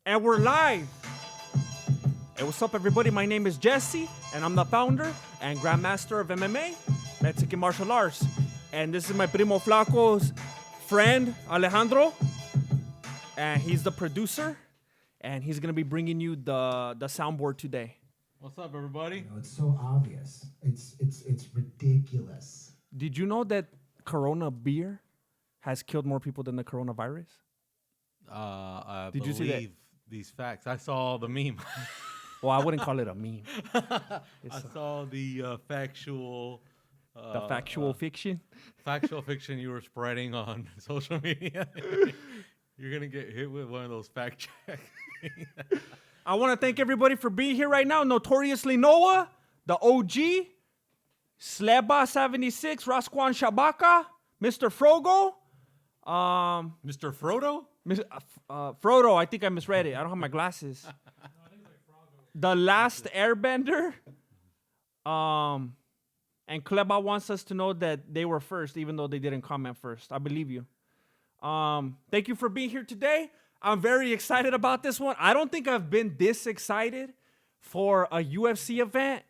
And we're live. Hey, what's up, everybody? My name is Jesse, and I'm the founder and grandmaster of MMA, Mexican martial arts. And this is my primo flaco's friend, Alejandro. And he's the producer, and he's going to be bringing you the soundboard today. What's up, everybody? It's so obvious. It's ridiculous. Did you know that Corona beer has killed more people than the coronavirus? I Did you see that? believe these facts. I saw the meme. Well, I wouldn't call it a meme. I saw the factual... The factual fiction. Factual fiction you were spreading on social media. You're going to get hit with one of those fact checks. I want to thank everybody for being here right now. Notoriously Noah, the OG, Sleba76, Rasquan Shabaka, Mr. Frogo, Mr. Frodo? Frodo, I think I misread it. I don't have my glasses. The Last Airbender. And Kleba wants us to know that they were first, even though they didn't comment first. I believe you. Thank you for being here today. I'm very excited about this one. I don't think I've been this excited for a UFC event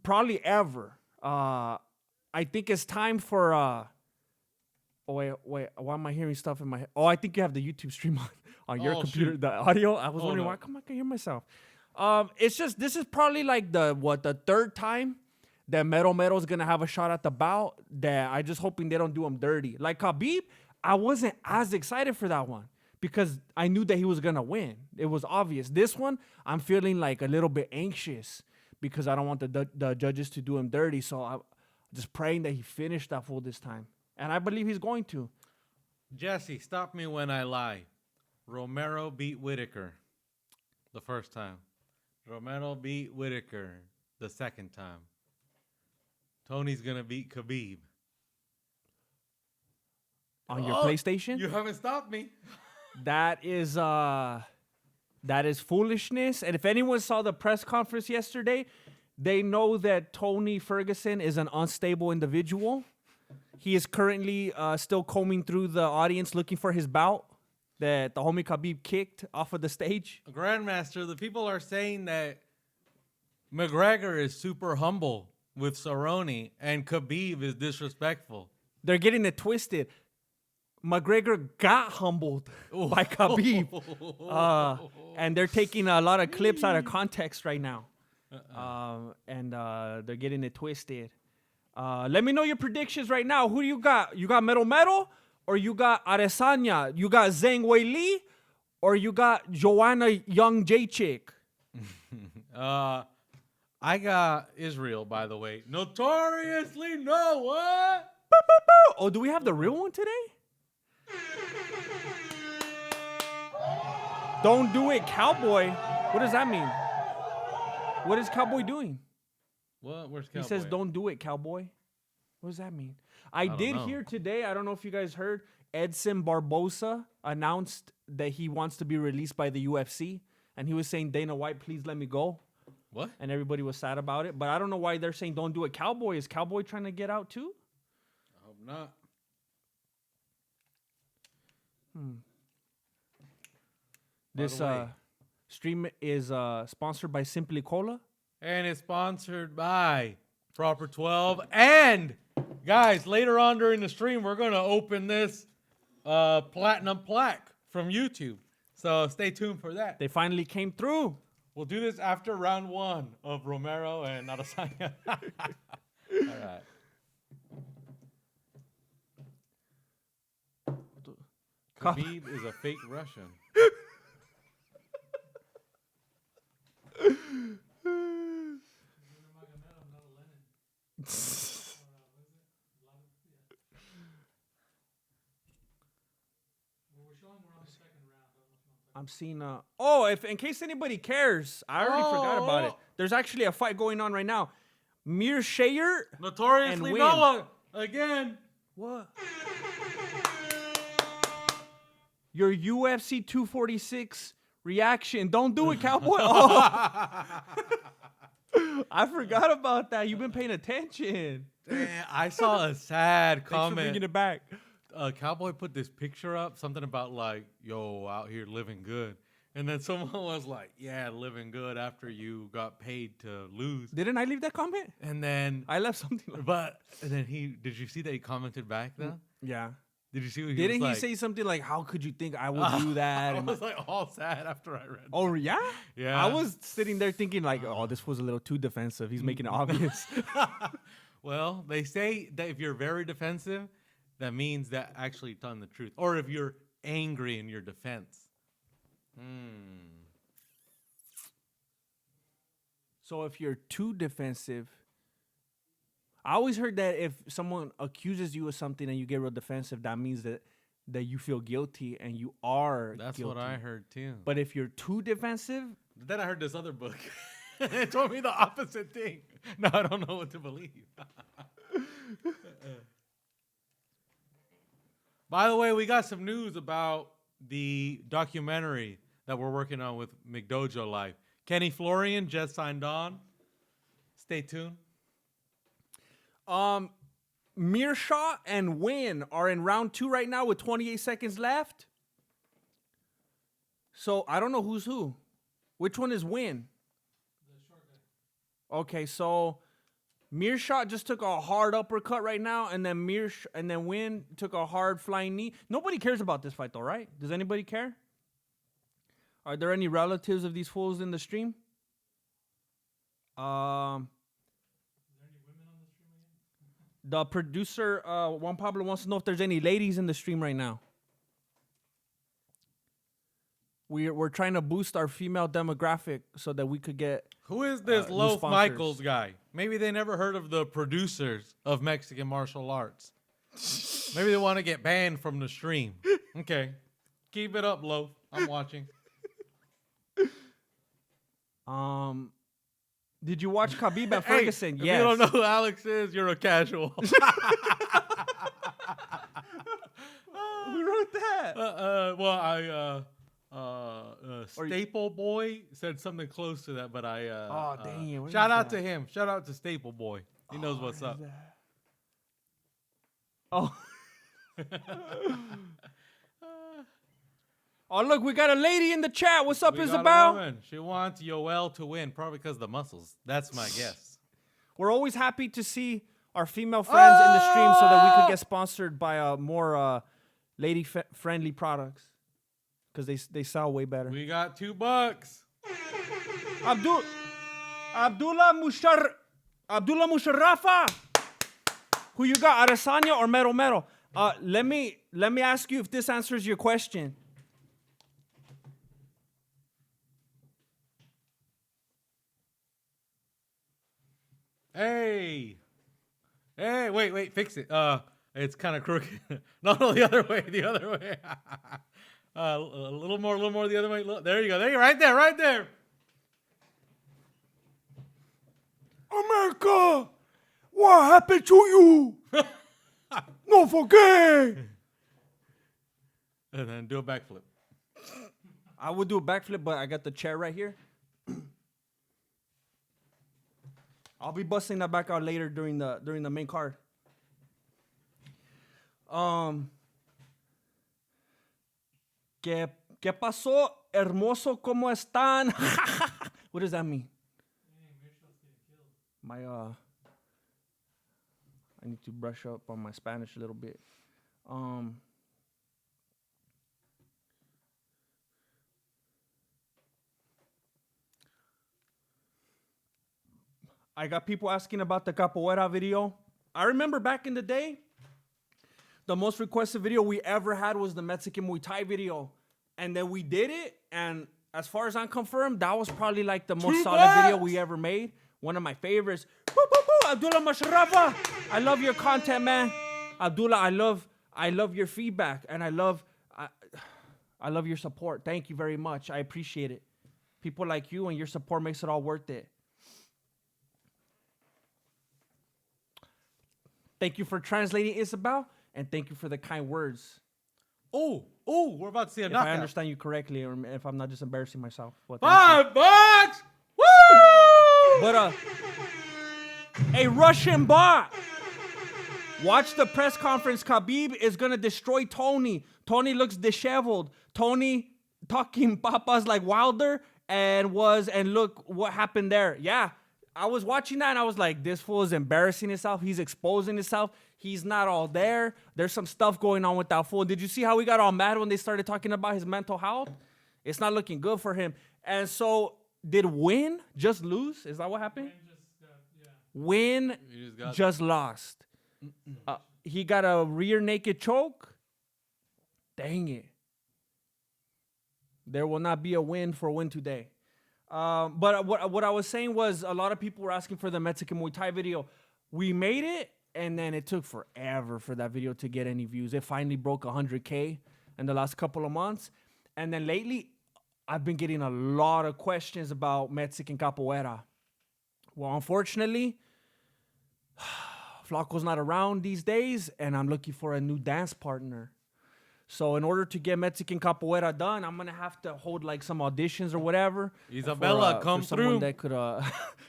probably ever. I think it's time for oh, wait, why am I hearing stuff in my head? Oh, I think you have the YouTube stream on your computer, shoot. the audio. I was wondering no. why come I can hear myself. It's just, this is probably like the third time that Mero's gonna have a shot at the bout, that I just hoping they don't do him dirty. Like Khabib, I wasn't as excited for that one because I knew that he was gonna win. It was obvious. This one, I'm feeling like a little bit anxious because I don't want the judges to do him dirty. So I'm just praying that he finished that fool this time. And I believe he's going to. Jesse, stop me when I lie. Romero beat Whitaker the first time. Romero beat Whitaker the second time. Tony's going to beat Khabib. On your PlayStation? You haven't stopped me. That is foolishness. And if anyone saw the press conference yesterday, they know that Tony Ferguson is an unstable individual. He is currently still combing through the audience looking for his bout that the homie Khabib kicked off of the stage. Grandmaster, the people are saying that McGregor is super humble with Cerrone and Khabib is disrespectful. They're getting it twisted. McGregor got humbled by Khabib. And they're taking a lot of clips out of context right now. And they're getting it twisted. Let me know your predictions right now. Who do you got? You got Metal? Or you got Adesanya? You got Zhang Weili? Or you got Joanna Young Jedrzejczyk? I got Israel, by the way. Notoriously Noah. Oh, do we have the real one today? Don't do it, Cowboy. What does that mean? What is Cowboy doing? What? Where's Cowboy? He says, don't do it, Cowboy. What does that mean? I did hear today, I don't know if you guys heard, Edson Barbosa announced that he wants to be released by the UFC. And he was saying, Dana White, please let me go. What? And everybody was sad about it. But I don't know why they're saying, don't do it, Cowboy. Is Cowboy trying to get out too? I hope not. This stream is sponsored by Simply Cola. And it's sponsored by Proper 12. And, guys, later on during the stream, we're going to open this platinum plaque from YouTube. So stay tuned for that. They finally came through. We'll do this after round 1 of Romero and Adesanya. All right. Khabib is a fake Russian. I'm seeing if in case anybody cares, I already forgot about it. There's actually a fight going on right now. Meerschaert Notoriously and Winn. Noah again. What? Your UFC 246 reaction. Don't do it, Cowboy. Oh. I forgot about that. You've been paying attention. Damn, I saw a sad Thanks for comment. bringing it back. Cowboy put this picture up, something about like, yo, out here living good. And then someone was like, yeah, living good after you got paid to lose. Didn't I leave that comment? And then I left something. and then did you see that he commented back though? Yeah. Did you see what he Didn't was he like? say something like, how could you think I would do that? I was like all sad after I read that. Oh, yeah? Yeah. I was sitting there thinking like, oh, this was a little too defensive. He's making it obvious. Well, they say that if you're very defensive, that means that actually you're telling the truth. Or if you're angry in your defense. So if you're too defensive, I always heard that if someone accuses you of something and you get real defensive, that means that you feel guilty and you are That's guilty. what I heard too. But if you're too defensive... Then I heard this other book. It told me the opposite thing. Now I don't know what to believe. By the way, we got some news about the documentary that we're working on with McDojo Life. Kenny Florian just signed on. Stay tuned. Meerschaert and Winn are in round 2 right now with 28 seconds left. So I don't know who's who. Which one is Winn? The short guy. Okay, so Meerschaert just took a hard uppercut right now, and then Winn took a hard flying knee. Nobody cares about this fight though, right? Does anybody care? Are there any relatives of these fools in the stream? The producer, Juan Pablo, wants to know if there's any ladies in the stream right now. We're trying to boost our female demographic so that we could get... Who is this new Loaf sponsors. Michaels guy? Maybe they never heard of the producers of Mexican martial arts. Maybe they want to get banned from the stream. Okay. Keep it up, Loaf. I'm watching. Did you watch Khabib and Ferguson? If Yes. you don't know who Alex is, you're a casual. Who wrote that? Staple Boy said something close to that, but I. Oh, dang it. Shout out to him. Shout out to Staple Boy. He knows what's up. Oh. Oh, look, we got a lady in the chat. What's up, We got a Isabel? woman. She wants Yoel to win, probably because of the muscles. That's my guess. We're always happy to see our female friends in the stream so that we could get sponsored by more lady-friendly products because they sell way better. We got $2. Abdullah Musharrafa. Who you got, Adesanya or Mero? Let me ask you if this answers your question. Hey, wait, fix it. It's kind of crooked. No, the other way. A little more the other way. Look, there you go, right there. America, what happened to you? No forget. And then do a backflip. I would do a backflip, but I got the chair right here. I'll be busting that back out later during the main card. ¿Qué pasó, hermoso? ¿Cómo están? What does that mean? I need to brush up on my Spanish a little bit. I got people asking about the capoeira video. I remember back in the day, the most requested video we ever had was the Mexican Muay Thai video. And then we did it, and as far as I'm confirmed, that was probably like the most solid video we ever made. One of my favorites. Woo, woo, woo, Abdullah Mashrafa. I love your content, man. Abdullah, I love your feedback, and I love your support. Thank you very much. I appreciate it. People like you and your support makes it all worth it. Thank you for translating, Isabel, and thank you for the kind words. Oh, we're about to see a knockout. If I understand you correctly, or if I'm not just embarrassing myself. Well, $5! Woo! But a Russian bot. Watch the press conference. Khabib is gonna destroy Tony. Tony looks disheveled. Tony talking papas like Wilder and look what happened there. Yeah, I was watching that and I was like, this fool is embarrassing himself. He's exposing himself. He's not all there. There's some stuff going on with that fool. Did you see how he got all mad when they started talking about his mental health? It's not looking good for him. And so, did Winn just lose? Is that what happened? Winn just lost. He got a rear naked choke. Dang it. There will not be a win for Winn today. But what I was saying was a lot of people were asking for the Mexican Muay Thai video. We made it, and then it took forever for that video to get any views. It finally broke 100K in the last couple of months. And then lately, I've been getting a lot of questions about Mexican Capoeira. Well, unfortunately, Flaco's not around these days, and I'm looking for a new dance partner. So in order to get Mexican Capoeira done, I'm going to have to hold like some auditions or whatever. Isabella, come for someone through. That could,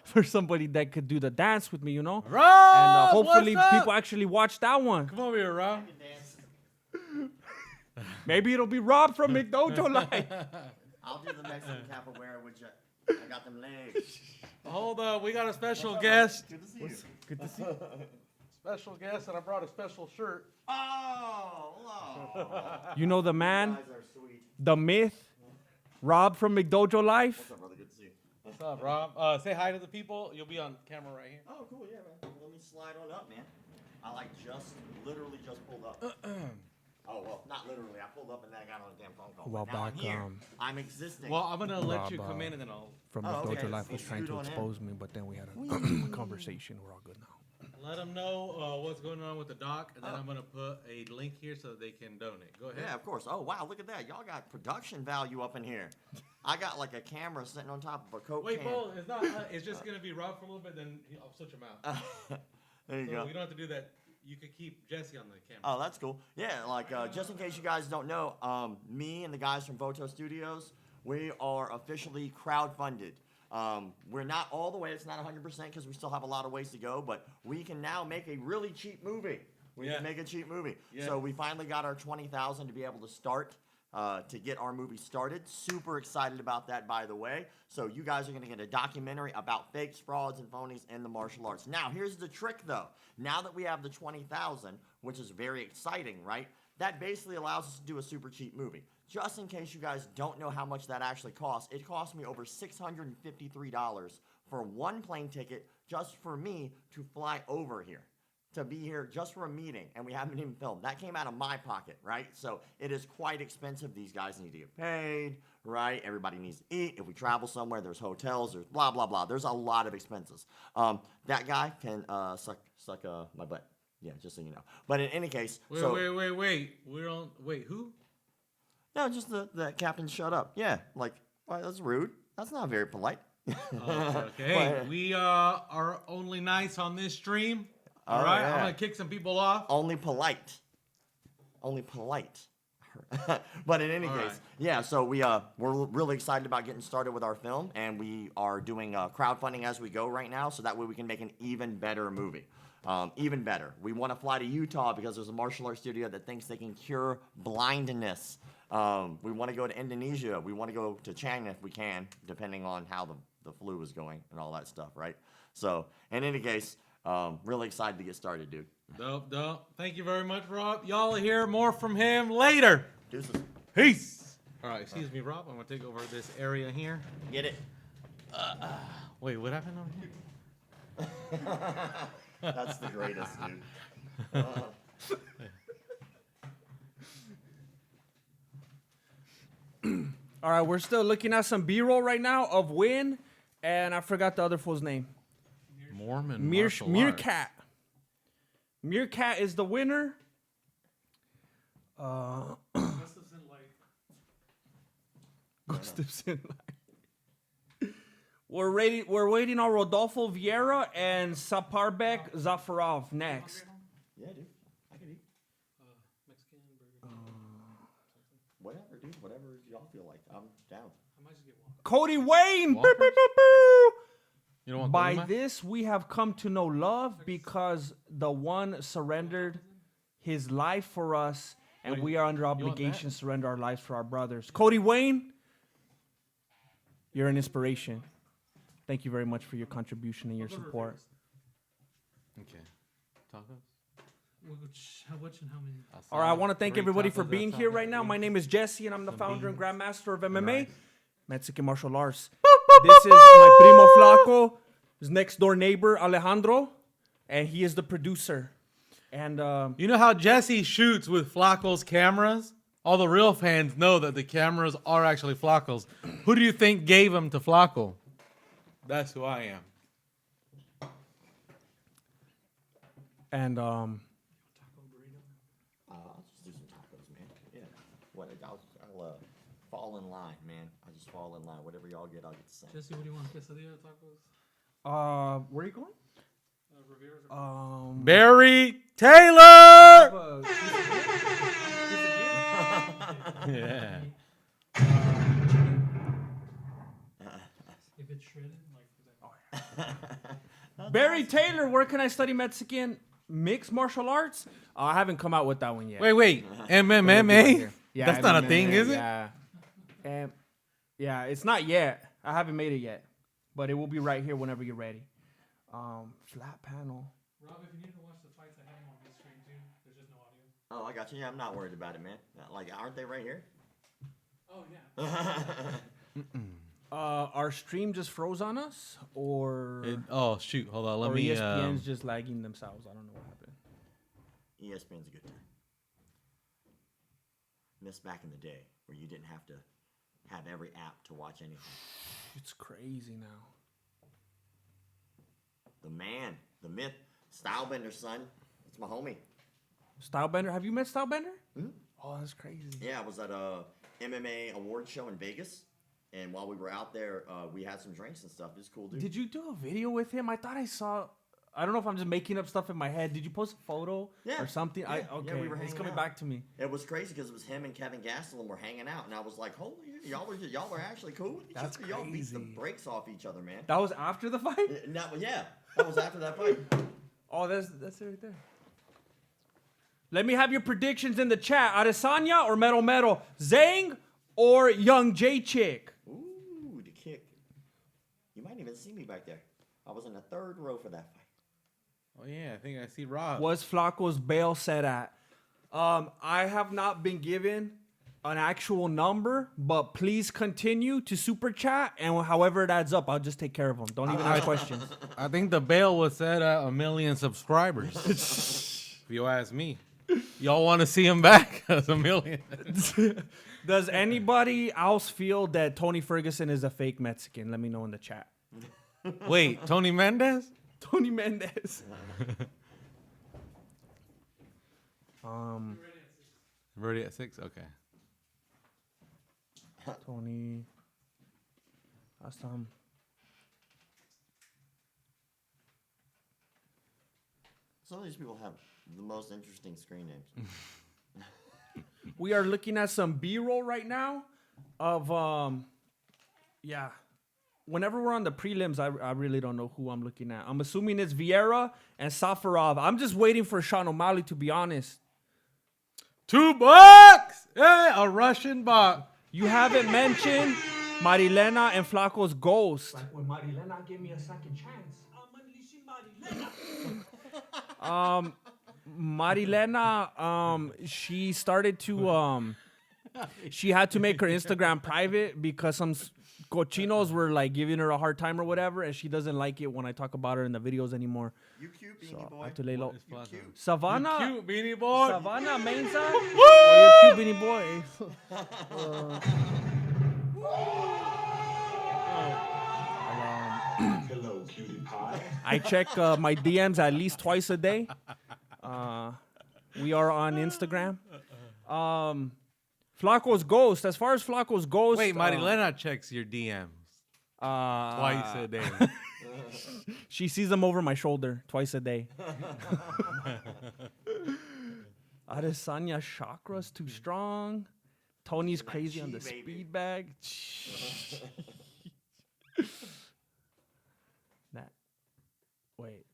for somebody that could do the dance with me, you know? Rob, And hopefully what's up? people actually watch that one. Come over here, Rob. Maybe it'll be Rob from McDojo Live. I'll do the Mexican capoeira with you. I got them legs. Hold up, we got a special guest. Good to see you. Good to see you. Special guest, and I brought a special shirt. Oh, hello. You know the man, You guys are sweet. the myth, Rob from McDojo Live. What's up, brother? Good to see you. What's up, Rob? Say hi to the people. You'll be on camera right here. Oh, cool. Yeah, man. Let me slide on up, man. I literally just pulled up. Oh, well, not literally. I pulled up and then I got on a damn phone call. Well, But now I'm back, here. I'm existing. Well, I'm gonna let Rob, you come in and then I'll From Oh, McDojo okay. Life was So trying scoot to on in. expose me, but then we had a conversation. We're all good now. let them know what's going on with the doc, and then I'm gonna put a link here so that they can donate. Go ahead. Yeah, of course. Oh, wow. Look at that. Y'all got production value up in here. I got like a camera sitting on top of a Coke Wait, can. Bo, it's not. It's just gonna be Rob for a little bit, then I'll switch him out. There you So go. we don't have to do that. You could keep Jesse on the camera. Oh, that's cool. Yeah, like just in case you guys don't know, me and the guys from Voto Studios, we are officially crowdfunded. We're not all the way. It's not 100% because we still have a lot of ways to go, but we can now make a really cheap movie. We Yeah. can make a cheap movie. Yeah. So we finally got our 20,000 to be able to start. To get our movie started. Super excited about that, by the way. So you guys are going to get a documentary about fakes, frauds, and phonies in the martial arts. Now, here's the trick, though. Now that we have the 20,000, which is very exciting, right? That basically allows us to do a super cheap movie. Just in case you guys don't know how much that actually costs, it cost me over $653 for one plane ticket just for me to fly over here. To be here just for a meeting, and we haven't even filmed. That came out of my pocket, right? So it is quite expensive. These guys need to get paid, right? Everybody needs to eat. If we travel somewhere, there's hotels, there's blah, blah, blah. There's a lot of expenses. That guy can suck my butt. Yeah, just so you know. But in any case, Wait. We're on. Wait, who? No, just the captain shut up. Yeah, like, well, that's rude. That's not very polite. Okay, we are only nice on this stream. All right, yeah. I'm gonna kick some people off. Only polite. But in any case, right. yeah. So we're really excited about getting started with our film, and we are doing crowdfunding as we go right now, so that way we can make an even better movie. Even better. We want to fly to Utah because there's a martial arts studio that thinks they can cure blindness. We want to go to Indonesia. We want to go to China if we can, depending on how the flu is going and all that stuff, right? So in any case. Really excited to get started, dude. Dope. Thank you very much, Rob. Y'all will hear more from him later. Deuces. Peace. All right, excuse me, Rob. I'm gonna take over this area here. Get it? Wait, what happened over here? That's the greatest, dude. All right, we're still looking at some B-roll right now of Winn, and I forgot the other fool's name. Mormon Meerschaert. Meerschaert is the winner. Gustafsson. We're waiting on Rodolfo Vieira and Saparbek Safarov next. Yeah, dude. I can eat. Mexican Whatever, dude. Whatever y'all feel like. I'm down. Cody Wayne. Whoppers? Boop, boop, boop, boop. You don't want By Colima? this we have come to know love because the one surrendered his life for us, and we are under obligation to surrender our lives for our brothers. Cody Wayne, you're an inspiration. Thank you very much for your contribution and your support. Okay. Tacos? How much and how many? All right, I want to thank 3 everybody for tacos, being that's here all. right now. My name is Jesse, and I'm the Some founder and beans. grandmaster of MMA, rice. Mexican martial arts. This is my primo Flaco, his next door neighbor Alejandro, and he is the producer. And You know how Jesse shoots with Flacco's cameras? All the real fans know that the cameras are actually Flacco's. Who do you think gave them to Flacco? That's who I am. I'll just do some tacos, man. Yeah. What? I'll fall in line, man. I'll just fall in line. Whatever y'all get, I'll get the same. Jesse, what do you want? Quesadilla, tacos? where are you going? Rivera's Barry Taylor! Yeah. if it's shredded, like for example. Barry Taylor, where can I study Mexican mixed martial arts? I haven't come out with that one yet. Wait. MMA? Yeah, That's not a thing, is it? Yeah. Yeah, it's not yet. I haven't made it yet, but it will be right here whenever you're ready. Flat panel. Rob, if you need to watch the fights, I have them on this screen too. There's just no audio. Oh, I got you. Yeah, I'm not worried about it, man. Like, aren't they right here? Oh yeah. Our stream just froze on us, or Oh, shoot. Hold on. Let or me... ESPN's just lagging themselves. I don't know what happened. ESPN's a good time. Missed back in the day where you didn't have to have every app to watch anything. It's crazy now. The man, the myth, Stylebender's son. It's my homie. Stylebender, have you met Stylebender? Hmm? Oh, that's crazy. Yeah, I was at a MMA award show in Vegas, and while we were out there, we had some drinks and stuff. It's cool, dude. Did you do a video with him? I thought I saw. I don't know if I'm just making up stuff in my head. Did you post a photo Yeah. or something? Yeah. Okay, Yeah, we were it's hanging coming out. back to me. It was crazy because it was him and Kevin Gastelum were hanging out, and I was like, "Holy, y'all were actually cool with each That's other. Y'all beat the crazy. brakes off each other, man." That was after the fight. Yeah, that was after that fight. Oh, that's it right there. Let me have your predictions in the chat. Adesanya or Meerschaert? Zhang or Young Jedrzejczyk? Ooh, the kick. You might even see me back there. I was in the third row for that fight. Oh, yeah. I think I see Rob. What's Flaco's bail set at? I have not been given an actual number, but please continue to super chat, and however it adds up, I'll just take care of them. Don't even ask questions. I think the bail was set at 1 million subscribers. If you ask me. Y'all want to see him back as 1 million? Does anybody else feel that Tony Ferguson is a fake Mexican? Let me know in the chat. Wait, Tony Mendez? Tony Mendez. We're already at 6? Okay. Tony. Last time. Some of these people have the most interesting screen names. We are looking at some B-roll right now of yeah. Whenever we're on the prelims, I really don't know who I'm looking at. I'm assuming it's Vieira and Safarov. I'm just waiting for Sean O'Malley, to be honest. $2! Hey, a Russian bot. You haven't mentioned Marilena and Flaco's ghost. Like when Marilena gave me a second chance. Marilena, she started to she had to make her Instagram private because some cochinos were like giving her a hard time or whatever, and she doesn't like it when I talk about her in the videos anymore. You cute, beanie So boy. I have to lay low. You cute. Savannah, Cute, beanie boy. Savannah Menza, oh, you cute beanie boy. Hello, cutie pie. I check my DMs at least twice a day. We are on Instagram. Flaco's ghost. As far as Flaco's ghost, Wait, Marilena checks your DMs twice a day. She sees them over my shoulder twice a day. Adesanya chakra's too strong. Tony's crazy on the Chi, baby. speed bag. Nah, Wait.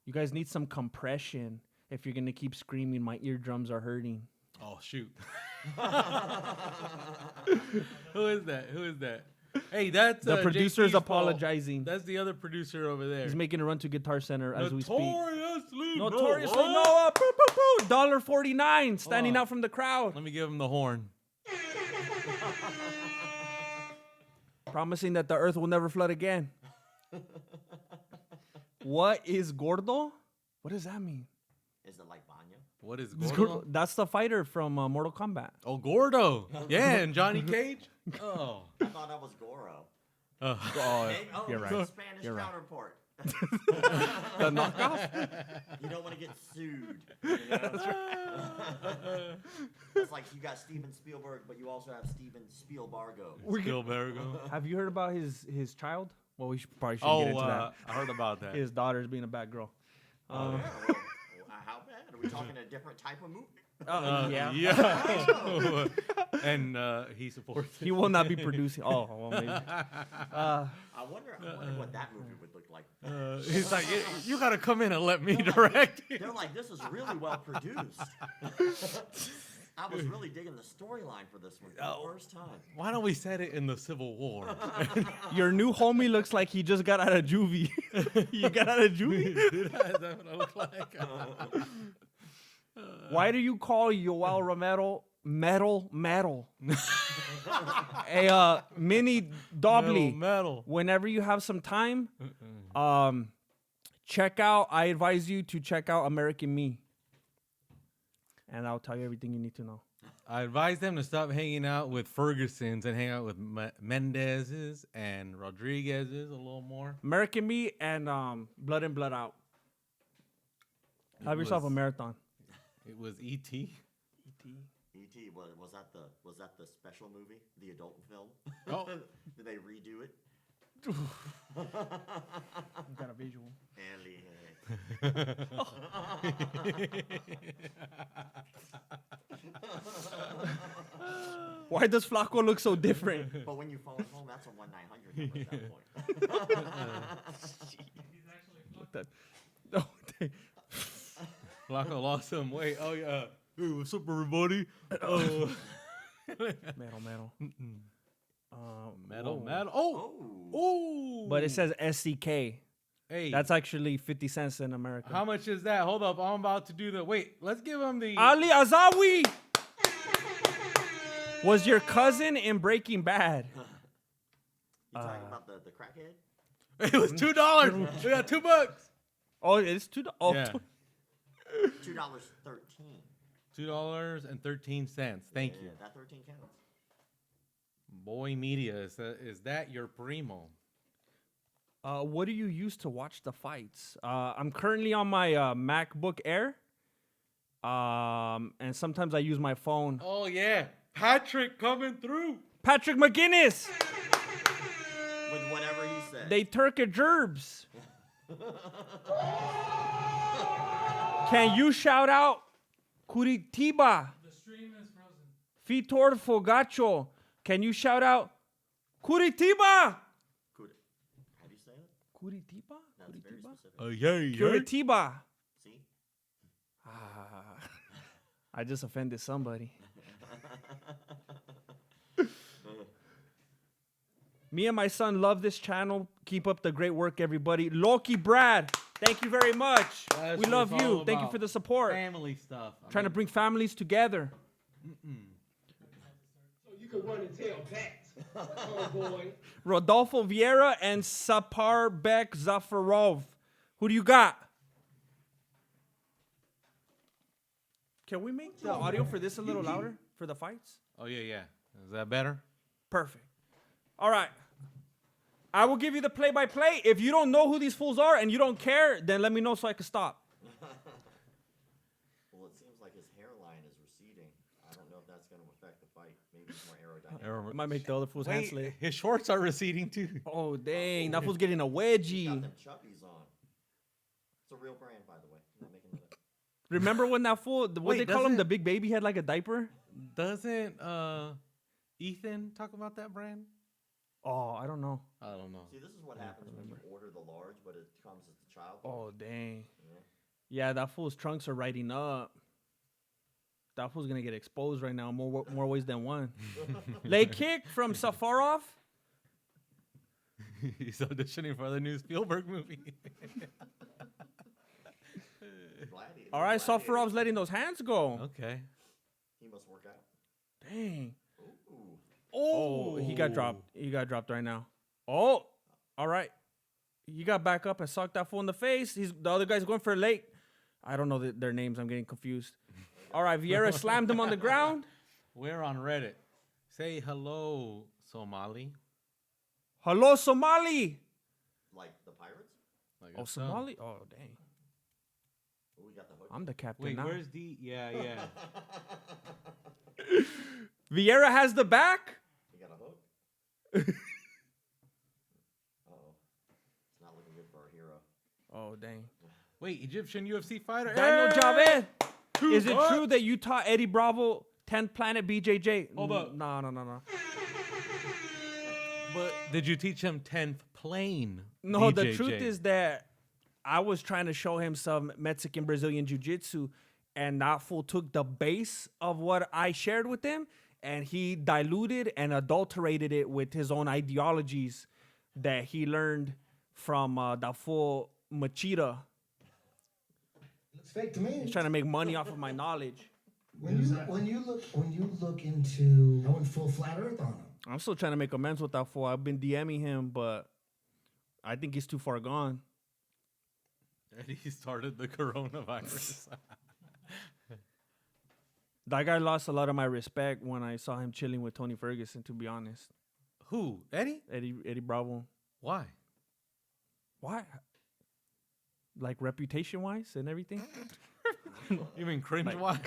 You guys need some compression if you're gonna keep screaming. My eardrums are hurting. Oh shoot. Who is that? Who is that? Hey, that's The producer's JT's fault. apologizing. That's the other producer over there. He's making a run to Guitar Center as we speak. Notoriously Notoriously Noah. Noah. Boo, boo, boo. $1.49 standing Oh. out from the crowd. Let me give him the horn. Promising that the earth will never flood again. What is gordo? What does that mean? Is it like Banieil? What is It's Gordo? Gordo. That's the fighter from Mortal Kombat. Oh, Gordo. Yeah, and Johnny Cage. Oh. I thought that was Goro. Oh, Maybe, you're it's right. a Spanish You're right. counterpart. The knockoff? You don't want to get sued. You know? It's like you got Steven Spielberg, but you also have Steven Spielbargo. Spielbergo. Have you heard about his child? Well, we probably shouldn't get into that. I heard about that. His daughter's being a bad girl. Yeah, well, how bad? Are we talking a different type of movie? Yeah. Yeah. And he supports it. He will not be producing. Oh, well, maybe. I wonder what that movie would look like. He's like, you got to come in and let me direct it. They're like, this is really well produced. I was really digging the storyline for this one for the first time. Why don't we set it in the Civil War? Your new homie looks like he just got out of juvie. You got out of juvie? Is that what I look like? Why do you call Yoel Romero metal? A mini doubly. Metal. Whenever you have some time, check out. I advise you to check out American Me, and I'll tell you everything you need to know. I advise them to stop hanging out with Ferguson's and hang out with Mendez's and Rodriguez's a little more. American Me and Blood In Blood Out. Have yourself a marathon. It was E.T. E.T. Was that the special movie, the adult film? Oh. Did they redo it? Got a visual. Why does Flaco look so different? But when you phone home, that's a 1-900 number at that point. He's actually That- oh, dang. Flaco lost some weight. Oh, yeah. Hey, what's up, everybody? Oh. Metal. Metal, whoa. metal. Oh! Oh! But it says SCK. Hey, That's actually 50 cents in America. how much is that? Hold up. I'm about to do the... Wait, let's give him the... Ali Azawi was your cousin in Breaking Bad. You talking about the crackhead? It was $2. We got $2. Oh, it's $2. Oh, Yeah. $2.13. $2.13. Thank you. Yeah, that 13 counts. Boy Media, is that your primo? What do you use to watch the fights? I'm currently on my MacBook Air. And sometimes I use my phone. Oh, yeah. Patrick coming through. Patrick McGinnis. With whatever he said. They Turkish gerbs. Can you shout out Curitiba? the stream is frozen. Vitor Fogacho. Can you shout out Curitiba? How do you say it? Curitiba? That's very Curitiba? specific. Yeah. Curitiba. See? I just offended somebody. Me and my son love this channel. Keep up the great work, everybody. Loki Brad, thank you very much. That's We what love it's all you. Thank you about. for the support. Family stuff. Trying to bring families together. So you can run and tell that, oh boy. Rodolfo Vieira and Saparbek Safarov. Who do you got? Can we make the audio for this a little louder for the fights? Oh, yeah. Is that better? Perfect. All right. I will give you the play-by-play. If you don't know who these fools are and you don't care, then let me know so I can stop. Well, it seems like his hairline is receding. I don't know if that's going to affect the fight. Maybe it's more aerodynamic. It might make the other fools hands Wait, slay. his shorts are receding too. Oh, dang. That fool's getting a Got wedgie. them chubbies on. It's a real brand, by the way. I'm not making it up. Remember when that fool, what Wait, they call him, doesn't- the big baby had like a diaper? Doesn't Ethan talk about that brand? Oh, I don't know. I don't know. See, this is what happens when you order the large, but it comes as the child. Oh, dang. Yeah. Yeah, that fool's trunks are riding up. That fool's gonna get exposed right now, more ways than one. Leg kick from Safarov. He's auditioning for the new Spielberg movie. Gladiator. All right, Gladiator. Safarov's letting those hands go. Okay. He must work out. Dang. Ooh. Oh, he got dropped. He got dropped right now. Oh, all right. He got back up and socked that fool in the face. The other guy's going for a leg. I don't know their names. I'm getting confused. All right, Vieira slammed him on the ground. We're on Reddit. Say hello, Somali. Hello, Somali. Like the pirates? Like Oh, a sub. Somali. Oh, dang. Ooh, we got the hook. I'm the captain Wait, now. where's D? Yeah. Vieira has the back. You got a hook? Uh-oh. It's not looking good for our hero. Oh, dang. Wait, Egyptian UFC fighter. Daniel Hey! Javed. Is it what? true that you taught Eddie Bravo 10th Planet BJJ? Hold up. No. But did you teach him 10th plane? No, the BJJ? truth is that I was trying to show him some Mexican Brazilian jiu-jitsu, and that fool took the base of what I shared with him, and he diluted and adulterated it with his own ideologies that he learned from that fool Machida. Looks fake to me. He's trying to make money off of my knowledge. When you look into, I went full flat Earth on him. I'm still trying to make amends with that fool. I've been DMing him, but I think he's too far gone. He started the coronavirus. That guy lost a lot of my respect when I saw him chilling with Tony Ferguson, to be honest. Who? Eddie? Eddie Bravo. Why? Why? Like reputation-wise and everything? You mean cringe wise?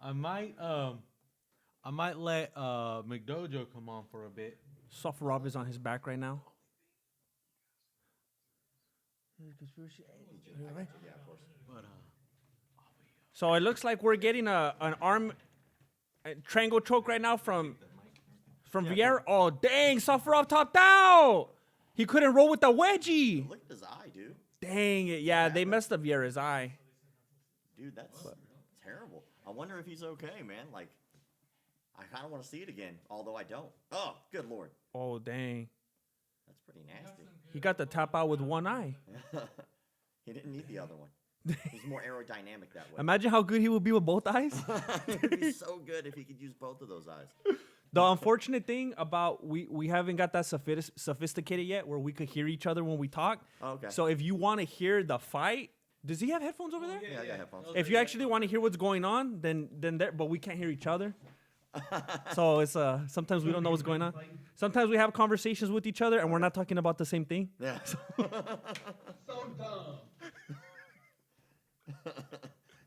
I might let McDojo come on for a bit. Safarov is on his back right now. But So it looks like we're getting an arm triangle choke right now from Vieira. Oh, dang, Safarov topped out. He couldn't roll with the wedgie. Look at his eye, dude. Dang it. Yeah, they messed up Vieira's eye. Dude, that's terrible. I wonder if he's okay, man. Like, I kind of want to see it again, although I don't. Oh, good lord. Oh, dang. That's pretty nasty. He got the tap out with one eye. He didn't need the other one. He's more aerodynamic that way. Imagine how good he would be with both eyes. It'd be so good if he could use both of those eyes. The unfortunate thing about we haven't got that sophisticated yet where we could hear each other when we talk. Okay. So if you want to hear the fight, does he have headphones over there? Yeah, I got headphones. If you actually want to hear what's going on, then there, but we can't hear each other. So it's sometimes we don't know what's going on. Sometimes we have conversations with each other and we're not talking about the same thing. Yeah. So dumb.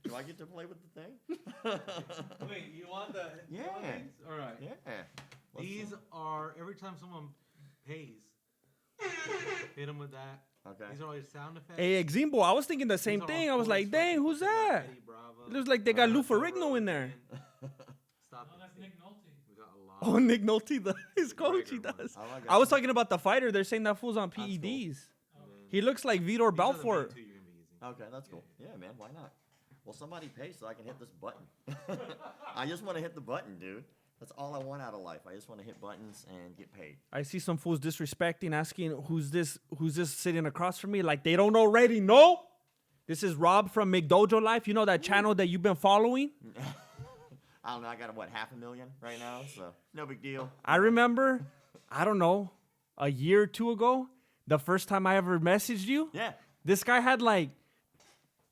Do I get to play with the thing? wait, you want the? Yeah. All right. Yeah. These are every time someone pays, hit them with that. Okay. These are all your sound effects. Hey, Eximbo, I was thinking the same These are thing. all I was like, voice dang, who's recordings. We got that? Eddie Bravo. It looks like they got Lou Joe Ferrigno in there. Rogan. Stop Oh, it. that's Nick Nolte. We got a lot. Oh, Nick Nolte, his coach, he regular does. Oh, I got I was you. talking about the fighter. They're saying that fool's on cool. PEDs. He looks like Vitor Belfort. Okay, that's cool. Yeah, man, why not? Well, somebody pay so I can hit this button. I just want to hit the button, dude. That's all I want out of life. I just want to hit buttons and get paid. I see some fools disrespecting, asking who's this sitting across from me, like they don't already know. This is Rob from McDojo Life. You know that channel that you've been following? I don't know. I got, what, 500,000 right now? So, no big deal. I remember, I don't know, a year or two ago, the first time I ever messaged you. Yeah. This guy had like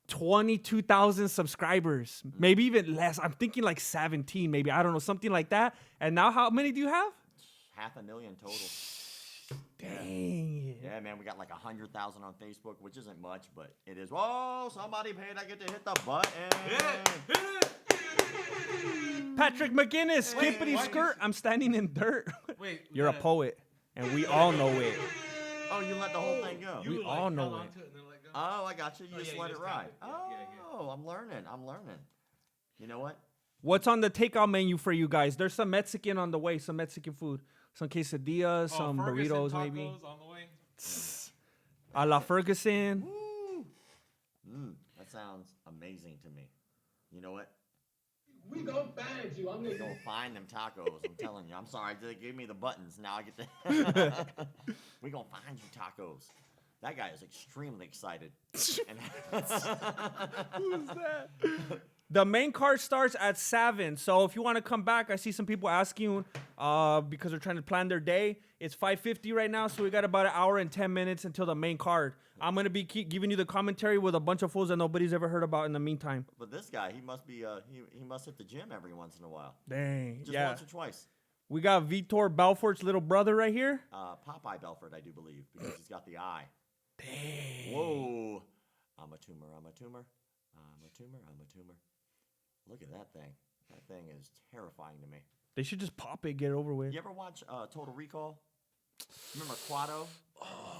22,000 subscribers, maybe even less. I'm thinking like 17, maybe. I don't know, something like that. And now how many do you have? 500,000 total. Dang. Yeah, man, we got like 100,000 on Facebook, which isn't much, but it is. Whoa, somebody paid. I get to hit the button. Patrick McGinnis, skippity why skirt. I'm standing in dirt. Wait, You're a poet, and we all know it. Oh, you let the whole thing go. We all know it. Oh, I got you. You just yeah, you let it just ride. tapped it. Yeah, yeah. Oh, I'm learning. You know what? What's on the takeout menu for you guys? There's some Mexican on the way, some Mexican food. Some quesadillas, some Ferguson burritos, tacos maybe. on the way. A la Ferguson. That sounds amazing to me. You know what? We gonna find you. I'm Go gonna find them tacos. I'm telling you. I'm sorry. They gave me the buttons. Now I get the. We gonna find you tacos. That guy is extremely excited. Who's that? The main card starts at 7. So if you want to come back, I see some people asking because they're trying to plan their day. It's 5:50 right now, so we got about an hour and 10 minutes until the main card. I'm gonna be giving you the commentary with a bunch of fools that nobody's ever heard about in the meantime. But this guy, he must be. He must hit the gym every once in a while. Dang. Just yeah. once or twice. We got Vitor Belfort's little brother right here. Popeye Belfort, I do believe, because he's got the eye. Dang. Whoa. I'm a tumor. I'm a tumor. I'm a tumor. I'm a tumor. Look at that thing. That thing is terrifying to me. They should just pop it, get it over with. You ever watch Total Recall? Remember Quado?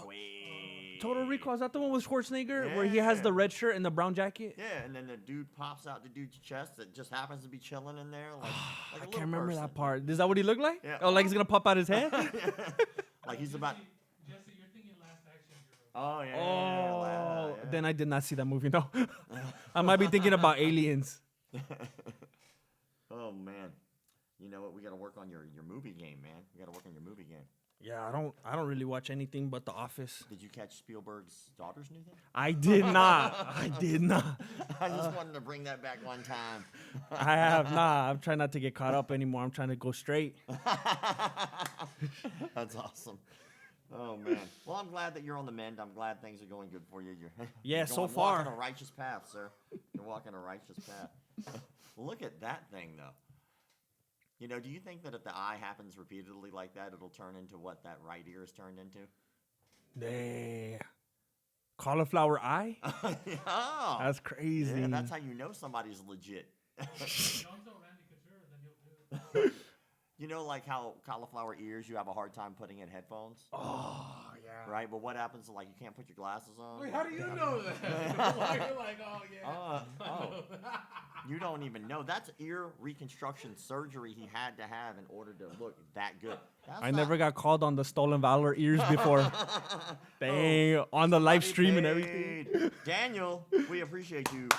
Wait. Total Recall, is that the one with Schwarzenegger where he has Yeah. the red shirt and the brown jacket? Yeah, and then the dude pops out the dude's chest that just happens to be chilling in there. Like I a can't little remember person. that part. Is that what he looked like? Yeah. Oh, like he's gonna pop out his head? Like he's about. Jesse, you're thinking Last Action Hero. Oh, yeah. Oh, yeah. then I did not see that movie. No, I might be thinking about aliens. Oh, man. You know what? We got to work on your movie game, man. We got to work on your movie game. Yeah, I don't really watch anything but The Office. Did you catch Spielberg's daughter's new thing? I did not. I did not. I just wanted to bring that back one time. I have not. I'm trying not to get caught up anymore. I'm trying to go straight. That's awesome. Oh, man. Well, I'm glad that you're on the mend. I'm glad things are going good for you. You're So walking far. a righteous path, sir. You're walking a righteous path. Look at that thing, though. You know, do you think that if the eye happens repeatedly like that, it'll turn into what that right ear is turned into? Damn. Cauliflower eye? Yeah. That's crazy. Yeah, that's how you know somebody's legit. Don't tell Randy Couture, then you'll do it. You know, like how cauliflower ears, you have a hard time putting in headphones? Oh, yeah. Right? But what happens, like, you can't put your glasses on? Wait, how do you know that? Why you're like, oh yeah. You don't even know. That's ear reconstruction surgery he had to have in order to look that good. That's I not- never got called on the Stolen Valor ears before. Dang, on the live stream and everything. Paid. Daniel, we appreciate you.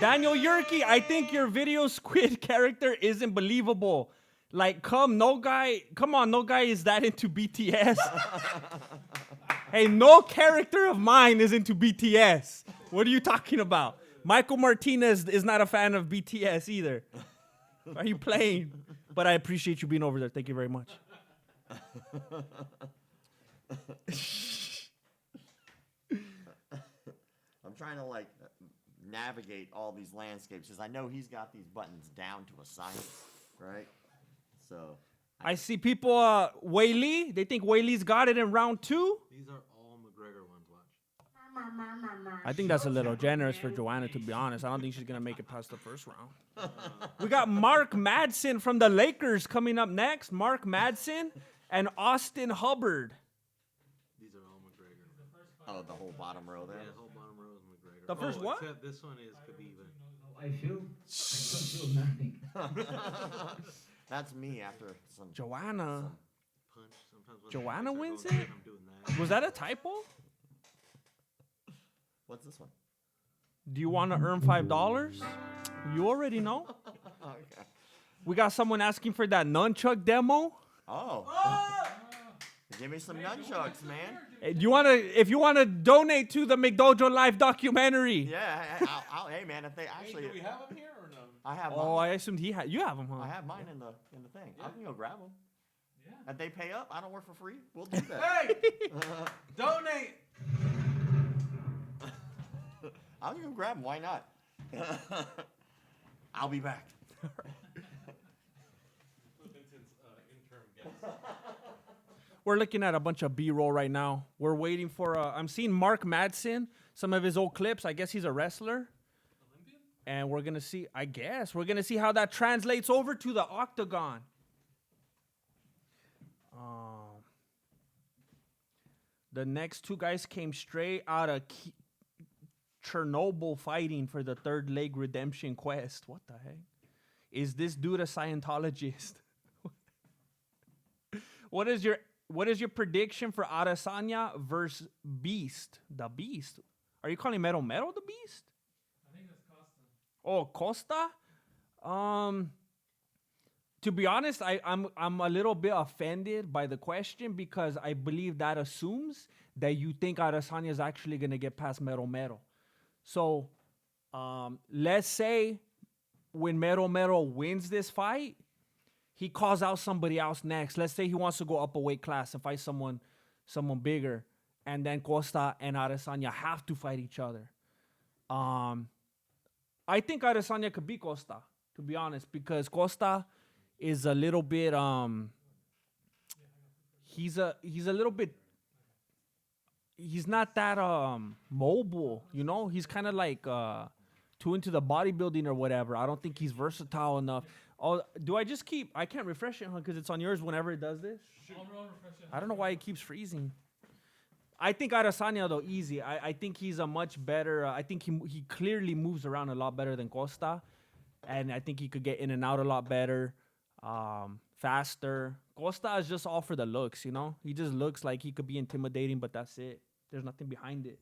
Daniel Yerke, I think your video squid character isn't believable. Like, come on, no guy is that into BTS. Hey, no character of mine is into BTS. What are you talking about? Michael Martinez is not a fan of BTS either. Are you playing? But I appreciate you being over there. Thank you very much. I'm trying to, like, navigate all these landscapes because I know he's got these buttons down to a science, right? So I see people, Weili, they think Weili's got it in round 2. These are all McGregor ones. Watch. I think that's a little generous for Joanna, to be honest. I don't think she's going to make it past the first round. We got Mark Madsen from the Lakers coming up next. Mark Madsen and Austin Hubbard. These are all McGregor. oh, the whole bottom row there. Yeah, the whole bottom row is McGregor. The first what? Except this one is Khabib. I feel nothing. That's me after some. Joanna. Punch. Sometimes when Joanna I start wins going it? deep, I'm doing that. Was that a typo? What's this one? Do you want to earn $5? You already know. Okay. We got someone asking for that nunchuck demo. Oh. Give me some nunchucks, man. If you wanna donate to the McDojo Live documentary. Yeah. Hey, man. If they actually, Do we have them here or no? I have. Oh, Mine. I assumed he had. You have them, huh? I have mine in the thing. I can go grab them. Yeah. If they pay up, I don't work for free. We'll do that. Hey! Donate! I'll go grab them. Why not? I'll be back. We're looking at a bunch of B-roll right now. We're waiting for. I'm seeing Mark Madsen, some of his old clips. I guess he's a wrestler. And we're gonna see. I guess we're gonna see how that translates over to the octagon. The next two guys came straight out of Chernobyl fighting for the third leg redemption quest. What the heck? Is this dude a Scientologist? What is your prediction for Adesanya versus Beast? The Beast? Are you calling Mero the Beast? I think that's Costa. Oh, Costa? To be honest, I'm a little bit offended by the question because I believe that assumes that you think Adesanya is actually going to get past Mero. So, let's say when Mero wins this fight, he calls out somebody else next. Let's say he wants to go up a weight class and fight someone bigger, and then Costa and Adesanya have to fight each other. I think Adesanya could beat Costa, to be honest, because Costa is a little bit he's a little bit, he's not that mobile, you know? He's kind of like too into the bodybuilding or whatever. I don't think he's versatile enough. Oh, do I just keep, I can't refresh it, huh? Because it's on yours whenever it does this. I'll refresh it. I don't know why it keeps freezing. I think Adesanya, though, easy. I think he's a much better, I think he clearly moves around a lot better than Costa. And I think he could get in and out a lot better, faster. Costa is just all for the looks, you know? He just looks like he could be intimidating, but that's it. There's nothing behind it.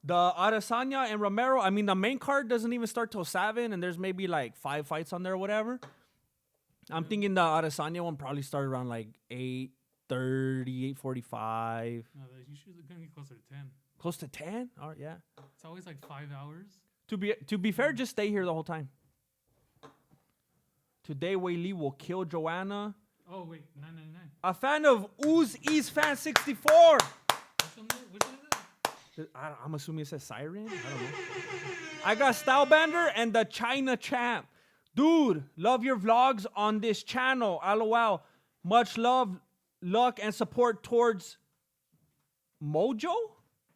The Adesanya and Romero, I mean, the main card doesn't even start till 7, and there's maybe like 5 fights on there or whatever. I'm thinking the Adesanya one probably started around like 8:30, 8:45. No, usually gonna get closer to 10. Close to 10? Oh, yeah. It's always like 5 hours. To be fair, just stay here the whole time. Today, Weili will kill Joanna. Oh, wait, $9.99. A fan of Ooze East Fan 64. Which one is it? I'm assuming it says Siren. I don't know. I got Stylebender and the China Champ. Dude, love your vlogs on this channel. LOL. Much love, luck, and support towards Mojo?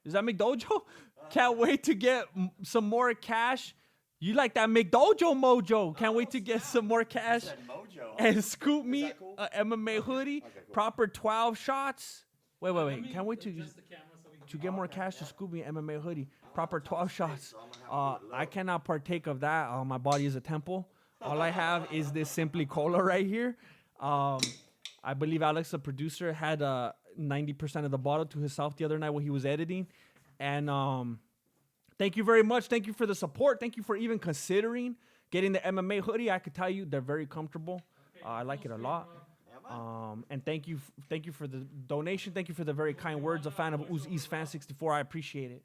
Is that McDojo? Can't wait to get some more cash. You like that McDojo Mojo. Can't wait to get some more cash. Said Mojo. And scoop me that cool? a MMA hoodie. Okay, cool. Proper 12 shots. Wait. Let me Can't wait to adjust the camera so we can get more cash to scoop me an MMA hoodie. Proper 12 shots. I cannot partake of that. My body is a temple. All I have is this Simply Cola right here. I believe Alex, the producer, had 90% of the bottle to himself the other night when he was editing. And thank you very much. Thank you for the support. Thank you for even considering getting the MMA hoodie. I could tell you they're very comfortable. I like it a lot. And thank you for the donation. Thank you for the very kind words. A fan of Ooze East Fan 64. I appreciate it.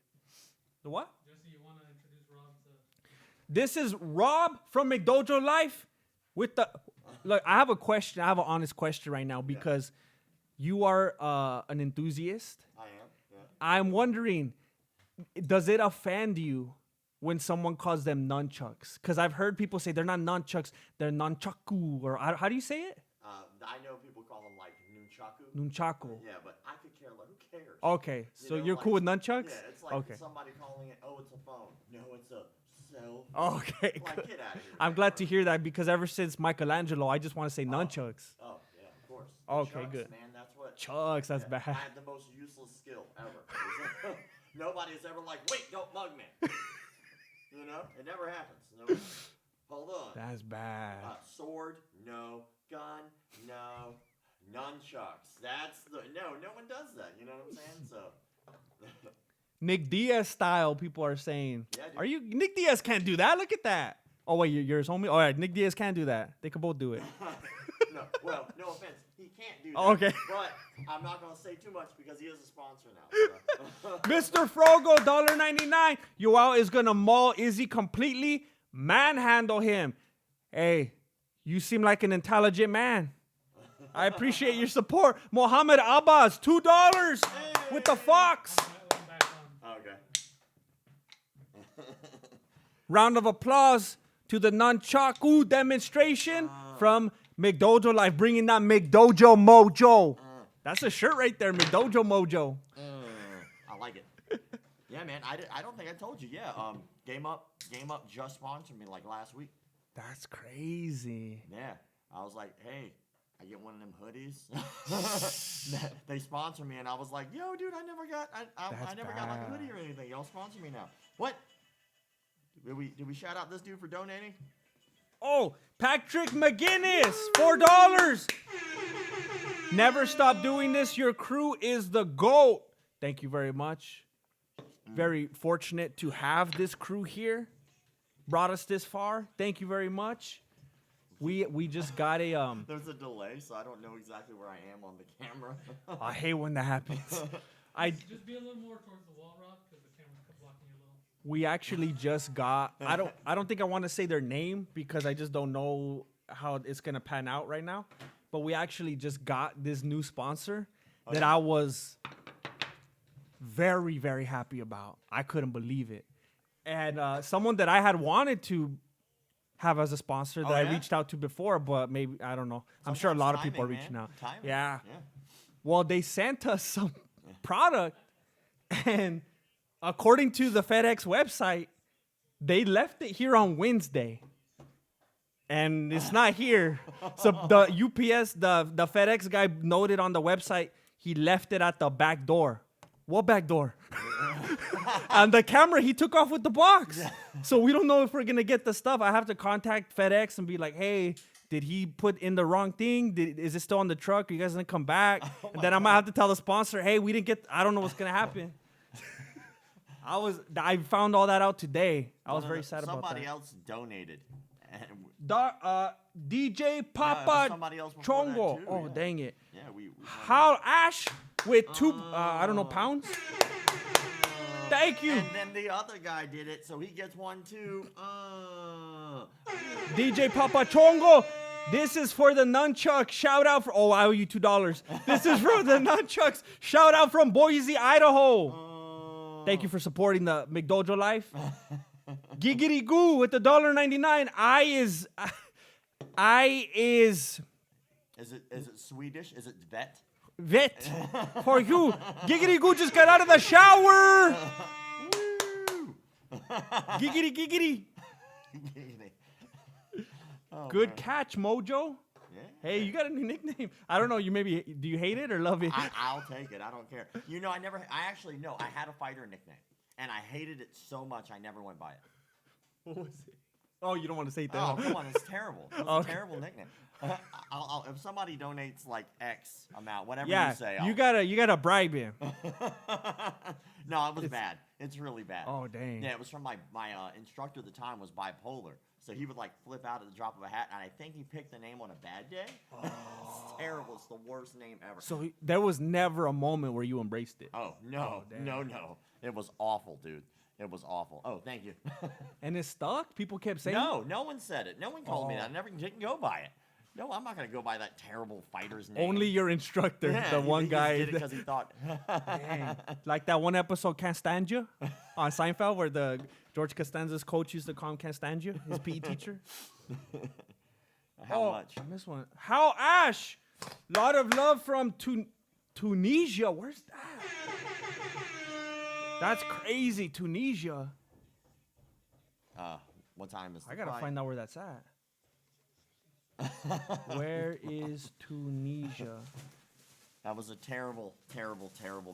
The what? Jesse, you want to introduce Rob? This is Rob from McDojo Life with the look. I have a question. I have an honest question right now because you are an enthusiast. I am. Yeah. I'm wondering, does it offend you when someone calls them nunchucks? Because I've heard people say they're not nunchucks, they're nunchaku, or how do you say it? I know people call them like nunchaku. Nunchaku. Yeah, but I could care less. Who cares? Okay, so know, you're like- cool with nunchucks? Yeah, it's like Okay. somebody calling it, oh, it's a phone. No, it's a cell. Okay. Like, good. get out of here. I'm glad to hear that because ever since Michelangelo, I just want to say nunchucks. Oh, yeah, of course. Okay, Chucks, good. Man, that's what. Chucks, that's bad. I have the most useless skill ever. Nobody is ever like, wait, don't mug me. You know, it never happens. No, hold on. That's bad. Sword, no. Gun, no. Nunchucks. That's the no one does that. You know what I'm saying? So. Nick Diaz style, people are saying. Yeah, dude. Are you? Nick Diaz can't do that. Look at that. Oh wait, yours, homie. All right, Nick Diaz can't do that. They can both do it. No, well, no offense. He can't do that. Oh, okay. But I'm not going to say too much because he is a sponsor now. Mr. Frogo, $1.99. Yoel is gonna maul Izzy completely, manhandle him. Hey, you seem like an intelligent man. I appreciate your support. Mohammed Abbas, $2 with the fox. I'm back on. Okay. Round of applause to the nunchaku demonstration from McDojo Life, bringing that McDojo mojo. That's a shirt right there, McDojo mojo. I like it. Yeah, man. I don't think I told you. Yeah. Game Up just sponsored me like last week. That's crazy. Yeah. I was like, hey, I get one of them hoodies. They sponsor me, and I was like, yo, dude, I never got like a hoodie or anything. Y'all sponsor me now. What? Did we shout out this dude for donating? Oh, Patrick McGinnis, $4. Never stop doing this. Your crew is the GOAT. Thank you very much. Very fortunate to have this crew here. Brought us this far. Thank you very much. We just got a There's a delay, so I don't know exactly where I am on the camera. I hate when that happens. Just be a little more towards the wall, Rob, because the camera's blocking you a little. We actually just got I don't think I want to say their name because I just don't know how it's gonna pan out right now. But we actually just got this new sponsor that I was very, very happy about. I couldn't believe it. And someone that I had wanted to have as a sponsor that I reached out to before, but maybe, I don't know. I'm sure a lot of people are reaching out. Yeah. Well, they sent us some product, and according to the FedEx website, they left it here on Wednesday. And it's not here. So the UPS, the FedEx guy noted on the website, he left it at the back door. What back door? And the camera, he took off with the box. So we don't know if we're going to get the stuff. I have to contact FedEx and be like, hey, did he put in the wrong thing? Is it still on the truck? Are you guys going to come back? And then I might have to tell the sponsor, hey, we didn't get, I don't know what's going to happen. I found all that out today. I was very sad about that. Somebody else donated. DJ Papa somebody else before that Chongo. too, Oh, yeah. dang it. Yeah, we How Ash with two, I don't know, pounds? Thank you. And then the other guy did it, so he gets one too. DJ Papa Chongo. This is for the nunchuck. Shout out for, I owe you $2. This is for the nunchucks. Shout out from Boise, Idaho. Thank you for supporting the McDojo life. Giggity Goo with the $1.99. Is it Swedish? Is it vet? For you. Giggity Goo just got out of the shower. Giggity. Oh, Good man. catch, Mojo. Yeah. Hey, you got a new nickname. I don't know. Do you hate it or love it? I'll take it. I don't care. You know, I actually know. I had a fighter nickname, and I hated it so much I never went by it. What was it? Oh, you don't want to say that. Oh, come on. It's terrible. It was a terrible nickname. If somebody donates like X amount, whatever you say. You gotta bribe him. No, it was bad. It's really bad. Oh, dang. Yeah, it was from my instructor at the time was bipolar. So he would like flip out at the drop of a hat, and I think he picked the name on a bad day. It's terrible. It's the worst name ever. So there was never a moment where you embraced it. Oh, no. No. It was awful, dude. It was awful. Oh, thank you. And it stuck? People kept saying No one said it. No one told me that. I never didn't go by it. No, I'm not going to go by that terrible fighter's name. Only your instructor, Yeah, the one he guy. just did it because he thought. Dang. Like that one episode, Can't Stand You, on Seinfeld, where the George Costanza's coach used to call him Can't Stand You, his PE teacher. How much? I missed one. How Ash? Lot of love from Tunisia. Where's that? That's crazy, Tunisia. What time is the I gotta fight? find out where that's at. Where is Tunisia? That was a terrible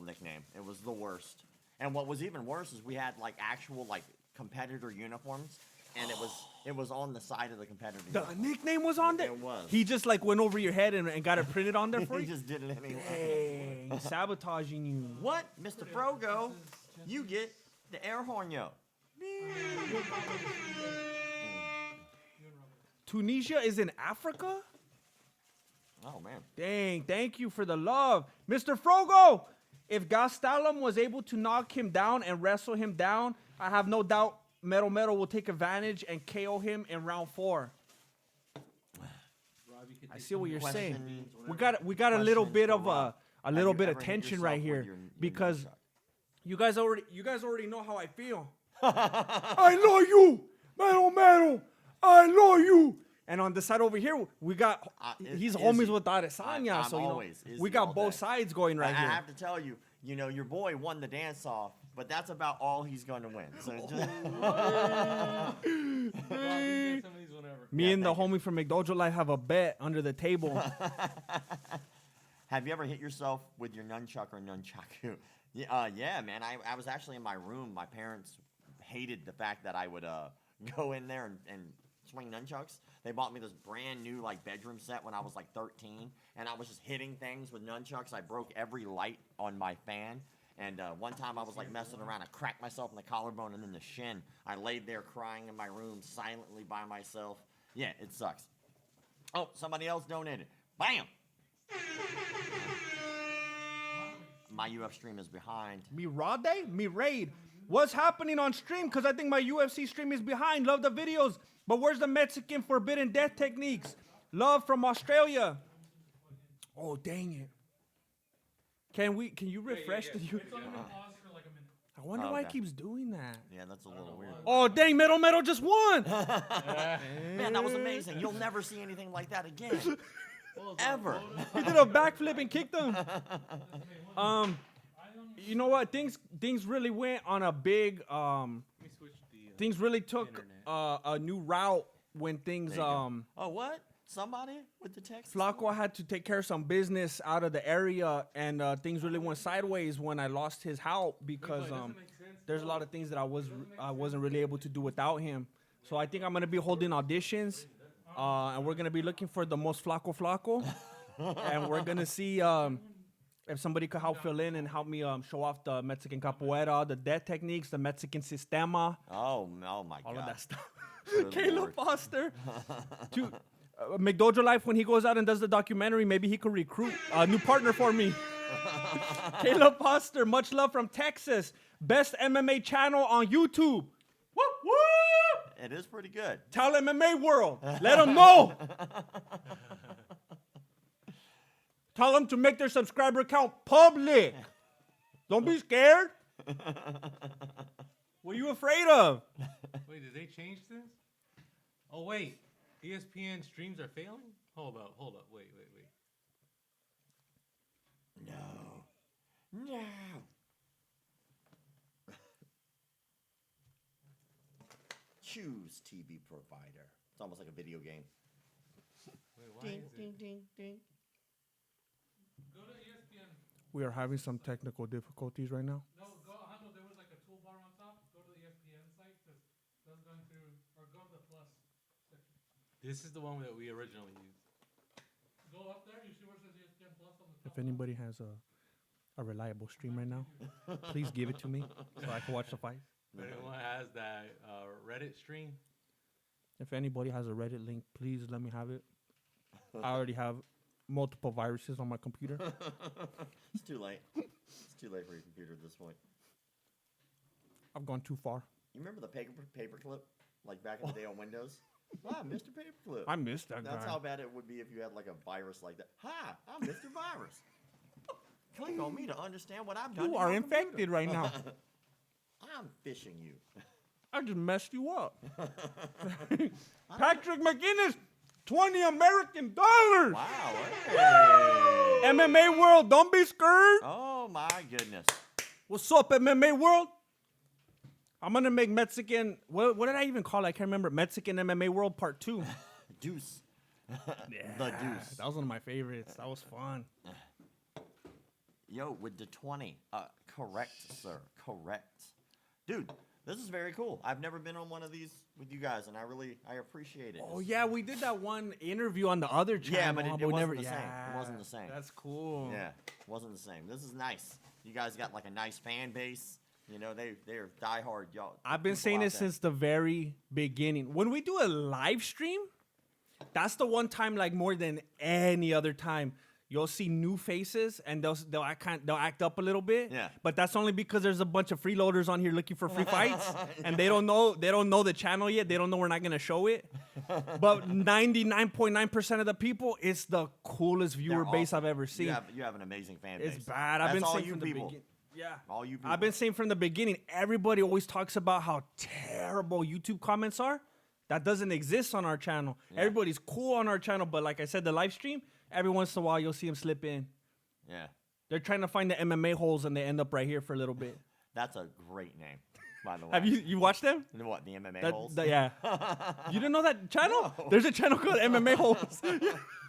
nickname. It was the worst. And what was even worse is we had like actual like competitor uniforms, and it was on the side of the competitor. The nickname was on there? It was. He just like went over your head and got it printed on there for He you? just did it anyway. Hey, he's sabotaging you. What, Mr. Frogo? You get the air horn, yo. Tunisia is in Africa? Oh man. Dang, thank you for the love. Mr. Frogo, if Gastelum was able to knock him down and wrestle him down, I have no doubt Metal will take advantage and KO him in round 4. I see what you're saying. We got a little bit of a little bit of tension right here because you guys already know how I feel. I know you, Metal. I know you. And on the side over here, we got he's homies with Adesanya, so you know we got both sides going right here. I have to tell you, you know, your boy won the dance off, but that's about all he's going to win. So Rob, you get some of these whenever. Me Yeah, and the thank you. homie from McDojo Life have a bet under the table. Have you ever hit yourself with your nunchuck or nunchaku? Yeah, man. I was actually in my room. My parents hated the fact that I would go in there and swing nunchucks. They bought me this brand new like bedroom set when I was like 13, and I was just hitting things with nunchucks. I broke every light on my fan. And one time I was like messing around. I cracked myself in the collarbone and then the shin. I laid there crying in my room silently by myself. Yeah, it sucks. Oh, somebody else donated. Bam! My UF stream is behind. Me Rade? Me Raid. What's happening on stream? Because I think my UFC stream is behind. Love the videos. But where's the Mexican forbidden death techniques? Love from Australia. Oh, dang it. Can you refresh the It's only been paused for like a minute. I wonder why it Okay. keeps doing that. Yeah, that's a little weird. Oh, dang, Metal just won. Man, that was amazing. You'll never see anything like that again. Ever. He did a backflip and kicked him. You know what? Things really went on a big Let me switch the. things really took internet. a new route when things Oh, what? Somebody with the text? Flaco had to take care of some business out of the area, and things really went sideways when I lost his help because it doesn't make sense, there's a lot of things that I wasn't really able to do without him. So I think I'm gonna be holding auditions, and we're gonna be looking for the most Flaco, and we're gonna see if somebody could help fill in and help me show off the Mexican capoeira, the death techniques, the Mexican sistema, Oh my all God. of that stuff. Good Caleb Lord. Foster. McDojo Life, when he goes out and does the documentary, maybe he could recruit a new partner for me. Caleb Foster, much love from Texas. Best MMA channel on YouTube. Woo, woo! It is pretty good. Tell MMA World. Let them know. Tell them to make their subscriber count public. Don't be scared. What are you afraid of? Wait, did they change this? Oh wait, ESPN streams are failing. Hold up. Wait. No. Choose TV provider. It's almost like a video game. Wait, why is it? ding. Go to ESPN. We are having some technical difficulties right now. No, Hando, there was like a toolbar on top. Go to the ESPN site because that's going through, or go to the plus section. This is the one that we originally used. Go up there. You see where it says ESPN Plus on the top. If anybody has a reliable stream right now, please give it to me so I can watch the fight. If anyone has that Reddit stream, If anybody has a Reddit link, please let me have it. I already have multiple viruses on my computer. It's too late. It's too late for your computer at this point. I've gone too far. You remember the paperclip? Like back in the day on Windows? Wow, Mr. Paperclip. I missed that That's guy. how bad it would be if you had like a virus like that. Hi, I'm Mr. Virus. Click on me to understand what I've done. You to are your infected computer. right now. I'm phishing you. I just messed you up. Patrick McGinnis, $20 American. Wow. Hey. MMA World, don't be scared. Oh my goodness. What's up, MMA World? I'm going to make Mexican, what did I even call it? I can't remember. Mexican MMA World Part 2. Deuce. Yeah, The deuce. that was one of my favorites. That was fun. Yo, with the 20. Correct, sir. Correct. Dude, this is very cool. I've never been on one of these with you guys, and I appreciate it. Oh, yeah, we did that one interview on the other channel. Yeah, but it we wasn't the same. It wasn't the same. That's cool. Yeah, wasn't the same. This is nice. You guys got like a nice fan base. You know, they're diehard y'all. I've been people saying out it there. since the very beginning. When we do a live stream, that's the one time, like more than any other time, you'll see new faces and they'll act up a little bit. Yeah. But that's only because there's a bunch of freeloaders on here looking for free fights, and they don't know the channel yet. They don't know we're not gonna show it. But 99.9% of the people, it's the coolest viewer They're base awesome. I've ever seen. You have an amazing fan base. It's bad. I've That's been all saying you from the people. beginning. Yeah. All you people. I've been saying from the beginning, everybody always talks about how terrible YouTube comments are. That doesn't exist on our channel. Yeah. Everybody's cool on our channel, but like I said, the live stream, every once in a while you'll see them slip in. Yeah, They're trying to find the MMA holes and they end up right here for a little bit. that's a great name. by the way. Have you watched them? And what, the MMA That- holes? yeah. You didn't know that channel? No. There's a channel called MMA Holes.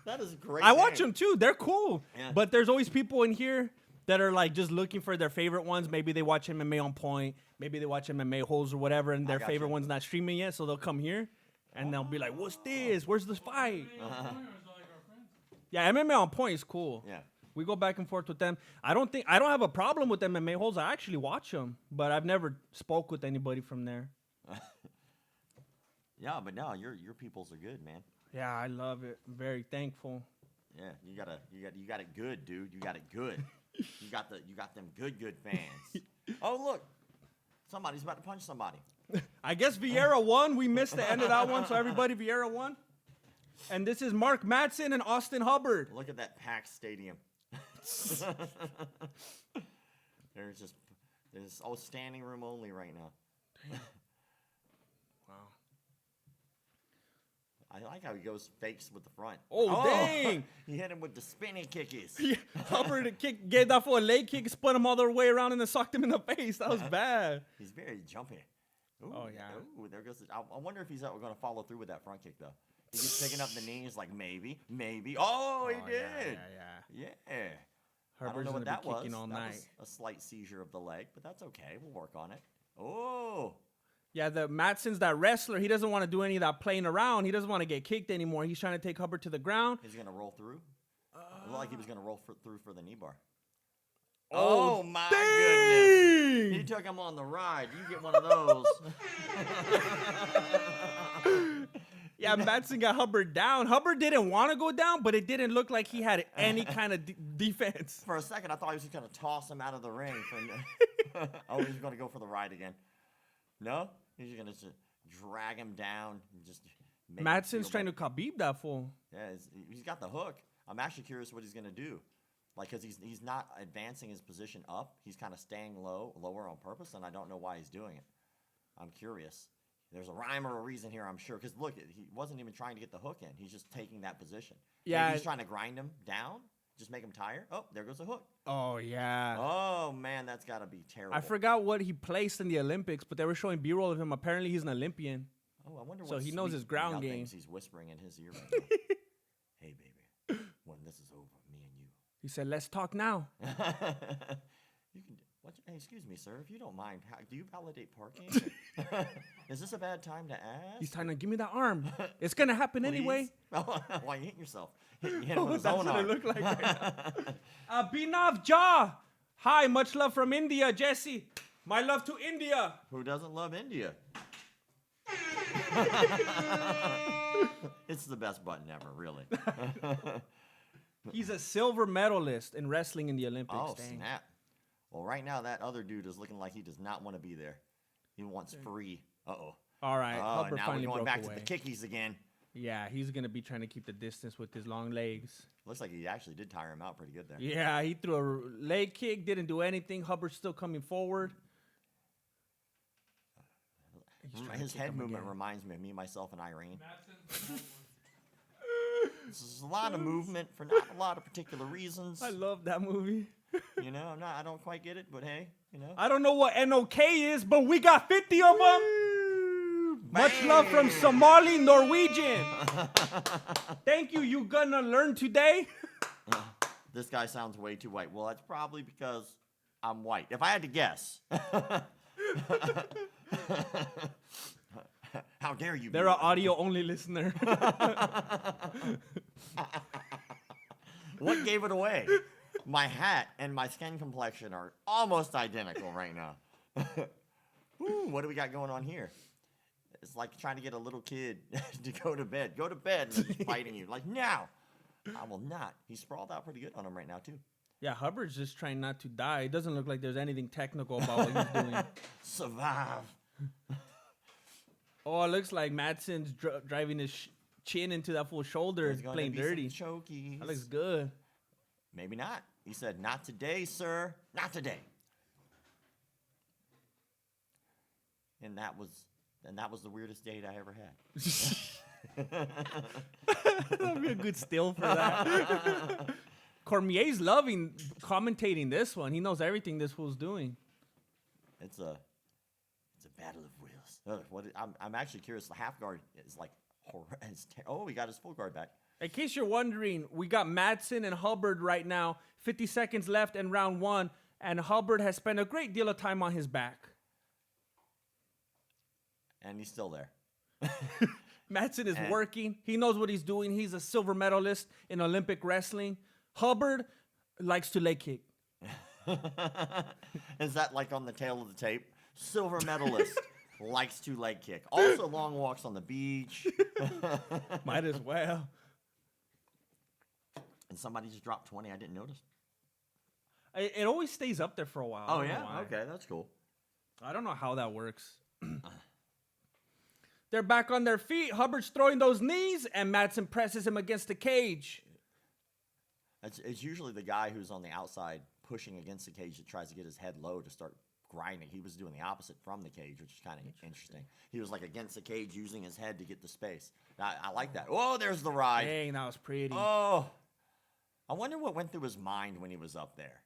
That is a great. I watch name. them too. They're cool. Yeah. But there's always people in here that are like just looking for their favorite ones. Maybe they watch MMA on Point. Maybe they watch MMA Holes or whatever, and their got favorite you. one's not streaming yet, so they'll come here and they'll be like, "What's this? Where's this fight?" Yeah, MMA on Point is cool. Yeah. We go back and forth with them. I don't have a problem with MMA Holes. I actually watch them, but I've never spoke with anybody from there. Yeah, but no, your peoples are good, man. Yeah, I love it. I'm very thankful. Yeah, you got it good, dude. You got it good. you got them good fans. Oh look, somebody's about to punch somebody. I guess Vieira won. We missed the end of that one, so everybody, Vieira won. And this is Mark Madsen and Austin Hubbard. Look at that packed stadium. There's standing room only right now. Wow. I like how he goes fakes with the front. Oh, dang. He hit him with the spinning kickies. Yeah, Hubbard gave that for a leg kick, spun him all the way around, and then sucked him in the face. That was bad. He's very jumpy. Ooh, Oh, yeah. Ooh, there goes. I wonder if he's going to follow through with that front kick though. He's just picking up the knees like maybe. Oh, he did. Yeah. Yeah. I don't Herbert's know gonna what that be was. kicking all That night. was a slight seizure of the leg, but that's okay. We'll work on it. Oh. Yeah, the Madsen's that wrestler. He doesn't want to do any of that playing around. He doesn't want to get kicked anymore. He's trying to take Hubbard to the ground. He's going to roll through. It looked like he was going to roll through for the knee bar. Oh, Oh, my dang! goodness. He took him on the ride. You get one of those. Yeah, Madsen got Hubbard down. Hubbard didn't want to go down, but it didn't look like he had any kind of defense. For a second, I thought he was just going to toss him out of the ring. Oh, he's going to go for the ride again. No? He's going to drag him down. And just make him Madsen's feel trying to bad. Khabib that fool. Yeah, he's got the hook. I'm actually curious what he's going to do. Like, because he's not advancing his position up. He's kind of staying lower on purpose, and I don't know why he's doing it. I'm curious. There's a rhyme or a reason here, I'm sure. Because look, he wasn't even trying to get the hook in. He's just taking that position. Yeah. Maybe he's trying to grind him down, just make him tired. Oh, there goes the hook. Oh, yeah. Oh, man, that's got to be terrible. I forgot what he placed in the Olympics, but they were showing B-roll of him. Apparently, he's an Olympian. Oh, I wonder So what he knows his sweet ground nothings game. he's whispering in his ear right now. Hey, baby, when this is over, me and you. He said, "Let's talk now." You can. Hey, excuse me, sir. If you don't mind, do you validate parking? Is this a bad time to ask? He's trying to give me that arm. It's gonna happen anyway. Please? Why you hitting yourself? You hit him with his That's own what arm. it looked like. Right now. Binav Jah. Hi, much love from India, Jesse. My love to India. Who doesn't love India? It's the best button ever, really. He's a silver medalist in wrestling in the Olympics. Oh, Dang. snap. Well, right now, that other dude is looking like he does not want to be there. He wants free. Uh-oh. All right, Oh, Hubbard now finally we're going broke back away. to the kickies again. Yeah, he's gonna be trying to keep the distance with his long legs. Looks like he actually did tire him out pretty good there. Yeah, he threw a leg kick, didn't do anything. Hubbard's still coming forward. He's trying to His kick head him movement again. reminds me of me, myself, and Irene. Madsen. There's a lot of movement for not a lot of particular reasons. I love that movie. You know, I don't quite get it, but hey, you know. I don't know what NOK is, but we got 50 of them. Much love from Somali Norwegian. Thank you. You gonna learn today? This guy sounds way too white. Well, that's probably because I'm white. If I had to guess. How dare you? They're be an audio only listener. What gave it away? My hat and my skin complexion are almost identical right now. Ooh, what do we got going on here? It's like trying to get a little kid to go to bed. Go to bed, and he's fighting you. Like, now. I will not. He's sprawled out pretty good on him right now, too. Yeah, Hubbard's just trying not to die. It doesn't look like there's anything technical about what he's doing. Survive. Oh, it looks like Madsen's driving his chin into that full shoulder, There's gonna playing be some dirty. chokies. That looks good. Maybe not. He said, not today, sir. Not today. And that was the weirdest date I ever had. That'd be a good still for that. Cormier's loving commentating this one. He knows everything this fool's doing. It's a It's a battle of wills. I'm actually curious. The half guard is like, oh, he got his full guard back. In case you're wondering, we got Madsen and Hubbard right now. 50 seconds left in round 1, and Hubbard has spent a great deal of time on his back. And he's still there. Madsen is working. He knows what he's doing. He's a silver medalist in Olympic wrestling. Hubbard likes to leg kick. Is that like on the tail of the tape? Silver medalist likes to leg kick. Also long walks on the beach. Might as well. And somebody just dropped 20. I didn't notice. It always stays up there for a while. Oh, yeah? Okay, that's cool. I don't know how that works. They're back on their feet. Hubbard's throwing those knees, and Madsen presses him against the cage. It's usually the guy who's on the outside pushing against the cage that tries to get his head low to start grinding. He was doing the opposite from the cage, which is kind of interesting. He was like against the cage using his head to get the space. I like that. Oh, there's the ride. Dang, that was pretty. Oh, I wonder what went through his mind when he was up there.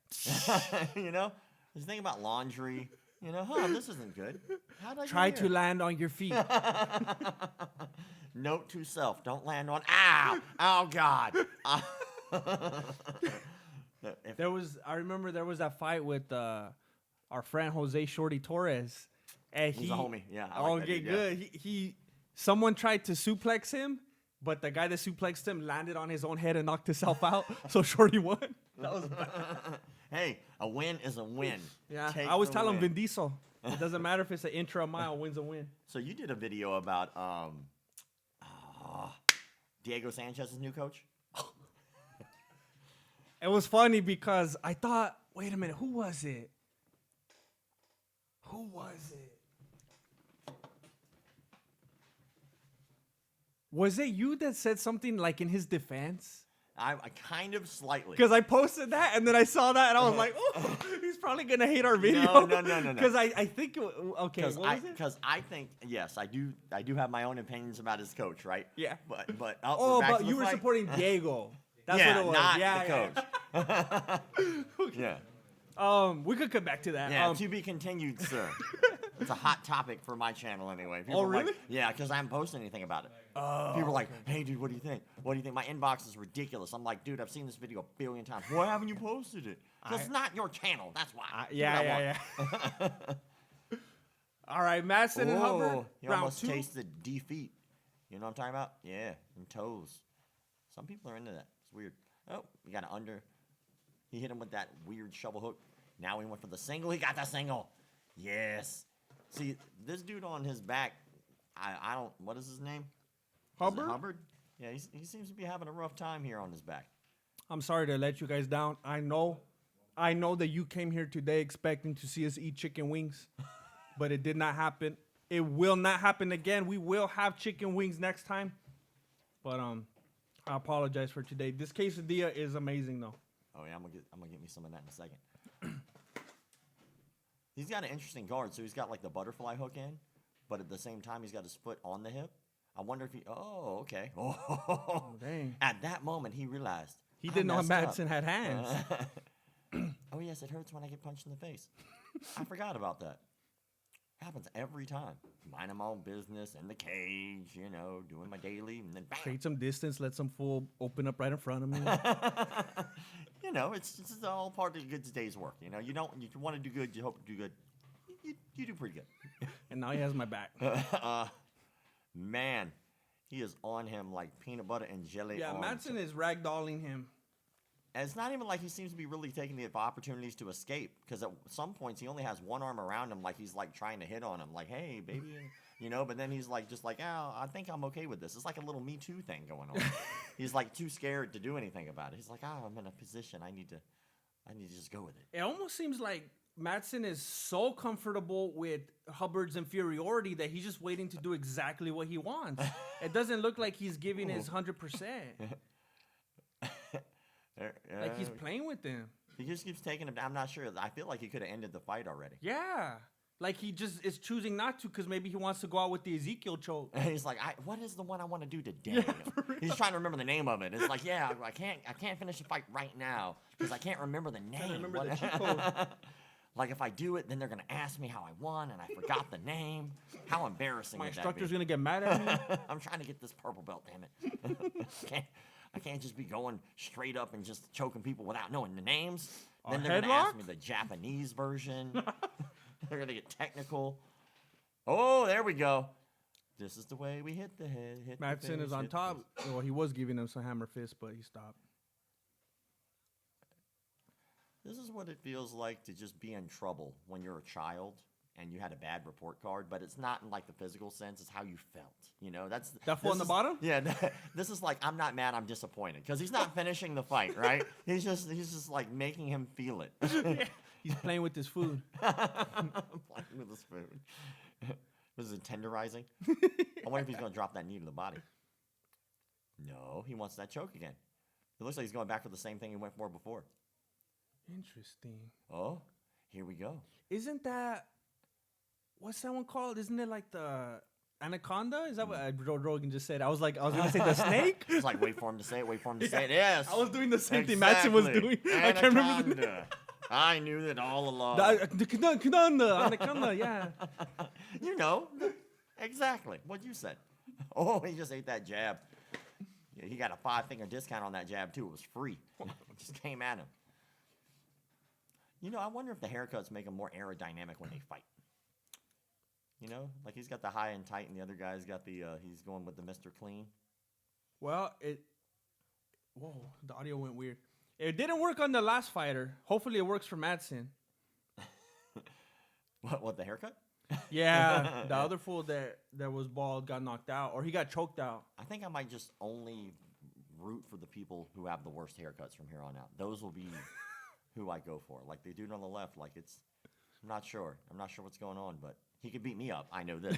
You know, he's thinking about laundry. You know, this isn't good. How'd I Try get to here? land on your feet. Note to self: don't land on. Ow! Oh God! I remember there was that fight with our friend Jose Shorty Torres, and He's a homie. Yeah. I like that okay, dude, yeah. good. Someone tried to suplex him, but the guy that suplexed him landed on his own head and knocked himself out. So Shorty won. That was bad. Hey, a win is a win. Yeah, Take I always the tell him win. Vin Diesel. It doesn't matter if it's an inch or a mile. Win's a win. So you did a video about Diego Sanchez's new coach. It was funny because I thought, wait a minute, who was it? Who was it? Was it you that said something like in his defense? I kind of slightly. Because I posted that and then I saw that and I was like, oh, he's probably gonna hate our video. No. Because I think okay, what was it? Because I think yes, I do have my own opinions about his coach, right? Yeah. But Oh, back but to the you were fight. supporting Diego. That's yeah, what it was. not Yeah, the coach. Yeah. We could come back to that. Yeah, to be continued, sir. It's a hot topic for my channel anyway. People Oh, are like- really? yeah, because I haven't posted anything about it. People are like, hey, dude, what do you think? What do you think? My inbox is ridiculous. I'm like, dude, I've seen this video a billion times. Why haven't you posted it? Because it's not your channel. That's why. Do what I want. All right, Madsen and Hubbard. He Round almost 2. tasted defeat. You know what I'm talking about? Yeah, and toes. Some people are into that. It's weird. Oh, you got an under. He hit him with that weird shovel hook. Now he went for the single. He got the single. Yes. See, this dude on his back, I don't, what is his name? Hubbard? Hubbard? Yeah, he seems to be having a rough time here on his back. I'm sorry to let you guys down. I know that you came here today expecting to see us eat chicken wings, but it did not happen. It will not happen again. We will have chicken wings next time. But I apologize for today. This quesadilla is amazing though. Oh yeah, I'm gonna get me some of that in a second. He's got an interesting guard, so he's got like the butterfly hook in, but at the same time he's got his foot on the hip. I wonder if he. Oh, okay. Oh, dang. At that moment, he realized He I didn't know messed up. Madsen had hands. Oh yes, it hurts when I get punched in the face. I forgot about that. Happens every time. Minding my own business in the cage, you know, doing my daily, and then bam. Create some distance, let some fool open up right in front of me. You know, it's all part of a good day's work. You know, you want to do good, you hope to do good. You do pretty good. And now he has my back. Man, he is on him like peanut butter and jelly. Yeah, on Madsen is ragdolling him. And it's not even like he seems to be really taking the opportunities to escape, because at some points he only has one arm around him, like he's like trying to hit on him, like, hey, baby, you know, but then he's like, just like, oh, I think I'm okay with this. It's like a little Me Too thing going on. He's like too scared to do anything about it. He's like, oh, I'm in a position. I need to just go with it. It almost seems like Madsen is so comfortable with Hubbard's inferiority that he's just waiting to do exactly what he wants. It doesn't look like he's giving his 100%. Like he's playing with them. He just keeps taking him down. I'm not sure. I feel like he could have ended the fight already. Yeah. Like he just is choosing not to because maybe he wants to go out with the Ezekiel choke. And he's like, what is the one I want to do today? He's trying to remember the name of it. It's like, yeah, I can't finish the fight right now because I can't remember the name. Remember the cheat code. Like, if I do it, then they're going to ask me how I won, and I forgot the name. How embarrassing My would that instructor's be? going to get mad at me. I'm trying to get this purple belt, damn it. I can't just be going straight up and just choking people without knowing the names. Then they're going to ask headlock? me the Japanese version. They're going to get technical. Oh, there we go. This is the way we hit the head. Hit the Madsen face, is on hit the top. face. Well, he was giving him some hammer fist, but he stopped. This is what it feels like to just be in trouble when you're a child and you had a bad report card, but it's not in like the physical sense, it's how you felt. You know, that's That fool on the bottom? Yeah, this is like, I'm not mad, I'm disappointed. Because he's not finishing the fight, right? He's just like making him feel it. He's playing with his food. Playing with his food. Was it tenderizing? I wonder if he's gonna drop that knee to the body. No, he wants that choke again. It looks like he's going back for the same thing he went for before. Interesting. Oh, here we go. Isn't that, what's that one called? Isn't it like the anaconda? Is that what Joe Rogan just said? I was going to say the snake. It's like, wait for him to say it, wait for him to say it. Yes. I was doing the same thing Madsen was doing. I can't remember the name. Anaconda. I knew that all along. The anaconda, yeah. You know, exactly what you said. Oh, he just ate that jab. Yeah, he got a 5-finger discount on that jab, too. It was free. It just came at him. You know, I wonder if the haircuts make him more aerodynamic when they fight. You know, like he's got the high and tight, and the other guy's got the, he's going with the Mr. Clean. Well, whoa, the audio went weird. It didn't work on the last fighter. Hopefully it works for Madsen. What, the haircut? Yeah, the other fool that was bald got knocked out, or he got choked out. I think I might just only root for the people who have the worst haircuts from here on out. Those will be who I go for. Like the dude on the left, like I'm not sure. I'm not sure what's going on, but he could beat me up. I know this.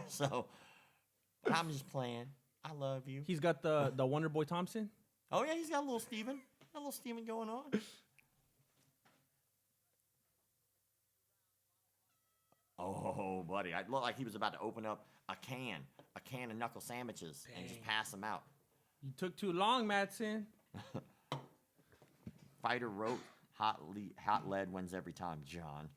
So, but I'm just playing. I love you. He's got the Wonder Boy Thompson. Oh yeah, he's got a little Steven. Got a little Steven going on. Oh, buddy. I looked like he was about to open up a can of knuckle sandwiches and just pass them out. You took too long, Madsen. Fighter wrote, hot lead wins every time, John.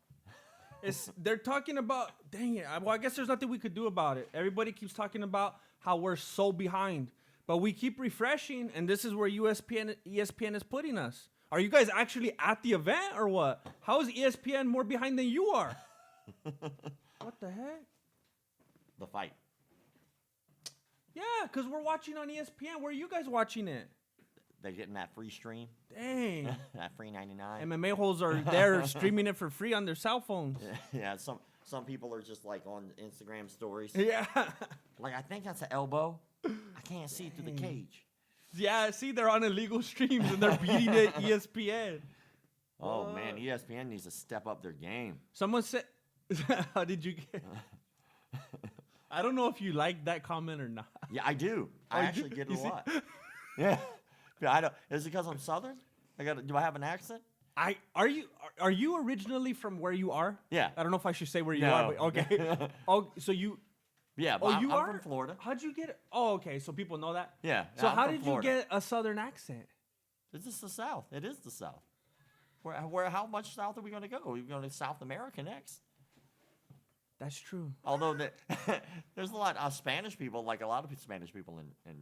They're talking about, dang it. Well, I guess there's nothing we could do about it. Everybody keeps talking about how we're so behind, but we keep refreshing, and this is where ESPN is putting us. Are you guys actually at the event or what? How is ESPN more behind than you are? What the heck? The fight. Yeah, because we're watching on ESPN. Where are you guys watching it? They're getting that free stream. Dang. That free 99. MMA holes are there streaming it for free on their cell phones. Yeah, some people are just like on Instagram stories. Yeah. Like, I think that's an elbow. I can't see through the cage. Yeah, see, they're on illegal streams and they're beating it ESPN. Oh, man, ESPN needs to step up their game. Someone said, how did you get? I don't know if you like that comment or not. Yeah, I do. I you actually do? get it You a see? lot. Yeah. I don't. Is it because I'm Southern? Do I have an accent? Are you originally from where you are? Yeah. I don't know if I should say where you No. are, but okay. Oh, so you. Yeah, but Oh, I'm are from Florida. How'd you get it? Oh, okay. So people know that. Yeah. So I'm how from did Florida. you get a Southern accent? It's just the South. It is the South. Where? How much south are we going to go? We're going to South America next. That's true. Although there's a lot of Spanish people, like a lot of Spanish people in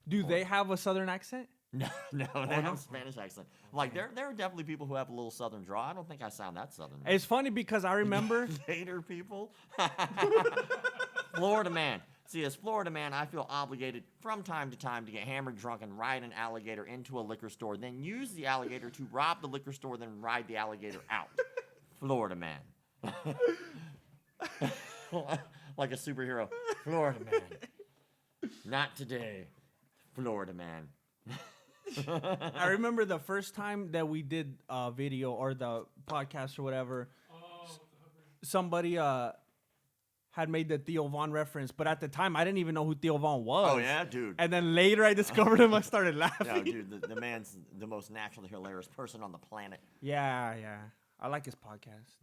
Do they have a Southern accent? No, they have a Spanish accent. Like there are definitely people who have a little Southern draw. I don't think I sound that Southern. It's funny because I remember. Gator people. Florida man. See, as Florida man, I feel obligated from time to time to get hammered drunk and ride an alligator into a liquor store, then use the alligator to rob the liquor store, then ride the alligator out. Florida man. Like a superhero. Florida man. Not today. Florida man. I remember the first time that we did a video or the podcast or whatever. Somebody had made the Theo Von reference, but at the time I didn't even know who Theo Von was. Oh yeah, dude. And then later I discovered him. I started laughing. No, dude, the man's the most naturally hilarious person on the planet. Yeah. I like his podcast.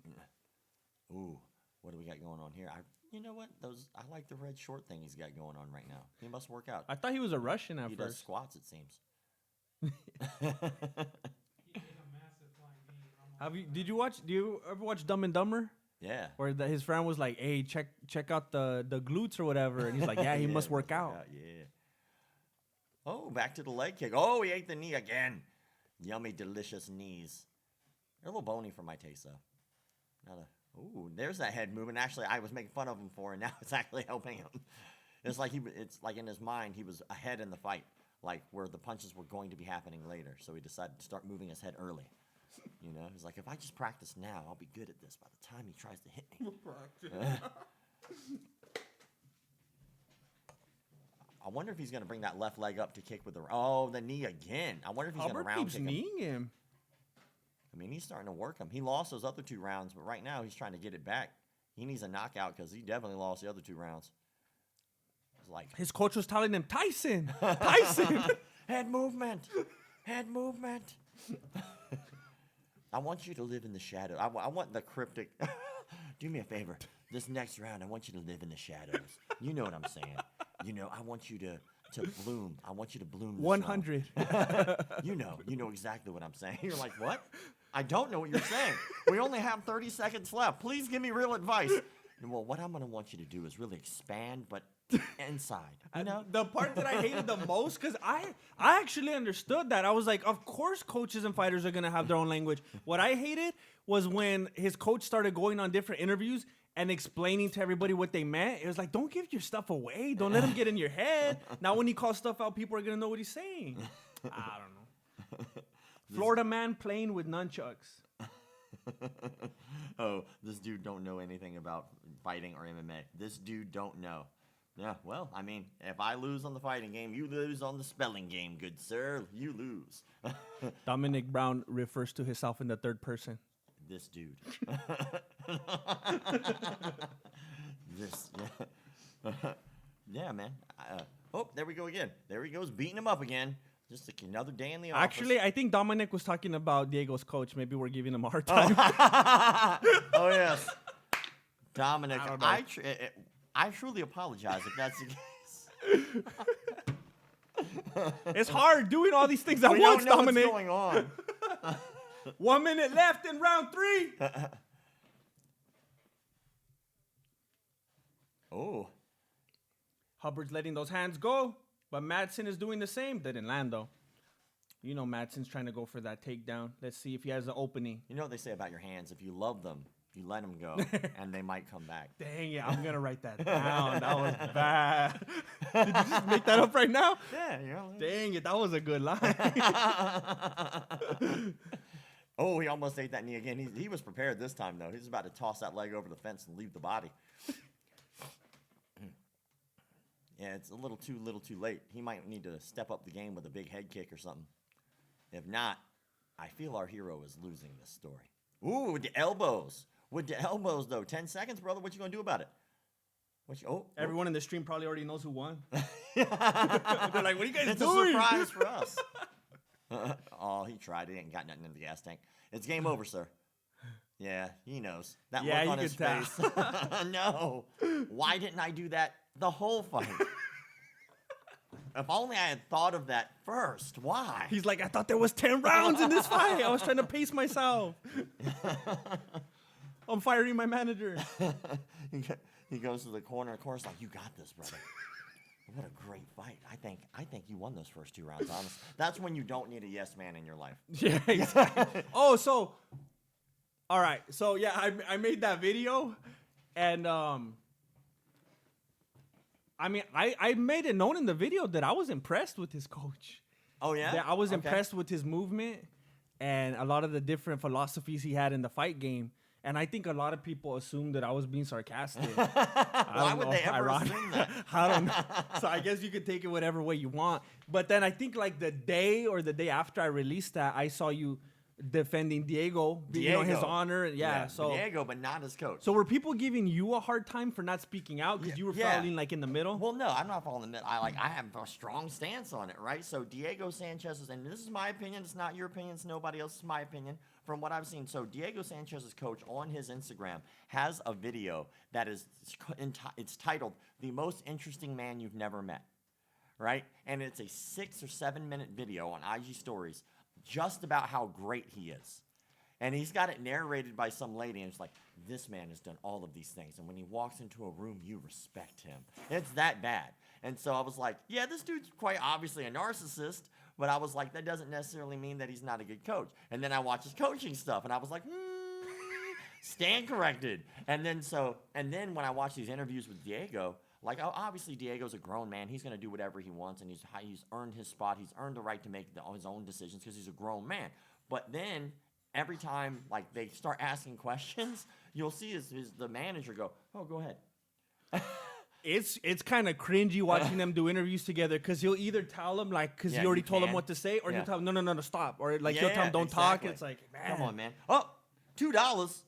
Ooh, what do we got going on here? You know what? I like the red short thing he's got going on right now. He must work out. I thought he was a Russian at He does first. squats, it seems. He ate a massive flying knee. I'm Do you ever watch Dumb and Dumber? Yeah. Where his friend was like, "Hey, check out the glutes or whatever," and he's like, "Yeah, he must work out." Yeah. Oh, back to the leg kick. Oh, he ate the knee again. Yummy, delicious knees. They're a little bony for my taste, though. Ooh, there's that head movement. Actually, I was making fun of him for it. Now it's actually helping him. It's like in his mind, he was ahead in the fight, like where the punches were going to be happening later. So he decided to start moving his head early. You know, he's like, if I just practice now, I'll be good at this by the time he tries to hit me. I wonder if he's going to bring that left leg up to kick with the knee again. I wonder if he's going to round kick him. Kneeing him. I mean, he's starting to work him. He lost those other 2 rounds, but right now he's trying to get it back. He needs a knockout because he definitely lost the other 2 rounds. It's like his coach was telling him, Tyson. Head movement. I want you to live in the shadow. I want the cryptic. Do me a favor. This next round, I want you to live in the shadows. You know what I'm saying. You know, I want you to bloom. I want you to bloom. 100. You know exactly what I'm saying. You're like, what? I don't know what you're saying. We only have 30 seconds left. Please give me real advice. And well, what I'm going to want you to do is really expand, but inside. You know? The part that I hated the most, because I actually understood that. I was like, of course coaches and fighters are going to have their own language. What I hated was when his coach started going on different interviews and explaining to everybody what they meant. It was like, don't give your stuff away. Don't let him get in your head. Now when he calls stuff out, people are going to know what he's saying. I don't know. Florida man playing with nunchucks. Oh, this dude don't know anything about fighting or MMA. This dude don't know. Yeah, well, I mean, if I lose on the fighting game, you lose on the spelling game, good sir. You lose. Dominic Brown refers to himself in the third person. This dude. Yeah, man. Oh, there we go again. There he goes, beating him up again. Just another day in the office. Actually, I think Dominic was talking about Diego's coach. Maybe we're giving him a hard time. Oh, yes. Dominic, I truly apologize if that's the case. It's hard doing all these things at We once, don't know Dominic. what's going on. 1 minute left in round 3. Oh. Hubbard's letting those hands go, but Madsen is doing the same. Didn't land, though. You know Madsen's trying to go for that takedown. Let's see if he has an opening. You know what they say about your hands? If you love them, you let them go, and they might come back. Dang it, I'm going to write that down. That was bad. Did you just make that up right now? Yeah. Dang it, that was a good line. Oh, he almost ate that knee again. He was prepared this time, though. He's about to toss that leg over the fence and leave the body. Yeah, it's a little too late. He might need to step up the game with a big head kick or something. If not, I feel our hero is losing this story. Ooh, with the elbows. With the elbows, though. 10 seconds, brother. What you going to do about it? Everyone in the stream probably already knows who won. They're like, what are you guys It's doing? a surprise for us. Oh, he tried. He ain't got nothing in the gas tank. It's game over, sir. Yeah, he knows. That look on his face. No. Why didn't I do that the whole fight? If only I had thought of that first. Why? He's like, I thought there was 10 rounds in this fight. I was trying to pace myself. I'm firing my manager. He goes to the corner. The corner's like, you got this, brother. What a great fight. I think you won those first 2 rounds, honestly. That's when you don't need a yes man in your life. Yeah, exactly. Oh, so, all right. So, yeah, I made that video, and, I mean, I made it known in the video that I was impressed with his coach. Oh, yeah? That I was impressed with his movement and a lot of the different philosophies he had in the fight game. And I think a lot of people assumed that I was being sarcastic. Why would they ever assume that? I don't know. So I guess you could take it whatever way you want. But then I think like the day or the day after I released that, I saw you defending Diego. You know, his honor. Yeah. So Diego, but not his coach. So were people giving you a hard time for not speaking out because you were falling like in the middle? Well, no, I'm not falling in the middle. I have a strong stance on it, right? So Diego Sanchez's, and this is my opinion. It's not your opinion. It's nobody else's. My opinion from what I've seen. So Diego Sanchez's coach on his Instagram has a video that is it's titled "The Most Interesting Man You've Never Met," right? And it's a 6 or 7 minute video on IG Stories just about how great he is. And he's got it narrated by some lady, and it's like, this man has done all of these things, and when he walks into a room, you respect him. It's that bad. And so I was like, yeah, this dude's quite obviously a narcissist, but I was like, that doesn't necessarily mean that he's not a good coach. And then I watched his coaching stuff, and I was like, stand corrected. And then when I watch these interviews with Diego, like, obviously Diego's a grown man. He's going to do whatever he wants, and he's earned his spot. He's earned the right to make his own decisions because he's a grown man. But then every time, like, they start asking questions, you'll see the manager go, oh, go ahead. It's kind of cringy watching them do interviews together because he'll either tell them, like, because you already told him what to say, or he'll tell him, no, stop. Or, like, he'll tell him, don't talk. It's like, man. Come on, man. Oh, $2.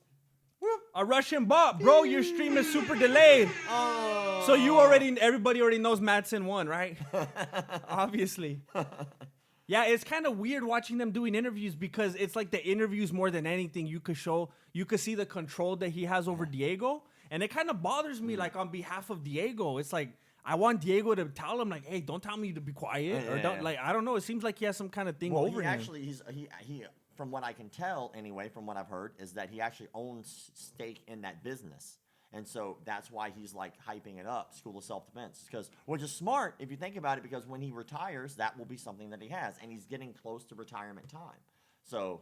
A Russian bot, bro. Your stream is super delayed. Oh. So everybody already knows Madsen won, right? Obviously. Yeah, it's kind of weird watching them doing interviews because it's like the interviews more than anything you could see the control that he has over Diego. And it kind of bothers me, like, on behalf of Diego. It's like, I want Diego to tell him, like, hey, don't tell me to be quiet. Or don't, like, I don't know. It seems like he has some kind of thing over him. Actually, he from what I can tell, anyway, from what I've heard, is that he actually owns stake in that business. And so that's why he's, like, hyping it up, School of Self-Defense. Which is smart, if you think about it, because when he retires, that will be something that he has. And he's getting close to retirement time. So...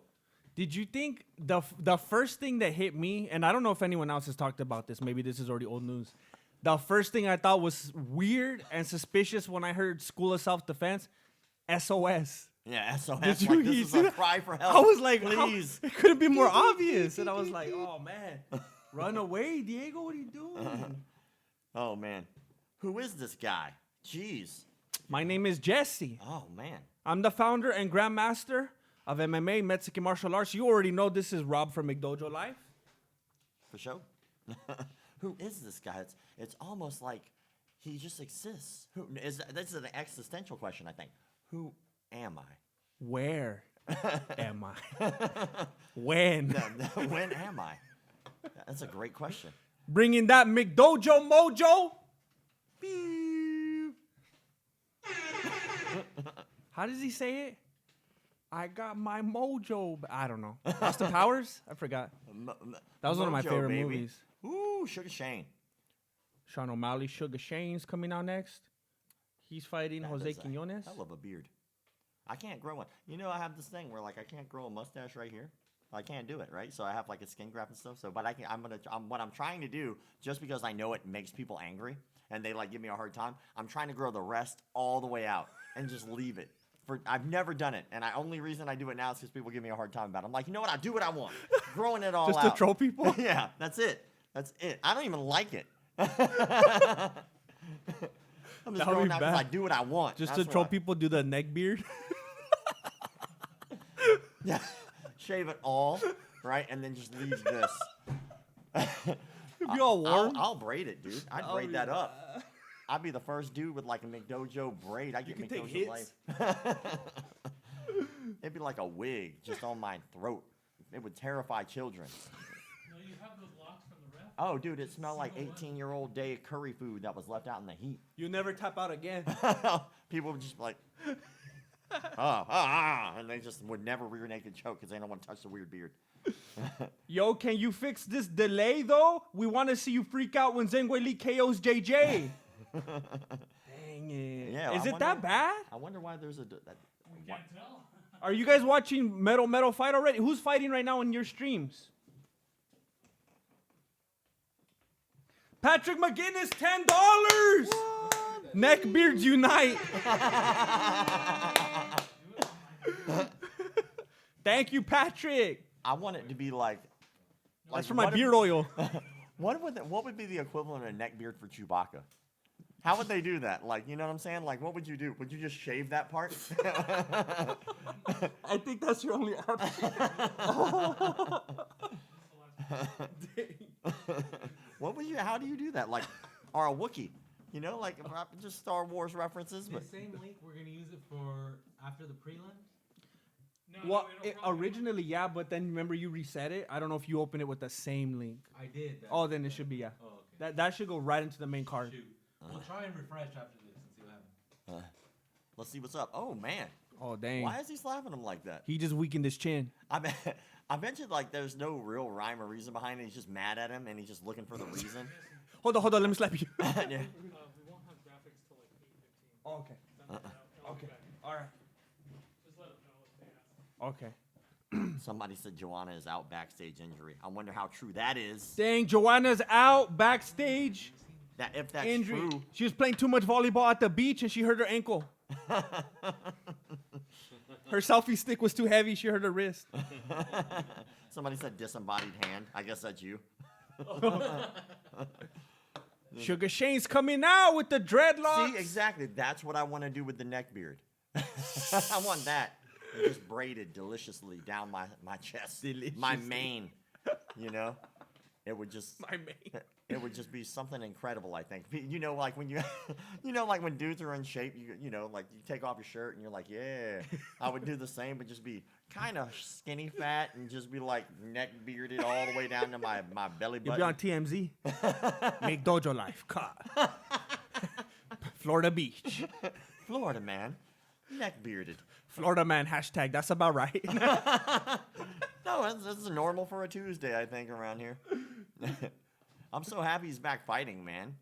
Did you think the first thing that hit me, and I don't know if anyone else has talked about this, maybe this is already old news. The first thing I thought was weird and suspicious when I heard School of Self-Defense, SOS. Yeah, SOS. Did you Like, this is a cry for help. I was like, please. It couldn't be more obvious. And I was like, oh, man. Run away, Diego. What are you doing? Oh, man. Who is this guy? Jeez. My name is Jesse. Oh, man. I'm the founder and grandmaster of MMA, Mexican martial arts. You already know this is Rob from McDojo Life. For sure. Who is this guy? It's almost like he just exists. This is an existential question, I think. Who am I? Where am I? When? When am I? That's a great question. Bringing that McDojo mojo. How does he say it? I got my mojo. I don't know. Austin Powers? I forgot. That was one of my favorite movies. Ooh, Sugar Shane. Sean O'Malley, Sugar Shane's coming out next. He's fighting Jose Quinonez. I love a beard. I can't grow one. You know, I have this thing where, like, I can't grow a mustache right here. I can't do it, right? So I have, like, a skin graft and stuff. So, but what I'm trying to do, just because I know it makes people angry and they, like, give me a hard time, I'm trying to grow the rest all the way out and just leave it. I've never done it, and the only reason I do it now is because people give me a hard time about it. I'm like, you know what? I'll do what I want. Growing it all just out. Just to troll people? Yeah, that's it. That's it. I don't even like it. I'm just growing out because I do what I want. Just to troll people, do the neck beard? Yeah. Shave it all, right? And then just leave this. It'd be all warm. I'll braid it, dude. I'd braid that up. I'd be the first dude with, like, a McDojo braid. I'd get McDojo life. It'd be like a wig just on my throat. It would terrify children. No, you have those locks from the ref. Oh, dude, it smelled like 18-year-old day curry food that was left out in the heat. You never tap out again. People would just be like, and they just would never rear naked choke because they don't want to touch the weird beard. Yo, can you fix this delay, though? We want to see you freak out when Zhang Weili KOs JJ. Dang it. Yeah, Is it that bad? I wonder why there's a... We can't tell. Are you guys watching Metal fight already? Who's fighting right now on your streams? Patrick McGinnis, $10. Neckbeards unite. Thank you, Patrick. I want it to be like That's for my beard oil. What would be the equivalent of neck beard for Chewbacca? How would they do that? Like, you know what I'm saying? Like, what would you do? Would you just shave that part? I think that's your only option. What would you? How do you do that? Like, or a Wookiee? You know, like just Star Wars references. The But same link, we're going to use it for after the prelims? Well, originally, yeah, but then remember you reset it. I don't know if you open it with the same link. I did. Oh, then it should be, yeah. Oh, okay. That should go right into the main card. Shoot. We'll try and refresh after this and see what happens. let's see what's up. Oh man. Oh, dang. Why is he slapping him like that? He just weakened his chin. I bet I bet you like there's no real rhyme or reason behind it. He's just mad at him and he's just looking for the reason. Hold on. Let me slap you. Yeah. We won't have graphics till like 8:15. Oh, okay. Send that out. Okay. All right. Just let them know if they ask. Okay. Somebody said Joanna is out backstage injury. I wonder how true that is. Dang, Joanna's out backstage. That if that's Injury. true. She was playing too much volleyball at the beach and she hurt her ankle. Her selfie stick was too heavy. She hurt her wrist. Somebody said disembodied hand. I guess that's you. Sugar Shane's coming out with the dreadlocks. See, exactly. That's what I want to do with the neck beard. I want that. Just braided deliciously down my chest. My mane. You know? It would just My mate. it would just be something incredible, I think. You know, like when you like when dudes are in shape, you know, like you take off your shirt and you're like, yeah. I would do the same, but just be kind of skinny fat and just be like neck bearded all the way down to my belly You'll button. be on TMZ. Make dojo life. God. Florida Beach. Florida man. Neck bearded. Florida man hashtag. That's about right. No, that's normal for a Tuesday, I think, around here. I'm so happy he's back fighting, man.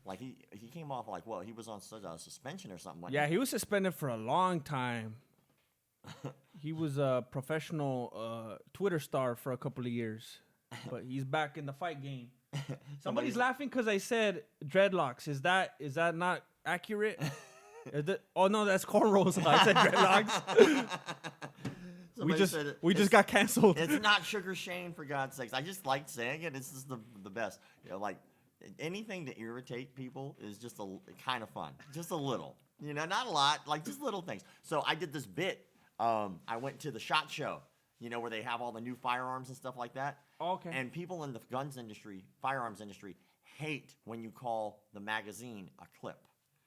Like he came off like he was on suspension or something. wasn't Yeah, he was suspended for a long time. He was a professional Twitter star for a couple of years, but he's back in the fight game. Somebody's laughing because I said dreadlocks. Is that not accurate? Oh no, that's cornrows. I said dreadlocks. Somebody we just got canceled. It's not Sugar Shane, for God's sakes. I just like saying it. It's just the best. You know, like anything to irritate people is just kind of fun. Just a little. You know, not a lot. Like just little things. So I did this bit. I went to the SHOT Show. You know, where they have all the new firearms and stuff like that. Okay. And people in the guns industry, firearms industry, hate when you call the magazine a clip.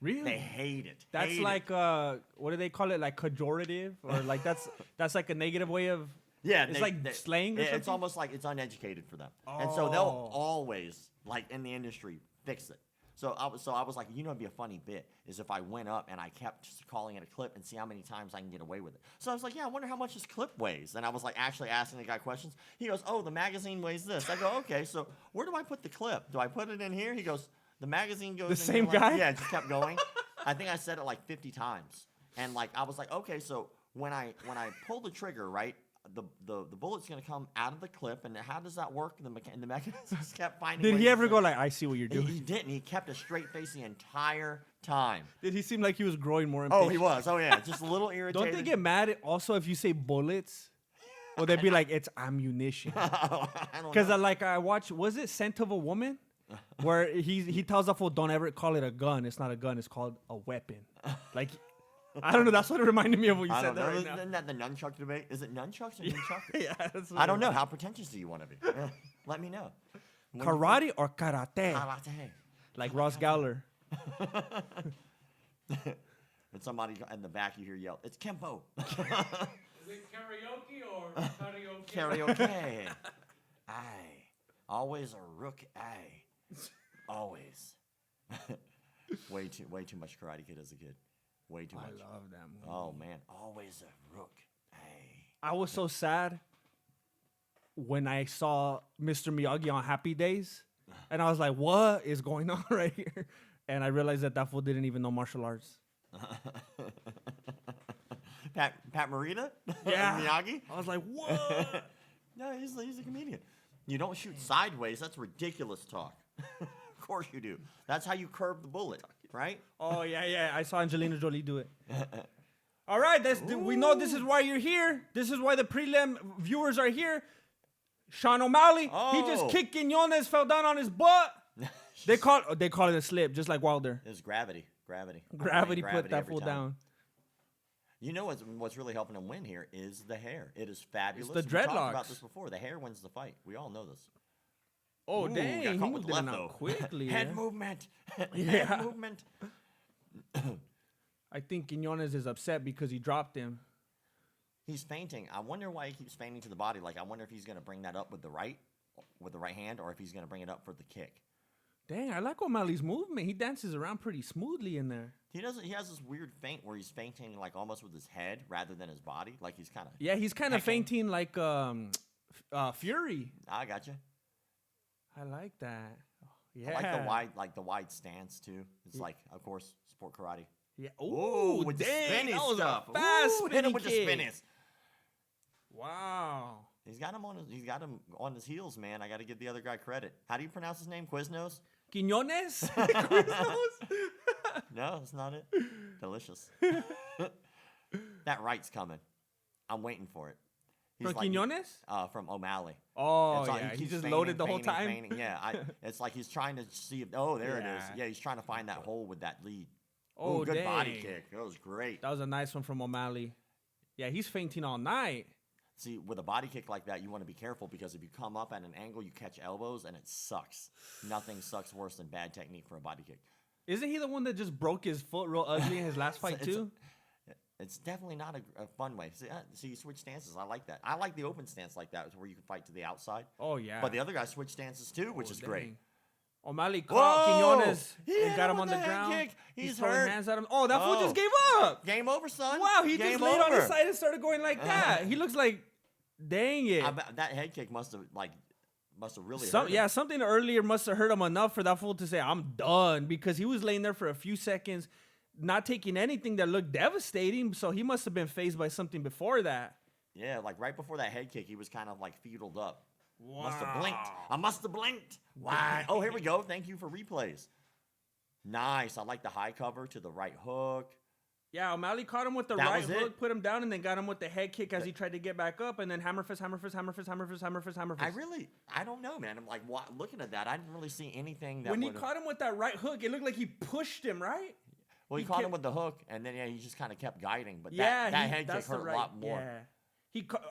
Really? They hate it. That's Hate like it. what do they call it? Like pejorative, or like that's like a negative way of. Yeah, It's like slang or It's something? almost like it's uneducated for them, and so they'll Oh. always like in the industry fix it. So I was like, you know, it'd be a funny bit is if I went up and I kept just calling it a clip and see how many times I can get away with it. So I was like, yeah, I wonder how much this clip weighs. And I was like actually asking the guy questions. He goes, oh, the magazine weighs this. I go, okay, so where do I put the clip? Do I put it in here? He goes, the magazine goes. The in here same guy? Yeah, it just kept going. I think I said it like 50 times, and like I was like, okay, so when I pull the trigger, right, the bullet's gonna come out of the clip, and how does that work? The mechanism just kept finding. Did ways he ever to- go like, I see what you're He doing? didn't. He kept a straight face the entire time. Did he seem like he was growing more impatient? Oh, he was. Oh yeah, just a little irritated. Don't they get mad also if you say bullets? Or they'd be like, it's ammunition. I don't Because know. I watched, was it Scent of a Woman? Where he tells the fool, don't ever call it a gun. It's not a gun. It's called a weapon. Like, I don't know. That's what it reminded me of when you I said don't that know. right now. Isn't that the nunchuck debate? Is it nunchucks or nunchuck? Yeah, that's what I it don't know. was. How pretentious do you want to be? Let me know. Karate or karate? Karate. Like Ross Gowler. And somebody in the back you hear yell, "It's Kempo." Is it karaoke or karaoke? Karaoke. Aye. Always a rook. Aye. Always. way too much Karate Kid as a kid. Way too much. I love that movie. Oh man. Always a rook. Aye. I was so sad when I saw Mr. Miyagi on Happy Days. And I was like, what is going on right here? And I realized that fool didn't even know martial arts. Pat Morita? Yeah. Miyagi? I was like, what? No, he's a comedian. You don't shoot sideways. That's ridiculous talk. Of course you do. That's how you curve the bullet, right? Oh, yeah. I saw Angelina Jolie do it. All right, we know this is why you're here. This is why the prelim viewers are here. Sean O'Malley, he just Oh. kicked Quinonez, fell down on his butt. They call it a slip, just like Wilder. It's gravity. Gravity Put that every fool time. down. You know what's really helping him win here is the hair. It is fabulous. the We talked about dreadlocks. this before. The hair wins the fight. We all know this. Oh, Ooh, got dang. He caught with moved the it left, out though. quickly. Head yeah. movement. Yeah. Head movement. I think Quinonez is upset because he dropped him. He's fainting. I wonder why he keeps fainting to the body. Like I wonder if he's going to bring that up with the right hand, or if he's going to bring it up for the kick. Dang, I like O'Malley's movement. He dances around pretty smoothly in there. He doesn't. He has this weird feint where he's fainting like almost with his head rather than his body. Like he's kind of. Yeah, he's kind of Pecking. fainting like Fury. I got you. I like that. Yeah. I like the wide stance too. It's like, of course, sport karate. Yeah. Ooh, Ooh, with the dang, spinny that was stuff. a fast Ooh, hit spinny him with the kick. spinnies. Wow. He's got him on his heels, man. I got to give the other guy credit. How do you pronounce his name? Quiznos? Quinonez? No, that's not it. Delicious. That right's coming. I'm waiting for it. From Quinonez? From O'Malley. Oh, It's like yeah. He keeps just feigning, loaded the whole feigning, time. feigning. Yeah, it's like he's trying to see if. Oh, there it is. Yeah. Yeah, he's trying to find that hole with that lead. Oh, Ooh, good body dang. kick. That was great. That was a nice one from O'Malley. Yeah, he's fainting all night. See, with a body kick like that, you want to be careful because if you come up at an angle, you catch elbows, and it sucks. Nothing sucks worse than bad technique for a body kick. Isn't he the one that just broke his foot real ugly in his last fight, too? It's definitely not a fun way. See, you switch stances. I like that. I like the open stance like that, where you can fight to the outside. Oh, yeah. But the other guy switched stances too, which is great. Dang. O'Malley caught Quinonez He hit and got him him on with the the head ground. kick. He's throwing hurt. hands at him. Oh, that fool Oh. just gave up. Game over, son. Wow, he Game just laid on his over. side and started going like that. He looks like, dang it. I bet that head kick must have really hurt him. Yeah, something earlier must have hurt him enough for that fool to say, I'm done, because he was laying there for a few seconds, not taking anything that looked devastating. So he must have been phased by something before that. Yeah, like right before that head kick, he was kind of like fetaled up. Wow. Must have blinked. I must have blinked. Why? Oh, here we go. Thank you for replays. Nice. I like the high cover to the right hook. Yeah, O'Malley caught him with the That right was it? hook, put him down, and then got him with the head kick as he tried to get back up, and then hammer fist, hammer fist, hammer fist, hammer fist, hammer fist, hammer fist. I don't know, man. I'm like, looking at that, I didn't really see anything that When he would've- caught him with that right hook, it looked like he pushed him, right? Well, he he caught him kept- with the hook, and then he just kind of kept guiding. But Yeah, that head kick that's the hurt right, a lot more. Yeah.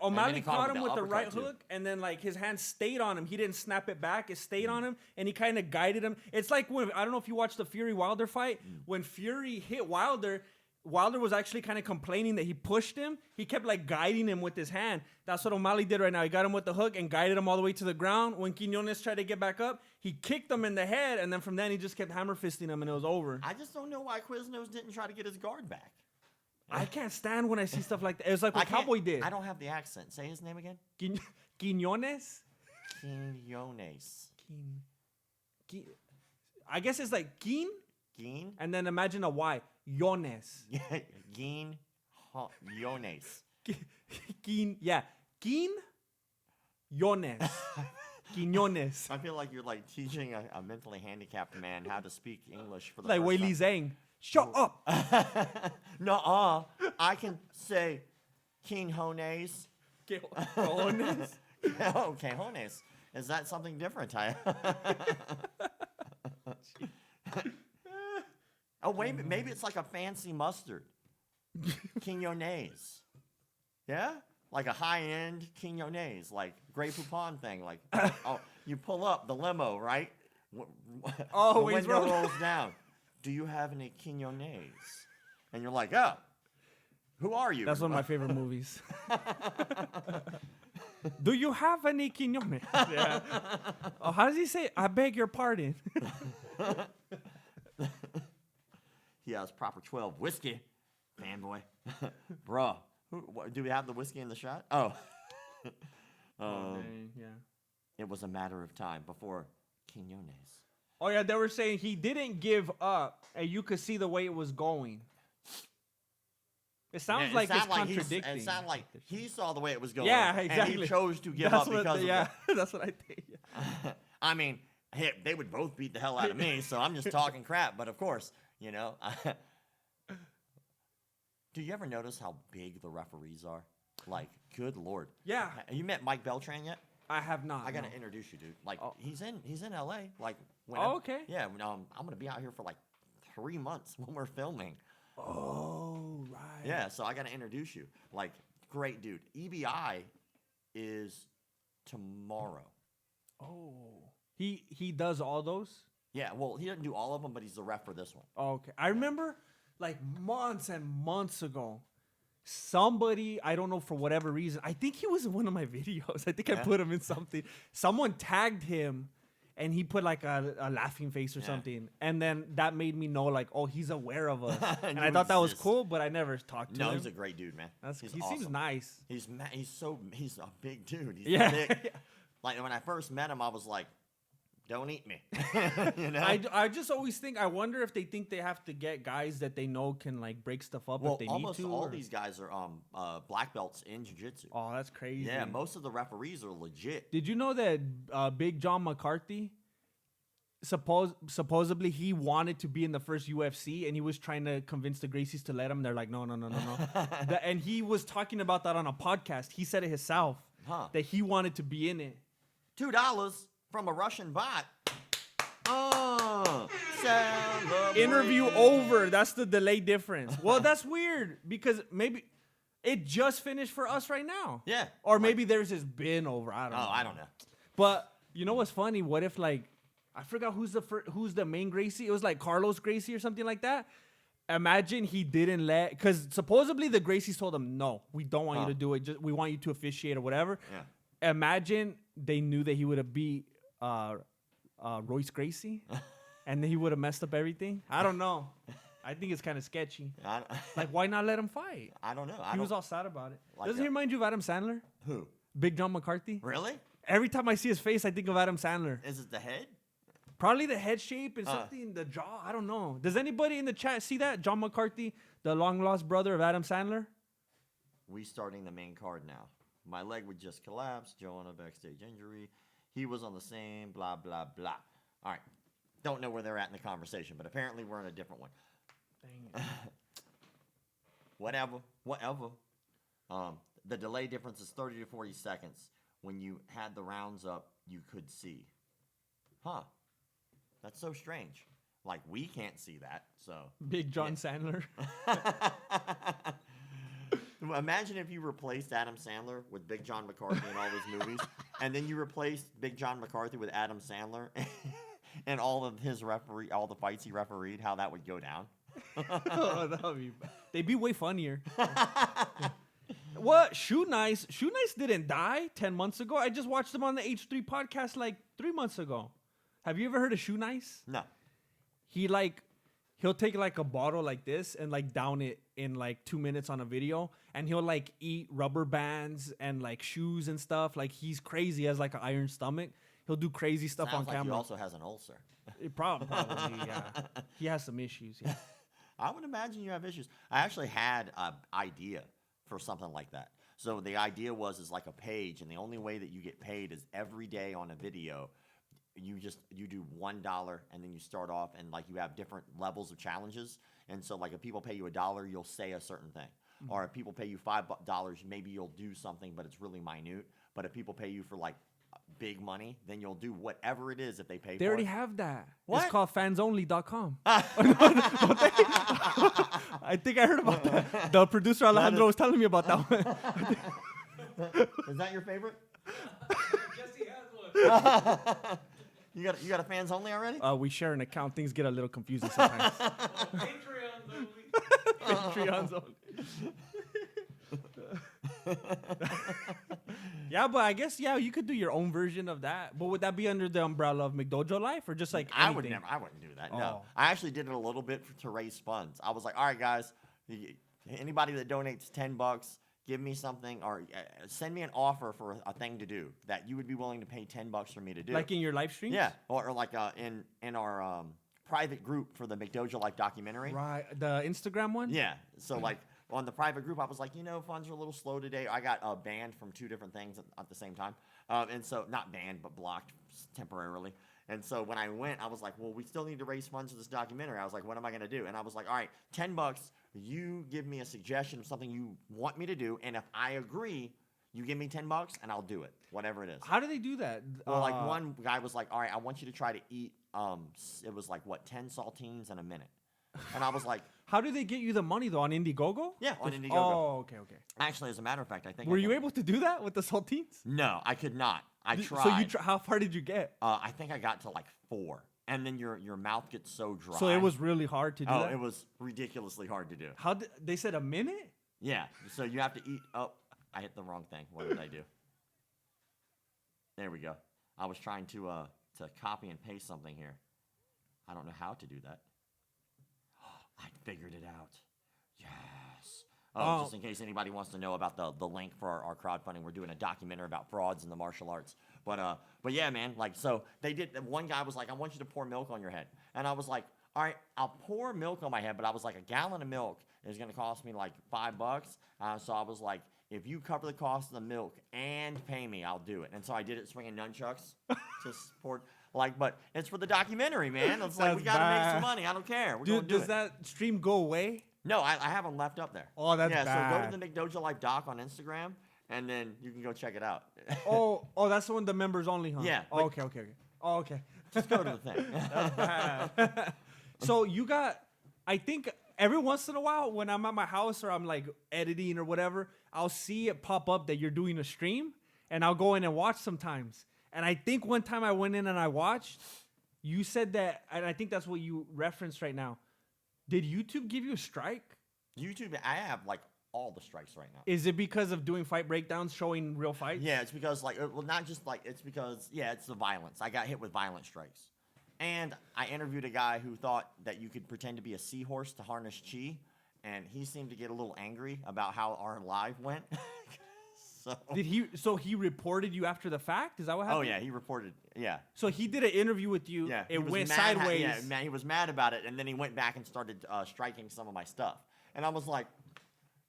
O'Malley he caught caught him him with with the the right uppercut, too. hook, and then like his hand stayed on him. He didn't snap it back; it stayed on him, and he kind of guided him. It's like when I don't know if you watched the Fury Wilder fight. When Fury hit Wilder, Wilder was actually kind of complaining that he pushed him. He kept like guiding him with his hand. That's what O'Malley did right now. He got him with the hook and guided him all the way to the ground. When Quinonez tried to get back up, he kicked him in the head, and then from then he just kept hammer fisting him, and it was over. I just don't know why Quiznos didn't try to get his guard back. I can't stand when I see stuff like that. It was like what I can't- Cowboy did. I don't have the accent. Say his name again. Quinonez? Quinonez. I guess it's like Quin, Gin? and then imagine a Y. Yones. Gin Yones. Quin, yeah. Quin, Yones. Quinones. I feel like you're like teaching a mentally handicapped man how to speak English for the Like first Weili time. Zhang. Shut up. Nuh-uh. I can say Quinones. Quinones. Oh, Quinones. Is that something different? Oh, wait, maybe it's like a fancy mustard. Quinones. Yeah? Like a high-end Quinones, like Grey Poupon thing. Like, oh, you pull up the limo, right? Oh, the when he's window rolling- rolls down. Do you have any Quinones? And you're like, oh, who are you? That's one of my favorite movies. Do you have any Quinones? Yeah. Oh, how does he say? I beg your pardon. He has proper 12 whiskey, fanboy. Bruh. Do we have the whiskey in the shot? Oh. Yeah. It was a matter of time before Quinones. Oh yeah, they were saying he didn't give up, and you could see the way it was going. It sounds like it's contradicting. It sounded like he saw the way it was going. Yeah, exactly. And he chose to give That's up what, because yeah, of it. that's what I think. Yeah. I mean, hey, they would both beat the hell out of me, so I'm just talking crap. But of course, you know. Do you ever notice how big the referees are? Like, good Lord. Yeah. Have you met Mike Beltran yet? I have not. I gotta no. introduce you, dude. Like, Oh. he's in LA. Like, Oh, okay. Yeah, I'm gonna be out here for like 3 months when we're filming. Oh, right. Yeah, so I gotta introduce you. Like, great dude. EBI is tomorrow. Oh. He does all those? Yeah, well, he doesn't do all of them, but he's the ref for this one. Oh, okay. I remember like months and months ago, somebody, I don't know for whatever reason, I think he was in one of my videos. I think I put him in something. Someone tagged him and he put like a laughing face or something, and then that made me know like, oh, he's aware of us, and I thought that was cool, but I never talked to him. No, he's a great dude, man. He awesome. Seems nice. He's a big dude. He's Yeah. big. Like when I first met him, I was like, don't eat me. You know? I just always think, I wonder if they think they have to get guys that they know can like break stuff up if they need to. Almost all these guys are black belts in jiu-jitsu. Oh, that's crazy. Yeah, most of the referees are legit. Did you know that Big John McCarthy, supposedly he wanted to be in the first UFC and he was trying to convince the Gracies to let him? They're like, no. And he was talking about that on a podcast. He said it himself, that he wanted to be in it. $2 from a Russian bot. Interview over. That's the delay difference. Well, that's weird because maybe it just finished for us right now. Yeah. Or maybe theirs has been over. I don't know. I don't know. But you know what's funny? What if like, I forgot who's the main Gracie? It was like Carlos Gracie or something like that. Imagine he didn't because supposedly the Gracies told him, no, we don't want you to do it. We want you to officiate or whatever. Yeah. Imagine they knew that he would have beat Royce Gracie, and then he would have messed up everything. I don't know. I think it's kind of sketchy. Like, why not let him fight? I don't know. He was all sad about it. Like Doesn't he remind you of Adam Sandler? Who? Big John McCarthy? Really? Every time I see his face, I think of Adam Sandler. Is it the head? Probably the head shape and something in the jaw. I don't know. Does anybody in the chat see that? John McCarthy, the long-lost brother of Adam Sandler? We starting the main card now. My leg would just collapse. Joanna backstage injury. He was on the same blah, blah, blah. All right. Don't know where they're at in the conversation, but apparently we're in a different one. Dang it. Whatever. The delay difference is 30 to 40 seconds. When you had the rounds up, you could see. Huh. That's so strange. Like, we can't see that, so. Big John Sandler. Imagine if you replaced Adam Sandler with Big John McCarthy in all his movies, and then you replaced Big John McCarthy with Adam Sandler and all of his all the fights he refereed, how that would go down. Oh, that would be bad. They'd be way funnier. What? Shoe Nice didn't die 10 months ago. I just watched him on the H3 podcast like 3 months ago. Have you ever heard of Shoe Nice? No. He'll take like a bottle like this and like down it in like 2 minutes on a video, and he'll like eat rubber bands and like shoes and stuff. Like, he's crazy. He has like an iron stomach. He'll do crazy stuff Sounds on like camera. He also has an ulcer. Probably, yeah. He has some issues. Yeah. I would imagine you have issues. I actually had an idea for something like that. So the idea is like a page, and the only way that you get paid is every day on a video. You do $1, and then you start off, and like you have different levels of challenges. And so like if people pay you $1, you'll say a certain thing, or if people pay you $5, maybe you'll do something, but it's really minute. But if people pay you for like big money, then you'll do whatever it is that they pay. They for already it. have that. What? It's called fansonly.com. I think I heard about that. The producer Alejandro was telling me about that one. Is that your favorite? Jesse has one. You got a fans only already? We share an account. Things get a little confusing sometimes. Patreon's only. Patreon's only. Yeah, but I guess you could do your own version of that. But would that be under the umbrella of McDojo Life or just like anything? I wouldn't do that. Oh. No, I actually did it a little bit to raise funds. I was like, all right, guys, anybody that donates $10, give me something, or send me an offer for a thing to do that you would be willing to pay $10 for me to do. Like in your live streams? Yeah, or like in our private group for the McDojo Life documentary. Right, the Instagram one? Yeah, so like on the private group, I was like, funds are a little slow today. I got banned from 2 different things at the same time. And so, not banned, but blocked temporarily. And so when I went, I was like, well, we still need to raise funds for this documentary. I was like, what am I going to do? And I was like, all right, $10, you give me a suggestion of something you want me to do. And if I agree, you give me $10 and I'll do it, whatever it is. How do they do that? Well, like one guy was like, all right, I want you to try to eat, it was like, 10 saltines in a minute. And I was like, how do they get you the money though? On Indiegogo? Yeah, on Indiegogo. Oh, okay. Actually, as a matter of fact, I think. Were you able to do that with the saltines? No, I could not. I tried. So you how far did you get? I think I got to like 4, and then your mouth gets so dry. So it was really hard to do that? Oh, it was ridiculously hard to do. How they said a minute? Yeah. So you have to eat. Oh, I hit the wrong thing. What did I do? There we go. I was trying to to copy and paste something here. I don't know how to do that. I figured it out. Yes. Oh, just in case anybody wants to know about the link for our crowdfunding, we're doing a documentary about frauds in the martial arts. But yeah, man, like, so they did, one guy was like, I want you to pour milk on your head. And I was like, all right, I'll pour milk on my head, but I was like, a gallon of milk is going to cost me like $5. So I was like, if you cover the cost of the milk and pay me, I'll do it. And so I did it swinging nunchucks. Just poured, like, but it's for the documentary, man. It's like, we got to make some money. I don't care. We're Dude, does that stream go away? No, I have them left up there. Oh, that's bad. So go to bad. the McDojo Life doc on Instagram, and then you can go check it out. oh, that's the one, the members only, huh? Yeah, Oh, but- okay. Oh, okay. Just go to the thing. So you got, I think every once in a while when I'm at my house or I'm like editing or whatever, I'll see it pop up that you're doing a stream, and I'll go in and watch sometimes. And I think one time I went in and I watched, you said that, and I think that's what you referenced right now. Did YouTube give you a strike? YouTube, I have like all the strikes right now. Is it because of doing fight breakdowns, showing real fights? Yeah, it's because like, well, not just like, it's because, yeah, it's the violence. I got hit with violent strikes. And I interviewed a guy who thought that you could pretend to be a seahorse to harness chi, and he seemed to get a little angry about how our live went. So he reported you after the fact? Is that what happened? Oh yeah, he reported. Yeah. So he did an interview with you. Yeah. It he was went mad, sideways. Yeah, man, he was mad about it, and then he went back and started striking some of my stuff. And I was like,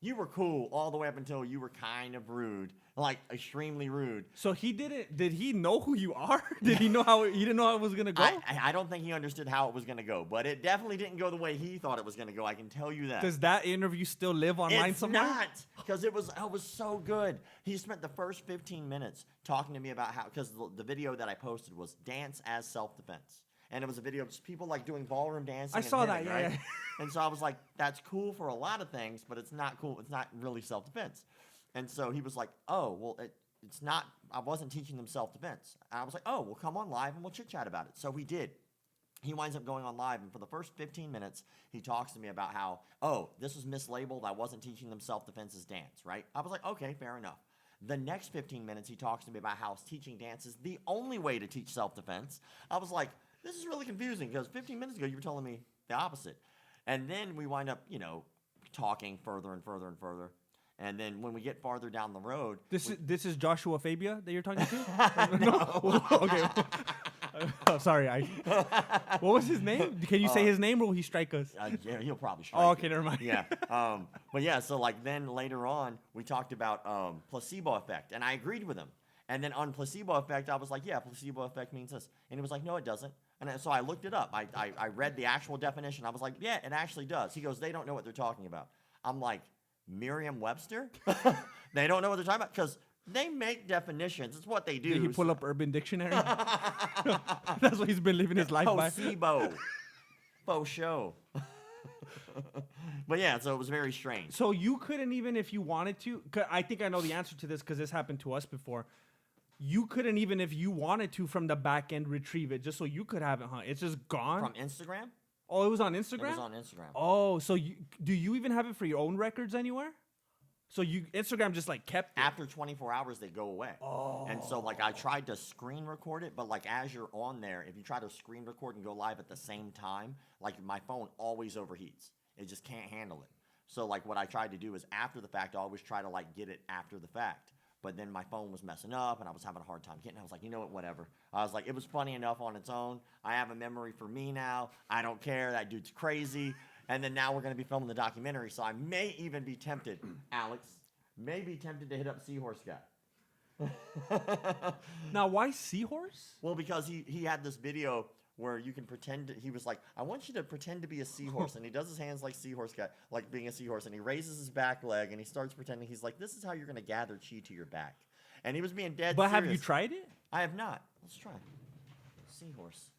you were cool all the way up until you were kind of rude, like extremely rude. So he didn't. Did he know who you are? Did he know how? He didn't know how it was gonna go. I don't think he understood how it was gonna go, but it definitely didn't go the way he thought it was gonna go. I can tell you that. Does that interview still live online It's somewhere? not, because it was so good. He spent the first 15 minutes talking to me about how, because the video that I posted was dance as self-defense. And it was a video of just people like doing ballroom dancing. I and saw that, hitting, yeah, right? yeah. And so I was like, that's cool for a lot of things, but it's not cool. It's not really self-defense. And so he was like, oh, well, it's not, I wasn't teaching them self-defense. And I was like, oh, well, come on live and we'll chit-chat about it. So we did. He winds up going on live, and for the first 15 minutes, he talks to me about how, oh, this was mislabeled. I wasn't teaching them self-defense as dance, right? I was like, okay, fair enough. The next 15 minutes, he talks to me about how teaching dance is the only way to teach self-defense. I was like, this is really confusing, because 15 minutes ago, you were telling me the opposite. And then we wind up, talking further and further and further. And then when we get farther down the road... This is Joshua Fabia that you're talking to? No. Okay. Oh, sorry. What was his name? Can you say his name, or will he strike us? Yeah, he'll probably strike Oh, okay, you. never mind. Yeah. But yeah, so like then later on, we talked about placebo effect, and I agreed with him. And then on placebo effect, I was like, yeah, placebo effect means this. And he was like, no, it doesn't. And so I looked it up. I read the actual definition. I was like, yeah, it actually does. He goes, they don't know what they're talking about. I'm like, Merriam-Webster? They don't know what they're talking about? Because they make definitions. It's what they do. Did he pull up Urban Dictionary? That's what he's been living his life by. Placebo. Faux show. But yeah, so it was very strange. So you couldn't even, if you wanted to, 'cause I think I know the answer to this because this happened to us before. You couldn't even, if you wanted to, from the back end retrieve it just so you could have it, huh? It's just gone? From Instagram? Oh, it was on Instagram? It was on Instagram. Oh, so do you even have it for your own records anywhere? So Instagram just like kept it? After 24 hours, they go away. Oh. And so like I tried to screen record it, but like as you're on there, if you try to screen record and go live at the same time, like my phone always overheats. It just can't handle it. So like what I tried to do is after the fact, I always try to like get it after the fact. But then my phone was messing up, and I was having a hard time getting it. I was like, you know what, whatever. I was like, it was funny enough on its own. I have a memory for me now. I don't care. That dude's crazy. And then now we're going to be filming the documentary, so I may even be tempted, Alex, may be tempted to hit up Seahorse Guy. Now, why Seahorse? Well, because he had this video where you can pretend he was like, I want you to pretend to be a seahorse, and he does his hands like Seahorse Guy, like being a seahorse, and he raises his back leg, and he starts pretending he's like, this is how you're going to gather chi to your back. And he was being dead But serious. have you tried it? I have not. Let's try. Seahorse.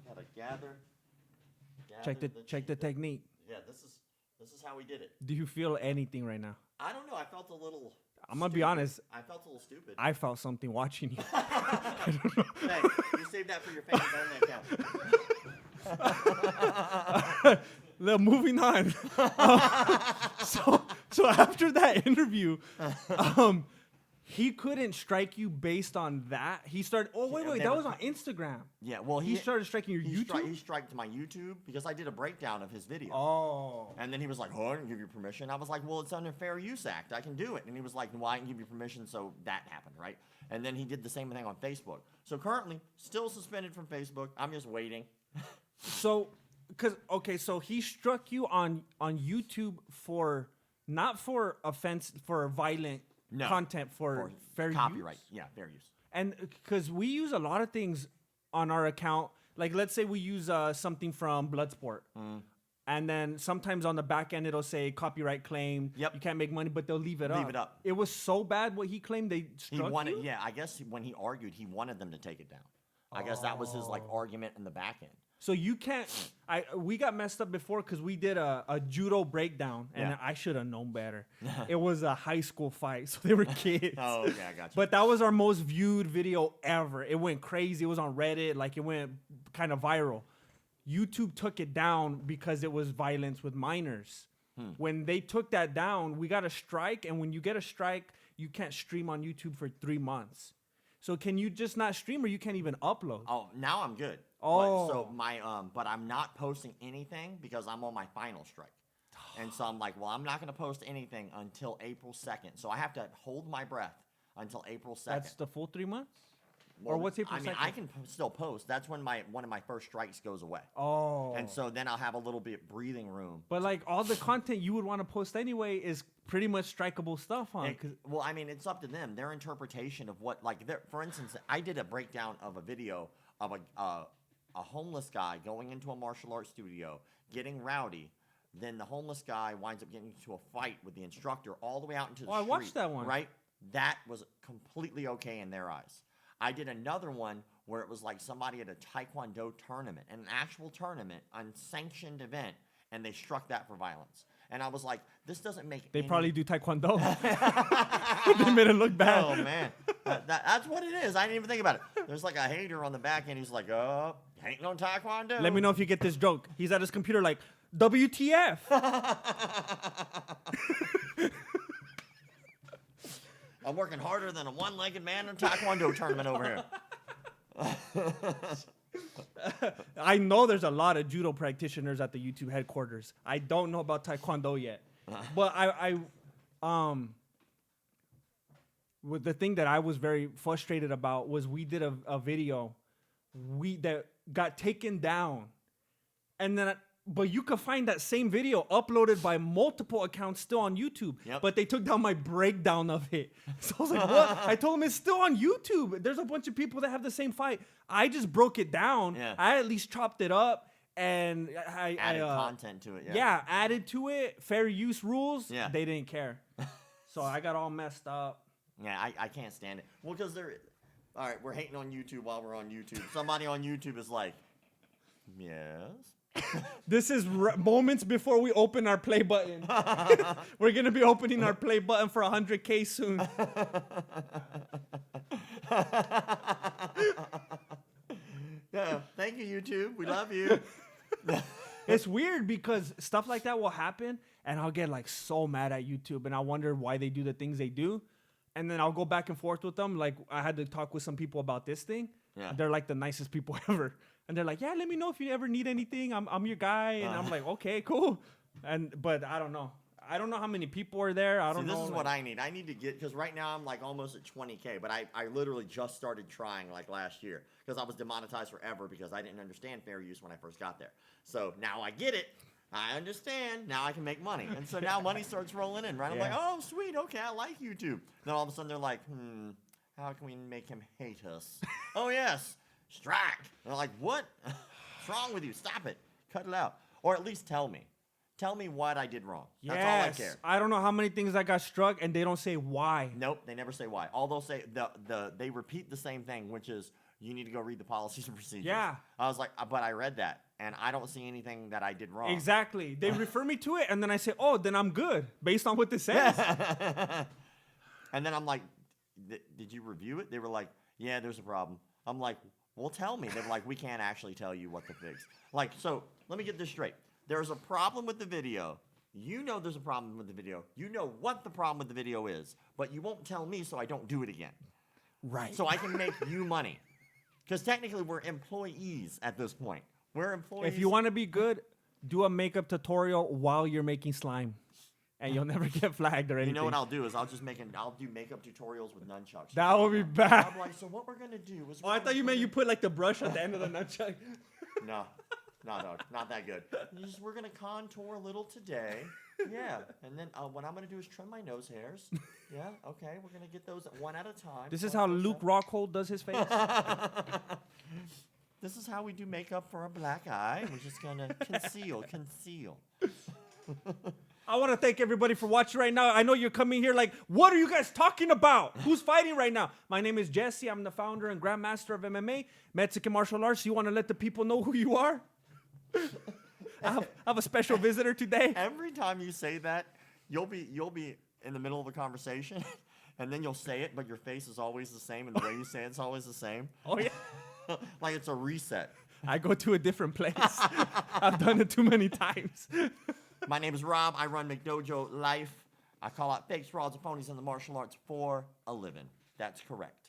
Gotta gather Check the technique. Yeah, this is how we did it. Do you feel anything right now? I don't know. I felt a little. I'm gonna be stupid. honest. I felt a little stupid. I felt something watching you. Hey, you saved that for your fans only account. Moving on. So after that interview, he couldn't strike you based on that. He started. Oh wait, they that were was on Instagram. Yeah, well, He started striking your YouTube. He striked my YouTube because I did a breakdown of his video. Oh. And then he was like, "Oh, I didn't give you permission." I was like, "Well, it's under Fair Use Act. I can do it." And he was like, "Well, I didn't give you permission," so that happened, right? And then he did the same thing on Facebook. So currently, still suspended from Facebook. I'm just waiting. So, so he struck you on YouTube for not for offense for violent content for fair copyright. use? Yeah, fair use. And because we use a lot of things on our account, like let's say we use something from Bloodsport. And then sometimes on the back end, it'll say copyright claim. Yep. You can't make money, but they'll leave it up. Leave it up. It was so bad what he claimed they He struck wanted, you? yeah, I guess when he argued, he wanted them to take it down. I guess that was his like argument in the back end. So you can't. We got messed up before because we did a judo breakdown, and Yeah. I should have known better. It was a high school fight, so they were kids. Oh, okay, I got you. But that was our most viewed video ever. It went crazy. It was on Reddit. Like it went kind of viral. YouTube took it down because it was violence with minors. When they took that down, we got a strike, and when you get a strike, you can't stream on YouTube for 3 months. So can you just not stream, or you can't even upload? Oh, now I'm good. Oh. So but I'm not posting anything because I'm on my final strike. And so I'm like, well, I'm not going to post anything until April 2nd. So I have to hold my breath until April 2nd. That's the full 3 months? Or what's April 2nd? I mean, I can still post. That's when one of my first strikes goes away. Oh. And so then I'll have a little bit breathing room. But like all the content you would want to post anyway is pretty much strikeable stuff, huh? Well, I mean, it's up to them. Their interpretation of what, like, for instance, I did a breakdown of a video of a homeless guy going into a martial arts studio, getting rowdy. Then the homeless guy winds up getting into a fight with the instructor all the way out into the street. I watched that one. Right? That was completely okay in their eyes. I did another one where it was like somebody at a Taekwondo tournament, an actual tournament, unsanctioned event, and they struck that for violence. And I was like, this doesn't make They any... probably do Taekwondo. They made it look bad. Oh, man. That's what it is. I didn't even think about it. There's like a hater on the back end. He's like, oh, ain't no Taekwondo. Let me know if you get this joke. He's at his computer like, WTF? I'm working harder than a one-legged man in a Taekwondo tournament over here. I know there's a lot of judo practitioners at the YouTube headquarters. I don't know about Taekwondo yet. But with the thing that I was very frustrated about was we did a video that got taken down. And then but you could find that same video uploaded by multiple accounts still on YouTube. Yep. But they took down my breakdown of it. So I was like, what? I told them it's still on YouTube. There's a bunch of people that have the same fight. I just broke it down. Yeah. I at least chopped it up and I Added content to it, yeah, added to it. Fair use rules. Yeah. They didn't care. So I got all messed up. Yeah, I can't stand it. Well, because all right, we're hating on YouTube while we're on YouTube. Somebody on YouTube is like, yes. This is moments before we open our play button. We're going to be opening our play button for 100K soon. Yeah, thank you, YouTube. We love you. It's weird because stuff like that will happen and I'll get like so mad at YouTube and I wonder why they do the things they do. And then I'll go back and forth with them. Like I had to talk with some people about this thing. Yeah. They're like the nicest people ever. And they're like, yeah, let me know if you ever need anything. I'm your guy. And I'm like, okay, cool. But I don't know. I don't know how many people are there. I don't know. This is what I need. I need to get, because right now I'm like almost at 20K, but I literally just started trying like last year because I was demonetized forever because I didn't understand fair use when I first got there. So now I get it. I understand. Now I can make money. And so now money starts rolling in, right? I'm like, oh, sweet. Okay, I like YouTube. Then all of a sudden they're like, how can we make him hate us? Oh, yes. Strike. And they're like, what? What's wrong with you? Stop it. Cut it out. Or at least tell me. Tell me what I did wrong. That's all I care. I don't know how many things I got struck, and they don't say why. Nope, they never say why. All they'll say, they repeat the same thing, which is, you need to go read the policies and procedures. Yeah. I was like, but I read that, and I don't see anything that I did wrong. Exactly. They refer me to it, and then I say, oh, then I'm good, based on what this says. And then I'm like, did you review it? They were like, yeah, there's a problem. I'm like, well, tell me. They're like, we can't actually tell you what to fix. Like, so let me get this straight. There's a problem with the video, You know there's a problem with the video. You know what the problem with the video is, but you won't tell me so I don't do it again. Right. So I can make you money. Because technically we're employees at this point. We're employees. If you want to be good, do a makeup tutorial while you're making slime. And you'll never get flagged or anything. You know what I'll do is I'll do makeup tutorials with nunchucks. That would be bad. I'm like, so what we're gonna do is. Oh, I thought you meant you put like the brush at the end of the nunchuck. No, dog, not that good. We're gonna contour a little today. Yeah, and then what I'm gonna do is trim my nose hairs. Yeah, okay, we're gonna get those one at a time. This is how Luke Rockhold does his face. This is how we do makeup for a black eye. We're just gonna conceal. I want to thank everybody for watching right now. I know you're coming here like, what are you guys talking about? Who's fighting right now? My name is Jesse. I'm the founder and grandmaster of MMA, Mexican martial arts. You want to let the people know who you are? I have a special visitor today. Every time you say that, you'll be in the middle of a conversation, and then you'll say it, but your face is always the same, and the way you say it's always the same. Oh, yeah. Like it's a reset. I go to a different place. I've done it too many times. My name is Rob. I run McDojo Life. I call out fakes, frauds, and phonies in the martial arts for a living. That's correct.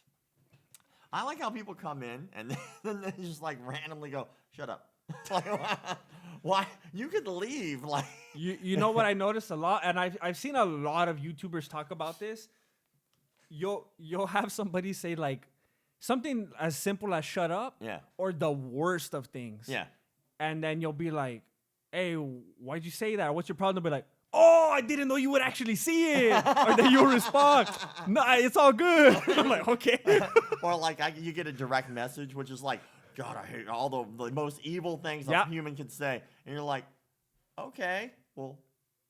I like how people come in and then they just like randomly go, "Shut up." Like, why? You could leave. Like You know what I noticed a lot, and I've seen a lot of YouTubers talk about this. You'll have somebody say like something as simple as "shut up," Yeah. or the worst of things. Yeah. And then you'll be like, "Hey, why'd you say that? What's your problem?" They'll be like, "Oh, I didn't know you would actually see it." Or then you'll respond, "No, it's all good." I'm like, okay. Or like you get a direct message, which is like, "God, I hate all the most evil things a human can say," and you're like, "Okay, well,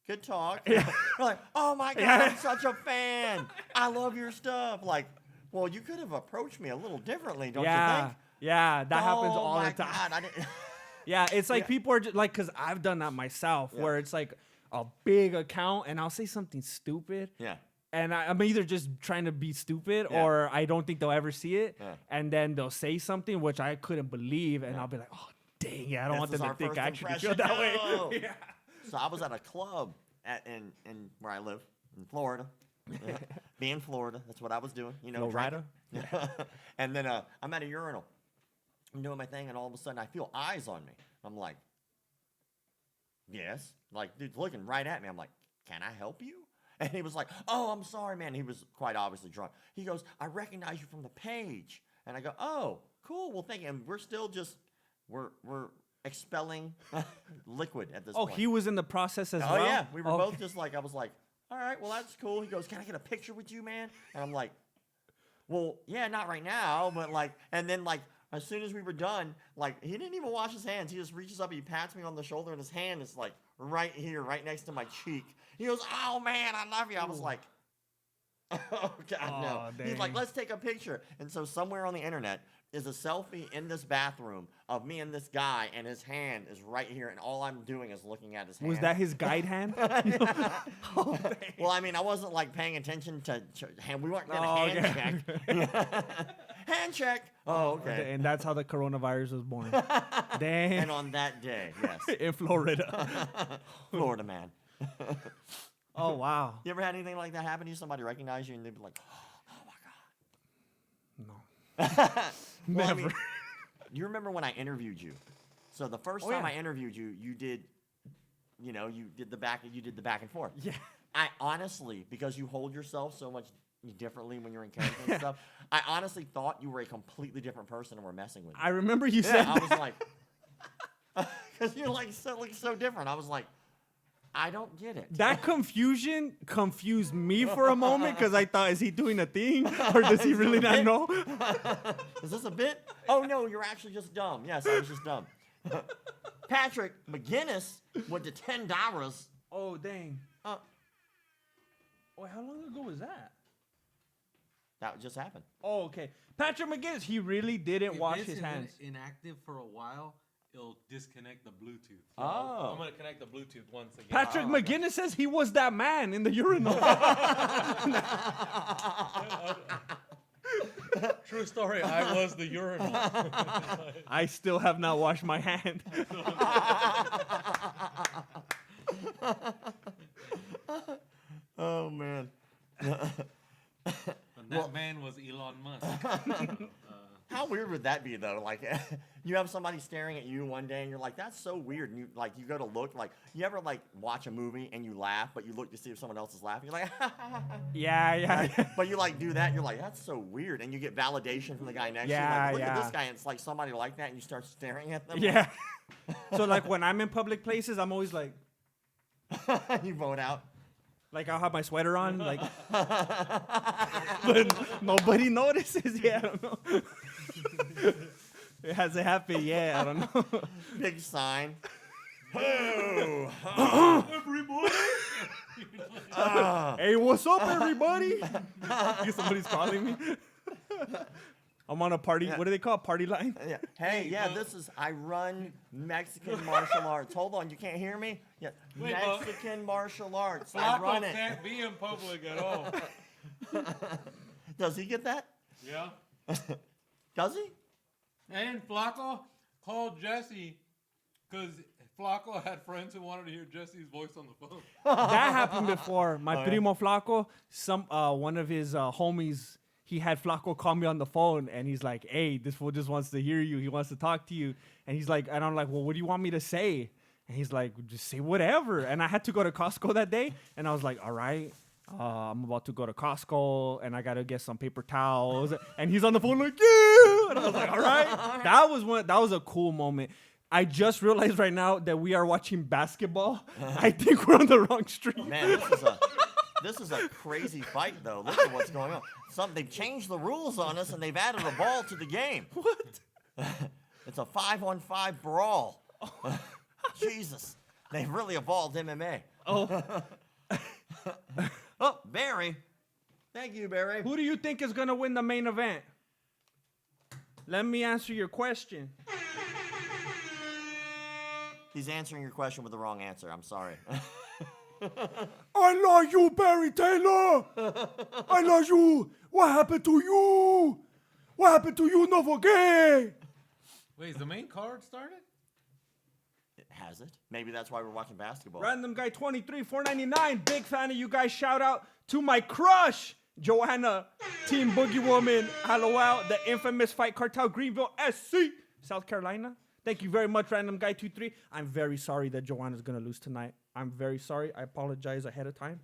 good talk." You're like, "Oh my God, I'm such a fan. I love your stuff." Like, well, you could have approached me a little differently, don't you think? Yeah, that happens all the my time. God, I didn't. Yeah, it's like people are just like, because I've done that myself, where it's like a big account, and I'll say something stupid. Yeah. And I'm either just trying to be stupid, Yeah. or I don't think they'll ever see it. Yeah. And then they'll say something which I couldn't believe, and I'll be like, "Oh, dang it, I don't want This them is to our think I first actually feel impression. that No. way." Yeah. So I was at a club in where I live in Florida. Being Florida, that's what I was doing. You know, Florida? drinking. And then I'm at a urinal. I'm doing my thing, and all of a sudden I feel eyes on me. I'm like, yes. Like, dude's looking right at me. I'm like, can I help you? And he was like, oh, I'm sorry, man. He was quite obviously drunk. He goes, I recognize you from the page. And I go, oh, cool. Well, thank you. And we're still just, we're expelling liquid at this Oh, point. he was in the process as well? Oh, yeah. We were Okay. both just like, I was like, all right, well, that's cool. He goes, can I get a picture with you, man? And I'm like, well, yeah, not right now. But like, and then like, as soon as we were done, like, he didn't even wash his hands. He just reaches up, he pats me on the shoulder, and his hand is like right here, right next to my cheek. He goes, oh, man, I love you. I was like, oh, God, no. Aw, He's like, dang. let's take a picture. And so somewhere on the internet is a selfie in this bathroom of me and this guy, and his hand is right here, and all I'm doing is looking at his hand. Was that his guide hand? Oh, dang. Well, I mean, I wasn't like paying attention to we weren't getting Oh, a hand okay. check. Hand check. Oh, okay. And that's how the coronavirus was born. Dang. And on that day, yes, In Florida. Florida man. Oh, wow. You ever had anything like that happen to you? Somebody recognize you and they'd be like, "Oh my God." No. Well, I Never. mean, you remember when I interviewed you? So the first Oh, time yeah. I interviewed you, you did the back and forth. Yeah. I honestly, because you hold yourself so much differently when you're in character and stuff, I honestly thought you were a completely different person and were messing with me. I remember you said Yeah, I that. was like, because you're like so different. I was like, I don't get it. That confusion confused me for a moment because I thought, is he doing a thing or does he really not know? Is this a bit? Oh no, you're actually just dumb. Yes, I was just dumb. Patrick McGinnis went to $10. Oh, dang. Uh, Wait, how long ago was that? that just happened. Oh, okay. Patrick McGinnis, he really didn't If wash this his is hands. inactive for a while, it'll disconnect the Bluetooth. So Oh. I'm gonna connect the Bluetooth once again. Patrick McGinnis says he was that man in the urinal. True story. I was the urinal. I still have not washed my hand. man. And that man was Elon Musk. How weird would that be though? Like, you have somebody staring at you one day, and you're like, "That's so weird." And you go to look. Like, you ever like watch a movie and you laugh, but you look to see if someone else is laughing. You're like, Yeah. but you like do that. And you're like, "That's so weird," and you get validation from the guy next to you. Like, look at this guy. And it's like somebody like that, and you start staring at them. Yeah. So like when I'm in public places, I'm always like You vote out. I'll have my sweater on, like, but nobody notices. Yeah, I don't know. It hasn't happened yet. I don't know. Big sign. Everybody. Hey, what's up, everybody? Somebody's calling me. I'm on a party. What do they call it? Party line? Yeah. Hey, yeah, I run Mexican martial arts. Hold on, you can't hear me? Yeah, Wait, Mexican martial arts. I Flacco run it. can't be in public at all. Does he get that? Yeah. Does he? And Flacco called Jesse because Flacco had friends who wanted to hear Jesse's voice on the phone. That happened before. My primo Flacco, one of his homies, he had Flacco call me on the phone, and he's like, "Hey, this fool just wants to hear you. He wants to talk to you." And he's like, and I'm like, "Well, what do you want me to say?" And he's like, "Just say whatever." And I had to go to Costco that day, and I was like, "All right, I'm about to go to Costco, and I gotta get some paper towels." And he's on the phone like, "Yeah," and I was like, "All right." That was a cool moment. I just realized right now that we are watching basketball. I think we're on the wrong stream. Man, this is a crazy fight, though. Look at what's going on. They've changed the rules on us, and they've added a ball to the game. What? It's a 5-on-5 brawl. Jesus. They've really evolved MMA. Oh. Oh, Barry. Thank you, Barry. Who do you think is going to win the main event? Let me answer your question. He's answering your question with the wrong answer. I'm sorry. I love you, Barry Taylor. I love you. What happened to you? What happened to you? No forget. Wait, is the main card started? Has it? Maybe that's why we're watching basketball. Random guy 23, $4.99. Big fan of you guys. Shout out to my crush, Joanna, Team Boogie Woman. Hello out, the infamous Fight Cartel Greenville SC, South Carolina. Thank you very much, Random Guy 23. I'm very sorry that Joanna's gonna lose tonight. I'm very sorry. I apologize ahead of time.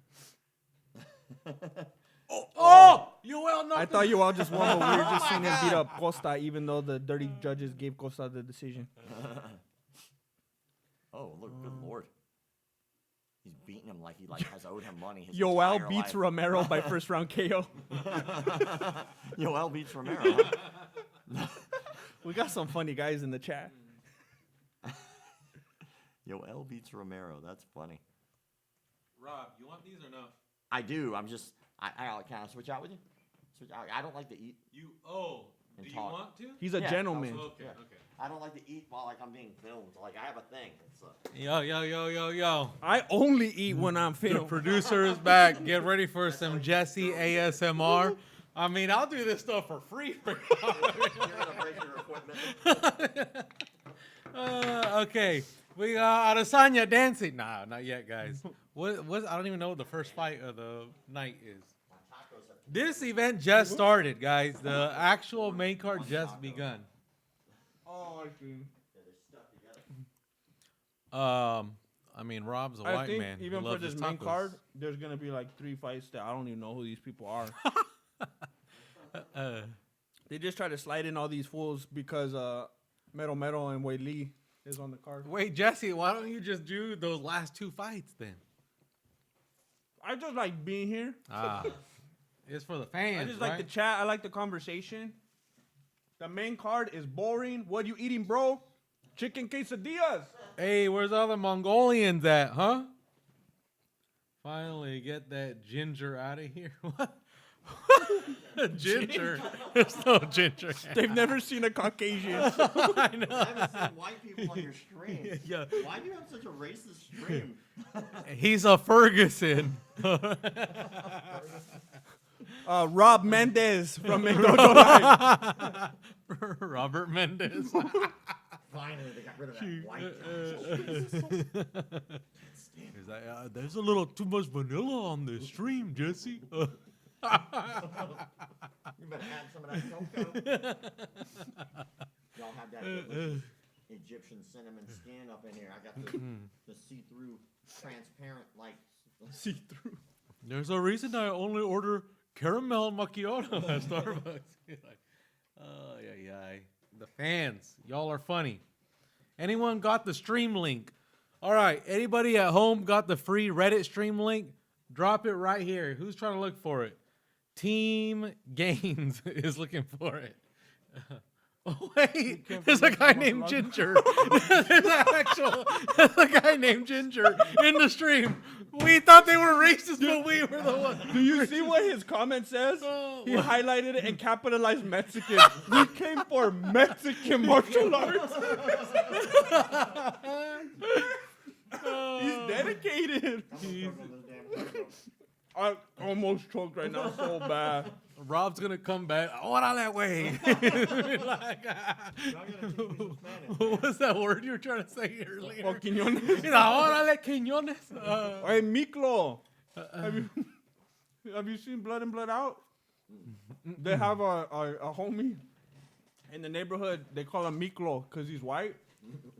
Yoel knocked I thought you all just won, but we were just seeing him beat up Costa, even though the dirty judges gave Costa the decision. Oh, look, good lord. He's beating him like he has owed him money. His Yoel entire beats life. Romero by first round KO. Yoel beats Romero. Huh? We got some funny guys in the chat. Yoel beats Romero. That's funny. Rob, you want these or no? I do. I'm just. Can I switch out with you? Switch out. I don't like to eat. Do And you talk. want to? He's a Yeah, gentleman. Okay, Yeah. okay. I don't like to eat while I'm being filmed. Like I have a thing. It's Yo. I only eat when I'm The filmed. producer is back. Get ready for some Jesse ASMR. I mean, I'll do this stuff for free. you're gonna break your equipment. Okay, we got Adesanya dancing. Nah, not yet, guys. What? I don't even know what the first fight of the night is. This event just started, guys. The actual main card just begun. Oh, I see. I mean, Rob's a I white think man. He even for loves this his main tacos. card, there's gonna be like 3 fights that I don't even know who these people are. They just try to slide in all these fools because Mero and Weili is on the card. Wait, Jesse, why don't you just do those last 2 fights then? I just like being here. It's for the fans. I just like the chat. I like the conversation. The main card is boring. What you eating, bro? Chicken quesadillas. Hey, where's all the Mongolians at, huh? Finally, get that ginger out of here. What? Ginger? There's no ginger. They've never seen a Caucasian. I know. I haven't seen white people on your stream. Yeah. Why do you have such a racist stream? He's a Ferguson. Rob Mendez from McDonald's. Robert Mendez. Finally, they got rid of that white guy. He's like, there's a little too much vanilla on this stream, Jesse. You better add some of that cocoa. Y'all have that delicious Egyptian cinnamon skin up in here. I got the see-through, transparent, like See-through. There's a reason I only order caramel macchiato at Starbucks. Like, oh, yeah. The fans, y'all are funny. Anyone got the stream link? All right, anybody at home got the free Reddit stream link? Drop it right here. Who's trying to look for it? Team Gaines is looking for it. Oh, wait, there's a guy named Ginger. There's a guy named Ginger in the stream. We thought they were racist, but we were the ones. Do you see what his comment says? Oh, He highlighted it and capitalized Mexican. We came for Mexican martial arts. He's dedicated. I almost choked right now so bad. Rob's gonna come back. Órale, güey. What was that word you were trying to say earlier? Oh, Quinonez. Órale, Quinonez. Hey, Miklo. Have you seen Blood and Blood Out? They have a homie in the neighborhood. They call him Miklo because he's white.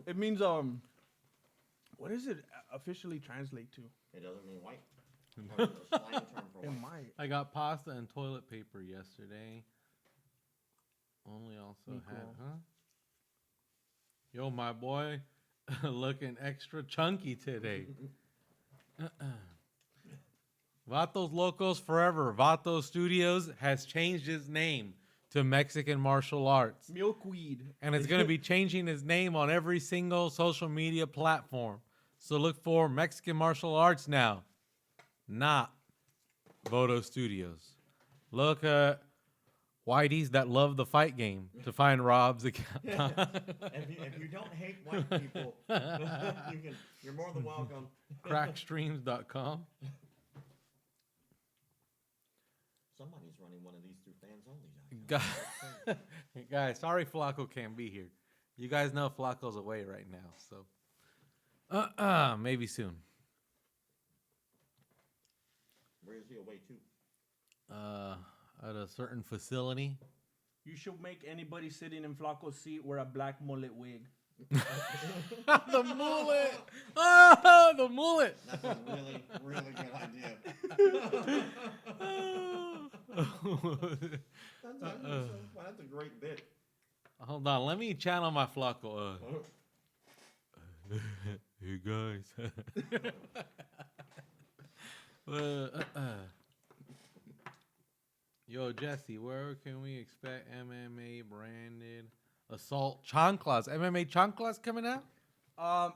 It means what does it officially translate to? It doesn't mean white. It's a slang term for It white. might. I got pasta and toilet paper yesterday. Only also had, huh? Yo, my boy, looking extra chunky today. Vatos Locos Forever. Vatos Studios has changed its name to Mexican Martial Arts. Milkweed. And it's going to be changing its name on every single social media platform. So look for Mexican Martial Arts now, not Voto Studios. Look at Whiteys that love the fight game to find Rob's account. If you don't hate white people, you're more than welcome. Crackstreams.com. Somebody's running one of these through fans only. Guys, sorry Flacco can't be here. You guys know Flacco's away right now, so maybe soon. Where is he away to? At a certain facility. You should make anybody sitting in Flacco's seat wear a black mullet wig. The mullet! Oh, the mullet! That's a really, really good idea. That's a great bit. Hold on, let me channel my Flacco. Hey guys. Yo, Jesse, where can we expect MMA branded assault chanclas? MMA chanclas coming out?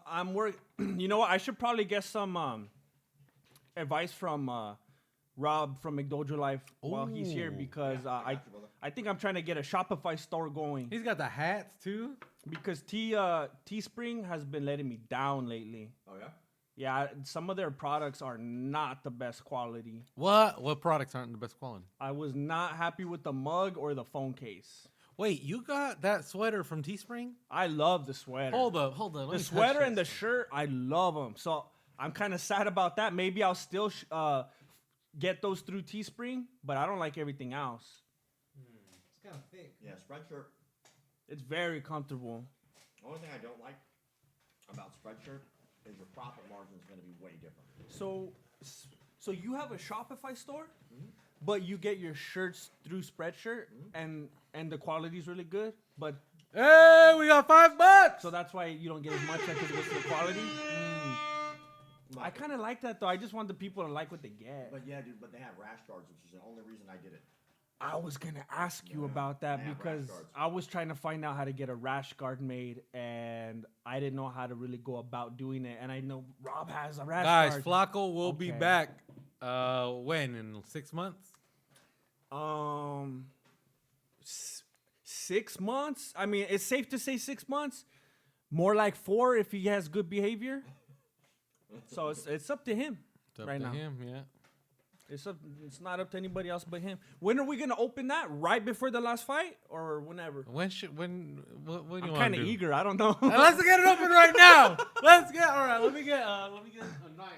I'm work. You know what? I should probably get some advice from Rob from McDojo Life while he's here because I think I'm trying to get a Shopify store going He's got the hats too. because Teespring has been letting me down lately. Oh, yeah? Yeah, some of their products are not the best quality. What products aren't the best quality? I was not happy with the mug or the phone case. Wait, you got that sweater from Teespring? I love the sweater. Hold up. Let The me touch sweater and the this. shirt, I love them. So I'm kind of sad about that. Maybe I'll still get those through Teespring, but I don't like everything else. It's kind of thick. Yeah, Spreadshirt. It's very comfortable. The only thing I don't like about Spreadshirt is your profit margin is going to be way different. So you have a Shopify store, but you get your shirts through Spreadshirt, and the quality is really good. But Hey, we got $5. so that's why you don't get as much because it goes to the quality. I kind of like that though. I just want the people to like what they get. But yeah, dude, but they have rash guards, which is the only reason I did it. I was gonna ask you about that they have because rash guards. I was trying to find out how to get a rash guard made, and I didn't know how to really go about doing it. And I know Rob has a rash Guys, guard. Flacco will be Okay. back. When? In 6 months? 6 months. I mean, it's safe to say 6 months. More like 4 if he has good behavior. So it's up to him It's up right to now. him, yeah. It's not up to anybody else but him. When are we gonna open that? Right before the last fight or whenever? What do you I'm want kind to of do? eager. I don't know. Let's get it open right now. All right. Let me get a knife.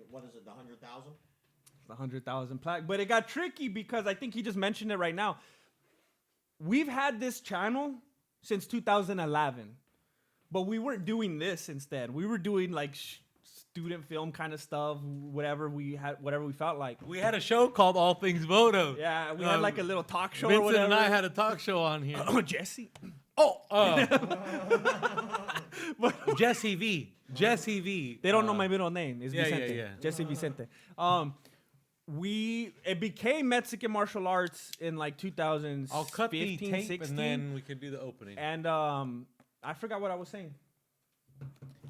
What is it? The 100,000? The 100,000 plaque. But it got tricky because I think he just mentioned it right now. We've had this channel since 2011, but we weren't doing this instead. We were doing like student film kind of stuff, whatever we felt like. We had a show called All Things Moto. Yeah, we had like a little talk show or Vincent whatever. and I had a talk show on here. Oh, Jesse. Jesse V. Jesse V. They don't know my middle name. It's yeah, Vicente. yeah. Jesse Vicente. It became Mexican martial arts in like 2015, I'll cut the tape 16. and then we can do the opening. And I forgot what I was saying.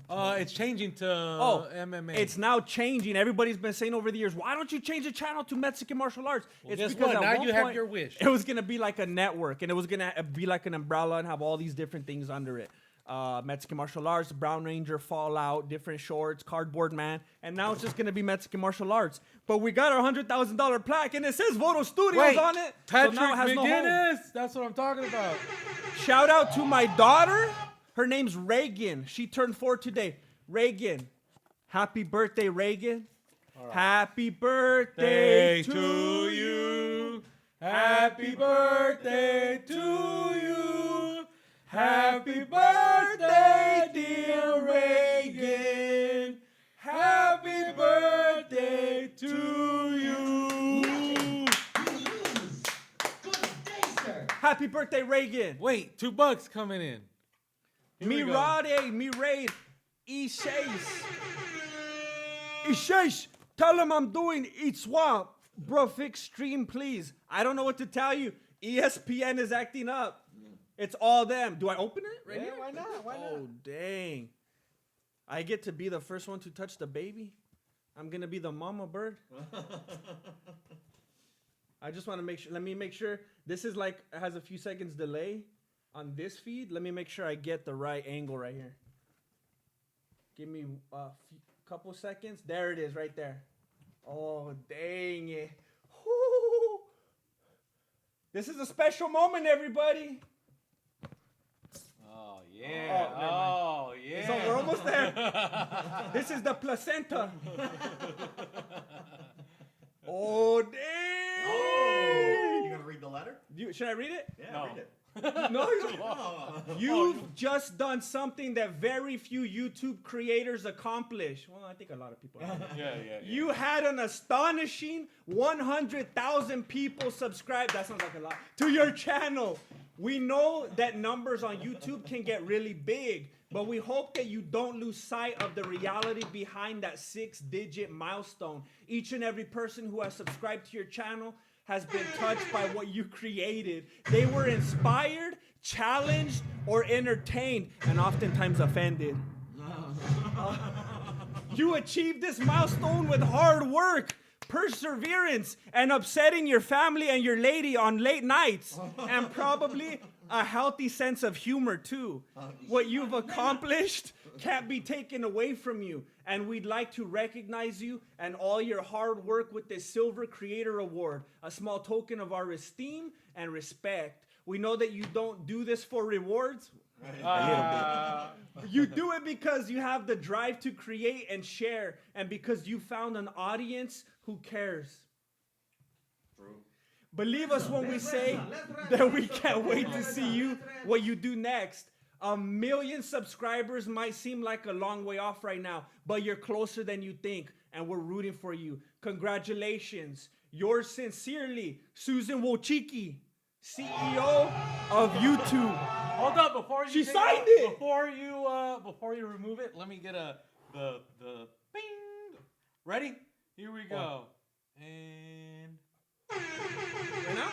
It's changing to MMA. It's now changing. Everybody's been saying over the years, why don't you change the channel to Mexican martial arts? Well, It's guess because what? at Now one you have point, your wish. It was going to be like a network, and it was going to be like an umbrella and have all these different things under it. Mexican martial arts, Brown Ranger, Fallout, different shorts, Cardboard Man, and now it's just going to be Mexican martial arts. But we got our $100,000 plaque, and it says Voto Studios on it. Patrick so now it has no home. McGinnis. That's what I'm talking about. Shout out to my daughter. Her name's Reagan. She turned 4 today. Reagan. Happy birthday, Reagan. Right. Happy birthday to you. Happy birthday to you. Happy birthday, dear Reagan. Happy birthday to you. Good day, sir. Happy birthday, Reagan. Wait, $2 coming in. Mi rade, mi raid, E6. E6, tell him I'm doing Eat Swamp. Bro, fix stream, please. I don't know what to tell you. ESPN is acting up. It's all them. Do I open it right here? Why not? Why not? Oh, dang. I get to be the first one to touch the baby? I'm going to be the mama bird? I just want to make sure. Let me make sure. This is like, it has a few seconds delay on this feed. Let me make sure I get the right angle right here. Give me a couple seconds. There it is right there. Oh, dang it. Woo. This is a special moment, everybody. Oh, yeah. Oh, yeah. So we're almost there. This is the placenta. Oh, dang. Oh, you gonna read the letter? Should I read it? Yeah, read it. No, you've just done something that very few YouTube creators accomplish. Well, I think a lot of people have. Yeah. You had an astonishing 100,000 people subscribe. That sounds like a lot. To your channel. We know that numbers on YouTube can get really big, but we hope that you don't lose sight of the reality behind that 6-digit milestone. Each and every person who has subscribed to your channel has been touched by what you created. They were inspired, challenged, or entertained, and oftentimes offended. You achieved this milestone with hard work, perseverance, and upsetting your family and your lady on late nights, and probably a healthy sense of humor too. What you've accomplished can't be taken away from you, and we'd like to recognize you and all your hard work with this Silver Creator Award, a small token of our esteem and respect. We know that you don't do this for rewards. You do it because you have the drive to create and share, and because you found an audience who cares. True. Believe us when we say that we can't wait to see what you do next. 1 million subscribers might seem like a long way off right now, but you're closer than you think, and we're rooting for you. Congratulations. Yours sincerely, Susan Wojcicki, CEO of YouTube. Hold up, before you signed it. Before you remove it, let me get the bing. Ready? Here we go. And Right now?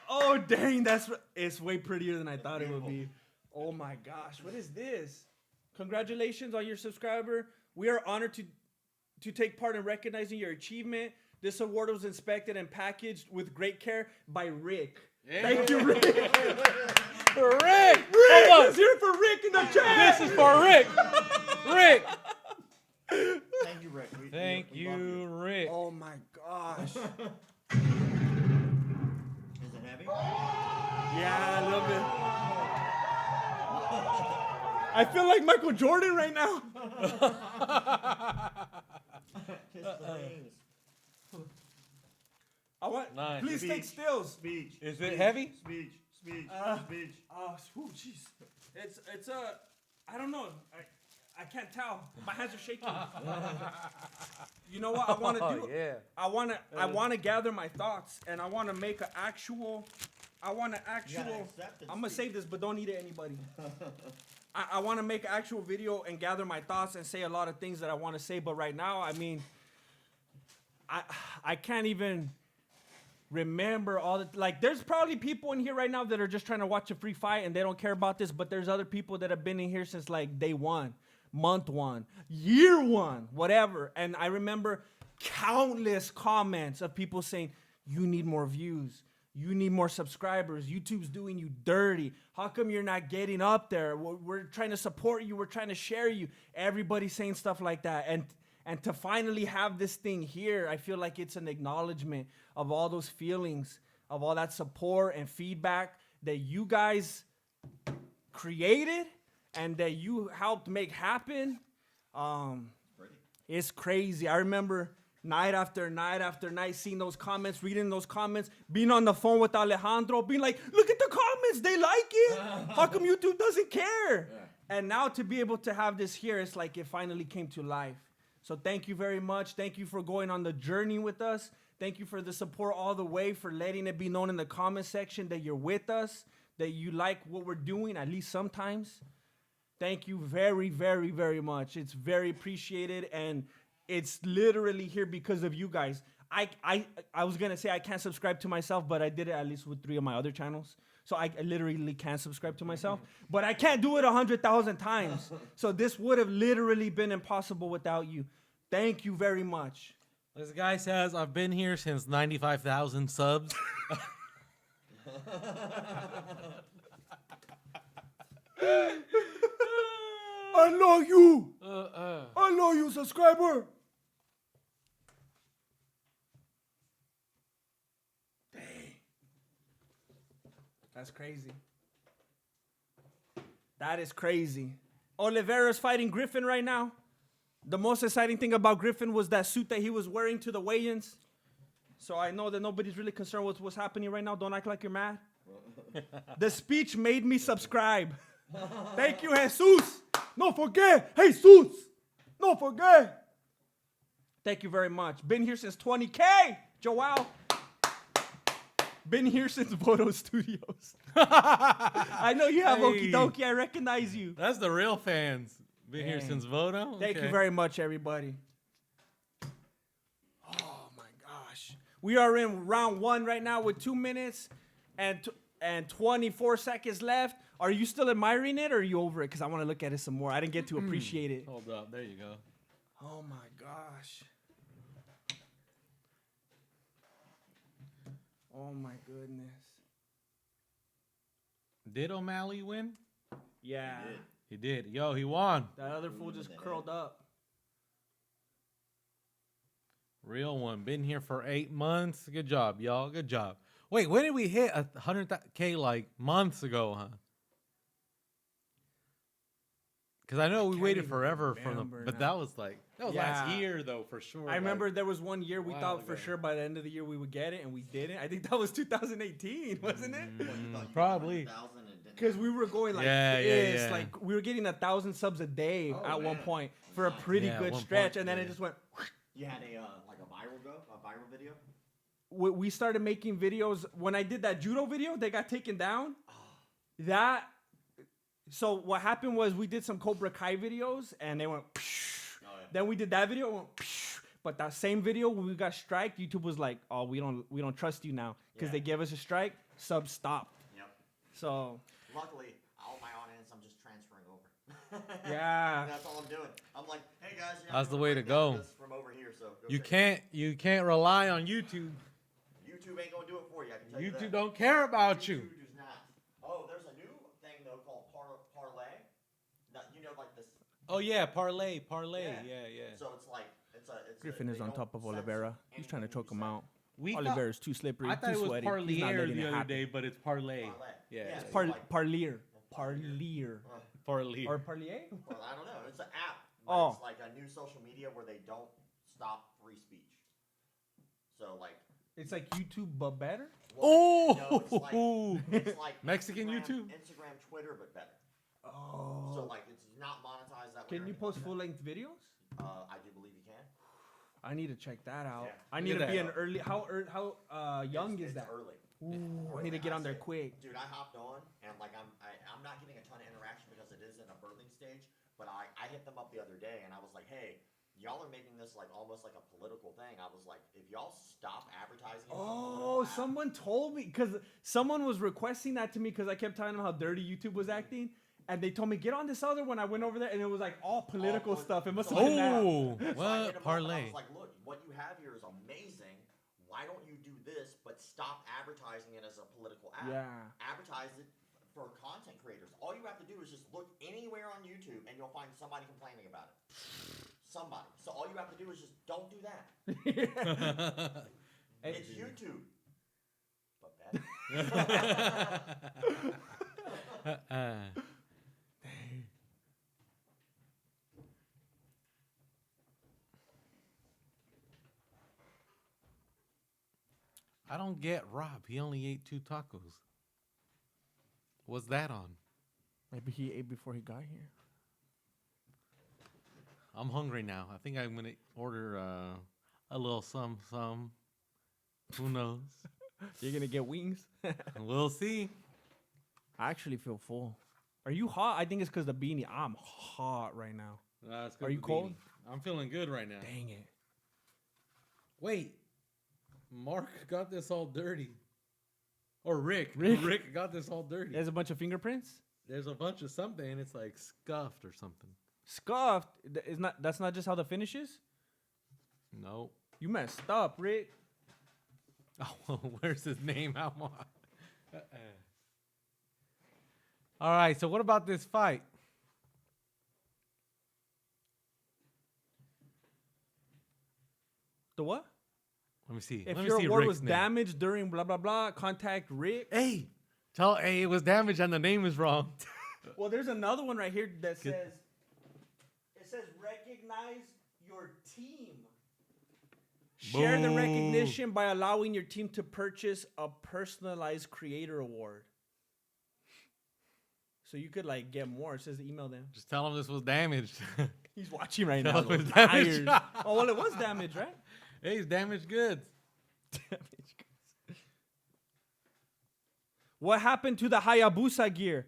Oh, dang, it's way prettier than I thought it would be. Oh my gosh, what is this? Congratulations on your subscriber. We are honored to take part in recognizing your achievement. This award was inspected and packaged with great care by Rick. Yeah. Thank you, Rick. Rick! Let's hear it for Rick in the chat. This is for Rick. Rick. Thank you, Rick. Thank we love you, Rick. Oh my gosh. Is it heavy? Yeah, a little bit. I feel like Michael Jordan right now. Kiss the rings. I want. Nice. Please take stills. Speech. Is it heavy? Speech. Speech. Oh, jeez. It's a. I don't know. I can't tell. My hands are shaking. You know what I want to do? Yeah. I want to gather my thoughts, and I want to make an actual. I'm gonna save this, but don't eat it, anybody. I want to make an actual video and gather my thoughts and say a lot of things that I want to say, but right now, I mean, I can't even remember all the, like, there's probably people in here right now that are just trying to watch a free fight and they don't care about this, but there's other people that have been in here since like day one, month one, year one, whatever. And I remember countless comments of people saying, you need more views. You need more subscribers. YouTube's doing you dirty. How come you're not getting up there? We're trying to support you. We're trying to share you. Everybody's saying stuff like that. And to finally have this thing here, I feel like it's an acknowledgement of all those feelings, of all that support and feedback that you guys created and that you helped make happen. It's crazy. I remember night after night after night, seeing those comments, reading those comments, being on the phone with Alejandro, being like, look at the comments, they like it. How come YouTube doesn't care? Yeah. And now to be able to have this here, it's like it finally came to life. So thank you very much. Thank you for going on the journey with us. Thank you for the support all the way, for letting it be known in the comment section that you're with us, that you like what we're doing, at least sometimes. Thank you very, very, very much. It's very appreciated, and it's literally here because of you guys. I was going to say I can't subscribe to myself, but I did it at least with 3 of my other channels. So I literally can't subscribe to myself. But I can't do it 100,000 times. So this would have literally been impossible without you. Thank you very much. This guy says, I've been here since 95,000 subs. I know you. I know you, subscriber. Dang. That's crazy. That is crazy. Oliveira's fighting Griffin right now. The most exciting thing about Griffin was that suit that he was wearing to the weigh-ins. So I know that nobody's really concerned with what's happening right now. Don't act like you're mad. The speech made me subscribe. Thank you, Jesus. No forget, Jesus. No forget. Thank you very much. Been here since 20K. Joel. Been here since Voto Studios. I know you have Okie Dokie. I recognize you. That's the real fans. Been here since Voto. Thank you very much, everybody. Oh, my gosh. We are in round 1 right now with 2 minutes and 24 seconds left. Are you still admiring it or are you over it? Because I want to look at it some more. I didn't get to appreciate it. Hold up. There you go. Oh, my gosh. Oh, my goodness. Did O'Malley win? Yeah. He did. Yo, he won. That other fool just curled up. Real one. Been here for 8 months. Good job, y'all. Good job. Wait, when did we hit 100K like months ago, huh? Because I know we waited forever for them, but that was last year though, for sure. I remember there was one year we thought for sure by the end of the year we would get it, and we didn't. I think that was 2018, wasn't it? Probably. Because we were going like this, like we were getting 1,000 subs a day at one point for a pretty good stretch, and then it just went. You had a viral video. We started making videos when I did that judo video. They got taken down. So what happened was we did some Cobra Kai videos, and they went. Then we did that video, it went. But that same video when we got striked, YouTube was like, "Oh, we don't trust you now because they gave us a strike." Subs stopped. Yep. So. Luckily, all my audience, I'm just transferring over. Yeah. That's all I'm doing. I'm like, hey guys, that's the way to go. From over here, so you can't rely on YouTube. YouTube ain't gonna do it for you. I can tell you that. YouTube don't care about you. YouTube does not. Oh, there's a new thing though called parlay. That, you know, like this. Oh yeah, parlay. Yeah. So it's like it's Griffin is they on don't top of censor Oliveira. He's trying to anything choke you him say. out. We Oliveira's too slippery, I thought too it was sweaty. He's not parlier letting the it other happen. day, but it's parlay. Parlay. Yeah, Yeah, it's so Par- like- parlier. Parlier. Parlier. Or parlier? Well, I don't know. It's an app. But Oh. It's like a new social media where they don't stop free speech. So like. It's like YouTube, but better? Oh! No, it's like Mexican Instagram, YouTube? Instagram, Twitter, but better. Oh. So like it's not monetized that way. Can or you anything post like full-length videos? that. I do believe you can. I need to check that out. Yeah. I Look need at to be that. an early. How young is It's that? early. Ooh, I need to get on there quick. Dude, I hopped on and like I'm not getting a ton of interaction because it is in a birthing stage. But I hit them up the other day and I was like, hey, y'all are making this like almost like a political thing. I was like, if y'all stop advertising. Oh, someone told me because someone was requesting that to me because I kept telling them how dirty YouTube was acting, and they told me get on this other one. I went over there and it was like all political stuff. It must have been that. Oh, So I hit what 'em up and I parlay? was like, look, what you have here is amazing. Why don't you do this, but stop advertising it as a political ad? Yeah. Advertise it for content creators. All you have to do is just look anywhere on YouTube and you'll find somebody complaining about it. Somebody. So all you have to do is just don't do that. It's YouTube. But better. I don't get Rob. He only ate 2 tacos. What's that on? Maybe he ate before he got here. I'm hungry now. I think I'm gonna order a little some. Who knows? You're gonna get wings. We'll see. I actually feel full. Are you hot? I think it's because the beanie. I'm hot right now. It's 'cause Are you of the cold? beanie. I'm feeling good right now. Dang it. Wait, Mark got this all dirty. Or Rick. Rick? Rick got this all dirty. There's a bunch of fingerprints. There's a bunch of something, and it's like scuffed or something. Scuffed. Is not. That's not just how the finish is. Nope. You messed up, Rick. Oh, where's his name? All right, so what about this fight? The what? Let me see. If Let me your see award Rick's was name. damaged during blah blah blah, contact Rick. Hey, it was damaged and the name is wrong. Well, there's another one right here that says it says recognize your team. Share the Boo. recognition by allowing your team to purchase a personalized creator award. So you could like get more. It says email them. Just tell him this was damaged. He's watching right Tell now. him it's Tired. damaged. Oh well, it was damaged, right? Hey, it's damaged goods. What happened to the Hayabusa gear?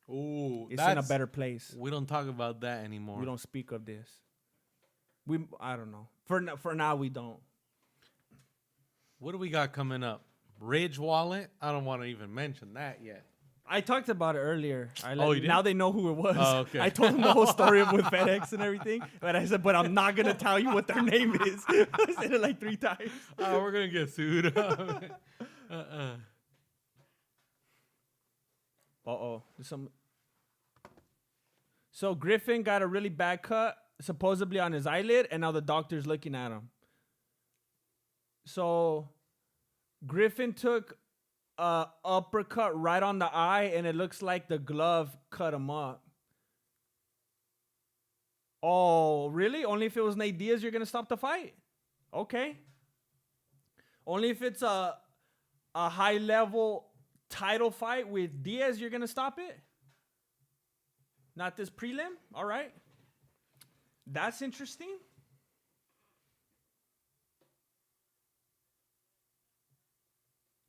Ooh, It's in a better place. We don't talk about that anymore. We don't speak of this. I don't know. For now, we don't. What do we got coming up? Ridge Wallet? I don't want to even mention that yet. I talked about it earlier. You did? Now they know who it was. Oh, okay. I told them the whole story with FedEx and everything. But I said, but I'm not going to tell you what their name is. I said it like 3 times. Oh, we're going to get sued. Uh-oh. So Griffin got a really bad cut, supposedly on his eyelid, and now the doctor's looking at him. So Griffin took a uppercut right on the eye, and it looks like the glove cut him up. Oh, really? Only if it was Nate Diaz, you're going to stop the fight? Okay. Only if it's a high-level title fight with Diaz, you're going to stop it? Not this prelim? All right. That's interesting.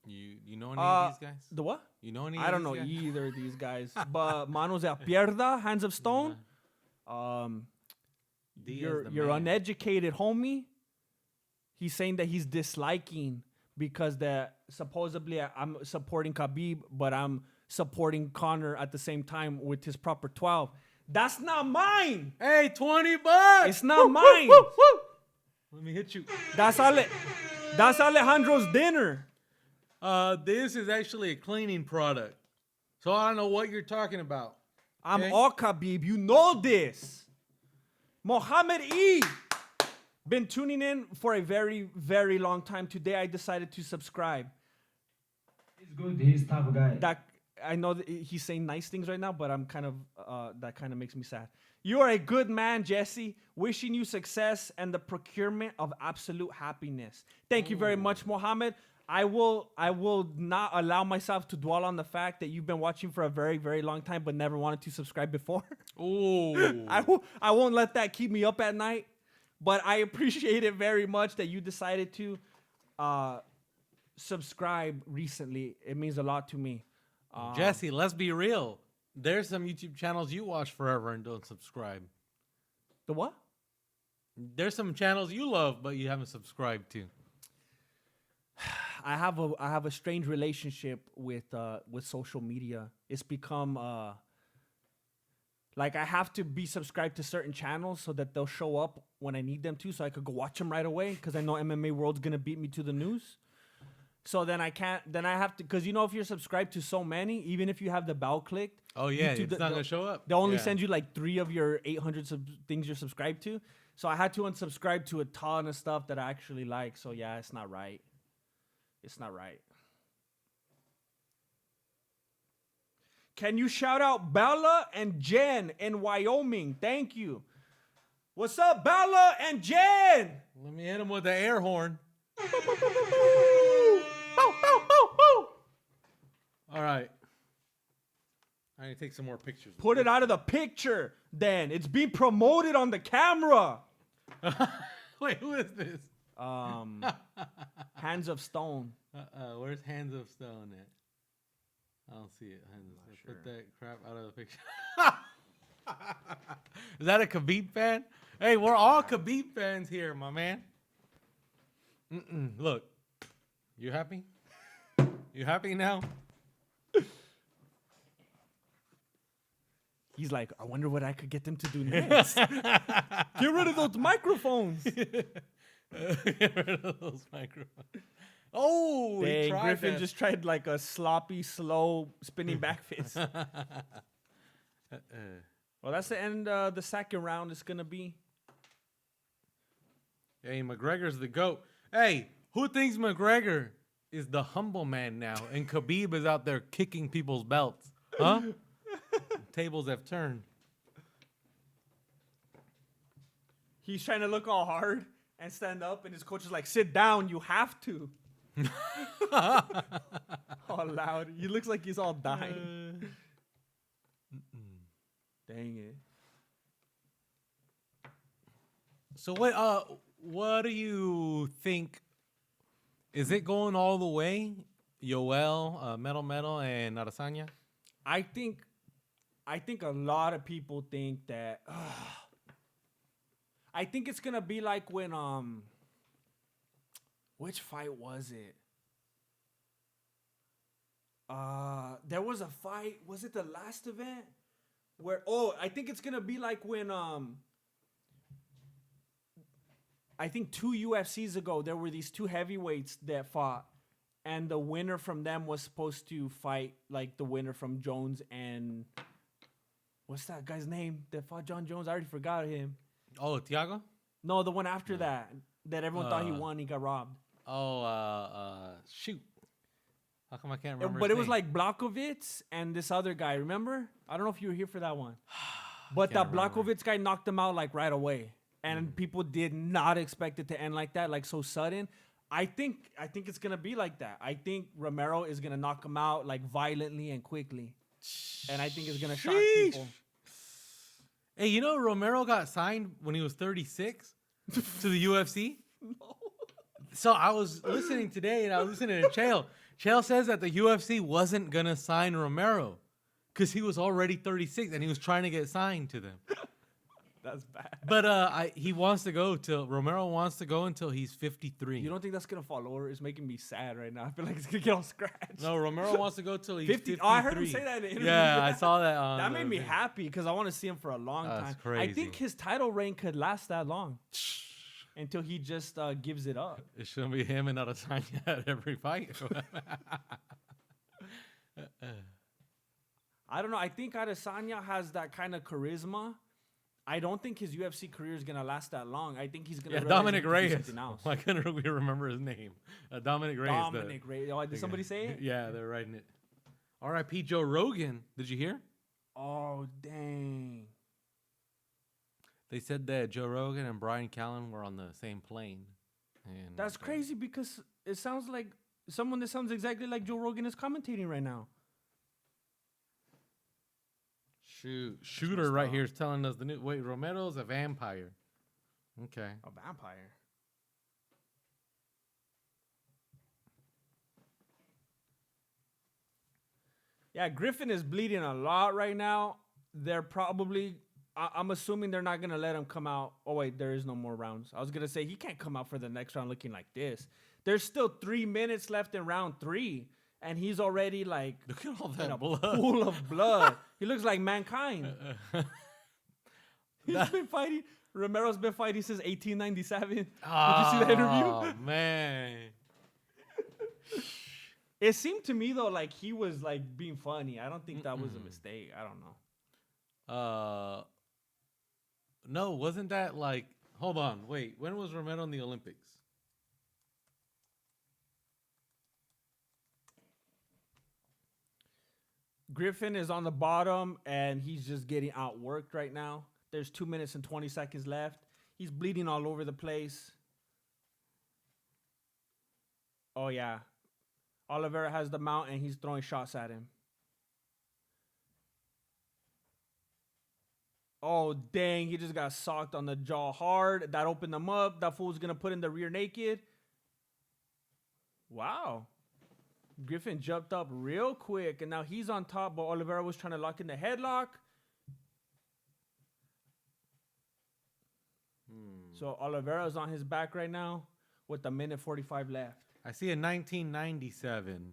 You know any of these guys? The what? You know any? I don't know of these guys? either of these guys. But Manos de Pierda, Hands of Stone. Diaz, the Your man. uneducated homie. He's saying that he's disliking because supposedly I'm supporting Khabib, but I'm supporting Conor at the same time with his proper 12. That's not mine. Hey, $20. It's not mine. Let me hit you. That's Alejandro's dinner. This is actually a cleaning product, so I don't know what you're talking about. I'm Okay. all Khabib. You know this. Mohammed E. Been tuning in for a very, very long time. Today I decided to subscribe. He's good. He's tough guy. That I know that he's saying nice things right now, but I'm kind of that kind of makes me sad. You are a good man, Jesse. Wishing you success and the procurement of absolute happiness. Thank you very much, Mohammed. I will not allow myself to dwell on the fact that you've been watching for a very, very long time, but never wanted to subscribe before. Ooh. I won't let that keep me up at night. But I appreciate it very much that you decided to subscribe recently. It means a lot to me. Jesse, let's be real. There's some YouTube channels you watch forever and don't subscribe. The what? There's some channels you love, but you haven't subscribed to. I have a strange relationship with social media. It's become like I have to be subscribed to certain channels so that they'll show up when I need them to, so I could go watch them right away because I know MMA World's gonna beat me to the news. So then I can't. Then I have to, because if you're subscribed to so many, even if you have the bell clicked, Oh yeah, YouTube, it's not gonna show up. they only Yeah. send you like 3 of your 800 things you're subscribed to. So I had to unsubscribe to a ton of stuff that I actually like. So yeah, it's not right. It's not right. Can you shout out Bella and Jen in Wyoming? Thank you. What's up, Bella and Jen? Let me hit him with the air horn. All right. I need to take some more pictures. Put it out of the picture, then. It's being promoted on the camera. Wait, who is this? Hands of Stone. Where's Hands of Stone at? I don't see it. Hands of Stone. Put that crap out of the picture. Is that a Khabib fan? Hey, we're all Khabib fans here, my man. Look, you happy? You happy now? He's like, I wonder what I could get them to do next. Get rid of those microphones. Get rid of those microphones. Oh, he Dang, tried Griffin that. just tried like a sloppy, slow spinning back fist. Well, that's the end of the second round. It's going to be. Hey, McGregor's the GOAT. Hey, who thinks McGregor is the humble man now and Khabib is out there kicking people's belts? Huh? Tables have turned. He's trying to look all hard and stand up, and his coach is like, sit down, you have to. All loud. He looks like he's all dying. Dang it. So what do you think? Is it going all the way? Yoel, Metal, and Adesanya? I think a lot of people think that I think it's gonna be like when which fight was it? There was a fight, was it the last event? Where I think it's gonna be like when I think 2 UFCs ago there were these 2 heavyweights that fought, and the winner from them was supposed to fight like the winner from Jones and what's that guy's name that fought John Jones? I already forgot him. Oh, Thiago? No, the one after that everyone thought he won. He got robbed. Oh, shoot. How come I can't remember? But his it was name? like Blachowicz and this other guy. Remember? I don't know if you were here for that one. But that Blachowicz guy knocked him out like right away, and people did not expect it to end like that, like so sudden. I think it's gonna be like that. I think Romero is gonna knock him out like violently and quickly, and I think it's gonna shock people. Hey, you know Romero got signed when he was 36 to the UFC? No. So I was listening today, and I was listening to Chael. Chael says that the UFC wasn't going to sign Romero because he was already 36, and he was trying to get signed to them. That's bad. But he wants to go till Romero wants to go until he's 53. You don't think that's gonna fall over? It's making me sad right now. I feel like it's gonna get all scratched. No, Romero wants to go till he's 53. Oh, I heard him say that in the interview. Yeah, I saw that. That made me happy because I want to see him for a long That's time. crazy. I think his title reign could last that long until he just gives it up. It shouldn't be him and Adesanya at every fight. I don't know. I think Adesanya has that kind of charisma I don't think his UFC career is gonna last that long. I think he's gonna. Yeah, realize Dominic he can do Reyes. something else. Why couldn't we remember his name? Dominic Reyes. Dominic Reyes. Oh, did somebody say it? Yeah, they're writing it. R.I.P. Joe Rogan. Did you hear? Oh dang. They said that Joe Rogan and Brian Callen were on the same plane. And That's crazy because it sounds like someone that sounds exactly like Joe Rogan is commentating right now. Shooter right here is telling us the new. Wait, Romero's a vampire. Okay. A vampire. Yeah, Griffin is bleeding a lot right now. They're probably. I'm assuming they're not gonna let him come out. Oh wait, there is no more rounds. I was gonna say he can't come out for the next round looking like this. There's still 3 minutes left in round 3, and he's already like Look at all in that a blood. pool of blood. He looks like mankind. He's been fighting. Romero's been fighting since 1897. Did you see that interview? Oh man. It seemed to me though like he was like being funny. I don't think that was a mistake. I don't know. No, wasn't that like? Hold on, wait. When was Romero in the Olympics? Griffin is on the bottom and he's just getting outworked right now. There's 2 minutes and 20 seconds left. He's bleeding all over the place. Oh yeah. Oliveira has the mount and he's throwing shots at him. Oh, dang. He just got socked on the jaw hard. That opened him up. That fool's going to put in the rear naked. Wow. Griffin jumped up real quick, and now he's on top, but Oliveira was trying to lock in the headlock. So Oliveira's on his back right now with a minute 45 left. I see a 1997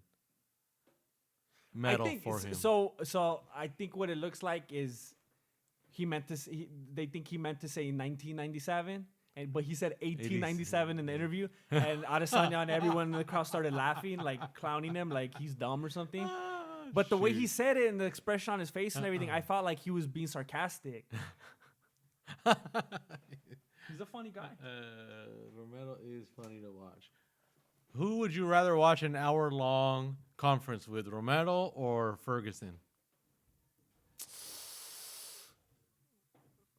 medal for him. So I think what it looks like is he meant to. They think he meant to say 1997, but he said 1897 in the interview, and Adesanya and everyone in the crowd started laughing, like clowning him, like he's dumb or something. But the way he said it and the expression on his face and everything, I felt like he was being sarcastic. He's a funny guy. Romero is funny to watch. Who would you rather watch an hour-long conference with, Romero or Ferguson?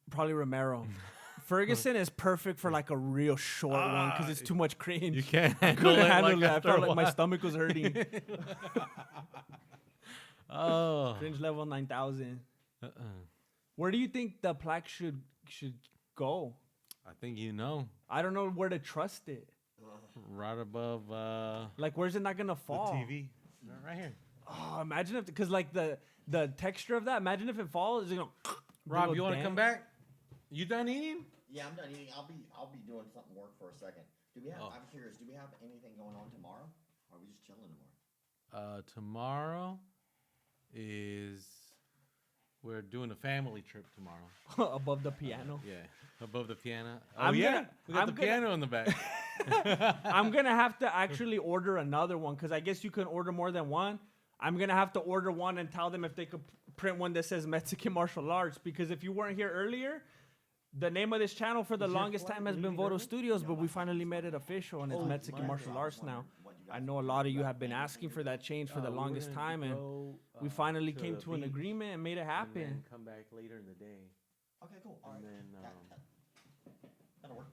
Probably Romero. Ferguson is perfect for like a real short one because it's too much cringe. You can't I handle couldn't it. handle it. I after felt a like my while. stomach was hurting. Oh. Cringe level 9,000. Where do you think the plaque should go? I think you know. I don't know where to trust it. Right above Like, where's it not gonna the fall? TV. Right here. Oh, imagine if, because like the texture of that. Imagine if it falls. You know, Rob, you want to come back? You done eating? Yeah, I'm done eating. I'll be doing something work for a second. Do we have? Oh. I'm curious. Do we have anything going on tomorrow? Or are we just chilling tomorrow? Tomorrow is we're doing a family trip tomorrow. above the piano. Yeah, above the piano. Oh I'm yeah, gonna- we got I'm the gonna- piano in the back. I'm gonna have to actually order another one because I guess you can order more than one. I'm gonna have to order one and tell them if they could print one that says Mexican martial arts, because if you weren't here earlier, the name of this channel for the longest time has been Voto Studios, but we finally made it official and it's Mexican martial arts now. I know a lot of you have been asking for that change for the longest time, and we finally came to an agreement and made it happen. Come back later in the day. Okay, cool. All right. then, That'll work.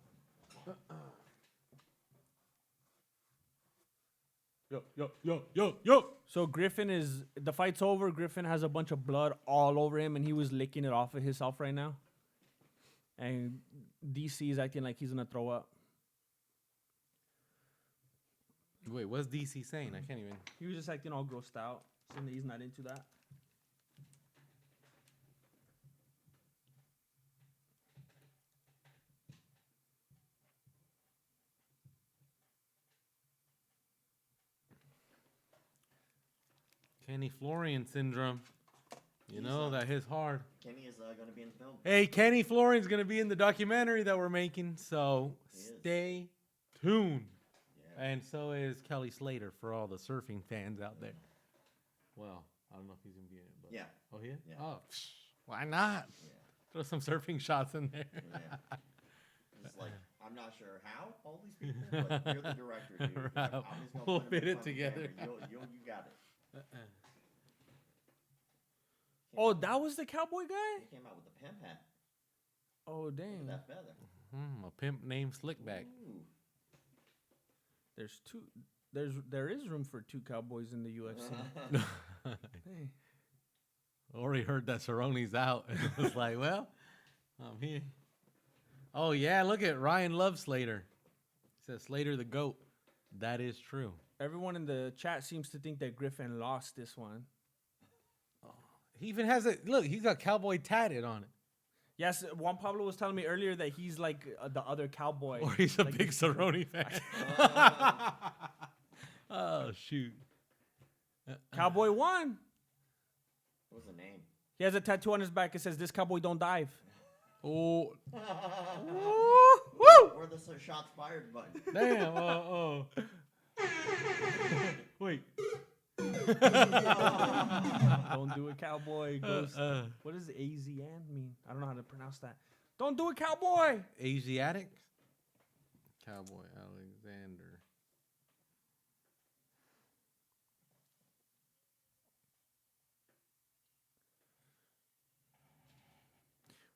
Yo. So Griffin the fight's over. Griffin has a bunch of blood all over him, and he was licking it off of himself right now. And DC is acting like he's gonna throw up. Wait, what's DC saying? I can't even. He was just acting all grossed out, saying that he's not into that. Kenny Florian syndrome. You know that hits hard. Kenny is going to be in the film. Hey, Kenny Florian's gonna be in the documentary that we're making, so stay tuned. Yeah. And so is Kelly Slater for all the surfing fans out there. Well, I don't know if he's gonna be in it, but Yeah. Oh yeah. Yeah. Oh, why not? Yeah. Throw some surfing shots in there. Yeah. It's like, I'm not sure how all these people, but you're the director, dude. Like, I'm just gonna We'll put 'em in fit it front of the together. camera. You got it. Oh, that was the cowboy guy? He came out with the pimp hat. Oh, Look dang. at that feather. A pimp named Slickback. Ooh. There's two. There is room for two cowboys in the UFC. Hey. Already heard that Cerrone's out. It was like, well, I'm here. Oh, yeah, look at Ryan loves Slater. He says Slater the GOAT. That is true. Everyone in the chat seems to think that Griffin lost this one. He even has it. Look, he's got cowboy tatted on it. Yes, Juan Pablo was telling me earlier that he's like the other cowboy. Or he's a Like, big Cerrone fan. Oh, shoot. Cowboy won. What was the name? He has a tattoo on his back. It says, "This cowboy don't dive." Oh, Woo! Where the shots fired button? damn. Wait. Don't do it, cowboy. Ghost. What does AZN mean? I don't know how to pronounce that. Don't do it, cowboy. Asiatic? Cowboy Alexander.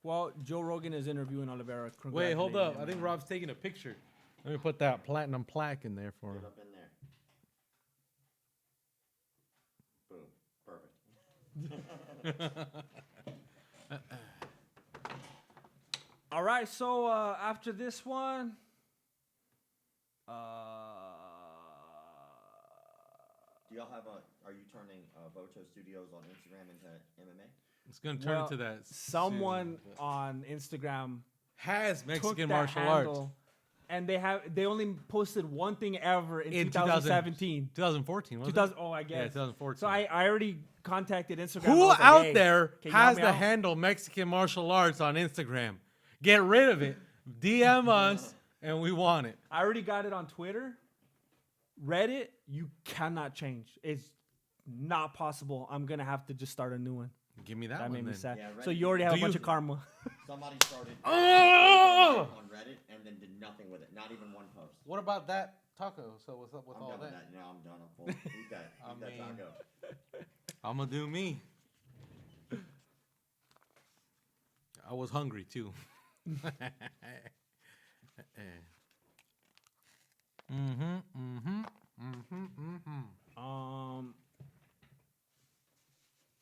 Well, Joe Rogan is interviewing Oliveira. Wait, hold congratulating up. him. I think Rob's taking a picture. Let me put that platinum plaque in there for him. Get up in there. Boom. Perfect. All right, so after this one, Do y'all have are you turning Vocho Studios on Instagram into MMA? It's going to turn into that. someone soon, but- on Instagram has took Mexican that martial handle, arts. and they only posted one thing ever in 2017. 2017. 2014, wasn't 2000, oh, I guess. Yeah, 2014. So I already contacted Instagram. I Who was like, out "Hey, there can you help has me the out?" handle Mexican martial arts on Instagram? Get rid of it. DM us, and we want it. I already got it on Twitter. Reddit, you cannot change. It's not possible. I'm gonna have to just start a new one. Give me that, That one made me then. sad. Yeah, So Reddit- you already have Do a bunch you- of karma. Somebody started Oh! on Reddit and then did nothing with it. Not even one post. What about that taco? So what's up with I'm all done with that? that. Now I'm done. I'm full. Eat that. I Eat that mean- taco. I'm gonna do me. I was hungry too.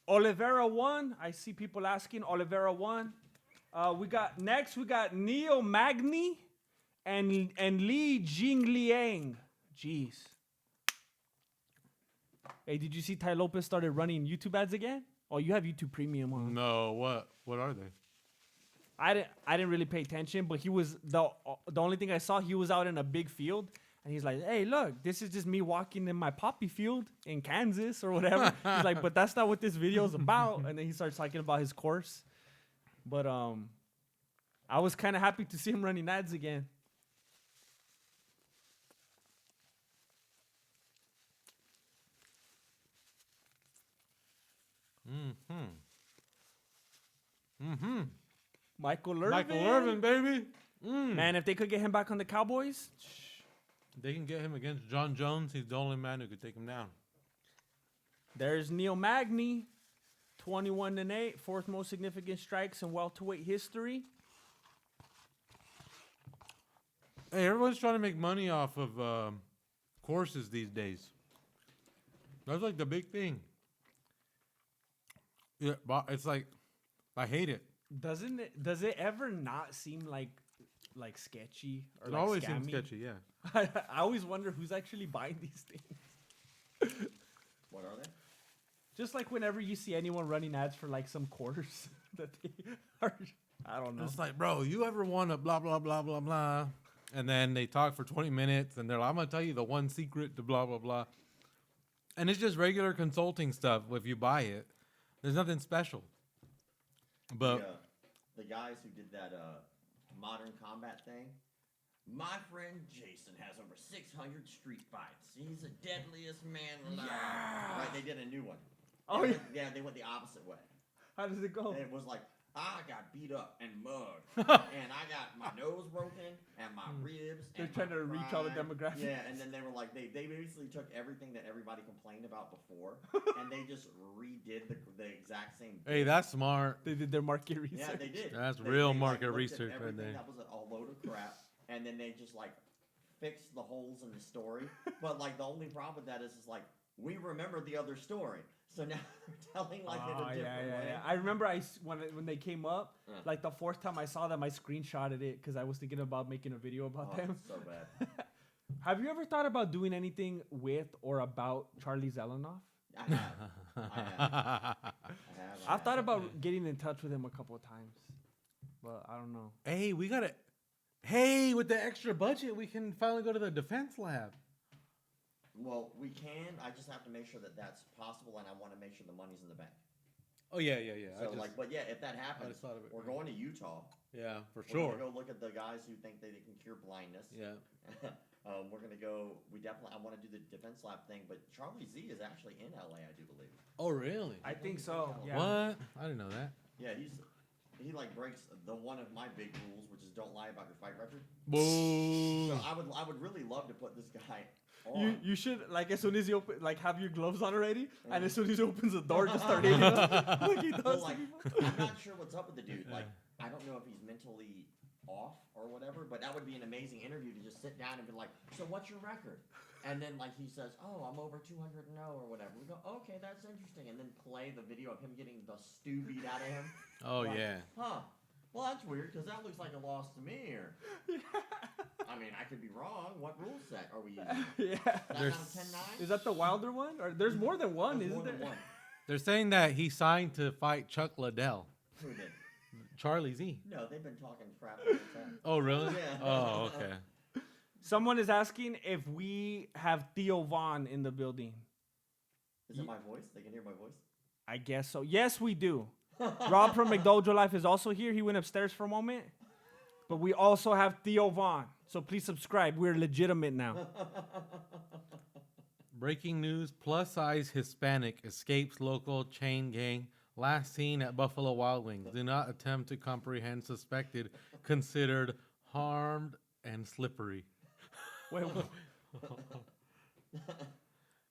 Oliveira won. I see people asking. Oliveira won. We got Magny and Li Jingliang. Jeez. Hey, did you see Ty Lopez started running YouTube ads again? Oh, you have YouTube Premium on. No, what are they? I didn't really pay attention, but he was the only thing I saw. He was out in a big field, and he's like, "Hey, look, this is just me walking in my poppy field in Kansas or whatever." He's like, "But that's not what this video is about." And then he starts talking about his course. But I was kind of happy to see him running ads again. Michael Irvin. baby. Man, if they could get him back on the Cowboys, They can get him against John Jones. He's the only man who could take him down. there's Neil Magny, 21-8, fourth most significant strikes in welterweight history. Hey, everyone's trying to make money off of courses these days. That's like the big thing. Yeah, but it's like I hate it. Does it ever not seem like sketchy or It like always scammy? seems sketchy, yeah. I always wonder who's actually buying these things. What are they? Just like whenever you see anyone running ads for like some course that they are, I don't know. It's like, bro, you ever want to blah, blah, blah, blah, blah. And then they talk for 20 minutes and they're like, I'm going to tell you the one secret to blah, blah, blah. And it's just regular consulting stuff if you buy it. There's nothing special. But The guys who did that modern combat thing, my friend Jason has over 600 street fights. He's the deadliest man alive. Right, they did a new one. Oh, They yeah. went- yeah, they went the opposite way. How does it go? And it was like I got beat up and mugged, and I got my nose broken and my ribs. They're and trying my to reach all the pride." demographics. Yeah, and then they were like, they basically took everything that everybody complained about before, and they just redid the exact same. Hey, that's smart. They did their market research. Yeah, they did. That's They, real they, market looked at research right everything there. That was a load of crap, and then they just like fixed the holes in the story. But like the only problem with that is like we remember the other story, so now they're telling like in a different way. I remember when they came up, like the fourth time I saw them, I screenshotted it because I was thinking about making a video about Oh, them. so bad. Have you ever thought about doing anything with or about Charlie Zelenoff? I have. I've thought about getting in touch with him a couple of times, but I don't know. Hey, we got to. Hey, with the extra budget, we can finally go to the defense lab. Well, we can. I just have to make sure that that's possible, and I want to make sure the money's in the bank. Oh yeah. So but yeah, if that happens, thought of it. we're going to Utah. Yeah, for We're sure. gonna go look at the guys who think they can cure blindness. Yeah. We're gonna go. I want to do the defense lab thing, but Charlie Z is actually in LA, I do believe. Oh really? I think so. Yeah. What? I didn't know that. Yeah, he like breaks the one of my big rules, which is don't lie about your fight record. Boo. So I would really love to put this guy on. You should like as soon as you open have your gloves on already, and as soon as he opens the door, just start hitting him like he does. Well, to like, people. I'm not sure what's up with the dude. Like, I don't know if he's mentally off or whatever, but that would be an amazing interview to just sit down and be like, so what's your record? And then like he says, oh, I'm over 200-0 or whatever. We go, okay, that's interesting. And then play the video of him getting the stew beat out of him. Oh Like, yeah. Huh. Well, that's weird because that looks like a loss to me. Or, I mean, I could be wrong. What rule set are we using? Yeah. That There's- now 10-9? Is that the Wilder one? Or there's more than one, There's isn't more there? than one. They're saying that he signed to fight Chuck Liddell. Who did? Charlie Z. No, they've been talking crap the whole time. Oh really? Yeah. Oh okay. Someone is asking if we have Theo Vaughn in the building. Is it my voice? They can hear my voice? I guess so. Yes, we do. Rob from McDojo Life is also here. He went upstairs for a moment. But we also have Theo Vaughn. So please subscribe. We're legitimate now. Breaking news: plus-size Hispanic escapes local chain gang. Last seen at Buffalo Wild Wings. Do not attempt to comprehend suspected. Considered harmed and slippery. Wait,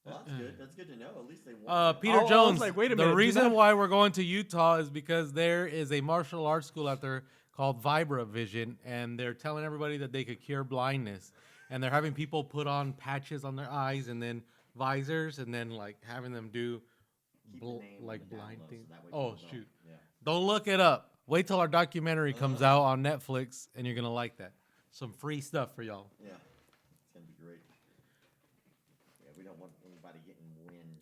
Well, that's good. That's good to know. At least they won. Peter I was Jones. like, wait a the minute, reason did that- why we're going to Utah is because there is a martial arts school out there called Vibra Vision, and they're telling everybody that they could cure blindness, and they're having people put on patches on their eyes and then visors, and then like having them do Keep the name on like the down blind low, so things. that way Oh people shoot! know. Yeah. Don't look it up. Wait till our documentary comes out on Netflix, and you're gonna like that. Some free stuff for y'all. Yeah. It's going to be great. Yeah, we don't want anybody getting wind.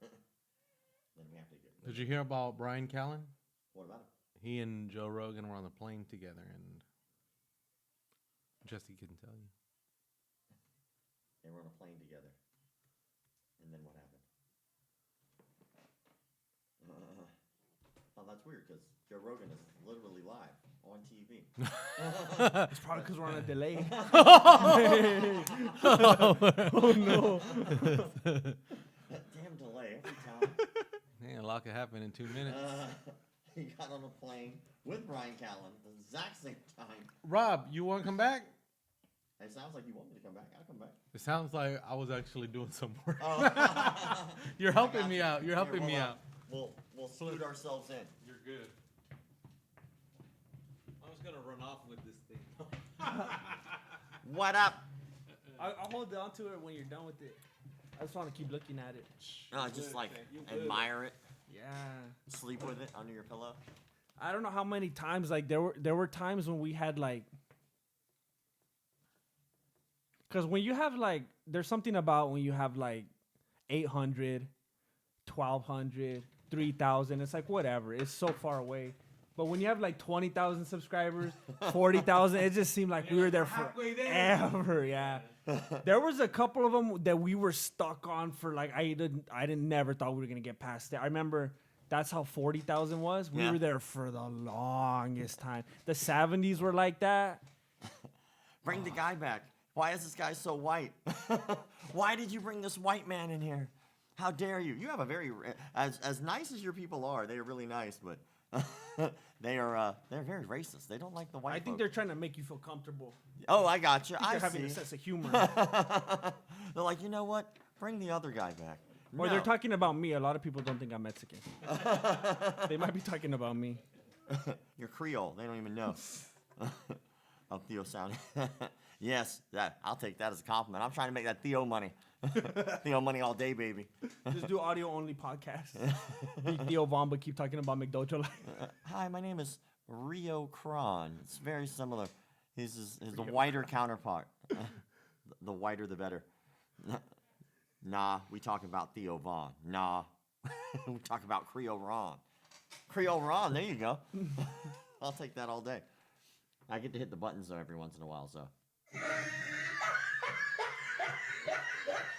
Then we have to get. Did you hear about Brian Callen? What about him? He and Joe Rogan were on the plane together, and Jesse can tell you. They were on a plane together. And then what happened? Oh, that's weird because Joe Rogan is literally live on TV. it's probably because we're on a delay. Oh no. Damn delay every time. Man, a lot could happen in 2 minutes. He got on a plane with Brian Callen at the exact same time. Rob, you want to come back? It sounds like you want me to come back. I'll come back. It sounds like I was actually doing some work. Oh. You're I helping got me you. out. You're helping Here, me we'll, out. We'll scoot ourselves in. You're good. I was gonna run off with this thing. What up? I'll hold on to it when you're done with it. I just want to keep looking at it. Just like admire it, Yeah. sleep with it under your pillow. I don't know how many times like there were times when we had like, because when you have like there's something about when you have like 800, 1,200, 3,000, it's like whatever, it's so far away. But when you have like 20,000 subscribers, 40,000, it just seemed like we were there forever. Yeah. There was a couple of them that we were stuck on for like I never thought we were gonna get past it. I remember that's how 40,000 was. We Yeah. were there for the longest time. The 70s were like that. Bring the guy back. Why is this guy so white? Why did you bring this white man in here? How dare you? You have a very as nice as your people are. They are really nice, but They're very racist. They don't like the white. I think folk. they're trying to make you feel comfortable. Oh, I got you. I think they're I having see. a sense of humor. They're like, you know what? Bring the other guy back. Or they're No. talking about me. A lot of people don't think I'm Mexican. They might be talking about me. You're Creole. They don't even know. Oh, Theo sound. Yes, I'll take that as a compliment. I'm trying to make that Theo money. Theo money all day, baby. Just do audio only podcast. Be Theo Vaughn, but keep talking about McDojo. Hi, my name is Rio Cron. It's very similar. He's the whiter counterpart. The whiter, the better. Nah, we talk about Theo Vaughn. Nah, we talk about Creole Ron. Creole Ron, there you go. I'll take that all day. I get to hit the buttons though every once in a while, so.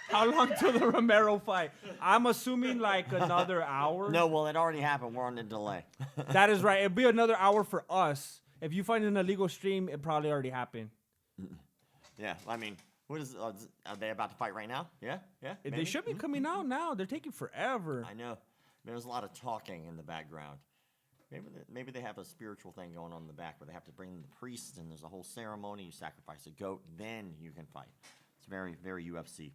How long till the Romero fight? I'm assuming like another hour. No, well, it already happened. We're on a delay. That is right. It'll be another hour for us. If you find an illegal stream, it probably already happened. Yeah, I mean, what is? Are they about to fight right now? Yeah, yeah. They maybe? should be coming out now. They're taking forever. I know. There's a lot of talking in the background. Maybe they have a spiritual thing going on in the back where they have to bring the priests and there's a whole ceremony. You sacrifice a goat, then you can fight. It's very, very UFC.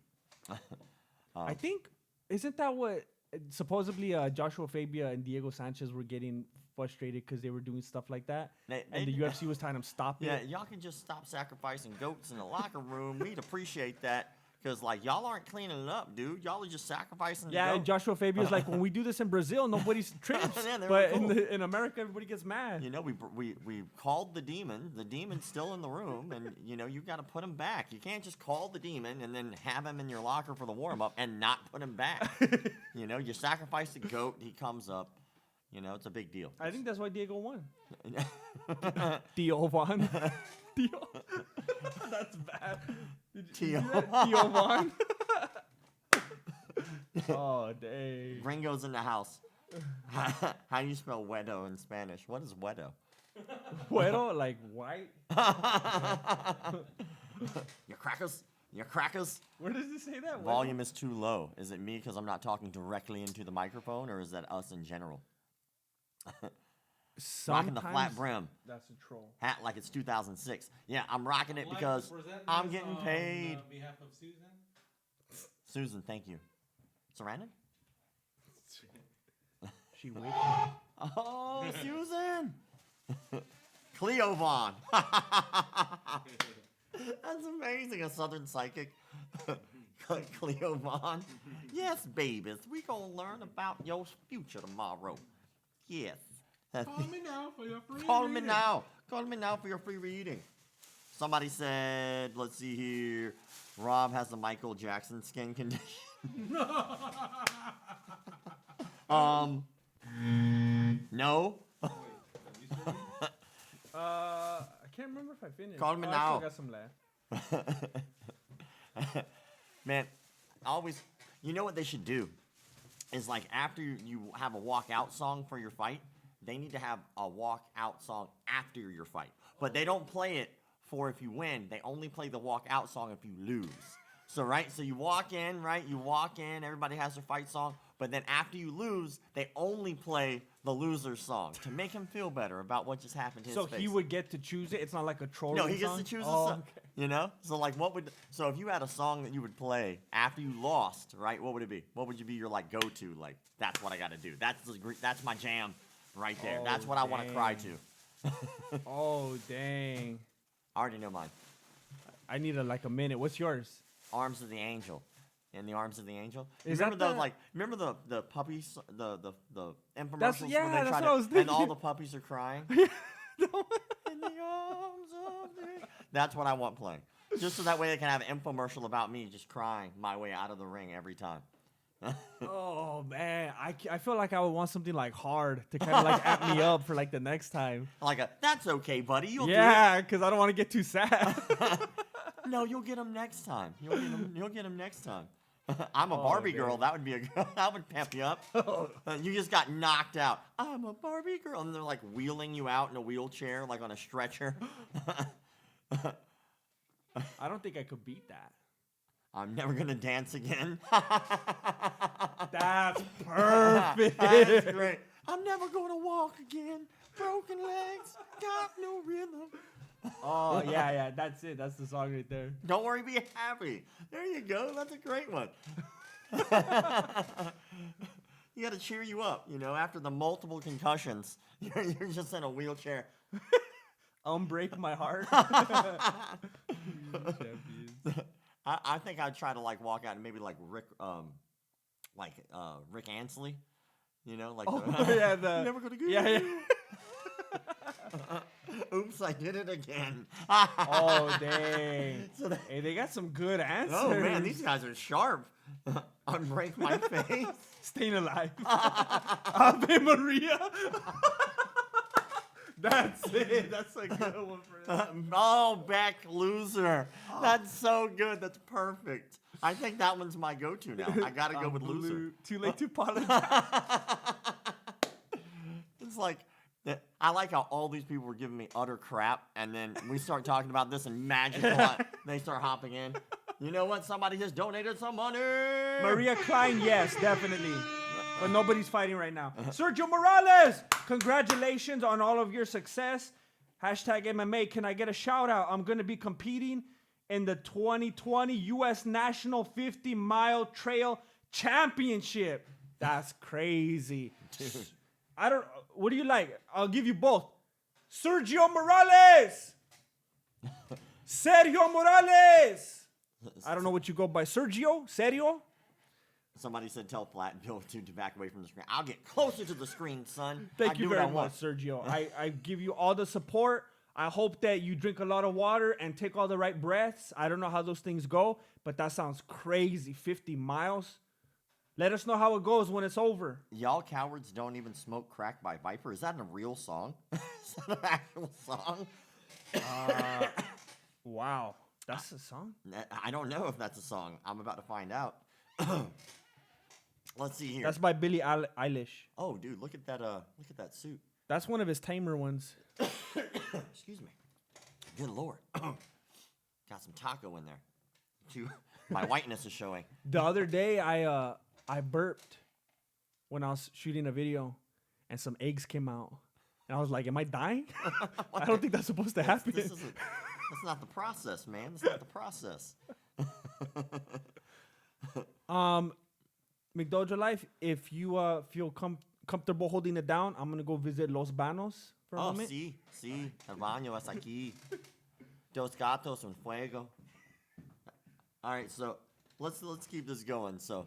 I think, isn't that what supposedly Joshua Fabia and Diego Sanchez were getting frustrated because they were doing stuff like that? And the UFC was telling them stop Yeah, it. y'all can just stop sacrificing goats in the locker room. We'd appreciate that. Because, like, y'all aren't cleaning it up, dude. Y'all are just sacrificing Yeah, and goats. Joshua Fabia's like, when we do this in Brazil, nobody trips. Yeah, they But were cool. in America, everybody gets mad. You know, we called the demon. The demon's still in the room, and you know you got to put him back. You can't just call the demon and then have him in your locker for the warm up and not put him back. You know, you sacrifice the goat, he comes up. You know, it's a big deal. I think that's why Diego won. Theo Von. Theo. That's bad. Did you see that? Theo Von. Oh, dang. Gringo's in the house. How do you spell wedo in Spanish? What is wedo? Güero, like white. Your crackers? Your crackers? Where does it say that? Volume is too low. Is it me because I'm not talking directly into the microphone, or is that us in general? Rocking the flat brim. That's a troll. Hat like it's 2006. Yeah, I'm rocking it I'd like because to present I'm this getting on paid. behalf of Susan. Susan, thank you. Sarandon? She waited. Oh, Susan! Cleo Vaughn. That's amazing. A Southern psychic. Cleo Vaughn. Yes, babies. We gonna learn about your future tomorrow. Yes. Call me now for your free Call me reading. now. Call me now for your free reading. Somebody said, let's see here. Rob has the Michael Jackson skin condition. No. I can't remember if I finished. Call me I now. still got some left. Man, always, you know what they should do? Is like after you have a walkout song for your fight, they need to have a walkout song after your fight. But they don't play it for if you win. They only play the walkout song if you lose. So, right? So you walk in, right? You walk in, everybody has their fight song. But then after you lose, they only play the loser's song to make him feel better about what just happened to his So face. he would get to choose it. It's not like a troll. No, he gets song? to choose a Oh, song. okay. You know? So like so if you had a song that you would play after you lost, right? What would it be? What would you be your like go-to? Like, that's what I got to do. That's my jam right there. That's Oh, what I want to cry dang. to. Oh, dang. I already know mine. I need a minute. What's yours? Arms of the Angel. In the Arms of the Angel. Is remember that those the- like remember the puppies the infomercials That's- where yeah, they that's try what I was and all thinking. the puppies are crying? In the arms of the That's what I want playing. Just so that way they can have an infomercial about me just crying my way out of the ring every time. Oh, man. I feel like I would want something like hard to kind of like amp me up for like the next time. Like that's okay, buddy. You'll Yeah, because I don't want to get too sad. do it. No, you'll get him next time. You'll get him next time. I'm a Oh, Barbie man. girl. That would be that would pep you up. You just got knocked out. I'm a Barbie girl, and they're like wheeling you out in a wheelchair, like on a stretcher. I don't think I could beat that. I'm never gonna dance again. That's perfect. That's great. I'm never going to walk again. Broken legs, got no rhythm. Oh, yeah, that's it. That's the song right there. Don't worry, be happy. There you go. That's a great one. You got to cheer you up, after the multiple concussions. You're just in a wheelchair. Unbreak my heart. I think I'd try to walk out and maybe Rick Ansley, never gonna get you. Oops, I did it again. Oh dang! Hey, they got some good answers. Oh man, these guys are sharp. Unbreak my face. Staying alive. Ave Maria. That's it. That's a good one for that. Oh, back loser. That's so good. That's perfect. I think that one's my go-to now. I gotta go with loser. Too late to apologize. It's like, I like how all these people were giving me utter crap, and then we start talking about this and magically they start hopping in. You know what? Somebody just donated some money. Maria Klein, yes, definitely. But nobody's fighting right now. Sergio Morales, congratulations on all of your success. Hashtag MMA, can I get a shout out? I'm going to be competing in the 2020 U.S. National 50-Mile Trail Championship. That's crazy. Dude. What do you like? I'll give you both. Sergio Morales. Sergio Morales. I don't know what you go by. Sergio? Sergio? Somebody said, tell Flat and Bill to back away from the screen. I'll get closer to the screen, son. Thank you very much, Sergio. I give you all the support. I hope that you drink a lot of water and take all the right breaths. I don't know how those things go, but that sounds crazy. 50 miles. Let us know how it goes when it's over. Y'all cowards don't even smoke crack by Viper. Is that a real song? Is that an actual song? Wow. That's a song? I don't know if that's a song. I'm about to find out. Let's see here. That's by Billie Eilish. Oh, dude, look at that suit. That's one of his tamer ones. Excuse me. Good Lord. Got some taco in there. My whiteness is showing. The other day, I burped when I was shooting a video, and some eggs came out. And I was like, am I dying? I don't think that's supposed to happen. That's not the process, man. That's not the process. McDojo Life, if you feel comfortable holding it down, I'm going to go visit Los Banos for a moment. Sí. El baño es aquí. Dos gatos en fuego. All right, so let's keep this going. So,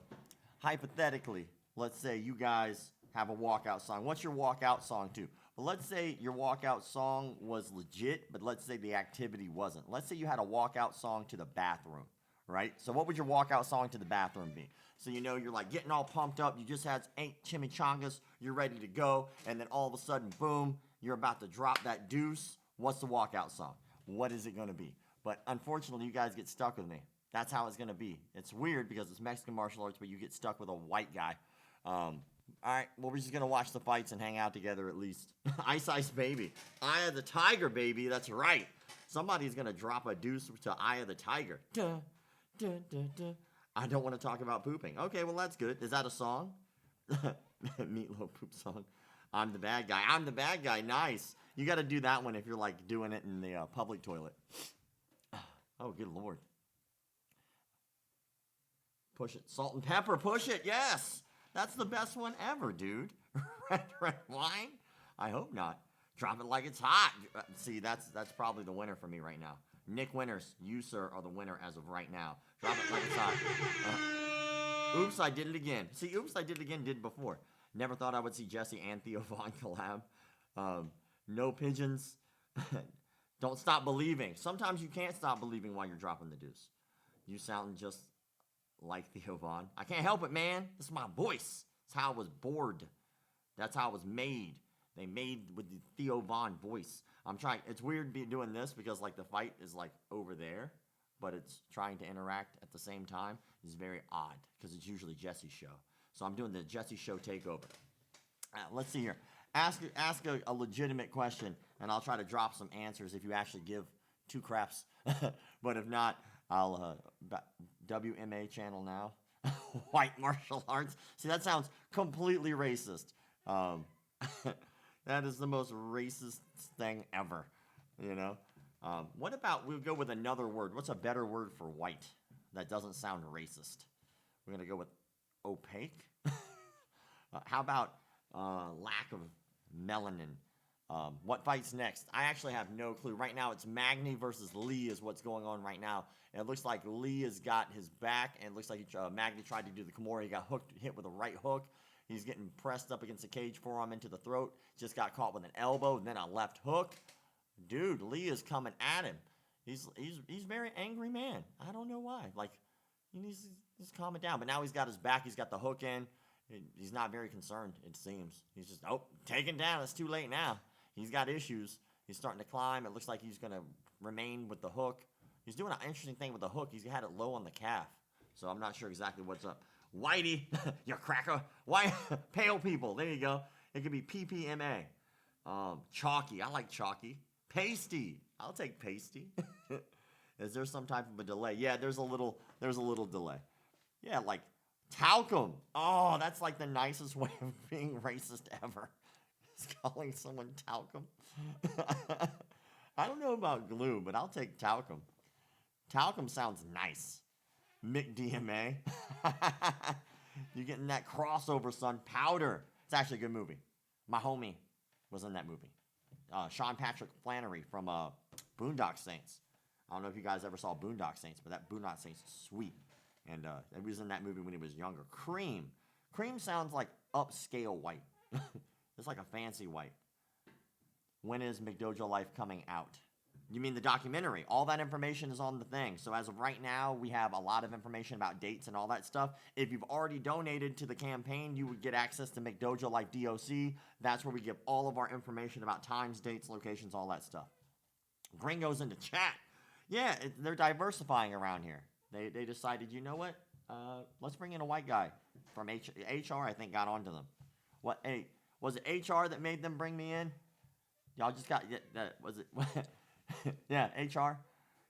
hypothetically, let's say you guys have a walkout song. What's your walkout song to? Well, let's say your walkout song was legit, but let's say the activity wasn't. Let's say you had a walkout song to the bathroom, right? So what would your walkout song to the bathroom be? So you're like getting all pumped up. You just had 8 chimichangas. You're ready to go. And then all of a sudden, boom, you're about to drop that deuce. What's the walkout song? What is it going to be? But unfortunately, you guys get stuck with me. That's how it's going to be. It's weird because it's Mexican martial arts, but you get stuck with a white guy. All right, well, we're just going to watch the fights and hang out together at least. Ice Baby. Eye of the Tiger, baby. That's right. Somebody's going to drop a deuce to Eye of the Tiger. Dun, dun, dun, dun. I don't want to talk about pooping. Okay, well, that's good. Is that a song? Meatloaf poop song. I'm the bad guy. I'm the bad guy. Nice. You got to do that one if you're like doing it in the public toilet. Oh, good Lord. Push it. Salt and pepper. Push it. Yes. That's the best one ever, dude. Red wine? I hope not. Drop it like it's hot. See, that's probably the winner for me right now. Nick Winters, you, sir, are the winner as of right now. Drop it like it's hot. Oops, I did it again. See, Oops, I did it again did before. Never thought I would see Jesse and Theo Von collab. No pigeons. Don't stop believing. Sometimes you can't stop believing while you're dropping the deuce. You sound just like Theo Von. I can't help it, man. This is my voice. That's how I was bored. That's how I was made. They made with the Theo Von voice. I'm trying. It's weird doing this because like the fight is like over there, but it's trying to interact at the same time. It's very odd because it's usually Jesse's show. So I'm doing the Jesse Show takeover. Let's see here. Ask a legitimate question, and I'll try to drop some answers if you actually give 2 craps. But if not, I'll WMA channel now. White martial arts. See, that sounds completely racist. That is the most racist thing ever, you know? What about, we'll go with another word. What's a better word for white that doesn't sound racist? We're going to go with opaque. How about lack of melanin? What fights next? I actually have no clue. Right now, it's Magny versus Lee is what's going on right now. And it looks like Lee has got his back, and it looks like Magny tried to do the Kimura. He got hit with a right hook. He's getting pressed up against the cage, forearm into the throat. Just got caught with an elbow, and then a left hook. Dude, Lee is coming at him. He's a very angry man. I don't know why. Like, he needs to calm it down. But now he's got his back. He's got the hook in. He's not very concerned, it seems. He's just, taken down. It's too late now. He's got issues. He's starting to climb. It looks like he's going to remain with the hook. He's doing an interesting thing with the hook. He's had it low on the calf. So I'm not sure exactly what's up. Whitey, you cracker. White, pale people. There you go. It could be PPMA. Chalky. I like chalky. Pasty. I'll take pasty. Is there some type of a delay? Yeah, there's a little delay. Yeah, like talcum. Oh, that's like the nicest way of being racist ever. Is calling someone talcum. I don't know about glue, but I'll take talcum. Talcum sounds nice. McDMA. You're getting that crossover, son. Powder. It's actually a good movie. My homie was in that movie. Sean Patrick Flannery from Boondock Saints. I don't know if you guys ever saw Boondock Saints, but that Boondock Saints is sweet. And he was in that movie when he was younger. Cream. Cream sounds like upscale white. It's like a fancy white. When is McDojo Life coming out? You mean the documentary? All that information is on the thing. So as of right now, we have a lot of information about dates and all that stuff. If you've already donated to the campaign, you would get access to McDojo Life DOC. That's where we give all of our information about times, dates, locations, all that stuff. Gringo's in the chat. Yeah, they're diversifying around here. They decided, you know what? Let's bring in a white guy from HR. I think got onto them. What? Hey, was it HR that made them bring me in? Y'all just got that? Was it? Yeah, HR.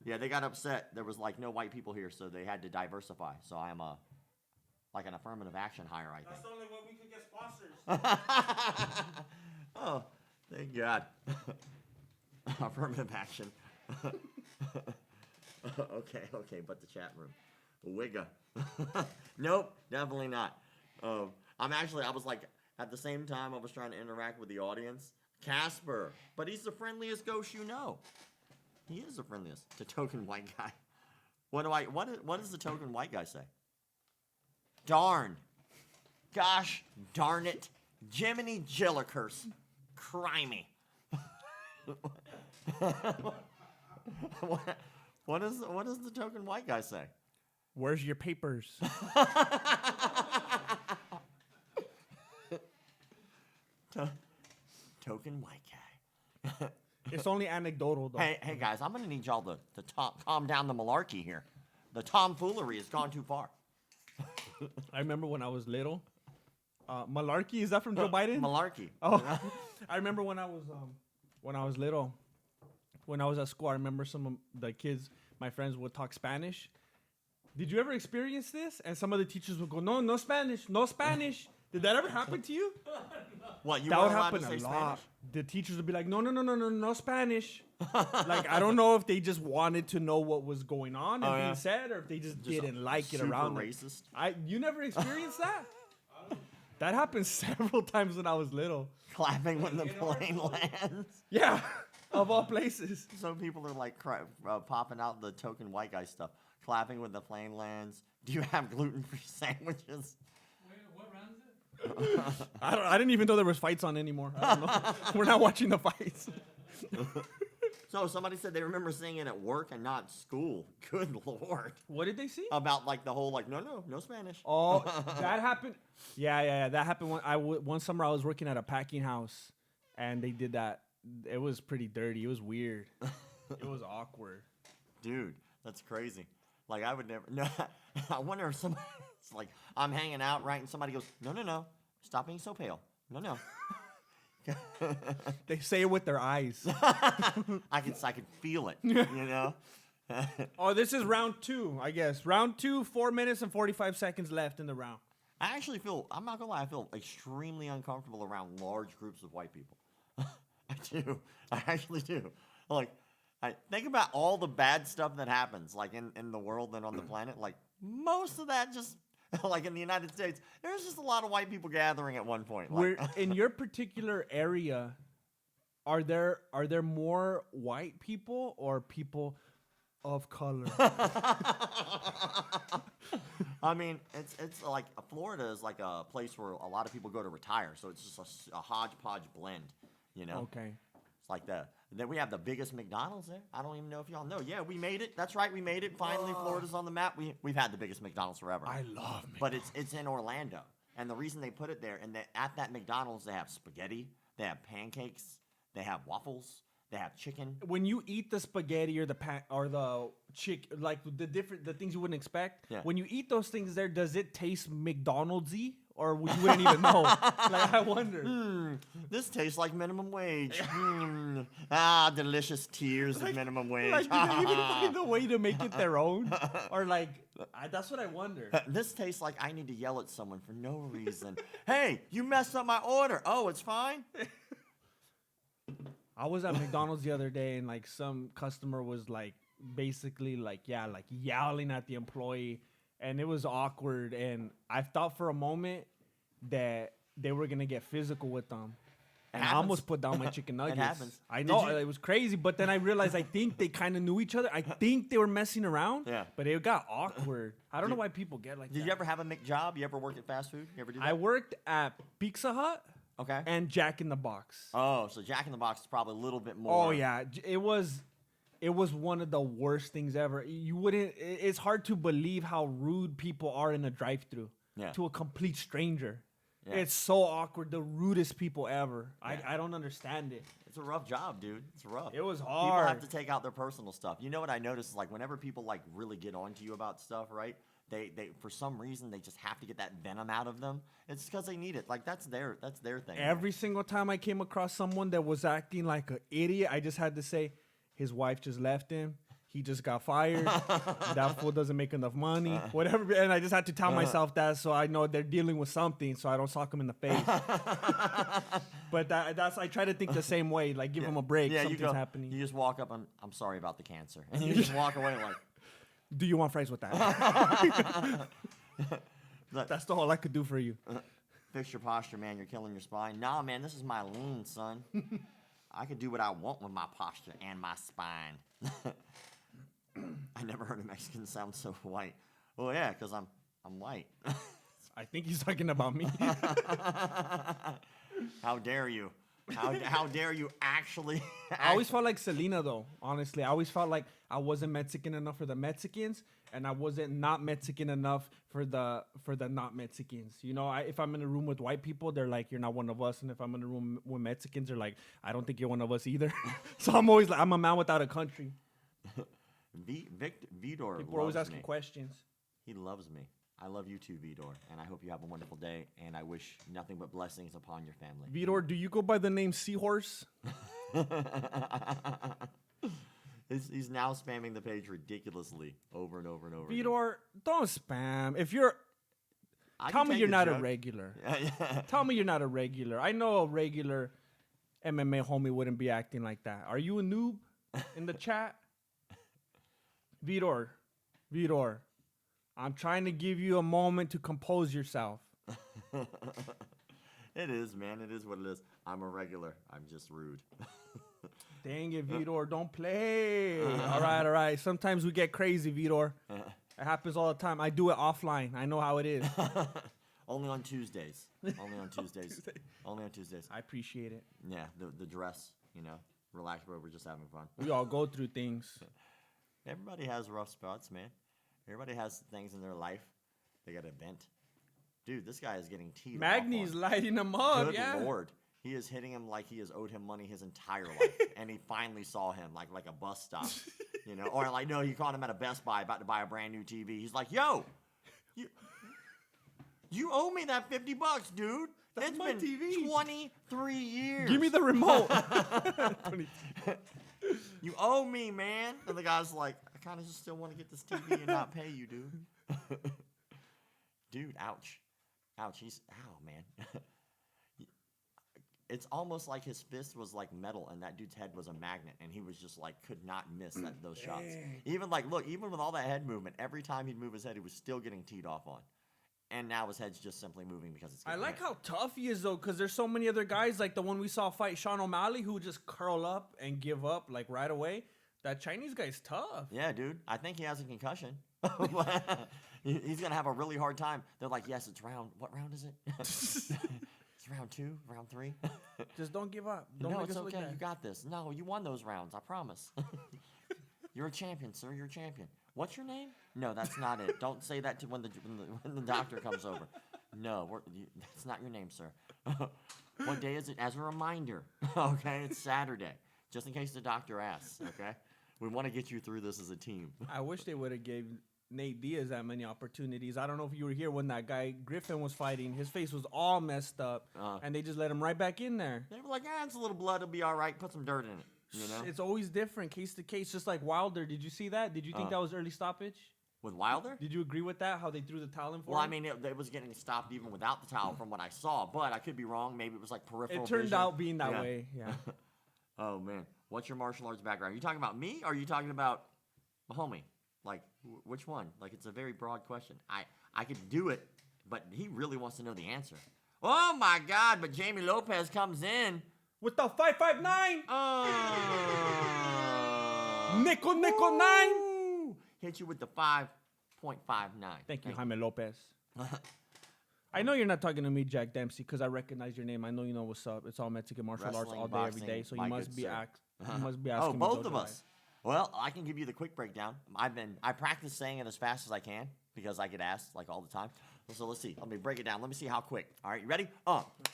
Yeah, they got upset. There was like no white people here, so they had to diversify. So I am like an affirmative action hire, I think. That's the only way we could get sponsors. Oh, thank God. Affirmative action. Okay, but the chat room. Wigga. Nope, definitely not. I was like, at the same time, I was trying to interact with the audience. Casper, but he's the friendliest ghost you know. He is the friendliest. The token white guy. What does the token white guy say? Darn. Gosh darn it. Jiminy Jillikers. Crimey. What does the token white guy say? Where's your papers? Token white guy. It's only anecdotal, though. Hey guys, I'm gonna need y'all to calm down the malarkey here. The tomfoolery has gone too far. I remember when I was little. Malarkey, is that from Joe Biden? Malarkey. Oh, I remember when I was little. When I was at school, I remember some of the kids, my friends, would talk Spanish. Did you ever experience this? And some of the teachers would go, no Spanish, no Spanish. Did that ever happen to you? What, you That were would allowed happen to say a lot. Spanish? The teachers would be like, no Spanish. Like, I don't know if they just wanted to know what was going on and being said, or if they just didn't like it around them. Racist. You never experienced that? That happened several times when I was little. Clapping when the plane lands. Yeah, of all places. Some people are like popping out the token white guy stuff. Clapping when the plane lands. Do you have gluten-free sandwiches? Wait, what round is it? I didn't even know there was fights on anymore. I don't know. We're not watching the fights. So somebody said they remember seeing it at work and not school. Good Lord. What did they see? About like the whole no Spanish. Oh, that happened. Yeah. That happened one summer. I was working at a packing house, and they did that. It was pretty dirty. It was weird. It was awkward. Dude, that's crazy. Like I would never. No, I wonder if somebody's like, I'm hanging out, right, and somebody goes, no, stop being so pale. No. They say it with their eyes. I could feel it. You know. Oh, this is round 2, I guess. Round 2, 4 minutes and 45 seconds left in the round. I actually feel, I'm not gonna lie, I feel extremely uncomfortable around large groups of white people. I do. I actually do. Like, I think about all the bad stuff that happens, like in the world and on the planet. Like, most of that just, like in the United States, there's just a lot of white people gathering at one point. Like, In your particular area, are there more white people or people of color? I mean, it's like Florida is like a place where a lot of people go to retire, so it's just a hodgepodge blend, you know. Okay. It's like that. Then we have the biggest McDonald's there. I don't even know if y'all know. Yeah, we made it. That's right, we made it. Finally, Florida's on the map. We've had the biggest McDonald's forever. I love McDonald's. But it's in Orlando, and the reason they put it there, and at that McDonald's they have spaghetti, they have pancakes, they have waffles, they have chicken. When you eat the spaghetti or the chicken, like the things you wouldn't expect. Yeah. When you eat those things there, does it taste McDonald's-y, or you wouldn't even know? Like, I wonder. This tastes like minimum wage. Delicious tears of minimum wage. Like, do they even find a way to make it their own? Or like, that's what I wonder. This tastes like I need to yell at someone for no reason. Hey, you messed up my order. Oh, it's fine. I was at McDonald's the other day, and like some customer was like basically like yelling at the employee, and it was awkward. And I thought for a moment that they were gonna get physical with them. And I almost put down my chicken nuggets. happens. I know it was crazy, but then I realized I think they kind of knew each other. I think they were messing around. Yeah. But it got awkward. I don't know why people get like that. Did you ever have a McJob? You ever work at fast food? You ever do that? I worked at Pizza Hut Okay. and Jack in the Box. Oh, so Jack in the Box is probably a little bit more. Oh yeah, it was one of the worst things ever. You wouldn't. It's hard to believe how rude people are in a drive-through Yeah. to a complete stranger. Yeah. It's so awkward. The rudest people ever. Yeah. I don't understand it. It's a rough job, dude. It's rough. It was People hard. have to take out their personal stuff. You know what I noticed is like whenever people like really get on to you about stuff, right? They for some reason they just have to get that venom out of them. It's because they need it. Like that's their thing. Every single time I came across someone that was acting like an idiot, I just had to say, his wife just left him. He just got fired. That fool doesn't make enough money. Whatever. And I just had to tell myself that so I know they're dealing with something so I don't sock them in the face. But that's I try to think the same way. Like, give them a break. Yeah, Something's happening. You just walk up and I'm sorry about the cancer. And you just walk away like, Do you want fries with that? That's the whole I could do for you. fix your posture, man. You're killing your spine. Nah, man, this is my lean, son. I could do what I want with my posture and my spine. I never heard a Mexican sound so white. Well, yeah, because I'm white. I think he's talking about me. How dare you? How dare you actually? I always felt like Selena, though. Honestly, I always felt like I wasn't Mexican enough for the Mexicans, and I wasn't not Mexican enough for the not Mexicans. You know, if I'm in a room with white people, they're like, "You're not one of us," and if I'm in a room with Mexicans, they're like, "I don't think you're one of us either." So I'm always like, I'm a man without a country. Vidor People are always loves asking me. questions. He loves me. I love you too, Vidor, and I hope you have a wonderful day. And I wish nothing but blessings upon your family. Vidor, do you go by the name Seahorse? He's now spamming the page ridiculously over and over and over. Vidor, don't spam. If you're, I tell can me take you're the not a joke. regular. Yeah. Tell me you're not a regular. I know a regular MMA homie wouldn't be acting like that. Are you a noob in the chat? Vidor, I'm trying to give you a moment to compose yourself. It is, man. It is what it is. I'm a regular. I'm just rude. Dang it, Vidor, don't play. All right. Sometimes we get crazy, Vidor. It happens all the time. I do it offline. I know how it is. Only on Tuesdays. Only on Tuesdays. Only on Tuesdays. I appreciate it. Yeah, the dress, you know. Relax, bro. We're just having fun. We all go through things. Everybody has rough spots, man. Everybody has things in their life. They got a vent. Dude, this guy is getting teed off Magny's on. lighting him up, Good yeah. Lord. He is hitting him like he has owed him money his entire life. And he finally saw him like a bus stop. You know, or like, no, he caught him at a Best Buy about to buy a brand new TV. He's like, yo, you owe me that $50, dude. That's It's my been TV. 23 years. Give me the remote. You owe me, man. And the guy's like, I kind of just still want to get this TV and not pay you, dude. Dude, ouch. Ouch. Man. It's almost like his fist was like metal and that dude's head was a magnet and he was just like could not miss those shots. Even like look, even with all that head movement, every time he'd move his head, he was still getting teed off on. And now his head's just simply moving because it's I getting like hit. how tough he is though, because there's so many other guys like the one we saw fight Sean O'Malley who would just curl up and give up like right away. That Chinese guy's tough. Yeah, dude. I think he has a concussion. He's gonna have a really hard time. They're like, yes, it's round. What round is it? It's round 2, round 3. Just don't give up. Don't No, make it's us look okay. bad. You got this. No, you won those rounds. I promise. You're a champion, sir. You're a champion. What's your name? No, that's not it. Don't say that to when the doctor comes over. No, that's not your name, sir. What day is it? As a reminder, okay? It's Saturday, just in case the doctor asks. Okay, we want to get you through this as a team. I wish they would have gave Nate Diaz that many opportunities. I don't know if you were here when that guy Griffin was fighting. His face was all messed up, and they just let him right back in there. They were like, it's a little blood. It'll be all right. Put some dirt in it. You know? It's always different, case to case, just like Wilder. Did you see that? Did you think that was early stoppage? With Wilder? Did you agree with that, how they threw the towel in for Well, him? I mean, it was getting stopped even without the towel from what I saw, but I could be wrong. Maybe it was like peripheral It turned vision. out being that way, yeah. Oh, man. What's your martial arts background? Are you talking about me or are you talking about my homie? Like, which one? Like, it's a very broad question. I could do it, but he really wants to know the answer. Oh, my God, but Jamie Lopez comes in. With the 559! Oh. Nickel 9! Woo. Hit you with the 5.59. Thank you, Jaime Lopez. I know you're not talking to me, Jack Dempsey, because I recognize your name. I know you know what's up. It's all Mexican martial arts Wrestling, all day, boxing, every day. So my you must good be sir. you must be asking Oh, me both Dojo of us. Well, I can give you the quick breakdown. I practice saying it as fast as I can because I get asked like all the time. So let's see. Let me break it down. Let me see how quick. All right, you ready?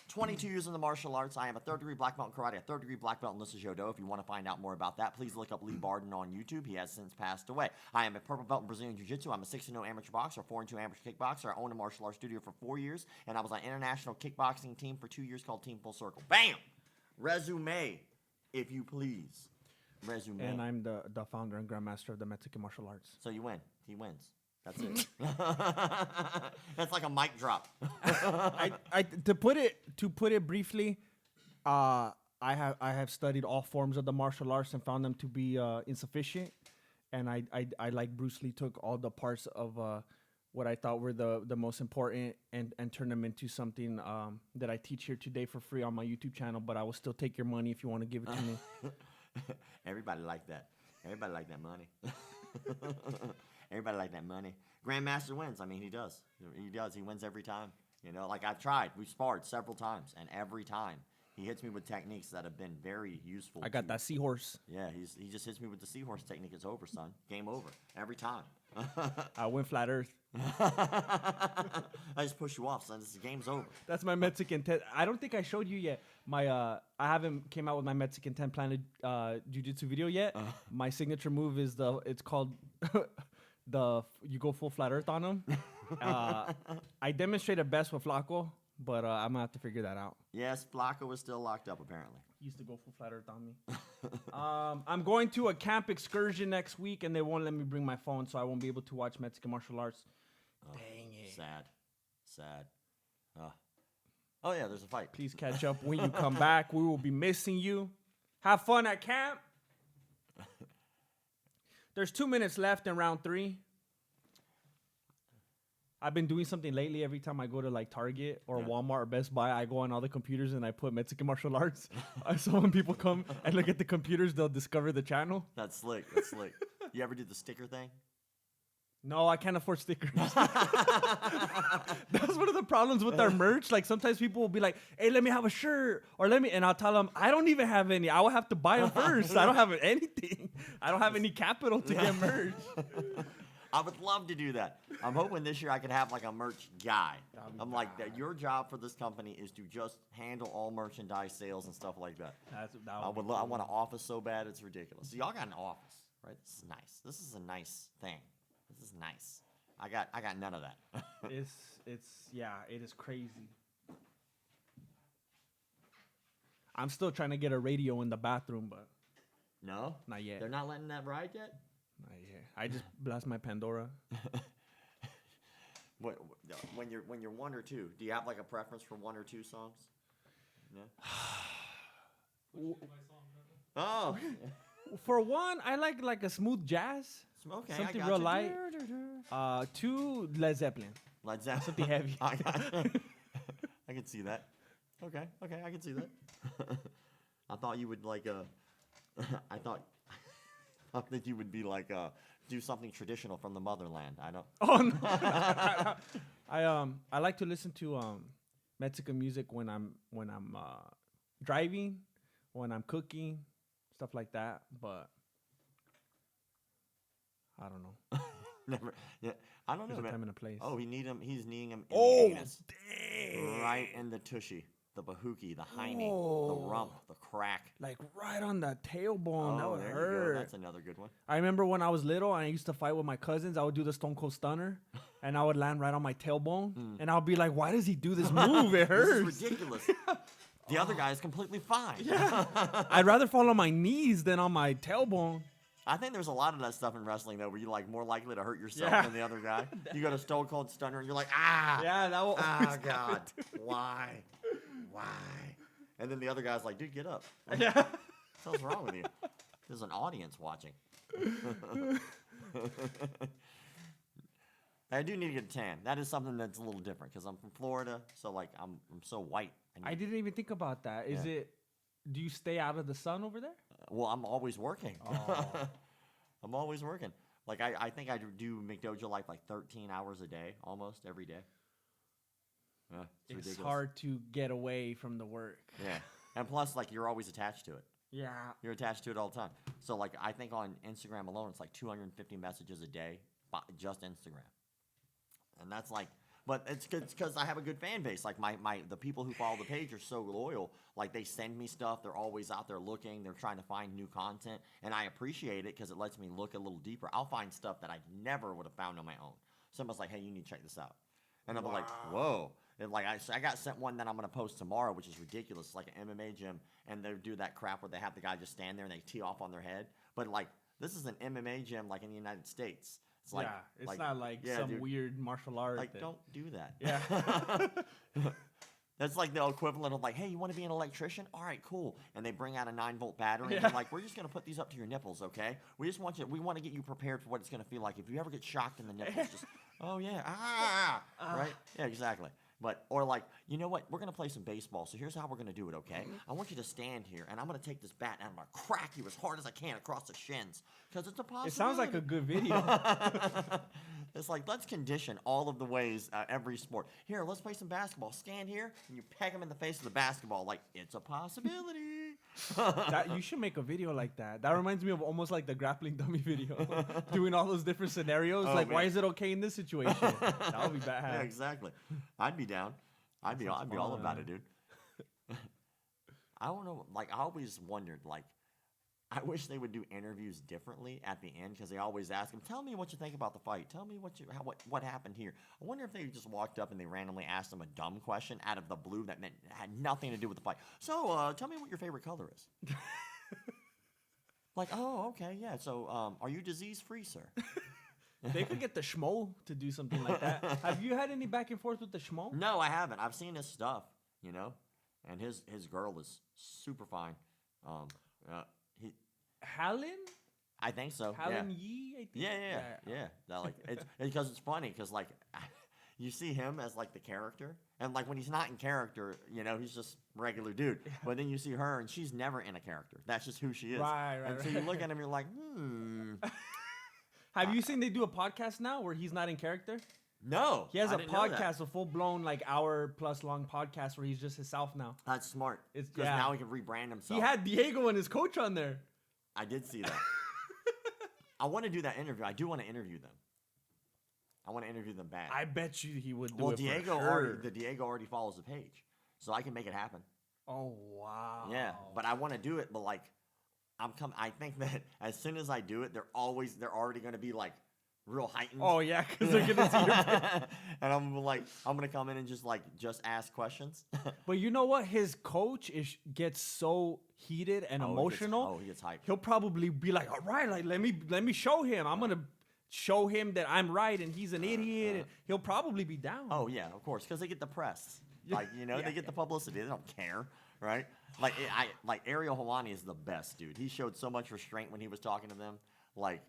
22 years in the martial arts. I am a 3rd-degree black belt in karate, a 3rd-degree black belt in Judo. If you want to find out more about that, please look up Lee Barden on YouTube. He has since passed away. I am a purple belt in Brazilian Jiu-Jitsu. I'm a 6-0 amateur boxer, 4-2 amateur kickboxer. I own a martial arts studio for 4 years, and I was on an international kickboxing team for 2 years called Team Full Circle. Bam! Resume, if you please. Resume. And I'm the founder and grandmaster of the Mexican martial arts. So you win. He wins. That's it. That's like a mic drop. To put it briefly, I have studied all forms of the martial arts and found them to be insufficient. And I like Bruce Lee took all the parts of what I thought were the most important and turned them into something that I teach here today for free on my YouTube channel. But I will still take your money if you want to give it to me. Everybody like that. Everybody like that money. Everybody like that money. Grandmaster wins. I mean, he does. He does. He wins every time. You know, like I've tried. We've sparred several times, and every time he hits me with techniques that have been very useful. I got that seahorse. Yeah, he just hits me with the seahorse technique. It's over, son. Game over. Every time. I win flat earth. I just push you off, son. This game's over. That's my Mexican 10. I don't think I showed you yet. I haven't came out with my Mexican 10 planet jiu-jitsu video yet. My signature move is it's called you go full flat earth on them. I demonstrated best with Flaco, but I'm gonna have to figure that out. Yes, Flacco is still locked up apparently. He used to go full flat earth on me. I'm going to a camp excursion next week, and they won't let me bring my phone, so I won't be able to watch Mexican martial arts. Dang it. Sad. Oh yeah, there's a fight. Please catch up when you come back. We will be missing you. Have fun at camp. There's 2 minutes left in round 3. I've been doing something lately. Every time I go to like Target or Walmart or Best Buy, I go on all the computers and I put Mexican martial arts. So when people come and look at the computers, they'll discover the channel. That's slick. You ever do the sticker thing? No, I can't afford stickers. That's one of the problems with our merch. Like sometimes people will be like, "Hey, let me have a shirt," or and I'll tell them I don't even have any. I will have to buy them first. I don't have anything. I don't have any capital to get merch. I would love to do that. I'm hoping this year I could have like a merch guy. I'm like that. Your job for this company is to just handle all merchandise sales and stuff like that. I want an office so bad it's ridiculous. So y'all got an office, right? This is nice. This is a nice thing. This is nice. I got none of that. it is crazy. I'm still trying to get a radio in the bathroom, but No? not yet. They're not letting that ride yet? Not yet. I just blast my Pandora. When you're one or two, do you have like a preference for one or two songs? Yeah. Oh, For one, I like a smooth jazz. okay. Something I got real you. light. Two, Led Zeppelin. Led Zeppelin. Something heavy. I can see that. Okay, I can see that. I thought you would like I thought that you would be like do something traditional from the motherland. I don't. Oh no. I like to listen to Mexican music when I'm driving, when I'm cooking, stuff like that. But I don't know. Never. Yeah, I don't know. There's a Man. time and a place. Oh, he's kneeing him in the Oh, anus. dang. Right in the tushy, the bahuki, the hiney, the Oh. rump, the crack. Like right on the tailbone. That would there you hurt. go. That's another good one. I remember when I was little and I used to fight with my cousins, I would do the Stone Cold Stunner and I would land right on my tailbone. And I'll be like, why does he do this move? It This hurts. is ridiculous. The other guy is completely fine. I'd rather fall on my knees than on my tailbone. I think there's a lot of that stuff in wrestling though, where you're like more likely to hurt yourself Yeah. than the other guy. You go to Stone Cold Stunner and you're like, ah, Yeah, that will oh always God, why? And then the other guy's like, dude, get up. Yeah. What's wrong with you? There's an audience watching. I do need to get a tan. That is something that's a little different because I'm from Florida, so like I'm so white. I didn't even think about that. Is Yeah. it, do you stay out of the sun over there? Well, I'm always working. Oh. I'm always working. Like I think I do McDojo life like 13 hours a day, almost every day. Yeah, It's ridiculous. hard to get away from the work. Yeah, and plus like you're always attached to it. Yeah. You're attached to it all the time. So like I think on Instagram alone, it's like 250 messages a day, just Instagram. And that's like, but it's because I have a good fan base. Like the people who follow the page are so loyal. Like they send me stuff. They're always out there looking. They're trying to find new content, and I appreciate it because it lets me look a little deeper. I'll find stuff that I never would have found on my own. Someone's like, "Hey, you need to check this out," and I'm like, "Whoa!" And like I got sent one that I'm gonna post tomorrow, which is ridiculous. It's like an MMA gym, and they do that crap where they have the guy just stand there and they tee off on their head. But like this is an MMA gym, like in the United States. It's like, yeah, it's not like some dude, weird martial art. like, don't do that. Yeah. That's like the equivalent of like, hey, you want to be an electrician? All right, cool. And they bring out a 9-volt battery. And they're like, we're just gonna put these up to your nipples, okay? We want to get you prepared for what it's gonna feel like if you ever get shocked in the nipples. Just, oh yeah, right? Yeah, exactly. But or like, you know what? We're gonna play some baseball. So here's how we're gonna do it, okay? I want you to stand here, and I'm gonna take this bat and I'm gonna crack you as hard as I can across the shins, because it's a possibility. It sounds like a good video. It's like, let's condition all of the ways, every sport. Here, let's play some basketball. Stand here, and you peck him in the face with the basketball. Like, it's a possibility. You should make a video like that. That reminds me of almost like the grappling dummy video. Doing all those different scenarios. Oh, like, why man. is it okay in this situation? That would be bad. Yeah, exactly. I'd be down. I'd be all fun. about it, dude. I don't know. Like, I always wondered, like, I wish they would do interviews differently at the end because they always ask them, "Tell me what you think about the fight. Tell me what happened here." I wonder if they just walked up and they randomly asked them a dumb question out of the blue that had nothing to do with the fight. So, tell me what your favorite color is. Like, oh, okay, yeah. So, are you disease free, sir? They could get the schmo to do something like that. Have you had any back and forth with the schmo? No, I haven't. I've seen his stuff, you know, and his girl is super fine. Hallen? I think so. Hallen Yeah. Yee, I think. Yeah. That, like, it's because it's funny because like you see him as like the character, and like when he's not in character, you know, he's just regular dude. But then you see her, and she's never in a character. That's just who she is. Right, And so you look at him, you're like, Have you seen they do a podcast now where he's not in character? No. He has I a didn't know that. podcast, a full blown like hour-plus long podcast where he's just himself now. That's smart. It's- Because yeah. now he can rebrand himself. He had Diego and his coach on there. I did see that. I want to do that interview. I do want to interview them. I want to interview them bad. I bet you he would do Well, it Diego for sure. Diego already follows the page, so I can make it happen. Oh wow. Yeah, but I want to do it. But like, I think that as soon as I do it, they're already going to be like real heightened. Oh yeah, because they're gonna see your. And I'm gonna come in and just ask questions. But you know what? His coach gets so heated and emotional. He gets hyped. He'll probably be like, "All right, like let me show him. I'm gonna show him that I'm right and he's an idiot, and he'll probably be down. Oh yeah, of course, because they get the press. Like they get the publicity. They don't care, right? Like Ariel Helwani is the best, dude. He showed so much restraint when he was talking to them. Like,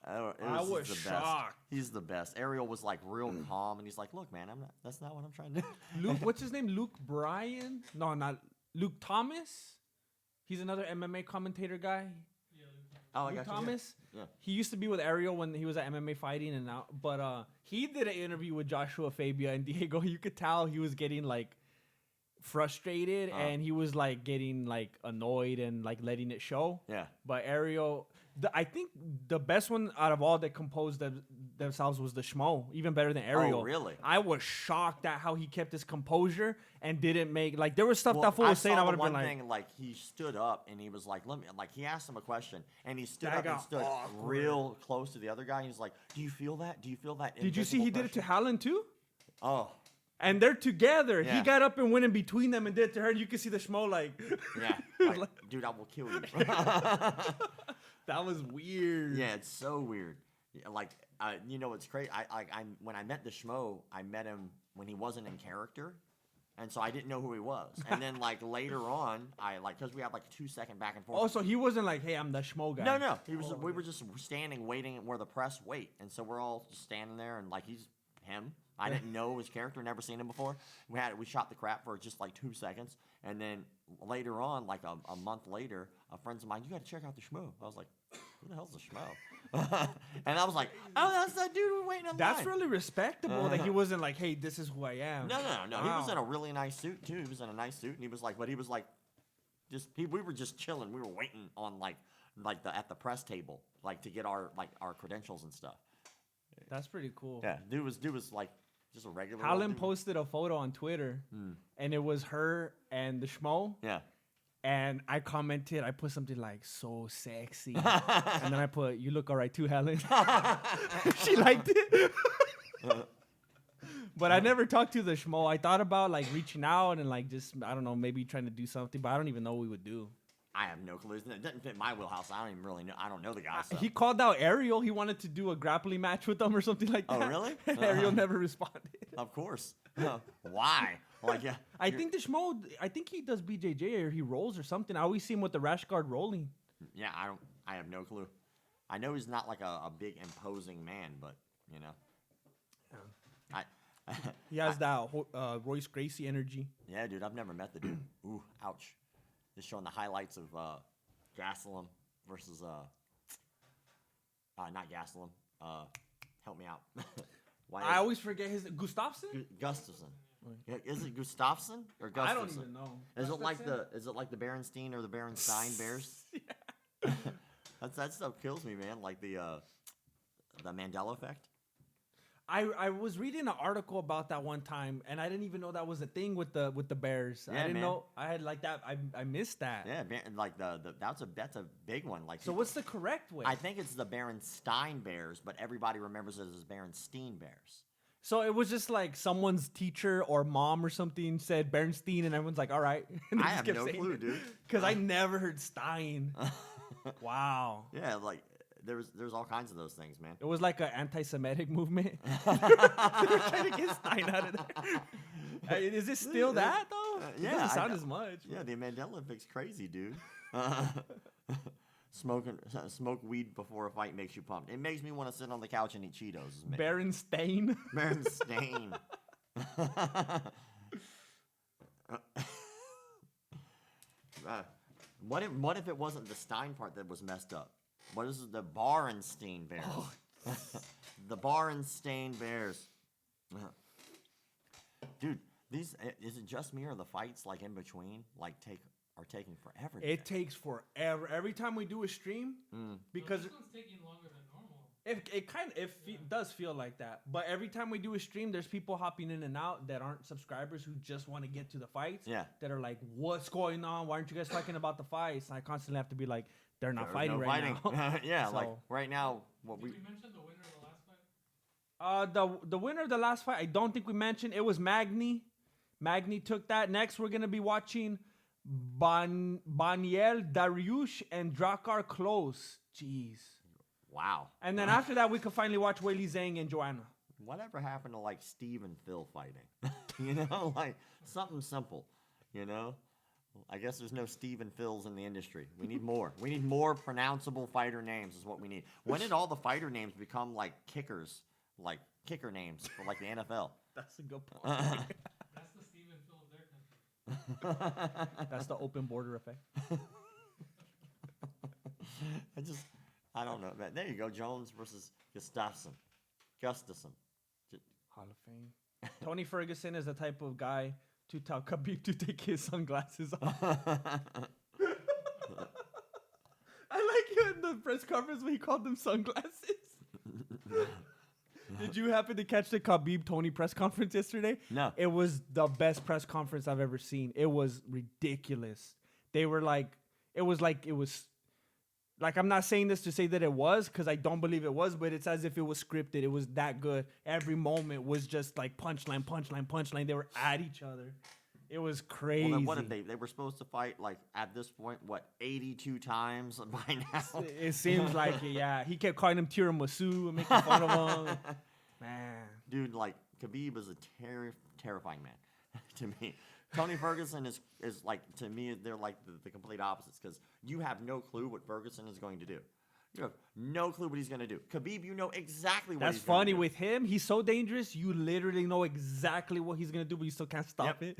I was the shocked. best. He's the best. Ariel was like real calm, and he's like, "Look, man, that's not what I'm trying to do." Luke, what's his name? Luke Bryan? No, not Luke Thomas. He's another MMA commentator guy. Oh, I Luke got you. Thomas. Yeah. He used to be with Ariel when he was at MMA fighting, and now, but he did an interview with Joshua Fabia and Diego. You could tell he was getting like frustrated, and he was like getting like annoyed and like letting it show. Yeah. But Ariel, I think the best one out of all that composed themselves was the Schmo, even better than Ariel. really? I was shocked at how he kept his composure and didn't make like there was stuff that fool was saying. I would have been like, thing, like he stood up and he was like, "Let me." Like he asked him a question and he stood That up and got stood awkward. real close to the other guy. And he's like, "Do you feel that? Do you feel that?" did you see he did it to invisible Helen too? pressure?" Oh, And they're together. Yeah. He got up and went in between them and did it to her. And you can see the Schmo like, yeah. Like, dude, I will kill you. that was weird. Yeah, it's so weird. Yeah, like, you know, it's crazy. I when I met the Schmo, I met him when he wasn't in character, and so I didn't know who he was. And then like later on, because we had like a 2-second back and forth. Oh, so he wasn't like, hey, I'm the Schmo guy. No. He was. We were just standing, waiting where the press wait, and so we're all just standing there, and like he's him. I didn't know his character, never seen him before. We shot the crap for just like 2 seconds, and then later on, like a month later, a friend of mine, you got to check out the Schmo. I was like, who the hell's the Schmo? And I was like, oh, that's that dude we're waiting on. That's really respectable that he wasn't like, hey, this is who I am. No. Wow. He was in a really nice suit too. He was in a nice suit, and he was like, we were just chilling. We were waiting on at the press table, like to get our credentials and stuff. That's pretty cool. Yeah, dude was like just a regular. Helen old dude. posted a photo on Twitter, and it was her and the Schmo. Yeah. And I commented, I put something like, so sexy. And then I put, you look all right too, Helen. She liked it. But I never talked to the Schmo. I thought about like reaching out and like just, I don't know, maybe trying to do something, but I don't even know what we would do. I have no clue. It doesn't fit my wheelhouse. I don't even really know. I don't know the guy. So. He called out Ariel. He wanted to do a grappling match with them or something like that. Oh, really? And Ariel never responded. Of course. Why? Like, yeah. I think the Schmo, I think he does BJJ or he rolls or something. I always see him with the rash guard rolling. Yeah, I have no clue. I know he's not like a big imposing man, but you know. He has that Royce Gracie energy. Yeah, dude, I've never met the dude. Ooh, ouch. Just showing the highlights of Gastelum versus not Gastelum. Help me out. I always forget his Gustafsson. Gustafsson. Yeah, is it Gustafsson or Gustafsson? I don't even know. Is it like the Berenstein or the Berenstein Bears? That stuff kills me, man. Like the Mandela effect. I was reading an article about that one time, and I didn't even know that was a thing with the Bears. Yeah, I didn't man. know. I had like that. I missed that. Yeah, like that's a big one. Like So what's the correct way? I think it's the Berenstein Bears, but everybody remembers it as Berenstein Bears. So it was just like someone's teacher or mom or something said Bernstein, and everyone's like, all right. I have no clue, dude. Because I never heard Stein. Wow. Yeah, like there's all kinds of those things, man. It was like an anti-Semitic movement. They were trying to get Stein out of there. Is it still that, though? Yeah, It doesn't I sound know. as much. Yeah, the Mandela effect's crazy, dude. Smoke weed before a fight makes you pumped. It makes me want to sit on the couch and eat Cheetos. Berenstain. Berenstain. What if it wasn't the Stein part that was messed up? What is the Barenstein Bears? The Barenstein Bears. Dude, is it just me or the fights like in between are taking forever? It takes forever. Every time we do a stream, because This one's taking longer than normal. it does feel like that. But every time we do a stream, there's people hopping in and out that aren't subscribers who just want to get to the fights. Yeah. That are like, what's going on? Why aren't you guys talking about the fights? And I constantly have to be like, they're not fighting right now. Yeah, like So- right now, what Did we we mention the winner of the last fight? The winner of the last fight, I don't think we mentioned. It was Magny. Magny took that. Next, we're gonna be watching Banieil, Dariush, and Drakkar Klose. Jeez. Wow. And then after that, we could finally watch Weili, Zhang, and Joanna. Whatever happened to like Steve and Phil fighting? You know, like something simple. You know, I guess there's no Steve and Phils in the industry. We need more. We need more pronounceable fighter names. Is what we need. When did all the fighter names become like kickers, like kicker names for like the NFL? That's a good point. That's the Steve and Phil of their country. That's the open border effect. I don't know. There you go. Jones versus Gustafsson. Hall of Fame. Tony Ferguson is the type of guy to tell Khabib to take his sunglasses off. I like you in the press conference when he called them sunglasses. Did you happen to catch the Khabib Tony press conference yesterday? No. It was the best press conference I've ever seen. It was ridiculous. They were like, it was like I'm not saying this to say that it was, because I don't believe it was, but it's as if it was scripted. It was that good. Every moment was just like punchline, punchline, punchline. They were at each other. It was crazy. Well, then what did they were supposed to fight like at this point, 82 times by now? It seems like it, yeah. He kept calling him tiramisu and making fun of him. Man. Dude, like Khabib is a terrifying man to me. Tony Ferguson is like, to me, they're like the complete opposites, because you have no clue what Ferguson is going to do. You have no clue what he's going to do. Khabib, you know exactly what That's he's going to funny do. with him. He's so dangerous. You literally know exactly what he's going to do, but you still can't stop it.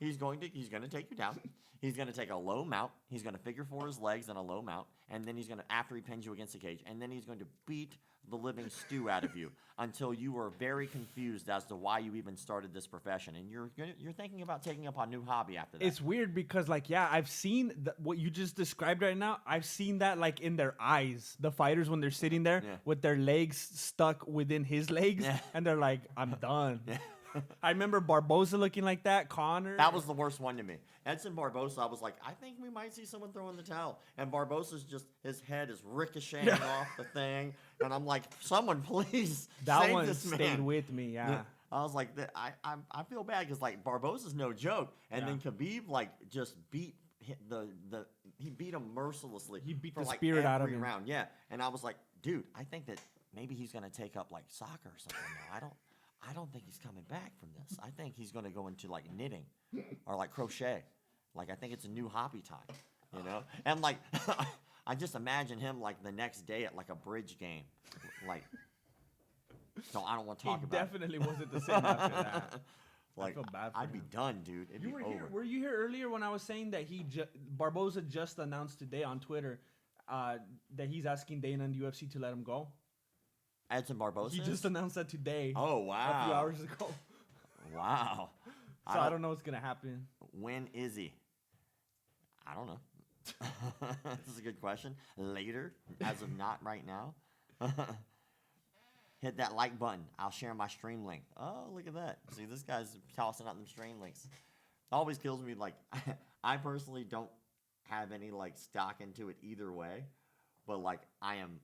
He's going to take you down. He's going to take a low mount. He's going to figure four his legs in a low mount, and then he's going to, after he pins you against the cage, and then he's going to beat the living stew out of you until you are very confused as to why you even started this profession, and you're thinking about taking up a new hobby after that. It's weird because, like, yeah, I've seen what you just described right now. I've seen that, like, in their eyes. The fighters, when they're sitting there with their legs stuck within his legs, and they're like, I'm done. I remember Barboza looking like that, Connor. That was the worst one to me. Edson Barboza, I was like, I think we might see someone throw in the towel. And Barboza's just, his head is ricocheting off the thing. And I'm like, someone please that save one this man. stayed with me, yeah. I was like, I feel bad because, like, Barboza's no joke. And then Khabib, like, just beat he beat him mercilessly. He beat for, the like, spirit out of every him. round. Yeah. And I was like, dude, I think that maybe he's going to take up, like, soccer or something now. I don't think he's coming back from this. I think he's going to go into, like, knitting or, like, crochet. Like, I think it's a new hobby time, you know? And, like, I just imagine him, like, the next day at, like, a bridge game. Like, so I don't want to talk about it. He definitely wasn't the same after that. Like, I feel bad for I'd be him. done, dude. It'd be over. Were you here earlier when I was saying that Barboza just announced today on Twitter that he's asking Dana and the UFC to let him go? Edson Barboza? He just announced that today. Oh, wow. A few hours ago. Wow. So I don't know what's going to happen. When is he? I don't know. This is a good question. Later, as of not right now. Hit that like button. I'll share my stream link. Oh, look at that. See, this guy's tossing out them stream links. Always kills me. Like, I personally don't have any, like, stock into it either way. But, like, I'm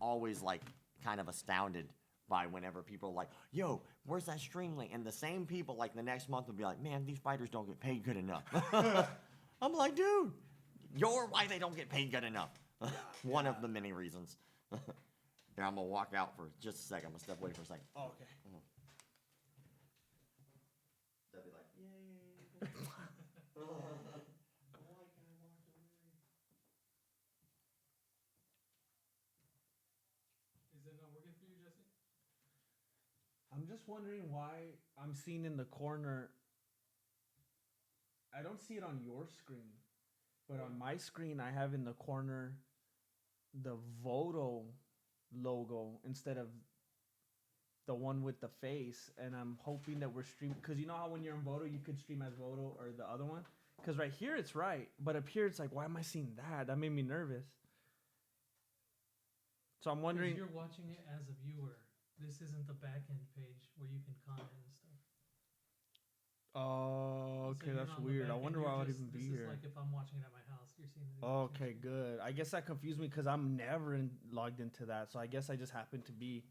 always, like, kind of astounded by whenever people are like, yo, where's that stream link? And the same people, like, the next month will be like, man, these fighters don't get paid good enough. I'm like, dude, you're why they don't get paid good enough. One of the many reasons. Here, I'm going to walk out for just a second. I'm going to step away for a second. Oh, okay. They'll be like, yay. Is it not working for you, Jesse? I'm just wondering why I'm seeing in the corner. I don't see it on your screen, but on my screen, I have in the corner the Voto logo instead of the one with the face. And I'm hoping that we're streaming, because you know how when you're in Voto, you could stream as Voto or the other one? Because right here, it's right. But up here, it's like, why am I seeing that? That made me nervous. So I'm wondering. You're watching it as a viewer. This isn't the back end page where you can comment and stuff. Oh, So okay, you're that's not on the weird. I back end, wonder you're why I would just- even be This here. is like if I'm watching it at my house, you're seeing it. Okay, good. I guess that confused me because I'm never logged into that. So I guess I just happened to be.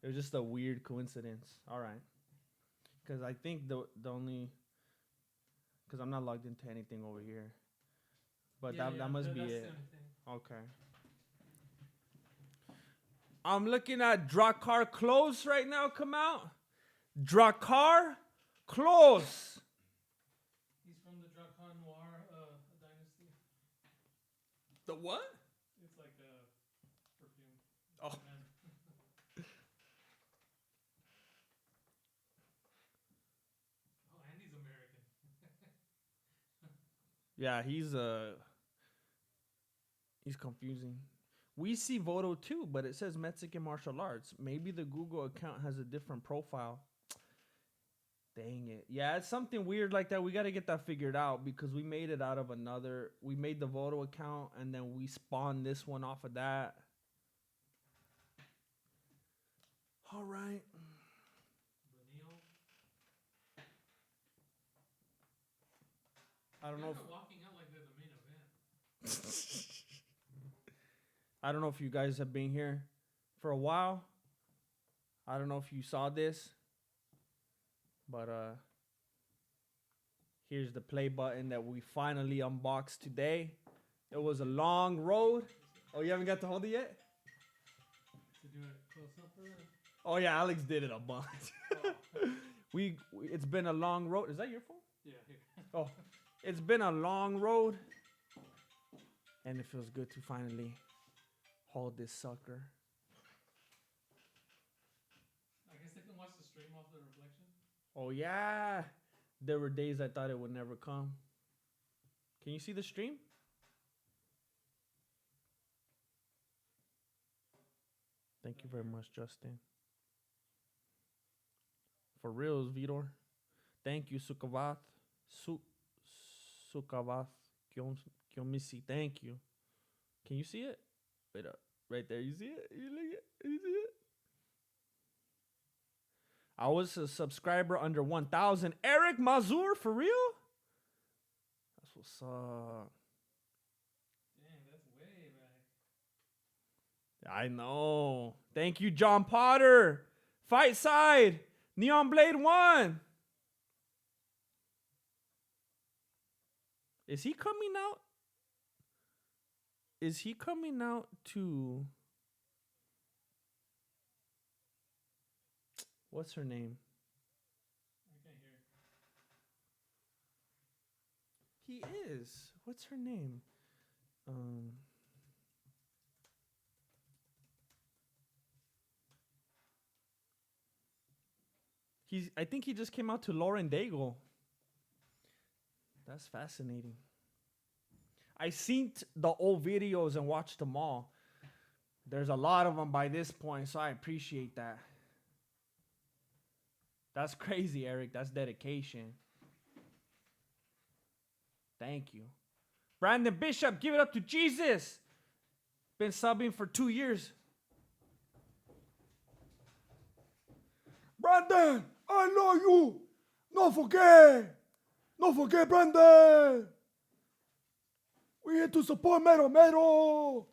It was just a weird coincidence. All right. Because I think the only. Because I'm not logged into anything over here. But that must be that's it. the only thing. Okay. I'm looking at Drakkar Klose right now come out. Drakkar Klose. He's from the Drakkar Noir dynasty. The what? It's like a perfume. Oh. Man. Oh, and he's American. Yeah, he's confusing. We see Voto too, but it says Mexican martial arts. Maybe the Google account has a different profile. Dang it. Yeah, it's something weird like that. We got to get that figured out because we made it out of another. We made the Voto account and then we spawned this one off of that. All right. Banieil. I don't know if Walking out like they're the main event. I don't know if you guys have been here for a while. I don't know if you saw this. But here's the play button that we finally unboxed today. It was a long road. Oh, you haven't got to hold it yet? To do it close up or? Oh yeah, Alex did it a bunch. It's been a long road. Is that your phone? Yeah, here. Oh, it's been a long road, and it feels good to finally hold this sucker. I guess they can watch the stream off the reflection. Oh yeah, there were days I thought it would never come. Can you see the stream? Thank you very much, Justin. For reals, Vitor. Thank you, Sukavath. Sukavath Kyomisi. Thank you. Can you see it? Wait up. Right there. You see it? You look it? You see it? I was a subscriber under 1,000. Eric Mazur, for real? That's what's up. Dang, that's way back. I know. Thank you, John Potter. Fight Side. Neon Blade 1. Is he coming out? Is he coming out to... What's her name? I can't hear. He is. What's her name? I think he just came out to Lauren Daigle. That's fascinating. I seen the old videos and watched them all. There's a lot of them by this point, so I appreciate that. That's crazy, Eric. That's dedication. Thank you. Brandon Bishop, give it up to Jesus. Been subbing for 2 years. Brandon, I love you. No forget. No forget, Brandon. We here to support Mero.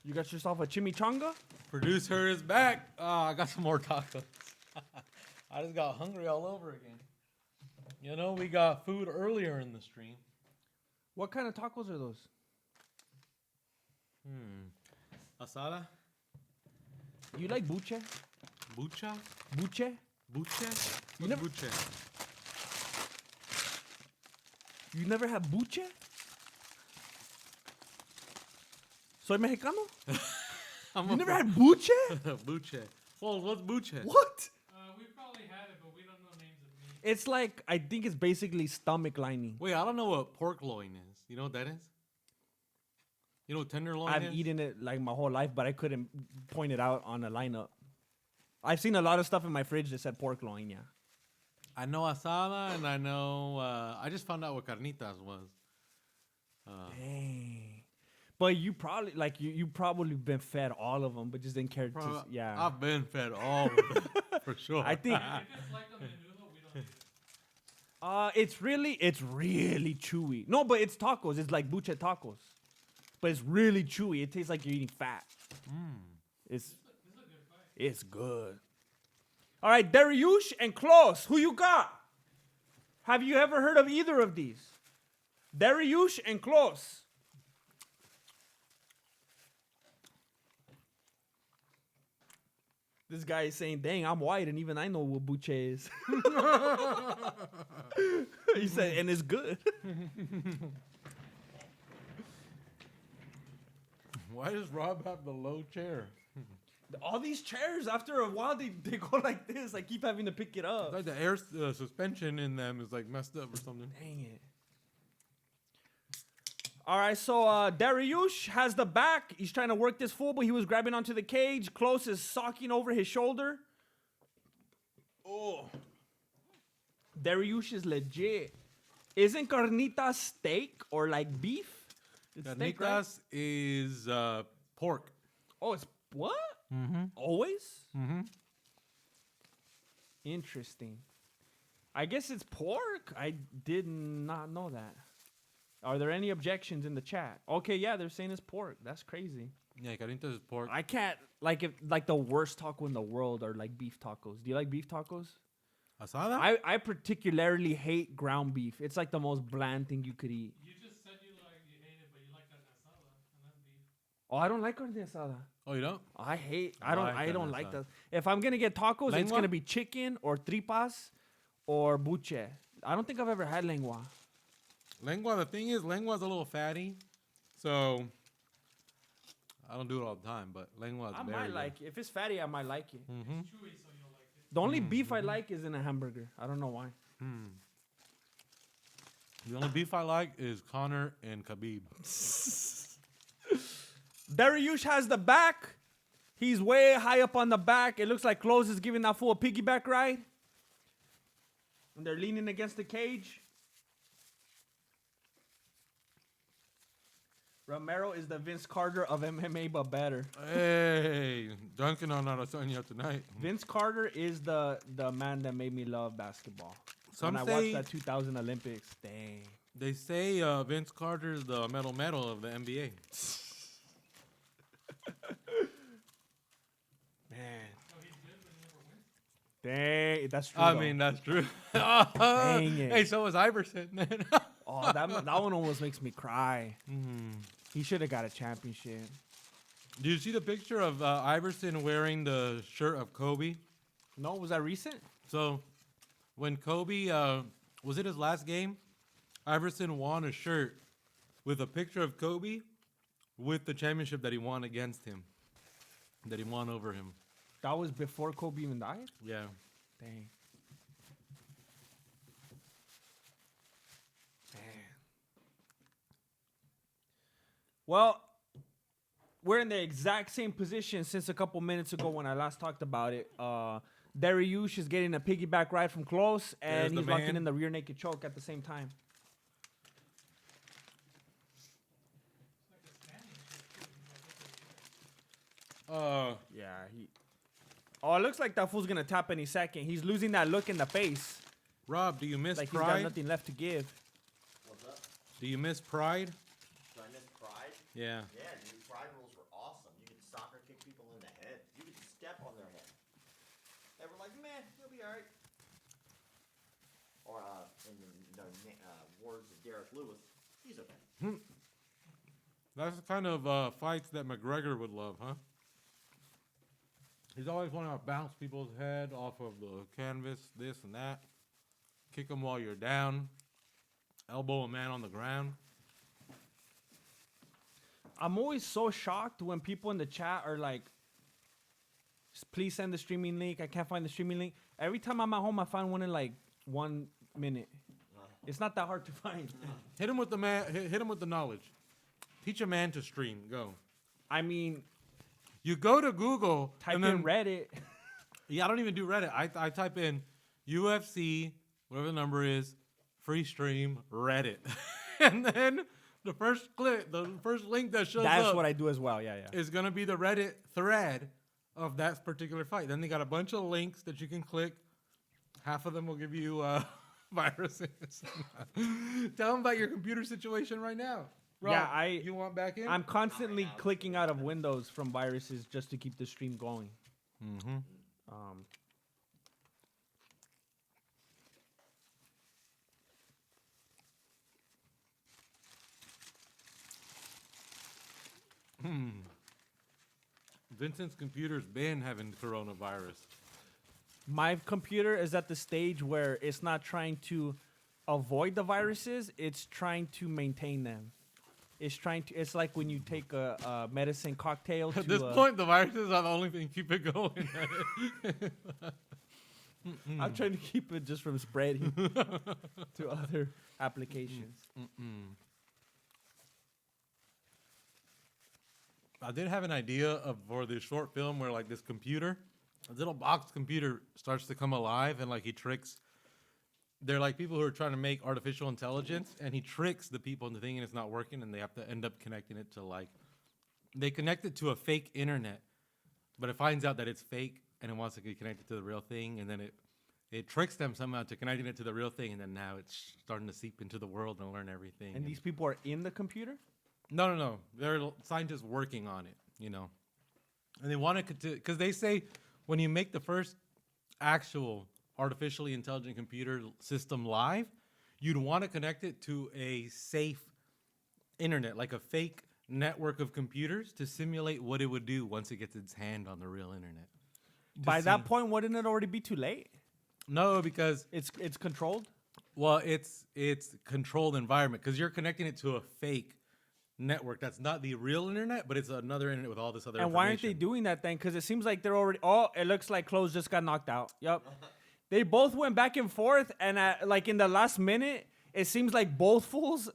You got yourself a chimichanga? Producer is back. I got some more tacos. I just got hungry all over again. You know, we got food earlier in the stream. What kind of tacos are those? Asada? You like buche? Bucha? Buche? Buche? You What's never- buche? You never had buche? Soy mexicano? You never had buche? Buche. Well, what's buche? What? We probably had it, but we don't know names of meat. It's like, I think it's basically stomach lining. Wait, I don't know what pork loin is. You know what that is? You know what tenderloin is? I've eaten it like my whole life, but I couldn't point it out on a lineup. I've seen a lot of stuff in my fridge that said pork loin, yeah. I know asada, and I know... I just found out what carnitas was. Dang. But you probably, like, you probably been fed all of them, but just didn't care to, yeah. I've been fed all of them, for sure. I think... If it's like a menudo, we don't need it. It's really chewy. No, but it's tacos. It's like buche tacos. But it's really chewy. It tastes like you're eating fat. This is a good fight. It's good. All right, Dariush and Klose. Who you got? Have you ever heard of either of these? Dariush and Klose. This guy is saying, dang, I'm white, and even I know what buche is. He said, and it's good. Why does Rob have the low chair? All these chairs, after a while, they go like this. I keep having to pick it up. It's like the air suspension in them is like messed up or something. Dang it. All right, so Dariush has the back. He's trying to work this fool, but he was grabbing onto the cage. Klose is socking over his shoulder. Oh. Dariush is legit. Isn't carnitas steak or like beef? It's steak, right? Carnitas is pork. Oh, it's what? Mm-hmm. Always? Mm-hmm. Interesting. I guess it's pork. I did not know that. Are there any objections in the chat? Okay, yeah, they're saying it's pork. That's crazy. Yeah, carnitas is pork. I can't like the worst taco in the world are like beef tacos. Do you like beef tacos? Asada? I particularly hate ground beef. It's like the most bland thing you could eat. You just said you hate it, but you like carne asada and then beef. Oh, I don't like carne asada. Oh, you don't? I don't like asada. that. If I'm gonna get tacos, it's Lengua? gonna be chicken or tripas or buche. I don't think I've ever had lengua. Lengua, the thing is, lengua's a little fatty. So, I don't do it all the time, but lengua is I very might good. like it. If it's fatty, I might like it. Mm-hmm. Chewy, so you'll like it. The only beef I like is in a hamburger. I don't know why. The only beef I like is Connor and Khabib. Dariush has the back. He's way high up on the back. It looks like Klose is giving that fool a piggyback ride. And they're leaning against the cage. Romero is the Vince Carter of MMA, but better. Hey, dunking on Adesanya tonight. Vince Carter is the man that made me love basketball. Some when I say- watched that 2000 Olympics, dang. They say Vince Carter is the medal of the NBA. Man. So he's good, but he never wins. Dang, that's true. I though. mean, that's true. Dang it. Hey, so was Iverson, man. Oh, that one almost makes me cry. He should have got a championship. Do you see the picture of Iverson wearing the shirt of Kobe? No, was that recent? So, when Kobe, was it his last game? Iverson won a shirt with a picture of Kobe with the championship that he won against him, that he won over him. That was before Kobe even died? Yeah. Dang. Man. Well, we're in the exact same position since a couple minutes ago when I last talked about it. Dariush is getting a piggyback ride from Klose, There's and the he's locking man. in the rear naked choke at the same time. Yeah, he. Oh, it looks like that fool's gonna tap any second. He's losing that look in the face, Rob, do you miss like he's got Pride? nothing left to give. What's up? Do you miss Pride? Did I miss Pride? Yeah. Yeah, dude, Pride rules were awesome. You could soccer kick people in the head. You could step on their head. They were like, man, you'll be alright. Or, in the words of Derek Lewis, he's okay. That's the kind of fights that McGregor would love, huh? He's always wanting to bounce people's head off of the canvas, this and that. Kick them while you're down. Elbow a man on the ground. I'm always so shocked when people in the chat are like, please send the streaming link. I can't find the streaming link. Every time I'm at home, I find one in like 1 minute. It's not that hard to find. Hit him with the man. Hit him with the knowledge. Teach a man to stream. Go. I mean, You go to Google. type and in then, Reddit. Yeah, I don't even do Reddit. I type in UFC, whatever the number is, free stream Reddit, and then the first link that shows That's up what I do as well. Yeah, yeah. is gonna be the Reddit thread of that particular fight. Then they got a bunch of links that you can click. Half of them will give you viruses. Tell them about your computer situation right now. Rob, Yeah, you want back in? I'm constantly clicking out of Windows from viruses just to keep the stream going. Mm-hmm. Vincent's computer's been having coronavirus. My computer is at the stage where it's not trying to avoid the viruses, it's trying to maintain them. It's like when you take a medicine cocktail to At this point, the viruses are the only thing keep it going. I'm trying to keep it just from spreading to other applications. I did have an idea for this short film where like this computer, a little box computer starts to come alive and like he tricks. They're like people who are trying to make artificial intelligence, and he tricks the people into thinking it's not working, and they have to end up connecting it to like, they connect it to a fake internet, but it finds out that it's fake and it wants to get connected to the real thing, and then it tricks them somehow to connecting it to the real thing, and then now it's starting to seep into the world and learn everything. And these people are in the computer? No. They're scientists working on it, you know. And they want to, because they say when you make the first actual artificially intelligent computer system live, you'd want to connect it to a safe internet, like a fake network of computers to simulate what it would do once it gets its hand on the real internet. By that point, wouldn't it already be too late? No, because it's controlled? Well, it's controlled environment because you're connecting it to a fake network that's not the real internet, but it's another internet with all this other And information. why aren't they doing that then? Because it seems like they're already... Oh, it looks like Klose just got knocked out. Yep. They both went back and forth, and like in the last minute, it seems like both fools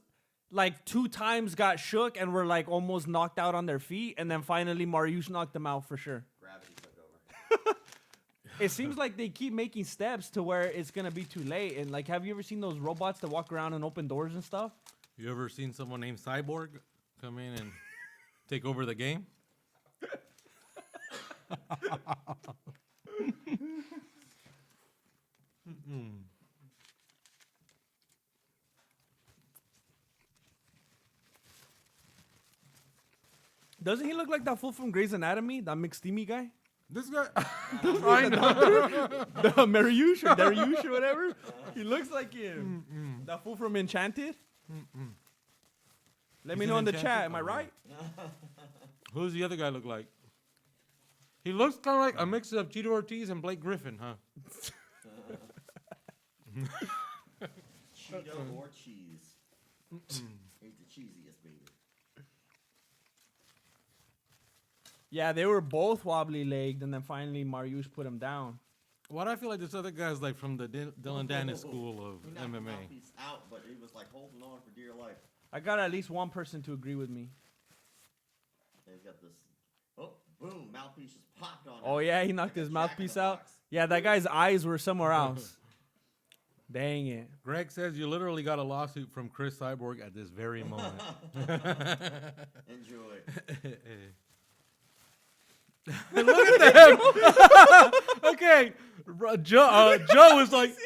like 2 times got shook and were like almost knocked out on their feet, and then finally Mariusz knocked them out for sure. Gravity took over. It seems like they keep making steps to where it's gonna be too late. And like, have you ever seen those robots that walk around and open doors and stuff? You ever seen someone named Cyborg come in and take over the game? Doesn't he look like that fool from Grey's Anatomy, that McSteamy guy? This guy, I know. The Mariusz or Dariush or whatever. He looks like him. That fool from Enchanted. Let me He's know in in the Enchanted? chat. Am I Oh, right? who does the other guy look like? He looks kind of like a mix of Cheeto Ortiz and Blake Griffin, huh? Cheeto or cheese. He's the cheesiest baby. Yeah, they were both wobbly legged, and then finally Mariusz put him down. Why do I feel like this other guy's like from the Dylan Dennis school of He knocked the MMA? mouthpiece out, but he was like holding on for dear life. I got at least one person to agree with me. And he's got this. Oh, boom! Mouthpiece just popped on him. Oh yeah, he knocked Like a his jack in mouthpiece the out. box. Yeah, that guy's eyes were somewhere else. Dang it. Greg says you literally got a lawsuit from Chris Cyborg at this very moment. Enjoy. Look at them. Okay, Joe is like,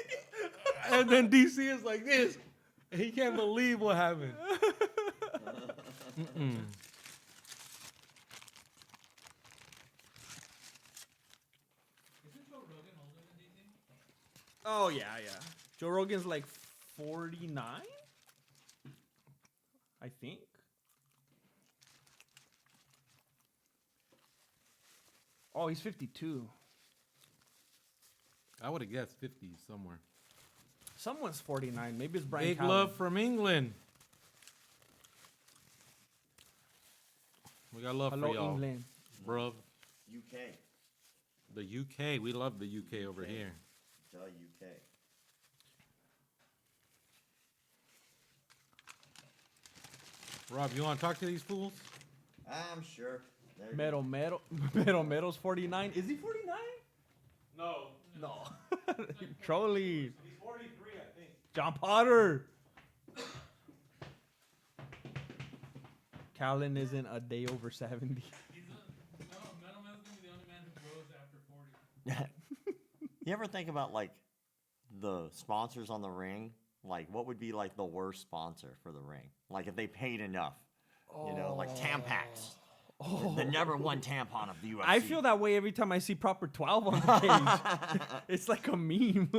and then DC is like this. He can't believe what happened. Oh yeah. Joe Rogan's like 49, I think. Oh, he's 52. I would have guessed 50 somewhere. Someone's 49. Maybe it's Brian Big Callen. love from England. We got love Hello, for y'all, England. bro. UK. The UK, we love the UK over here. The UK. Rob, you want to talk to these fools? I'm sure. There you Mero's 49. Is he 49? No. Trolling. He's 43, I think. John Potter. Callen isn't a day over 70. Metal Man's gonna be the only man who grows after 40. You ever think about like the sponsors on the ring? Like, what would be like the worst sponsor for the ring? Like, if they paid enough, you know, like Tampax, the number one tampon of the UFC. I feel that way every time I see Proper 12 on the cage. It's like a meme.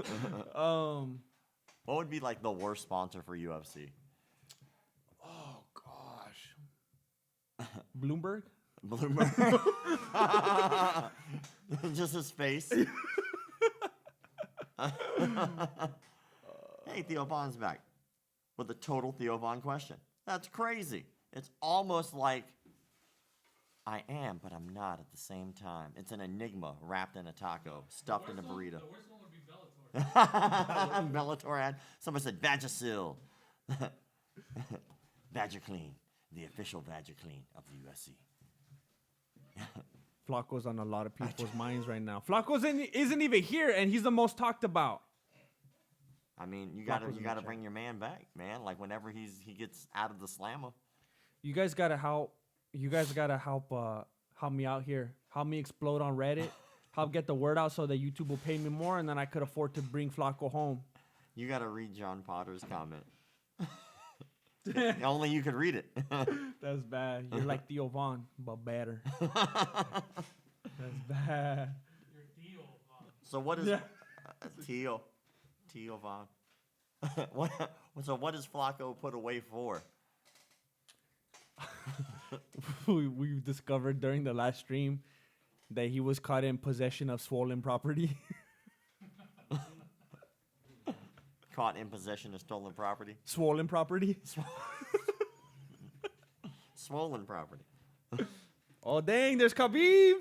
What would be like the worst sponsor for UFC? Oh gosh. Bloomberg. Bloomer. Just his face. Hey, Theo Vaughn's back with a total Theo Vaughn question. That's crazy. It's almost like I am, but I'm not at the same time. It's an enigma wrapped in a taco, stuffed in a burrito. The worst one would be Bellator. Bellator ad. Somebody said Vagisil. Badger Clean, the official Badger Clean of the UFC. Flacco's on a lot of people's minds right now. Flacco's isn't even here, and he's the most talked about. I mean, you Flacco's gotta in the bring chat. your man back, man. Like whenever he gets out of the slammer. You guys gotta help. You guys gotta help me out here. Help me explode on Reddit. Help get the word out so that YouTube will pay me more, and then I could afford to bring Flacco home. You gotta read John Potter's comment. Only you could read it. That's bad. You're like Theo Vaughn, but better. That's bad. Your deal. So what is Yeah. Theo Vaughn? What does Flacco put away for? we discovered during the last stream that he was caught in possession of swollen property. Caught in possession of stolen property? Swollen property? Swollen property. Oh, dang, there's Khabib.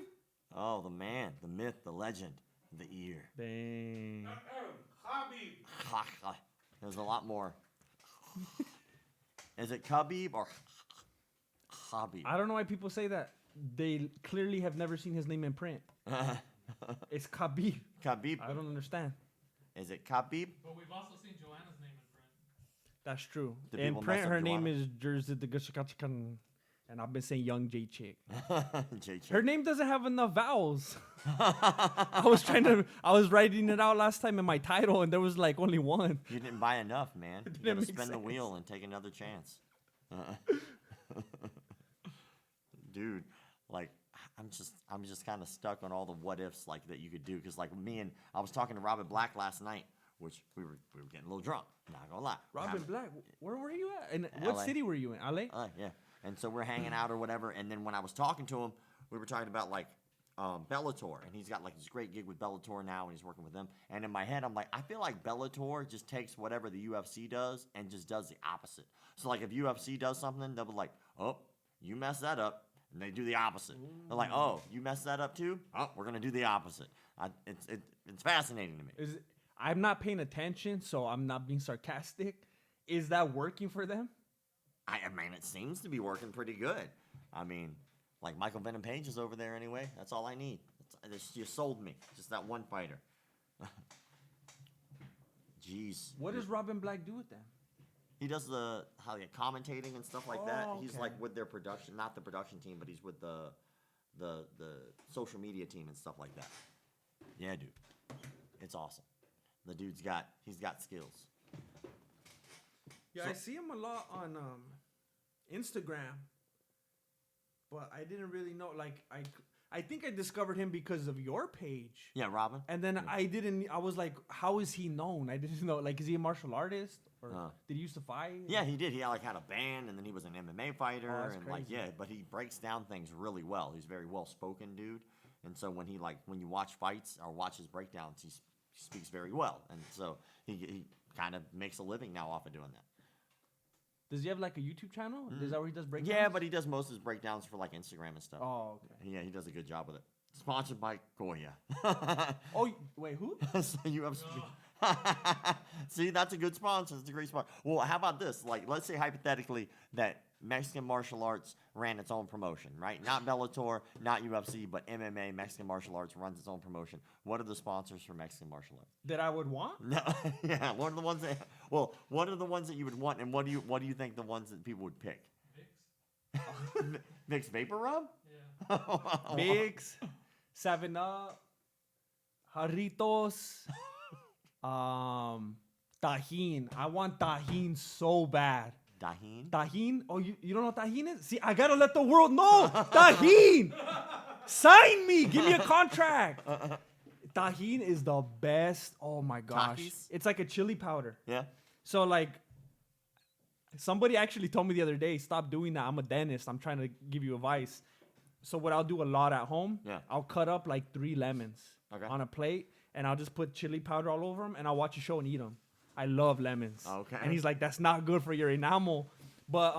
Oh, the man, the myth, the legend, the ear. Dang. Hobby. There's a lot more. Is it Khabib or Habib? I don't know why people say that. They clearly have never seen his name in print. It's Khabib. Khabib. I don't understand. Is it Khabib? But we've also seen Joanna's name in print. That's true. Do In people print, mess up her name Joanna? Mm. is Jedrzejczyk, and I've been saying Young J Chick. JJ. Her name doesn't have enough vowels. I was writing it out last time in my title, and there was like only one. You didn't buy enough, man. You didn't gotta make spin the sense. wheel and take another chance. Dude, like I'm just kind of stuck on all the what ifs like that you could do because like I was talking to Robin Black last night, which we were getting a little drunk. Not gonna lie. Robin Black, where were you at? And what LA. city were you in? LA? Yeah. And so we're hanging out or whatever. And then when I was talking to him, we were talking about like Bellator, and he's got like this great gig with Bellator now, and he's working with them. And in my head, I'm like, I feel like Bellator just takes whatever the UFC does and just does the opposite. So like if UFC does something, they'll be like, oh, you messed that up. And they do the opposite. They're like, oh, you messed that up too? Oh, we're gonna do the opposite. It's fascinating to me. I'm not paying attention, so I'm not being sarcastic. Is that working for them? I mean, it seems to be working pretty good. I mean, like Michael Venom Page is over there anyway. That's all I need. You sold me. Just that one fighter. Jeez. What does Robin Black do with them? He does the commentating and stuff like that. Oh, He's okay. like with their production, not the production team, but he's with the social media team and stuff like that. Yeah, dude. It's awesome. The dude's got skills. Yeah, I see him a lot on Instagram, but I didn't really know. Like, I think I discovered him because of your page, Yeah, Robin. and then I was like, how is he known? I didn't know. Like, is he a martial artist or did he used to fight? Yeah, he did. He had a band, and then he was an MMA fighter, Oh, that's and like crazy. but he breaks down things really well. He's a very well spoken dude, and so when you watch fights or watch his breakdowns, he speaks very well, and so he kind of makes a living now off of doing that. Does he have like a YouTube channel? Is that where he does breakdowns? Yeah, but he does most of his breakdowns for like Instagram and stuff. Oh, okay. Yeah, he does a good job with it. Sponsored by Goya. Oh, wait, who? So you have. See, that's a good sponsor. It's a great sponsor. Well, how about this? Like, let's say hypothetically that Mexican martial arts ran its own promotion, right? Not Bellator, not UFC, but MMA, Mexican martial arts runs its own promotion. What are the sponsors for Mexican martial arts? That I would want? No, yeah, what are the ones that? Well, what are the ones that you would want, and what do you think the ones that people would pick? Vicks? Vicks Vapor Rub? Yeah. Vicks, 7-Up, Jarritos, Tajín. I want Tajín so bad. Dahin? Tajín? Oh, you don't know what Tajín is? See, I gotta let the world know. Tajín! Sign me! Give me a contract! Tajín is the best. Oh my gosh. Takis? It's like a chili powder. Yeah. So like, somebody actually told me the other day, stop doing that. I'm a dentist. I'm trying to give you advice. So what I'll do a lot at home, Yeah. I'll cut up like 3 lemons Okay. on a plate, and I'll just put chili powder all over them, and I'll watch a show and eat them. I love lemons. Okay. And he's like, that's not good for your enamel. But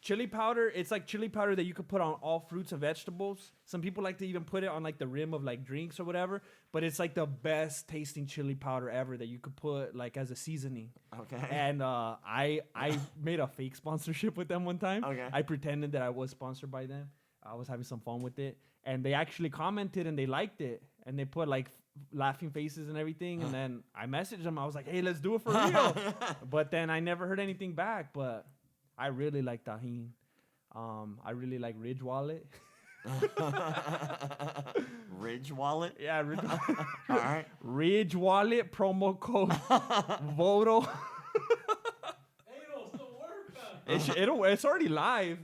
chili powder, it's like chili powder that you could put on all fruits and vegetables. Some people like to even put it on like the rim of like drinks or whatever. But it's like the best tasting chili powder ever that you could put like as a seasoning. Okay. And I made a fake sponsorship with them one time. Okay. I pretended that I was sponsored by them. I was having some fun with it, and they actually commented and they liked it, and they put like laughing faces and everything. And then I messaged them. I was like, "Hey, let's do it for real." But then I never heard anything back. But I really like Tajin. I really like Ridge Wallet. Ridge Wallet. Yeah, Ridge, All right. Ridge Wallet promo code Voto. Hey, it'll still work. It's already live.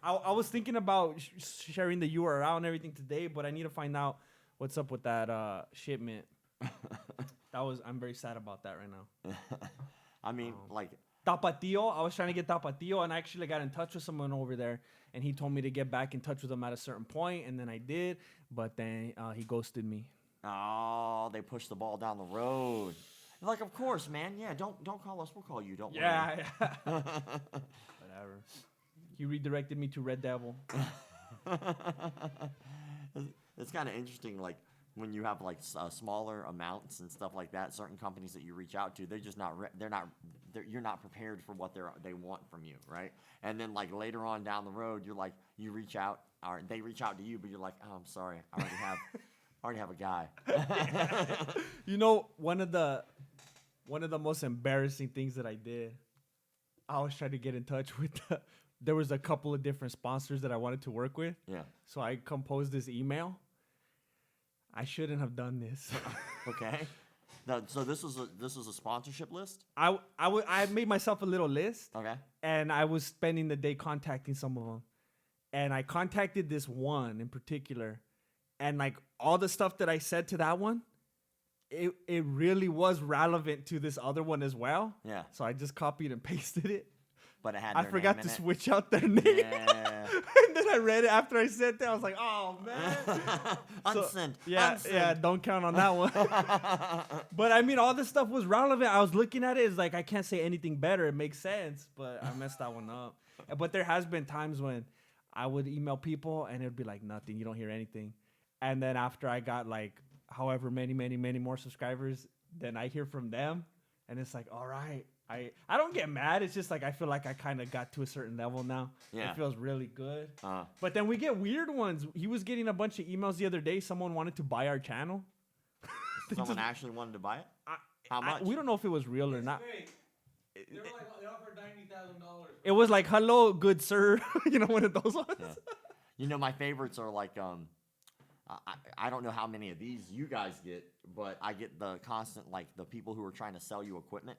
I was thinking about sharing the URL and everything today, but I need to find out what's up with that shipment. I'm very sad about that right now. I mean, like, Tapatio, I was trying to get Tapatio, and I actually got in touch with someone over there, and he told me to get back in touch with him at a certain point, and then I did, but then he ghosted me. oh, they pushed the ball down the road. Like, of course, man. Yeah, don't call us. We'll call you. Don't worry. Yeah. Whatever. He redirected me to Red Devil. It's kind of interesting, like when you have like smaller amounts and stuff like that. Certain companies that you reach out to, they're just not. You're not prepared for what they want from you, right? And then like later on down the road, you're like you reach out, or they reach out to you, but you're like, oh, I'm sorry, I already have a guy. You know, one of the most embarrassing things that I did, I was trying to get in touch with there was a couple of different sponsors that I wanted to work with. Yeah. So I composed this email. I shouldn't have done this. Okay. So this is a sponsorship list. I made myself a little list. Okay. And I was spending the day contacting some of them. And I contacted this one in particular. And like all the stuff that I said to that one, it really was relevant to this other one as well. Yeah. So I just copied and pasted it. But it had. I their forgot name to in it. switch out their name. Yeah. And then I read it after I said that. I was like, oh, man. Unsent. Yeah, Unsent. yeah, don't count on that one. But I mean, all this stuff was relevant. I was looking at it. It's like, I can't say anything better. It makes sense. But I messed that one up. But there has been times when I would email people and it'd be like nothing. You don't hear anything. And then after I got like however many more subscribers, then I hear from them. And it's like, all right. I don't get mad. It's just like I feel like I kind of got to a certain level now. Yeah. It feels really good. But then we get weird ones. He was getting a bunch of emails the other day. Someone wanted to buy our channel. Someone actually wanted to buy it. How much? We don't know if it was real or not. They were like, they offered $90,000. It was like, hello, good sir. You know, one of those ones. Yeah. You know, my favorites are like I don't know how many of these you guys get, but I get the constant like the people who are trying to sell you equipment.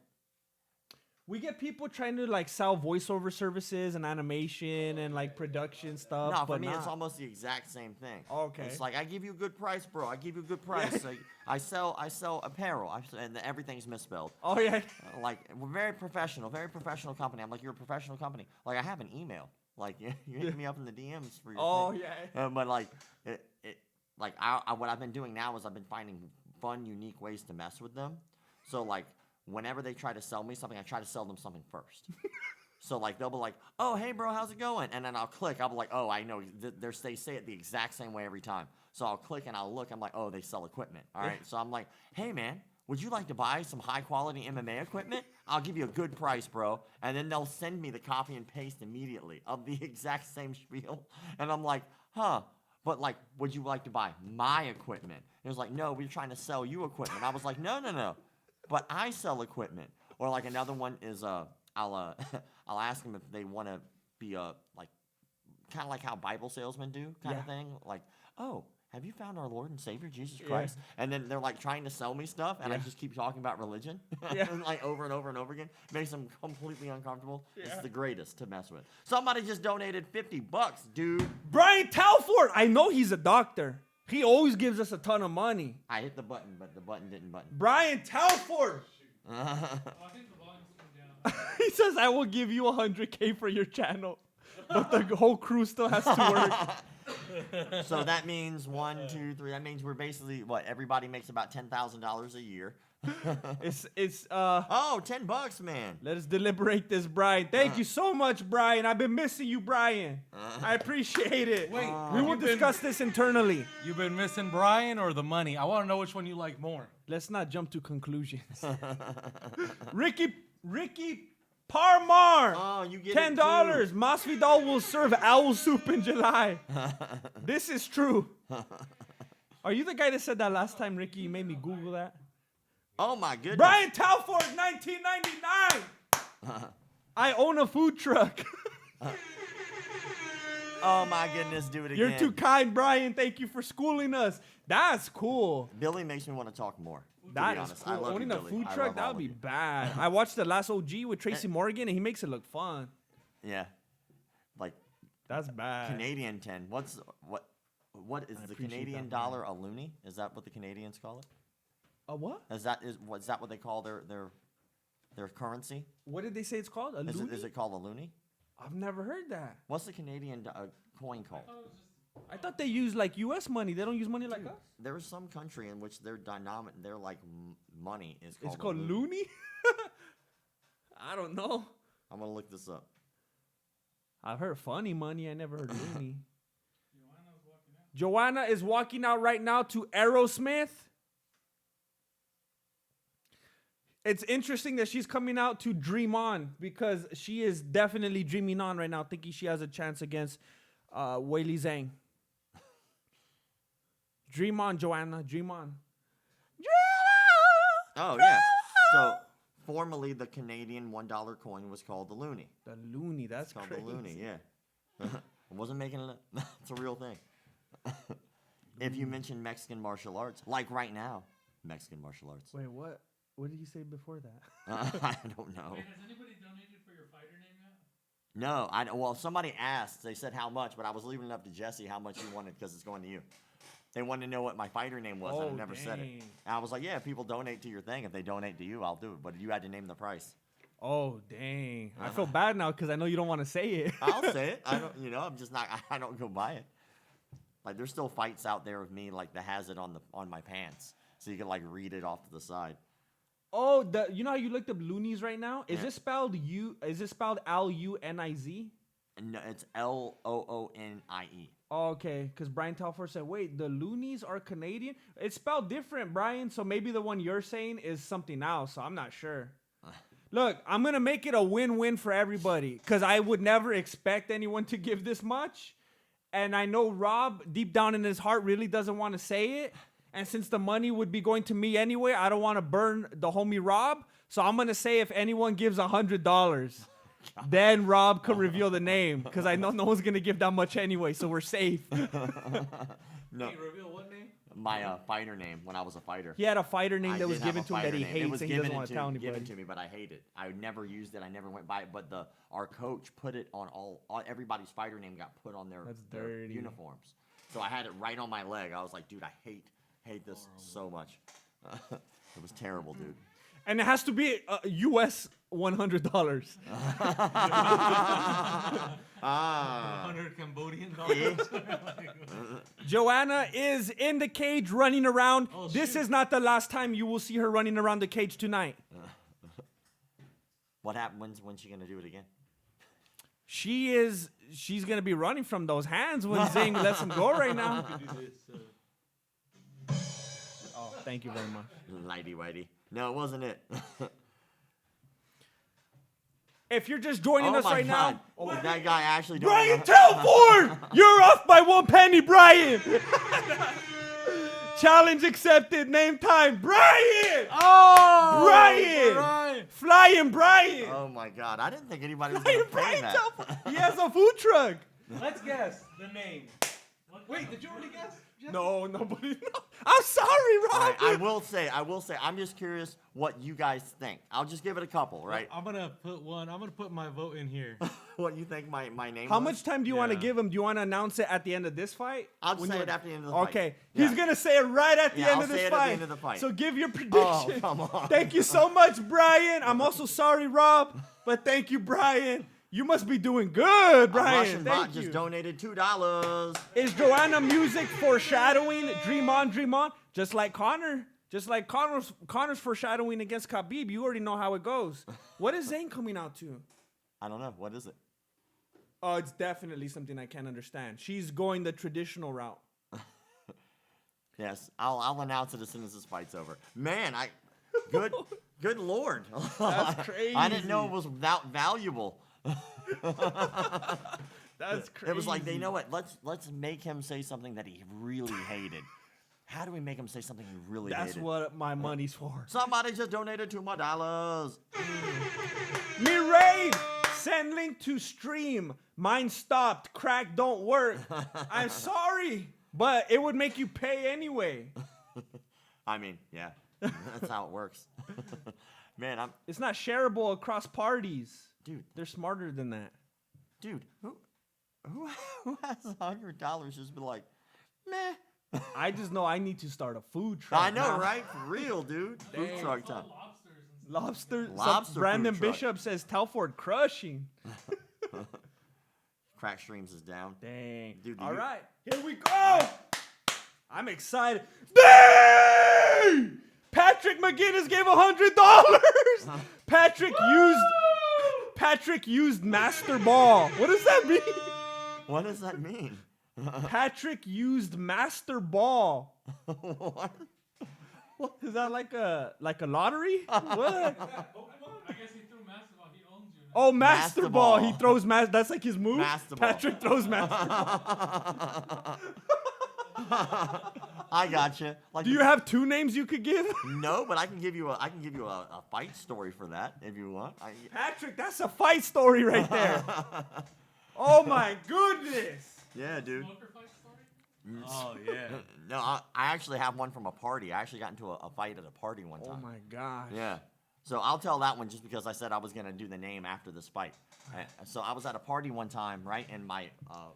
We get people trying to like sell voiceover services and animation and like production stuff. No, for but me, not. it's almost the exact same thing. Okay. It's like I give you a good price, bro. I give you a good price. Like, I sell apparel, and everything's misspelled. Oh yeah. Like we're very professional company. I'm like, you're a professional company. Like I have an email. Like you hit me up in the DMs for your. Oh thing. yeah. But like like what I've been doing now is I've been finding fun, unique ways to mess with them. So like. Whenever they try to sell me something, I try to sell them something first. So like they'll be like, "Oh, hey bro, how's it going?" And then I'll click. I'll be like, "Oh, I know." They say it the exact same way every time. So I'll click and I'll look. I'm like, "Oh, they sell equipment." All right. So I'm like, "Hey man, would you like to buy some high quality MMA equipment? I'll give you a good price, bro." And then they'll send me the copy and paste immediately of the exact same spiel. And I'm like, "Huh." But like, would you like to buy my equipment? And it was like, "No, we're trying to sell you equipment." I was like, "No. But I sell equipment." Or like another one is I'll ask them if they want to be like kind of like how Bible salesmen do kind of thing. Like, "Oh, have you found our Lord and Savior Jesus Christ?" And then they're like trying to sell me stuff, and I just keep talking about religion, and like over and over and over again. Makes them completely uncomfortable. It's the greatest to mess with. Somebody just donated $50, dude. Brian Telford. I know he's a doctor. He always gives us a ton of money. I hit the button, but the button didn't button. Brian Telford. Oh, I think the volume's coming down. He says, "I will give you $100K for your channel," but the whole crew still has to work. So that means 1, 2, 3. That means we're basically what? Everybody makes about $10,000 a year. It's Oh, $10, man. let us deliberate this, Brian. Thank you so much, Brian. I've been missing you, Brian. I appreciate it. Wait, we will you've been- discuss this internally. You've been missing Brian or the money? I want to know which one you like more. Let's not jump to conclusions. Ricky Parmar. Oh, you get $10. Masvidal will serve owl soup in July. This is true. Are you the guy that said that last time, Ricky? You made me Google that. Oh my goodness. Brian Talford, 1999. I own a food truck. Oh my goodness, do it again. You're too kind, Brian. Thank you for schooling us. That's cool. Billy makes me want to talk more. To That be is honest. I cool. love Owning you, a Billy. food I truck, love that all would of be you. bad. I watched the last OG with Tracy Morgan, and he makes it look fun. Yeah. Like That's bad. Canadian 10. What is the appreciate Canadian that, dollar a loonie? Is that what the Canadians call it? A what? Is that what they call their currency? What did they say it's called? A Is loonie? it called a loonie? I've never heard that. What's the Canadian coin called? I thought they use like U.S. money. They don't use money like us. There is some country in which their like money is called. It's called a loony. I don't know. I'm gonna look this up. I've heard funny money. I never heard loony. Joanna is walking out right now to Aerosmith. It's interesting that she's coming out to Dream On because she is definitely dreaming on right now, thinking she has a chance against Weili Zhang. Dream on, Joanna. Dream on. Oh yeah. So formerly the Canadian $1 coin was called the loonie. The loony. That's It's called crazy. the loonie. Yeah. I wasn't making it up. It's a real thing. If you mention Mexican martial arts, like right now, Mexican martial arts. Wait, what? What did you say before that? I don't know. Wait, has anybody donated for your fighter name yet? No, well, somebody asked. They said how much, but I was leaving it up to Jesse how much he wanted because it's going to you. They wanted to know what my fighter name was, and I never said it. dang. And I was like, yeah, if people donate to your thing. If they donate to you, I'll do it. But you had to name the price. Oh, dang. I feel bad now because I know you don't want to say it. I'll say it. I don't. I'm just not. I don't go by it. Like there's still fights out there of me like that has it on my pants, so you can like read it off to the side. Oh, you know how you looked up loonies right now? Is Yeah. it spelled Is it spelled Luniz? No, it's Loonie. Oh, okay, because Brian Telford said, wait, the loonies are Canadian? It's spelled different, Brian, so maybe the one you're saying is something else, so I'm not sure. Look, I'm going to make it a win-win for everybody because I would never expect anyone to give this much. And I know Rob, deep down in his heart, really doesn't want to say it. And since the money would be going to me anyway, I don't want to burn the homie Rob. So I'm going to say if anyone gives $100, then Rob could reveal the name because I know no one's going to give that much anyway, so we're safe. No, Can you reveal what name? my fighter name when I was a fighter. He had a fighter name I that was did have given a to him that fighter he name. It hates was and he given doesn't want to tell given anybody. to me, but I hate it. I never used it. I never went by it. But our coach put it on everybody's fighter name got put on their That's their dirty. uniforms. So I had it right on my leg. I was like, dude, I hate this so much. It was terrible, dude. And it has to be US $100. Ah. 100 Cambodian dollars. Joanna is in the cage running around. Oh, This shoot. is not the last time you will see her running around the cage tonight. What happened? When's she gonna do it again? She's gonna be running from those hands when Zing lets him go right now. Oh, thank you very much. Lighty whitey. No, it wasn't it. If you're just joining Oh us my right God. now, Did that guy actually don't Brian know- Telford, you're off by 1 penny, Brian. Challenge accepted. Name time, Brian. Oh! Brian! Flying Brian. Oh my God! I didn't think anybody was Flying gonna pay Brian that. Telford. He has a food truck. Let's guess the name. Wait, did you already guess? No, nobody. No. I'm sorry, All Rob. right, I will say, I'm just curious what you guys think. I'll just give it a couple, right? I'm gonna put my vote in here. What you think my name How was? much time do you want to Yeah. give him? Do you want to announce it at the end of this fight? I'll When say you- it after the end of the fight. Okay, Yeah. he's gonna say it right at the Yeah, end I'll of say this it at the fight. end of the fight. So give your prediction. Oh, come on. Thank you so much, Brian. I'm also sorry, Rob, but thank you, Brian. You must be doing good, A Brian. Russian bot Thank you. just donated $2. Is Joanna music foreshadowing? Dream on, dream on. Just like Connor. Just like Connor's foreshadowing against Khabib. You already know how it goes. What is Zhang coming out to? I don't know. What is it? Oh, it's definitely something I can't understand. She's going the traditional route. Yes, I'll announce it as soon as this fight's over. Man, good lord. That's crazy. I didn't know it was that valuable. That's crazy. It was like, you know what? Let's make him say something that he really hated. How do we make him say something he really hated? That's what my money's for. Somebody just donated $2 more. Mireille, send link to stream. Mine stopped. Crack don't work. I'm sorry, but it would make you pay anyway. I mean, yeah, that's how it works. Man, It's not shareable across parties. dude, They're smarter than that. dude, who has $100 just be like, meh? I just know I need to start a food truck. I know, now. right? For real, dude. Food Dang. truck time. Lobster. Lobster Brandon food truck. Bishop says Telford crushing. Crack Streams is down. Dang. Dude, do All you- right, here we go. I'm excited. Dang! Patrick McGinnis gave $100. Patrick used Master Ball. What does that mean? What does that mean? Patrick used Master Ball. What? Is that like a lottery? What? I guess he threw massive ball. He owns you now. Oh, Master Master Ball. Ball. He throws That's like his move. Master Ball. Patrick throws Master Ball. I gotcha. Like, Do you have two names you could give? No, but I can give you a fight story for that if you want. Patrick, that's a fight story right there. Oh my goodness. Yeah, dude. Smoker fight story? Oh yeah. No, I actually have one from a party. I actually got into a fight at a party one time. Oh my gosh. Yeah. So I'll tell that one just because I said I was going to do the name after this fight. So I was at a party one time, right? And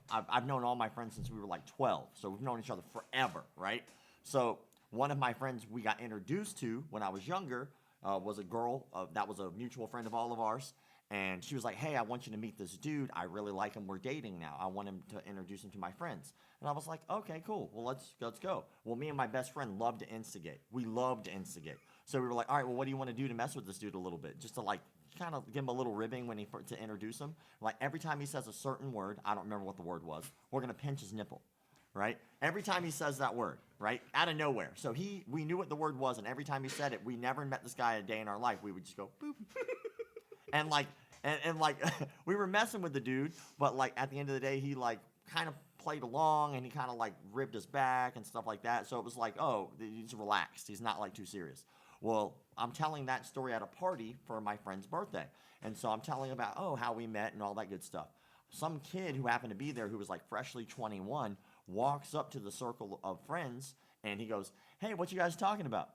I've known all my friends since we were like 12. So we've known each other forever, right? So one of my friends we got introduced to when I was younger was a girl that was a mutual friend of all of ours. And she was like, hey, I want you to meet this dude. I really like him. We're dating now. I want him to introduce him to my friends. And I was like, okay, cool. Well, let's go. Well, me and my best friend love to instigate. We love to instigate. So we were like, all right, well, what do you want to do to mess with this dude a little bit? Just to like kind of give him a little ribbing to introduce him. Like every time he says a certain word, I don't remember what the word was, we're going to pinch his nipple, right? Every time he says that word, right? Out of nowhere. So we knew what the word was, and every time he said it, we never met this guy a day in our life. We would just go, boop. And like, we were messing with the dude, but like at the end of the day, he like kind of played along and he kind of like ribbed us back and stuff like that. So it was like, oh, he's relaxed. He's not like too serious. Well, I'm telling that story at a party for my friend's birthday. And so I'm telling about, how we met and all that good stuff. Some kid who happened to be there who was like freshly 21 walks up to the circle of friends and he goes, hey, what you guys talking about?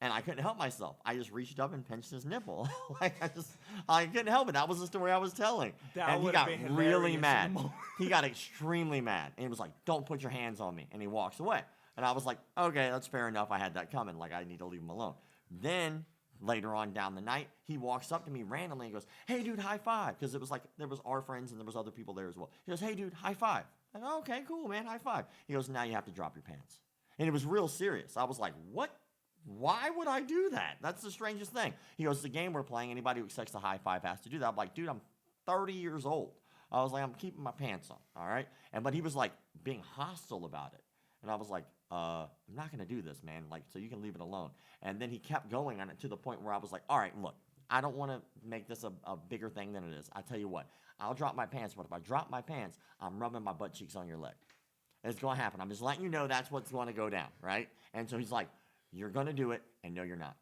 And I couldn't help myself. I just reached up and pinched his nipple. I couldn't help it. That was the story I was telling. That And he would've got been really hilarious in the mad. moment. He got extremely mad. And he was like, don't put your hands on me. And he walks away. And I was like, okay, that's fair enough. I had that coming. Like, I need to leave him alone. Then, later on down the night, he walks up to me randomly and goes, hey, dude, high five. Because it was like, there was our friends and there was other people there as well. He goes, hey, dude, high five. I go, okay, cool, man, high five. He goes, now you have to drop your pants. And it was real serious. I was like, what? Why would I do that? That's the strangest thing. He goes, the game we're playing, anybody who expects a high five has to do that. I'm like, dude, I'm 30 years old. I was like, I'm keeping my pants on, all right? But he was like being hostile about it. And I was like, I'm not going to do this, man. Like, so you can leave it alone. And then he kept going on it to the point where I was like, all right, look, I don't want to make this a bigger thing than it is. I tell you what, I'll drop my pants, but if I drop my pants, I'm rubbing my butt cheeks on your leg. It's going to happen. I'm just letting you know that's what's going to go down, right? And so he's like, you're going to do it, and no, you're not.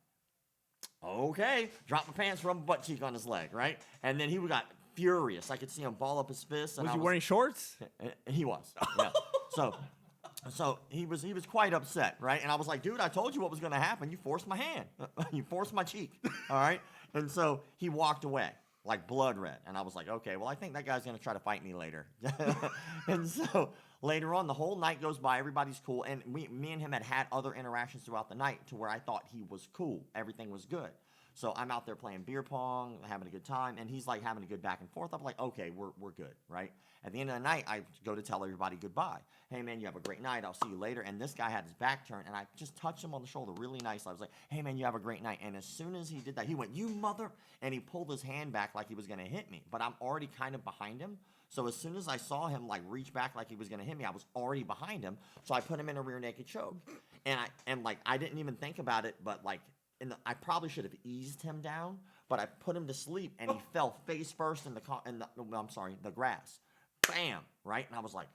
Okay. Drop my pants, rub my butt cheek on his leg, right? And then he got furious. I could see him ball up his fists. And Was I he wearing shorts? He was, yeah. So he was quite upset, right? And I was like, dude, I told you what was going to happen. You forced my hand. You forced my cheek, all right? And so he walked away, like blood red. And I was like, okay, well, I think that guy's going to try to fight me later. And so later on, the whole night goes by. Everybody's cool. And me and him had other interactions throughout the night to where I thought he was cool. Everything was good. So I'm out there playing beer pong, having a good time, and he's like having a good back and forth. I'm like, okay, we're good, right? At the end of the night, I go to tell everybody goodbye. Hey, man, you have a great night. I'll see you later. And this guy had his back turned, and I just touched him on the shoulder really nice. I was like, hey, man, you have a great night. And as soon as he did that, he went, you mother, and he pulled his hand back like he was going to hit me. But I'm already kind of behind him. So as soon as I saw him like reach back like he was going to hit me, I was already behind him. So I put him in a rear naked choke. And I didn't even think about it, but like, I probably should have eased him down, but I put him to sleep, and he fell face first in the grass. Bam! Right? And I was like,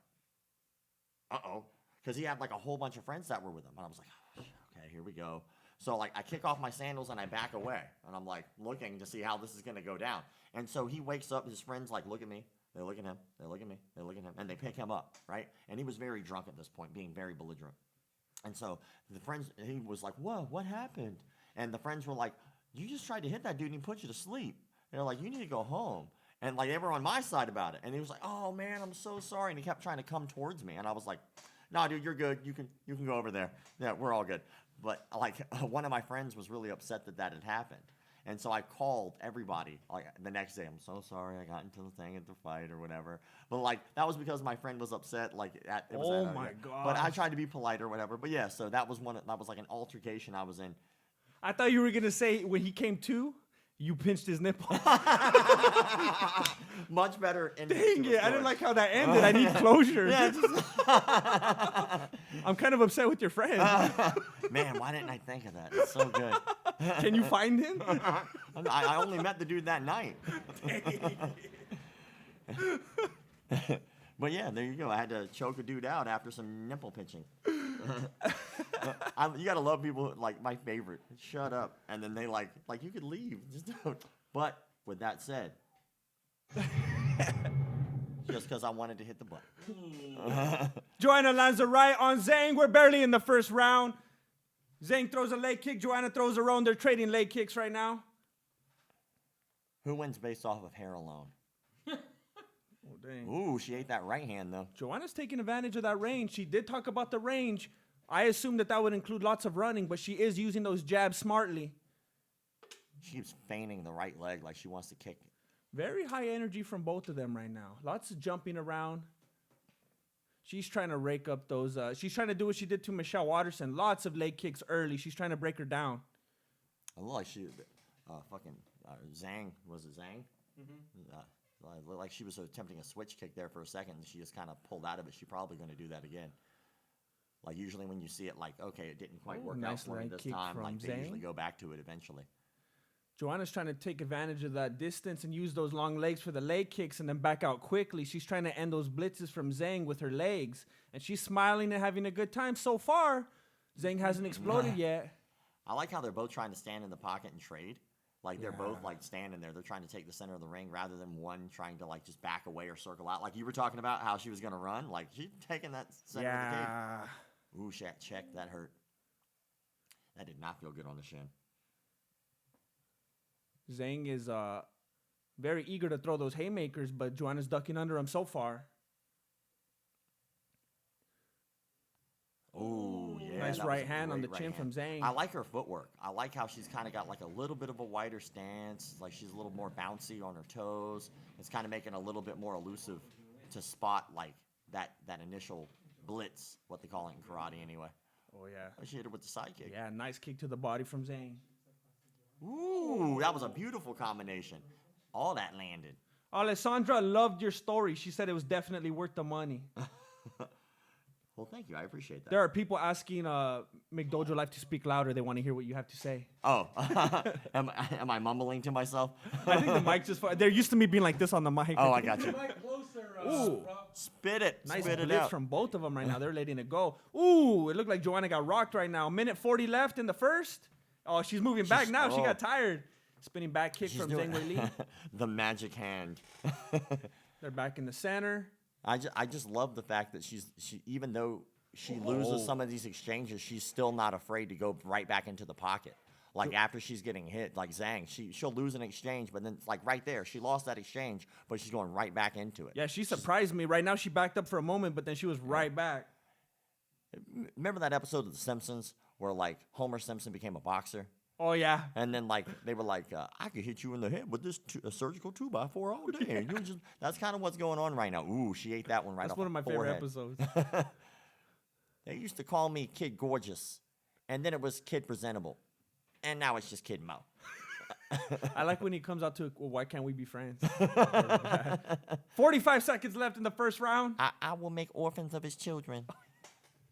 uh-oh. Because he had like a whole bunch of friends that were with him. And I was like, okay, here we go. So like I kick off my sandals and I back away. And I'm like looking to see how this is going to go down. And so he wakes up, his friends like look at me. They look at him. They look at me. They look at him. And they pick him up, right? And he was very drunk at this point, being very belligerent. And so the friends, he was like, whoa, what happened? And the friends were like, you just tried to hit that dude and he put you to sleep. And they're like, you need to go home. And like they were on my side about it. And he was like, oh man, I'm so sorry. And he kept trying to come towards me. And I was like, no, dude, you're good. You can go over there. Yeah, we're all good. But like one of my friends was really upset that had happened. And so I called everybody like the next day. I'm so sorry I got into the thing at the fight or whatever. But like that was because my friend was upset. Like my god. But I tried to be polite or whatever. But yeah, so that was like an altercation I was in. I thought you were gonna say when he came to, you pinched his nipple. Much better. Dang it! I didn't like how that ended. I need closure. Yeah, I'm kind of upset with your friend. Man, why didn't I think of that? It's so good. Can you find him? I only met the dude that night. But yeah, there you go. I had to choke a dude out after some nipple pinching. You gotta love people like my favorite. Shut up, and then they like you could leave. Just don't. But with that said, just because I wanted to hit the button. Joanna lands a right on Zhang. We're barely in the first round. Zhang throws a leg kick. Joanna throws her own. They're trading leg kicks right now. Who wins based off of hair alone? Oh, dang. Ooh, she ate that right hand though. Joanna's taking advantage of that range. She did talk about the range. I assumed that would include lots of running, but she is using those jabs smartly. She keeps feigning the right leg like she wants to kick it. Very high energy from both of them right now. Lots of jumping around. She's trying to rake up those. She's trying to do what she did to Michelle Watterson. Lots of leg kicks early. She's trying to break her down. I look like she, Zhang, was it Zhang? Mm-hmm. Looked like she was attempting a switch kick there for a second. And she just kind of pulled out of it. She's probably going to do that again. Like usually when you see it, like, okay, it didn't quite work out for me this time. Like they usually go back to it eventually. Joanna's trying to take advantage of that distance and use those long legs for the leg kicks and then back out quickly. She's trying to end those blitzes from Zhang with her legs. And she's smiling and having a good time. So far, Zhang hasn't exploded yet. I like how they're both trying to stand in the pocket and trade. Like they're both like standing there. They're trying to take the center of the ring rather than one trying to like just back away or circle out. Like you were talking about how she was going to run. Like she's taking that center of the cage. Ooh, check. That hurt. That did not feel good on the shin. Zhang is very eager to throw those haymakers, but Joanna's ducking under him so far. Oh, yeah. Nice right hand on the chin from Zhang. I like her footwork. I like how she's kind of got like a little bit of a wider stance. Like she's a little more bouncy on her toes. It's kind of making it a little bit more elusive to spot like that initial blitz, what they call it in karate anyway. Oh, yeah. She hit her with the side kick. Yeah, nice kick to the body from Zhang. Ooh, that was a beautiful combination. All that landed. Alessandra loved your story. She said it was definitely worth the money. Well, thank you. I appreciate that. There are people asking McDojo Life to speak louder. They want to hear what you have to say. Oh, am I mumbling to myself? I think the mic just... They're used to me being like this on the mic. Oh, I got you. Mic closer, Ooh. Spit it. Nice Spit it blitz out. from both of them right now. They're letting it go. Ooh, it looked like Joanna got rocked right now. 1:40 left in the first. Oh, she's moving back now. She got tired. Spinning back kick from Zhang Weili. The magic hand. They're back in the center. I just love the fact that she even though she loses some of these exchanges, she's still not afraid to go right back into the pocket. Like after she's getting hit, like Zhang, she'll lose an exchange, but then it's like right there, she lost that exchange, but she's going right back into it. Yeah, she surprised me. Right now, she backed up for a moment, but then she was right back. Remember that episode of The Simpsons where like Homer Simpson became a boxer? Oh, yeah. And then like they were like, I could hit you in the head with this a surgical 2x4 all day. And you just that's kind of what's going on right now. Ooh, she ate that one right That's off one of my the favorite forehead. episodes. They used to call me Kid Gorgeous, and then it was Kid Presentable, and now it's just Kid Mo. I like when he comes out to, well, why can't we be friends? 45 seconds left in the first round. I will make orphans of his children.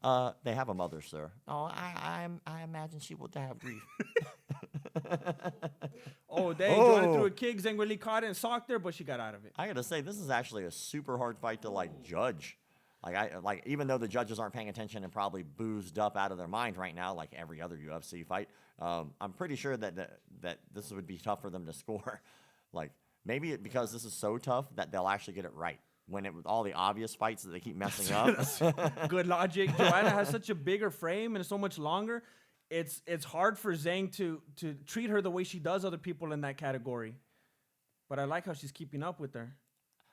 They have a mother, sir. Oh, I imagine she will die of grief. Oh, dang. Joanna threw a kick. Zhang really caught it and socked her, but she got out of it. I gotta say, this is actually a super hard fight to like judge. Like even though the judges aren't paying attention and probably boozed up out of their mind right now, like every other UFC fight, I'm pretty sure that this would be tough for them to score. Like maybe because this is so tough that they'll actually get it right. When it with all the obvious fights that they keep messing up. Good logic. Joanna has such a bigger frame and so much longer. It's hard for Zhang to treat her the way she does other people in that category. But I like how she's keeping up with her.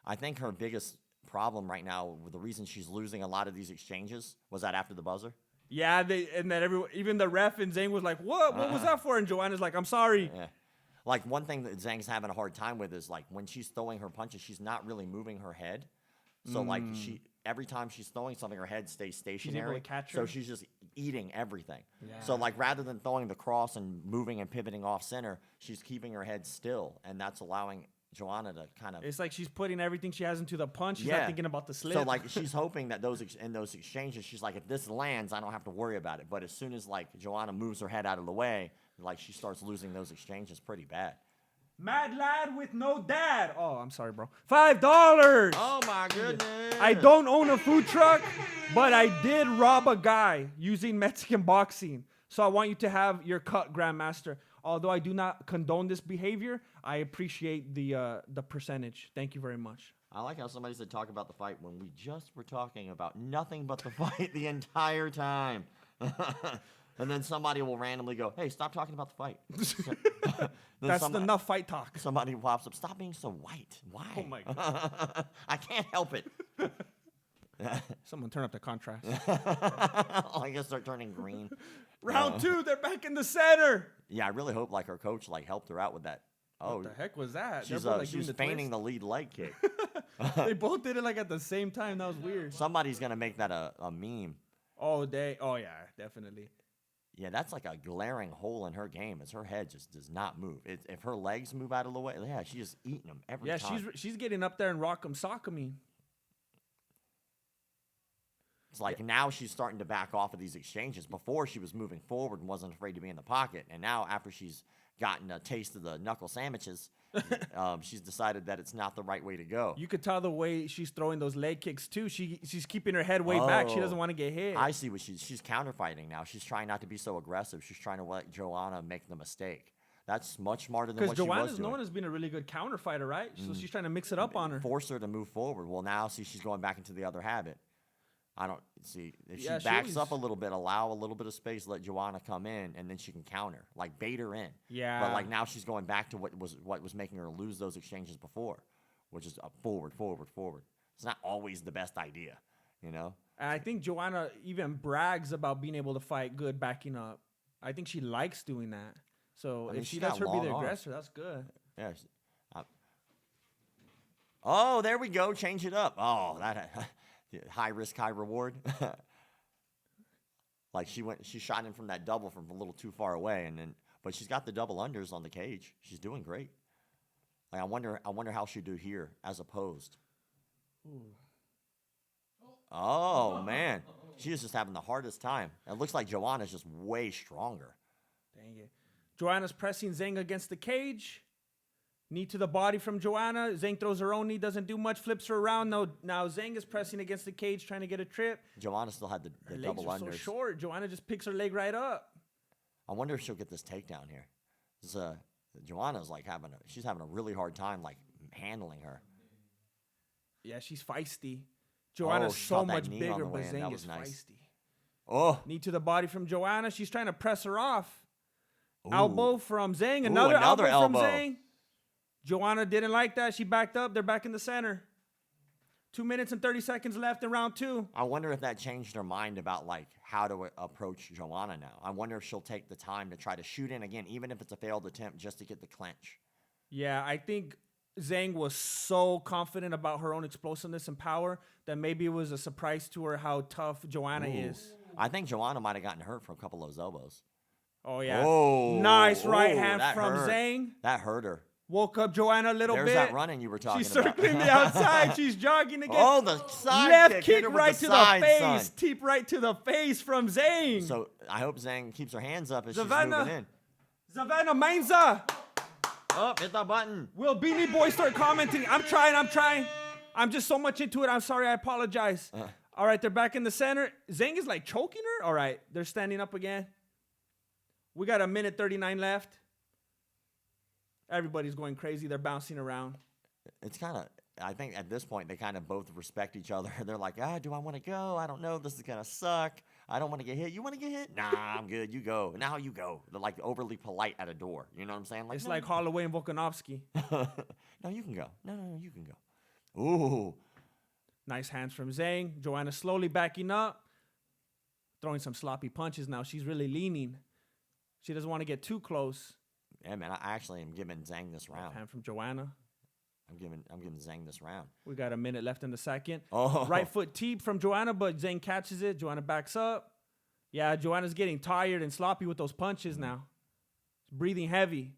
I think her biggest problem right now, the reason she's losing a lot of these exchanges, was that after the buzzer. Yeah, and then even the ref and Zhang was like, "What? What was that for?" And Joanna's like, "I'm sorry." Yeah. Like one thing that Zhang's having a hard time with is like when she's throwing her punches, she's not really moving her head. So like every time she's throwing something, her head stays stationary. to catch so her? she's just eating everything. Yeah. So like rather than throwing the cross and moving and pivoting off center, she's keeping her head still, and that's allowing Joanna to kind of. It's like she's putting everything she has into the punch. She's not thinking about the slip. So like she's hoping that in those exchanges, she's like, if this lands, I don't have to worry about it. But as soon as like Joanna moves her head out of the way, like she starts losing those exchanges pretty bad. Mad lad with no dad. Oh, I'm sorry, bro. $5. Oh my goodness! I don't own a food truck, but I did rob a guy using Mexican boxing. So I want you to have your cut, Grandmaster. Although I do not condone this behavior, I appreciate the percentage. Thank you very much. I like how somebody said talk about the fight when we just were talking about nothing but the fight the entire time. And then somebody will randomly go, "Hey, stop talking about the fight." That's enough fight talk. Somebody pops up, "Stop being so white. Why?" Oh my God. I can't help it. Someone turn up the contrast. I guess they're turning green. Round 2, they're back in the center. Yeah, I really hope like her coach like helped her out with that. Oh, What the heck was that? she's They're both, like, she doing was the feigning twist. the lead leg kick. They both did it like at the same time. That was weird. Somebody's gonna make that a meme. Oh, yeah, definitely. Yeah, that's like a glaring hole in her game. Is her head just does not move. If her legs move out of the way, yeah, she's just eating them every time. Yeah, she's getting up there and rock 'em, sock 'em. It's like now she's starting to back off of these exchanges. Before she was moving forward and wasn't afraid to be in the pocket, and now after she's gotten a taste of the knuckle sandwiches, she's decided that it's not the right way to go. You could tell the way she's throwing those leg kicks too. She's keeping her head way back. She doesn't want to get hit. I see what she's counterfighting now. She's trying not to be so aggressive. She's trying to let Joanna make the mistake. That's much smarter than what she was Joanna's doing. known as being a really good counter fighter, right? So she's trying to mix it up on her. Force her to move forward. Well, now see she's going back into the other habit. I don't see if Yeah, she she backs always- up a little bit, allow a little bit of space, let Joanna come in, and then she can counter, like bait her in. Yeah. But like now she's going back to what was making her lose those exchanges before, which is a forward. It's not always the best idea, you know. And I think Joanna even brags about being able to fight good backing up. I think she likes doing that. So I mean, if she she's lets got her be the long arms. aggressor, that's good. Yeah. Oh, there we go. Change it up. Oh, that high risk, high reward. Like she shot in from that double from a little too far away, but she's got the double unders on the cage. She's doing great. Like I wonder how she'd do here as opposed. Ooh. Oh man, she is just having the hardest time. It looks like Joanna's just way stronger. Dang it. Joanna's pressing Zhang against the cage. Knee to the body from Joanna. Zhang throws her own knee, doesn't do much, flips her around. Now Zhang is pressing against the cage, trying to get a trip. Joanna still had the Her double legs are unders. so short. Joanna just picks her leg right up. I wonder if she'll get this takedown here. Joanna's like she's having a really hard time like handling her. Yeah, she's feisty. Joanna's she so caught that much knee on bigger, the but way in. That Zhang was is nice. feisty. Oh, Knee to the body from Joanna. She's trying to press her off. Ooh. Elbow from Zhang. Ooh, Another another elbow from elbow. Zhang. Joanna didn't like that. She backed up. They're back in the center. 2 minutes and 30 seconds left in round 2. I wonder if that changed her mind about like how to approach Joanna now. I wonder if she'll take the time to try to shoot in again, even if it's a failed attempt, just to get the clinch. Yeah, I think Zhang was so confident about her own explosiveness and power that maybe it was a surprise to her how tough Joanna is. I think Joanna might have gotten hurt from a couple of those elbows. Oh, yeah. Oh, nice right oh, hand that from hurt. Zhang. That hurt her. Woke up Joanna a little There's bit. that running you were talking She's about. circling the outside. She's jogging again. Oh, the side Left kick. kick Hit her with right the to side, the face. son. Teep right to the face from Zhang. So I hope Zhang keeps her hands up as she's Savannah. moving in. Savannah Mainza. Oh, hit the button. Will Beanie Boy start commenting? I'm trying. I'm just so much into it. I'm sorry. I apologize. All right, they're back in the center. Zhang is like choking her. All right, they're standing up again. We got 1:39 left. Everybody's going crazy. They're bouncing around. It's kind of, I think at this point, they kind of both respect each other. They're like, do I want to go? I don't know. This is going to suck. I don't want to get hit. You want to get hit? Nah, I'm good. You go. Now you go. They're like overly polite at a door. You know what I'm saying? It's no, like Holloway and Volkanovski. no, you can go. No, you can go. Ooh. Nice hands from Zhang. Joanna slowly backing up. Throwing some sloppy punches now. She's really leaning. She doesn't want to get too close. Yeah, man, I actually am giving Zhang this round. Hand from Joanna. I'm giving Zhang this round. We got 1 minute left in the second. Oh. Right foot teep from Joanna, but Zhang catches it. Joanna backs up. Yeah, Joanna's getting tired and sloppy with those punches now. Breathing heavy.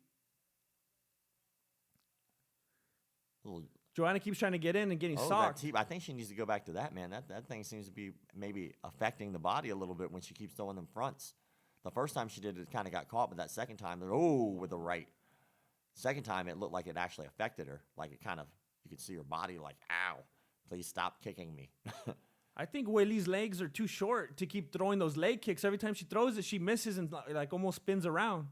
Joanna keeps trying to get in and getting socked. That teep, I think she needs to go back to that, man. That thing seems to be maybe affecting the body a little bit when she keeps throwing them fronts. The first time she did it, kind of got caught, but that second time, with the right. Second time, it looked like it actually affected her. Like it kind of, you could see her body like, ow, please stop kicking me. I think Weili's legs are too short to keep throwing those leg kicks. Every time she throws it, she misses and like almost spins around.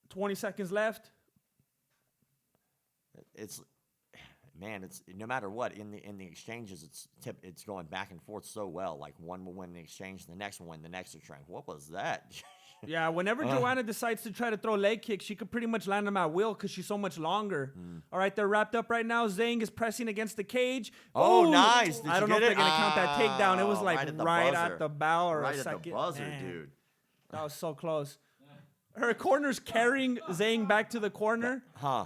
20 seconds left. It's no matter what in the exchanges, it's going back and forth so well. Like one will win the exchange, the next one win, the next exchange. What was that? Yeah, whenever Joanna decides to try to throw leg kicks, she could pretty much land them at will because she's so much longer. All right, they're wrapped up right now. Zhang is pressing against the cage. Oh, Ooh, nice. I don't know if they're going to count that takedown. It was like right buzzer. at the bow or Right a at second. the buzzer, Man, dude. that was so close. Her corner's carrying Zhang back to the corner. Huh.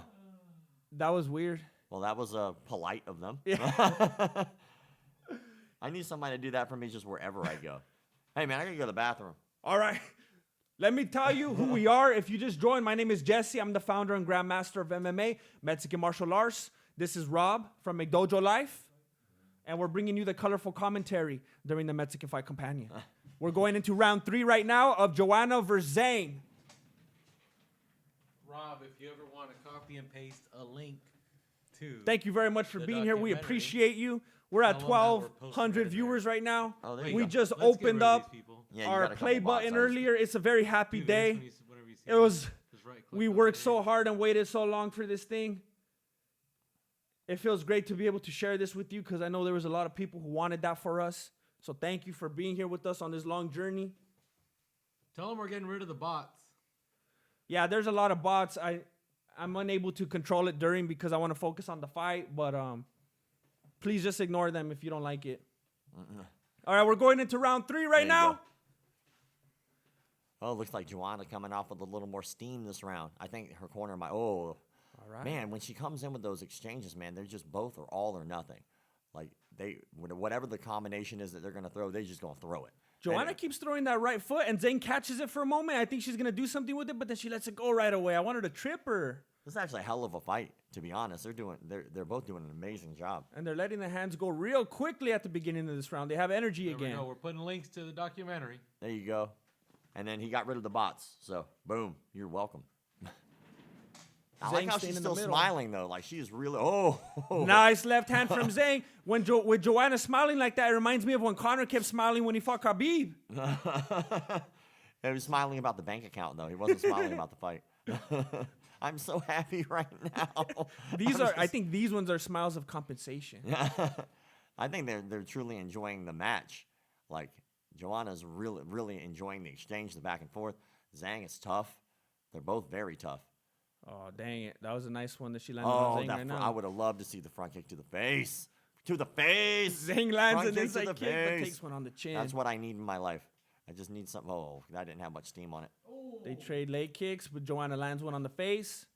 That was weird. Well, that was polite of them. Yeah. I need somebody to do that for me just wherever I go. Hey, man, I got to go to the bathroom. All right. Let me tell you who we are. If you just joined, my name is Jesse. I'm the founder and grandmaster of MMA, Mexican Martial Arts. This is Rob from McDojo Life. And we're bringing you the colorful commentary during the Mexican Fight Companion. We're going into round 3 right now of Joanna versus Zhang. Rob, if you ever want to copy and paste a link to... Thank you very much for the being here. We documentary. appreciate you. We're at Tell 'em that we're posting 1,200 right viewers right now. Oh, there you We go. just Let's get rid opened of up these people. Yeah, you our got a couple play bots. button I just- earlier. It's a very happy Do this day. whenever you see It was... Just right-click We on worked it. so hard and waited so long for this thing. It feels great to be able to share this with you because I know there was a lot of people who wanted that for us. So thank you for being here with us on this long journey. Tell them we're getting rid of the bots. Yeah, there's a lot of bots. I'm unable to control it during because I want to focus on the fight, but please just ignore them if you don't like it. All right, we're going into round 3 right There you now. go. Oh, it looks like Joanna coming off with a little more steam this round. I think her corner might. Oh, All right. man, when she comes in with those exchanges, man, they're just both or all or nothing. Like whatever the combination is that they're gonna throw, they're just gonna throw it. Joanna keeps throwing that right foot, and Zhang catches it for a moment. I think she's gonna do something with it, but then she lets it go right away. I wanted to trip her, This is actually a hell of a fight, to be honest. They're both doing an amazing job. and they're letting the hands go real quickly at the beginning of this round. They have energy There we again. go. We're putting links to the documentary. There you go. And then he got rid of the bots, so boom, you're welcome. I like Zhang how staying she's in the still middle. smiling though, like she's really Nice left hand from Zhang. With Joanna smiling like that, it reminds me of when Conor kept smiling when he fought Khabib. He was smiling about the bank account though. He wasn't smiling about the fight. I'm so happy right now. I think these ones are smiles of compensation. I think they're truly enjoying the match. Like Joanna's really enjoying the exchange, the back and forth. Zhang is tough. They're both very tough. Oh, dang it. That was a nice one that she landed on Zhang right now. I would have loved to see the front kick to the face. To the face. Zhang lands Front an kick to inside the kick, but face. takes one on the chin. That's what I need in my life. I just need something. Oh, that didn't have much steam on it. They trade leg kicks, but Joanna lands one on the face.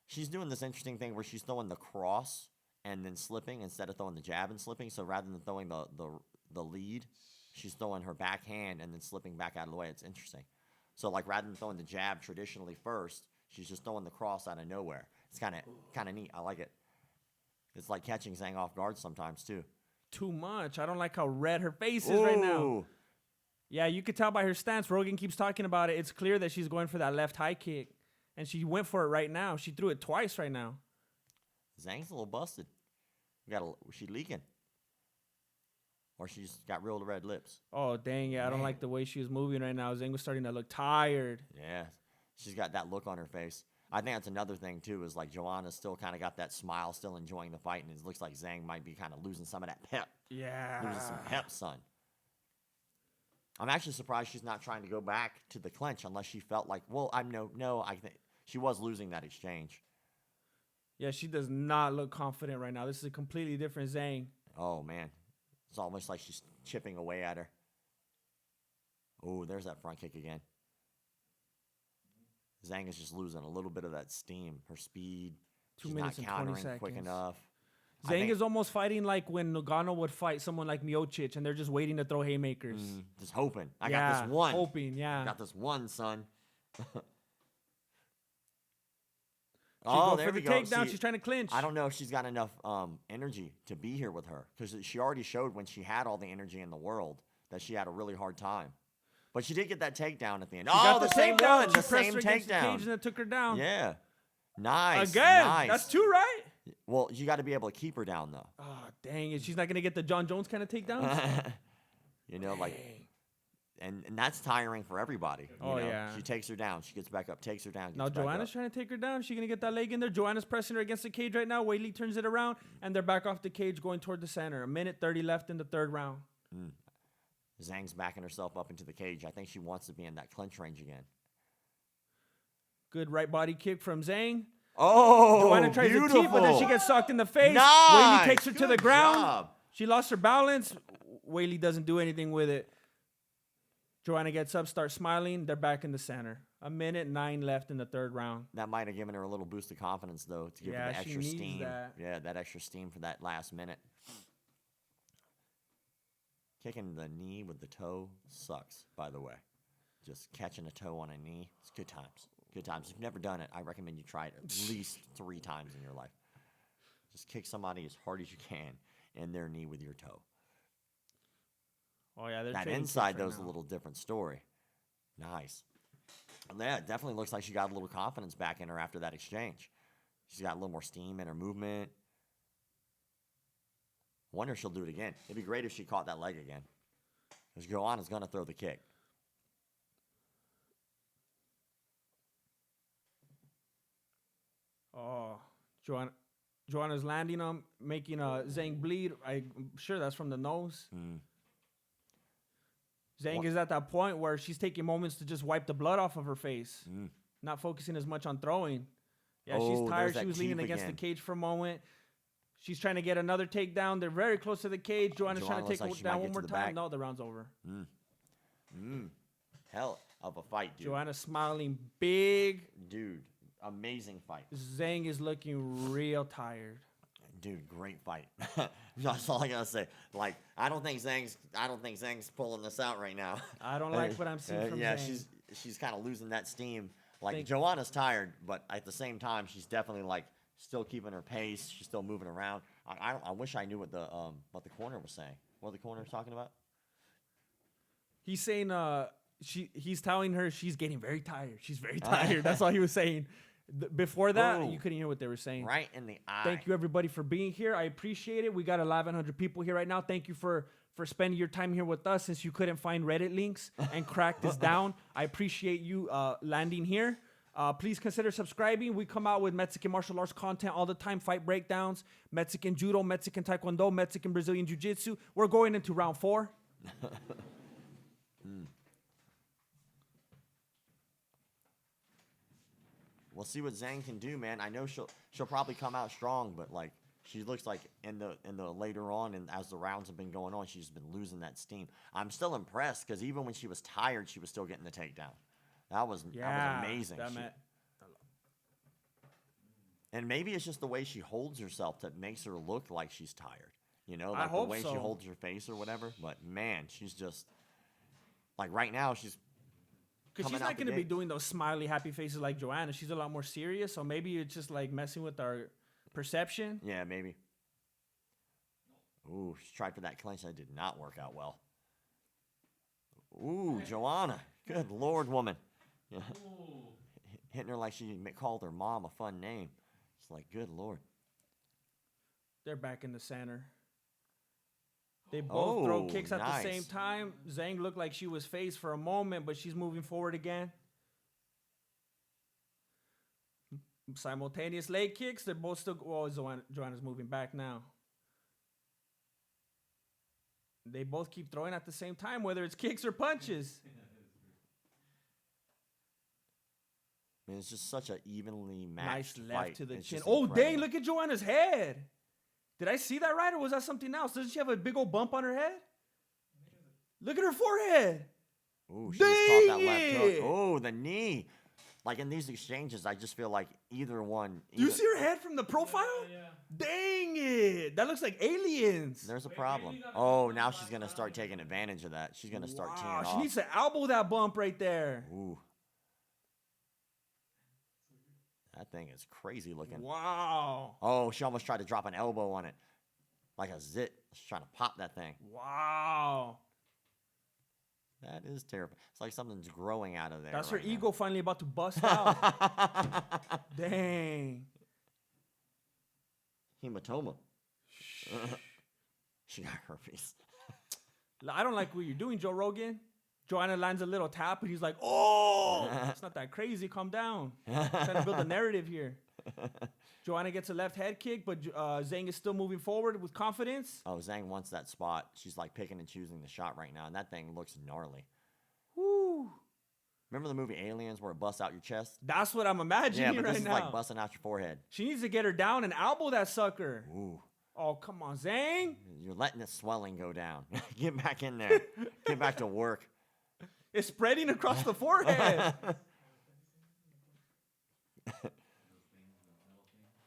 She's doing this interesting thing where she's throwing the cross and then slipping instead of throwing the jab and slipping. So rather than throwing the lead, she's throwing her backhand and then slipping back out of the way. It's interesting. So like rather than throwing the jab traditionally first, she's just throwing the cross out of nowhere. It's kind of neat. I like it. It's like catching Zhang off guard sometimes too. Too much. I don't like how red her face is right now. Ooh. Yeah, you could tell by her stance. Rogan keeps talking about it. It's clear that she's going for that left high kick. And she went for it right now. She threw it twice right now. Zhang's a little busted. She leaking. Or she's got real red lips. Oh, dang it. I don't like the way she was moving right now. Zhang was starting to look tired. Yeah. She's got that look on her face. I think that's another thing, too, is like Joanna's still kind of got that smile, still enjoying the fight, and it looks like Zhang might be kind of losing some of that pep. Yeah. Losing some pep, son. I'm actually surprised she's not trying to go back to the clinch unless she felt like, well, I think she was losing that exchange. Yeah, she does not look confident right now. This is a completely different Zhang. Oh, man. It's almost like she's chipping away at her. Oh, there's that front kick again. Zhang is just losing a little bit of that steam. Her speed. 2 She's minutes not and 20 countering seconds. quick enough. Zhang is almost fighting like when Nagano would fight someone like Miocic, and they're just waiting to throw haymakers. Just hoping. I got this one. Hoping, yeah. I got this one, son. Oh, there for we the go. takedown. See, She's trying to clinch. I don't know if she's got enough energy to be here with her because she already showed when she had all the energy in the world that she had a really hard time. But she did get that takedown at the end. She got the same takedown. one. She The pressed same her against the cage takedown. and then took her down. Yeah. Nice. Again. Nice. That's 2, right? Well, you got to be able to keep her down, though. Oh, dang it. She's not going to get the John Jones kind of takedown? And that's tiring for everybody. You know? Yeah. She takes her down. She gets back up, takes her down. Now, Joanna's trying to take her down. She's going to get that leg in there. Joanna's pressing her against the cage right now. Weili turns it around, and they're back off the cage going toward the center. 1:30 left in the third round. Zhang's backing herself up into the cage. I think she wants to be in that clinch range again. Good right body kick from Zhang. Oh, Joanna tries to keep, but then she gets socked in the face. Nice. Weili takes her to the Good ground. job. She lost her balance. Weili doesn't do anything with it. Joanna gets up, starts smiling. They're back in the center. 1:09 left in the third round. That might have given her a little boost of confidence, though, to give her the she extra needs steam. that. Yeah, that extra steam for that last minute. Kicking the knee with the toe sucks, by the way. Just catching a toe on a knee, it's good times. Good times. If you've never done it, I recommend you try it at least 3 times in your life. Just kick somebody as hard as you can in their knee with your toe. Oh, yeah. That inside, though, is a little different story. Nice. Yeah, it definitely looks like she got a little confidence back in her after that exchange. She's got a little more steam in her movement. Wonder if she'll do it again. It'd be great if she caught that leg again. Because Joanna's going to throw the kick. Oh, Joanna's landing on, making Zhang bleed. I'm sure that's from the nose. Zhang is at that point where she's taking moments to just wipe the blood off of her face. Not focusing as much on throwing. Yeah, she's tired. She was leaning against the cage for a moment. She's trying to get another takedown. They're very close to the cage. Joanna's trying to take her down one more time. No, the round's over. Hell of a fight, dude. Joanna's smiling big. Dude, amazing fight. Zhang is looking real tired. Dude, great fight. That's all I gotta say. Like, I don't think Zhang's pulling this out right now. I don't like what I'm seeing from Zhang. she's kind of losing that steam. Like, Joanna's tired, but at the same time, she's definitely like still keeping her pace. She's still moving around. I wish I knew what the corner was saying. What the corner was talking about? He's saying he's telling her she's getting very tired. She's very tired. That's all he was saying. Before that, you couldn't hear what they were saying. Right in the eye. Thank you, everybody, for being here. I appreciate it. We got 1,100 people here right now. Thank you for spending your time here with us since you couldn't find Reddit links and crack this down. I appreciate you landing here. Please consider subscribing. We come out with Mexican martial arts content all the time, fight breakdowns, Mexican judo, Mexican taekwondo, Mexican Brazilian jiu-jitsu. We're going into round 4. We'll see what Zhang can do, man. I know she'll probably come out strong, but like she looks like in the later on and as the rounds have been going on, she's been losing that steam. I'm still impressed because even when she was tired, she was still getting the takedown. That was amazing. And maybe it's just the way she holds herself that makes her look like she's tired. You know, like the way she holds her face or whatever. But man, she's just like right now she's. Because she's not going to be doing those smiley, happy faces like Joanna. She's a lot more serious. So maybe it's just like messing with our perception. Yeah, maybe. Ooh, she tried for that clinch. That did not work out well. Ooh, Joanna. Good Lord, woman. Yeah. Hitting her like she called her mom a fun name. It's like, good Lord. They're back in the center. They both throw kicks at the same time. Zhang looked like she was phased for a moment, but she's moving forward again. Simultaneous leg kicks. They're both still... Oh, Joanna's moving back now. They both keep throwing at the same time, whether it's kicks or punches. I mean, it's just such an evenly matched nice left fight. to the It's chin. just Oh, incredible. dang, look at Joanna's head. Did I see that right, or was that something else? Doesn't she have a big old bump on her head? Look at her forehead. Ooh, she just caught that left hook. Oh, the knee. Like in these exchanges, I just feel like either one. Do you see her head from the profile? Yeah. Dang it. That looks like aliens. There's a problem. Oh, now she's going to start taking advantage of that. She's going to start teeing She off. needs to elbow that bump right there. Ooh. That thing is crazy looking. Wow. Oh, she almost tried to drop an elbow on it. Like a zit. She's trying to pop that thing. Wow. That is terrible. It's like something's growing out of there. That's right her now. ego finally about to bust out. Dang. Hematoma. She got herpes. I don't like what you're doing, Joe Rogan. Joanna lands a little tap, and he's like, oh, it's not that crazy. Calm down. Trying to build a narrative here. Joanna gets a left head kick, but Zhang is still moving forward with confidence. Oh, Zhang wants that spot. She's like picking and choosing the shot right now, and that thing looks gnarly. Woo. Remember the movie Aliens where it busts out your chest? That's what I'm imagining Yeah, but right this is now. like busting out your forehead. She needs to get her down and elbow that sucker. Ooh. Oh, come on, Zhang. You're letting the swelling go down. Get back in there. Get back to work. It's spreading across the forehead.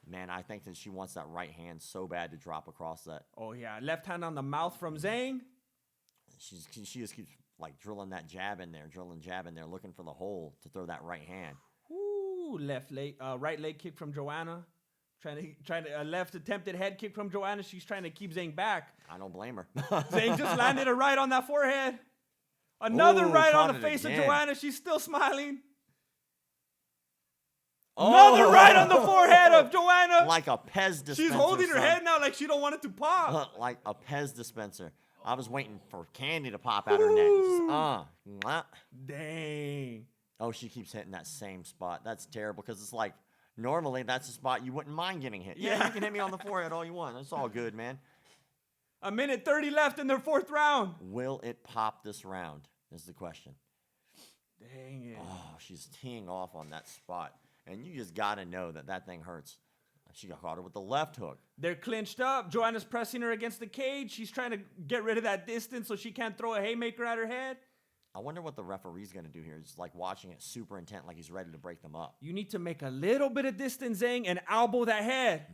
Man, I think that she wants that right hand so bad to drop across that. Oh, yeah. Left hand on the mouth from Zhang. She just keeps like drilling that jab in there, looking for the hole to throw that right hand. Ooh, right leg kick from Joanna. Trying to left attempted head kick from Joanna. She's trying to keep Zhang back. I don't blame her. Zhang just landed a right on that forehead. Another right on the caught it face again. of Joanna. She's still smiling. Oh! Another right on the forehead of Joanna. Like a Pez dispenser. She's holding her son. head now like she don't want it to pop. Like a Pez dispenser. I was waiting for candy to pop out her neck. Just, mwah. Dang. Oh, she keeps hitting that same spot. That's terrible because it's like normally that's a spot you wouldn't mind getting hit. Yeah, you can hit me on the forehead all you want. That's all good, man. A minute 30 left in their fourth round. Will it pop this round? Is the question. Dang it. Oh, she's teeing off on that spot. And you just got to know that that thing hurts. She got caught her with the left hook. They're clinched up. Joanna's pressing her against the cage. She's trying to get rid of that distance so she can't throw a haymaker at her head. I wonder what the referee's going to do here. He's like watching it super intent, like he's ready to break them up. You need to make a little bit of distance, Zhang, and elbow that head.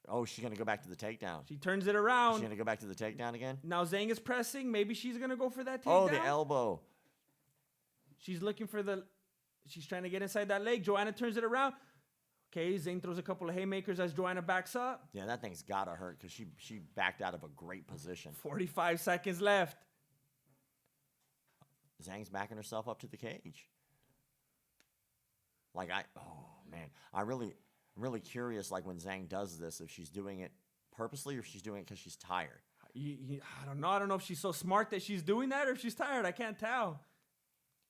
Oh, she's going to go back to the takedown. She turns it She's around. going to go back to the takedown again? Now Zhang is pressing. Maybe she's going to go for that takedown. Oh, the elbow. She's looking for she's trying to get inside that leg. Joanna turns it around. Okay, Zhang throws a couple of haymakers as Joanna backs up. Yeah, that thing's got to hurt because she backed out of a great position. 45 seconds left. Zhang's backing herself up to the cage. Like, I'm really curious, like, when Zhang does this, if she's doing it purposely or if she's doing it because she's tired. I don't know. I don't know if she's so smart that she's doing that or if she's tired. I can't tell.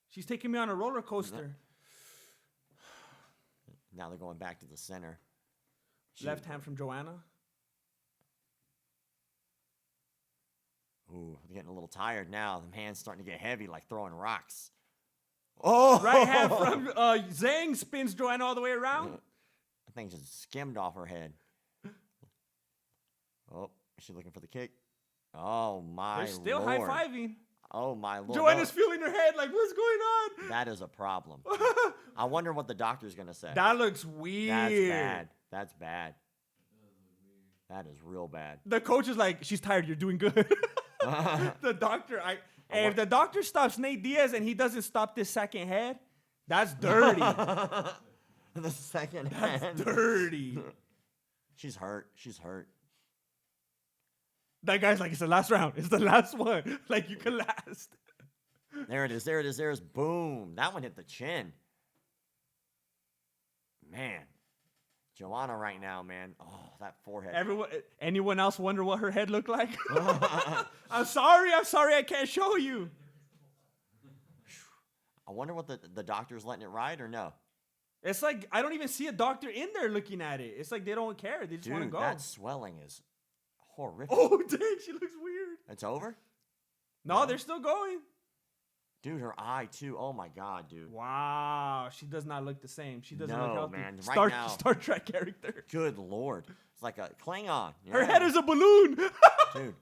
She's taking me on a roller coaster. Now they're going back to the center. Left hand from Joanna. Ooh, they're getting a little tired now. The hand's starting to get heavy, like throwing rocks. Oh! Right hand from Zhang spins Joanna all the way around. I think just skimmed off her head. Oh, is she looking for the kick? Oh, my They're still Lord. high-fiving. Oh, my Lord. Joanna's feeling her head like, what's going on? That is a problem. I wonder what the doctor's going to say. That looks weird. That's bad. That's bad. That is real bad. The coach is like, she's tired. You're doing good. The doctor, if the doctor stops Nate Diaz and he doesn't stop this second head, that's dirty. The second That's hand. dirty. She's hurt. She's hurt. That guy's like, it's the last round. It's the last one. Like, you can last. There it is. There it is. There's boom. That one hit the chin. Man. Joanna right now, man. Oh, that forehead. Anyone else wonder what her head looked like? I'm sorry I can't show you. I wonder what the doctor's letting it ride or no. It's like, I don't even see a doctor in there looking at it. It's like they don't care. They just want to Dude, go. that swelling is horrific. Oh, dang, she looks weird. It's over? No, they're still going. Dude, her eye too. Oh my God, dude. Wow, she does not look the same. She doesn't look No, healthy. man. Right now- Star Trek character. Good Lord. It's like a Klingon. Her Yeah. head is a balloon. Dude,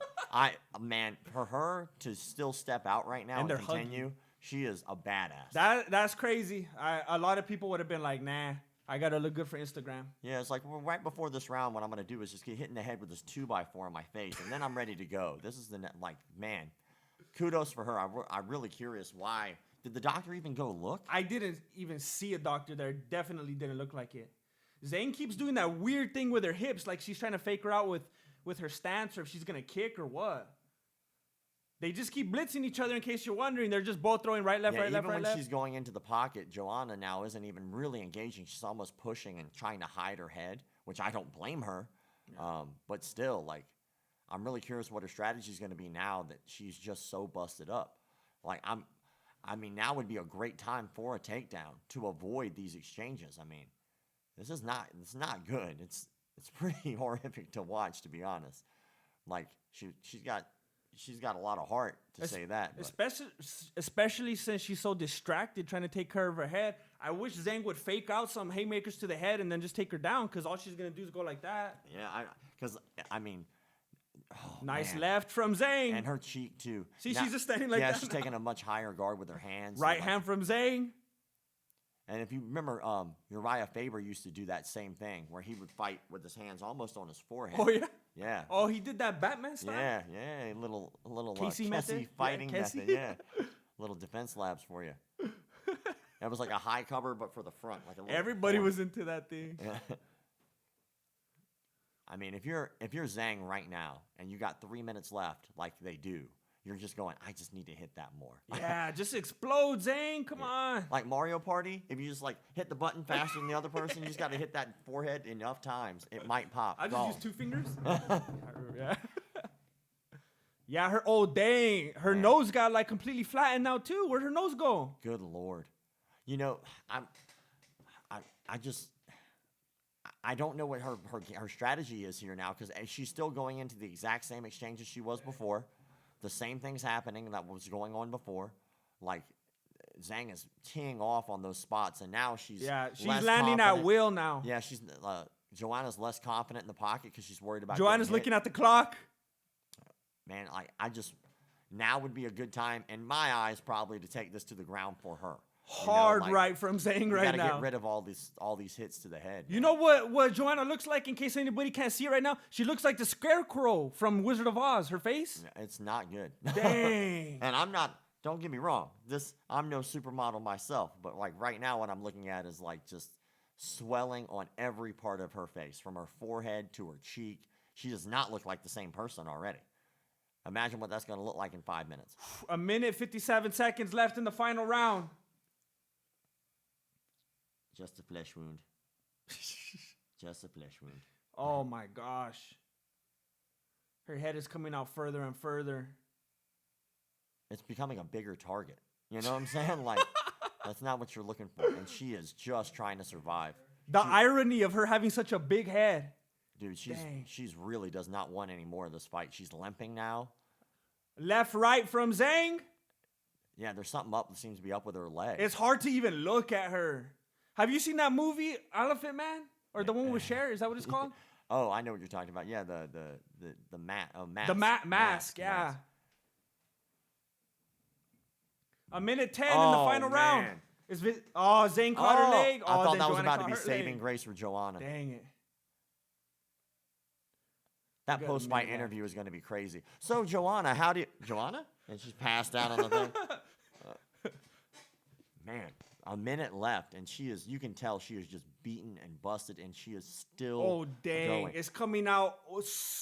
man, for her to still step out right now And and they're continue, she is a badass. That's crazy. A lot of people would have been like, nah, I got to look good for Instagram. Yeah, it's like right before this round, what I'm going to do is just get hit in the head with this 2x4 in my face, and then I'm ready to go. This is man, kudos for her. I'm really curious why. Did the doctor even go look? I didn't even see a doctor there. Definitely didn't look like it. Zane keeps doing that weird thing with her hips, like she's trying to fake her out with her stance or if she's going to kick or what. They just keep blitzing each other in case you're wondering. They're just both throwing right, left, Yeah, right, left, even right, when left. she's going into the pocket, Joanna now isn't even really engaging. She's almost pushing and trying to hide her head, which I don't blame her. But still, like, I'm really curious what her strategy is going to be now that she's just so busted up. Like, I mean, now would be a great time for a takedown to avoid these exchanges. I mean, it's not good. It's pretty horrific to watch, to be honest. Like, she's got a lot of heart to say that. But. Especially since she's so distracted trying to take care of her head. I wish Zhang would fake out some haymakers to the head and then just take her down because all she's going to do is go like that. Yeah, because, I mean. Oh, nice man. left from Zhang. And her cheek, too. See, she's just standing like that. Yeah, she's taking a much higher guard with her hands. Right hand from Zhang. And if you remember, Uriah Faber used to do that same thing where he would fight with his hands almost on his forehead. Oh, yeah? Yeah. Oh, he did that Batman style? Yeah, a little Casey method? fighting Yeah, Casey. method, yeah. Little defense labs for you. It was like a high cover, but for the front. Like a little Everybody form. was into that thing. Yeah. I mean, if you're Zhang right now and you got 3 minutes left, like they do, you're just going, I just need to hit that more. Yeah, just explode, Zhang. Come on. Like Mario Party, if you just like hit the button faster than the other person, you just got to hit that forehead enough times, it might pop. I Go. just use 2 fingers. Yeah. Yeah, dang. Her nose got like completely flattened now too. Where'd her nose go? Good Lord. You know, I don't know what her strategy is here now because she's still going into the exact same exchange as she was before. The same thing's happening that was going on before. Like, Zhang is teeing off on those spots, and now she's landing at will now. Yeah, Joanna's less confident in the pocket because she's worried about Joanna's looking at the clock. Man, now would be a good time, in my eyes, probably to take this to the ground for her. Hard right from Zhang right now. now. Get rid of all these hits to the head. You know what Joanna looks like, in case anybody can't see it right now? She looks like the Scarecrow from Wizard of Oz, her face. It's not good. Dang. And don't get me wrong, I'm no supermodel myself, but like right now what I'm looking at is like just swelling on every part of her face, from her forehead to her cheek. She does not look like the same person already. Imagine what that's going to look like in 5 minutes. 1 minute, 57 seconds left in the final round. Just a flesh wound. Just a flesh wound. Oh my gosh. Her head is coming out further and further. It's becoming a bigger target. You know what I'm saying? Like, that's not what you're looking for. And she is just trying to survive. The irony of her having such a big head. Dude, she's really does not want any more of this fight. She's limping now. Left, right from Zhang. Yeah, there's something up that seems to be up with her leg. It's hard to even look at her. Have you seen that movie, Elephant Man? Or the one with Cher? Is that what it's called? Oh, I know what you're talking about. Yeah, the mask. The mask, yeah. Mask. A minute 10 in the final round. Man. Zhang caught her leg. I thought then that was Joanna about to caught be her saving leg. grace for Joanna. Dang it. That We got a post-fight minute left. interview is going to be crazy. So, Joanna, Joanna? And she's passed out on the thing. Man, a minute left, and you can tell she is just beaten and busted, and she is still Oh, dang. going. It's coming out.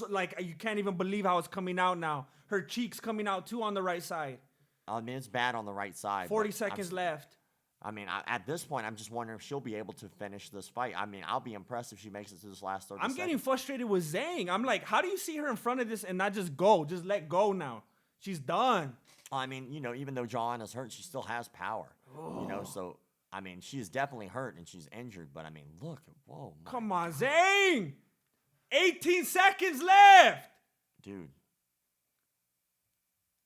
Like, you can't even believe how it's coming out now. Her cheek's coming out, too, on the right side. I mean, it's bad on the right side. 40 but seconds left. I mean, at this point, I'm just wondering if she'll be able to finish this fight. I mean, I'll be impressed if she makes it to this last 30 I'm seconds. getting frustrated with Zhang. I'm like, how do you see her in front of this and not just go? Just let go now. She's done. I mean, even though Joanna's hurt, she still has power. So, I mean, she is definitely hurt and she's injured. But, I mean, look. Whoa. Come on, Zhang. 18 seconds left. Dude.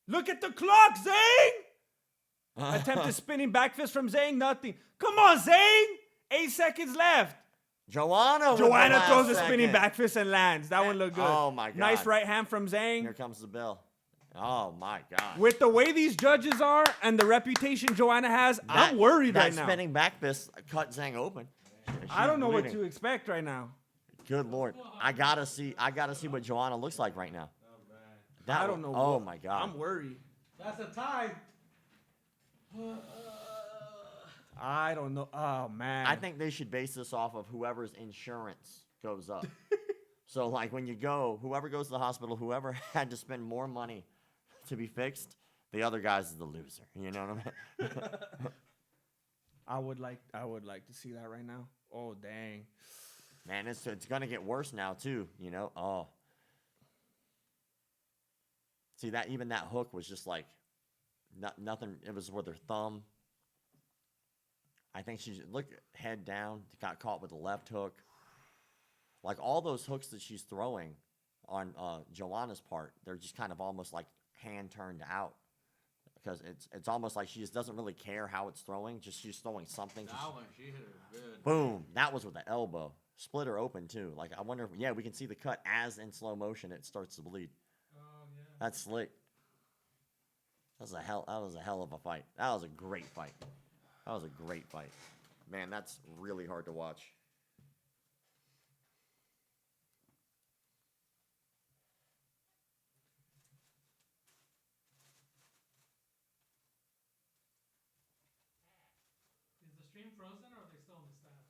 Look at the clock, Zhang. Attempted spinning back fist from Zhang, nothing. Come on, Zhang. 8 seconds left. Joanna throws a spinning back fist and lands. That one looked good. Oh, my God. Nice right hand from Zhang. Here comes the bell. Oh, my God. With the way these judges are and the reputation Joanna has, I'm worried right now. That spinning back fist cut Zhang open. I don't know what bleeding. to expect right now. Good Lord. I gotta see what Joanna looks like right now. I don't know. Oh, my God. I'm worried. That's a tie. I don't know. Oh, man. I think they should base this off of whoever's insurance goes up. So, like, when you go, whoever goes to the hospital, whoever had to spend more money to be fixed, the other guy's the loser. You know what I mean? I would like to see that right now. Oh, dang. Man, it's gonna get worse now too. Oh. See that even that hook was just like nothing. It was with her thumb. I think look head down, got caught with the left hook. Like all those hooks that she's throwing on Joanna's part, they're just kind of almost like hand turned out. Because it's almost like she just doesn't really care how it's throwing. Just she's throwing something. That one, she hit her good. Boom. That was with the elbow. Split her open too. Like I wonder if we can see the cut as in slow motion it starts to bleed. Yeah. That's slick. That was a hell of a fight. That was a great fight. Man, that's really hard to watch. Is the stream frozen or are they still in the stats?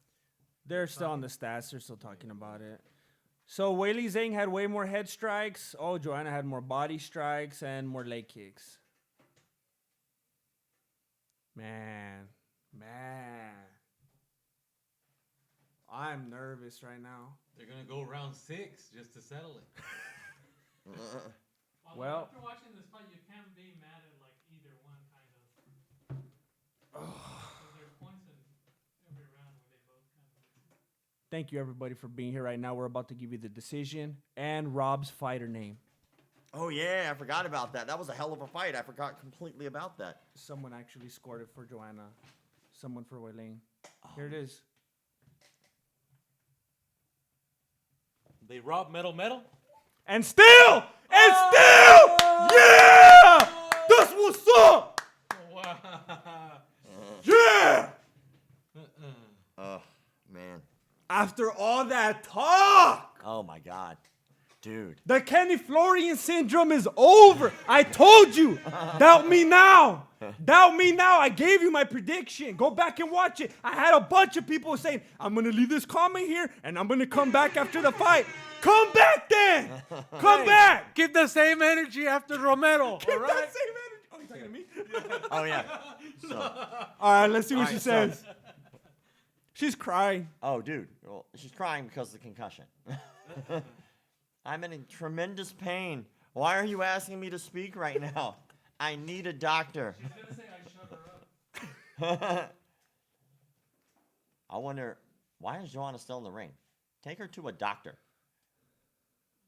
They're still on the stats. They're still talking about it. So Weili Zhang had way more head strikes. Oh, Joanna had more body strikes and more leg kicks. Man. I'm nervous right now. They're going to go round 6 just to settle it. Well- after watching this fight, you can't be mad at like either one, kind of. Because there are points in every round where they both kind of. Thank you, everybody, for being here right now. We're about to give you the decision and Rob's fighter name. Oh yeah, I forgot about that. That was a hell of a fight. I forgot completely about that. Someone actually scored it for Joanna. Someone for Weili. Here it is. They robbed Metal. And still! Yeah! That's what's up! Wow. Yeah! Oh man. After all that talk, Oh my God, dude. the Kenny Florian syndrome is over. I told you. Doubt me now. I gave you my prediction. Go back and watch it. I had a bunch of people saying, I'm going to leave this comment here and I'm going to come back after the fight. Come back then. Come back. Keep the same energy after Romero. All Keep right? that same energy. Oh, you talking to me? Oh yeah. So. All right, let's see what All she right, says. She's crying. Oh dude. Well, she's crying because of the concussion. I'm in tremendous pain. Why are you asking me to speak right now? I need a doctor. She's gonna say I shut her up. I wonder, why is Joanna still in the ring? Take her to a doctor.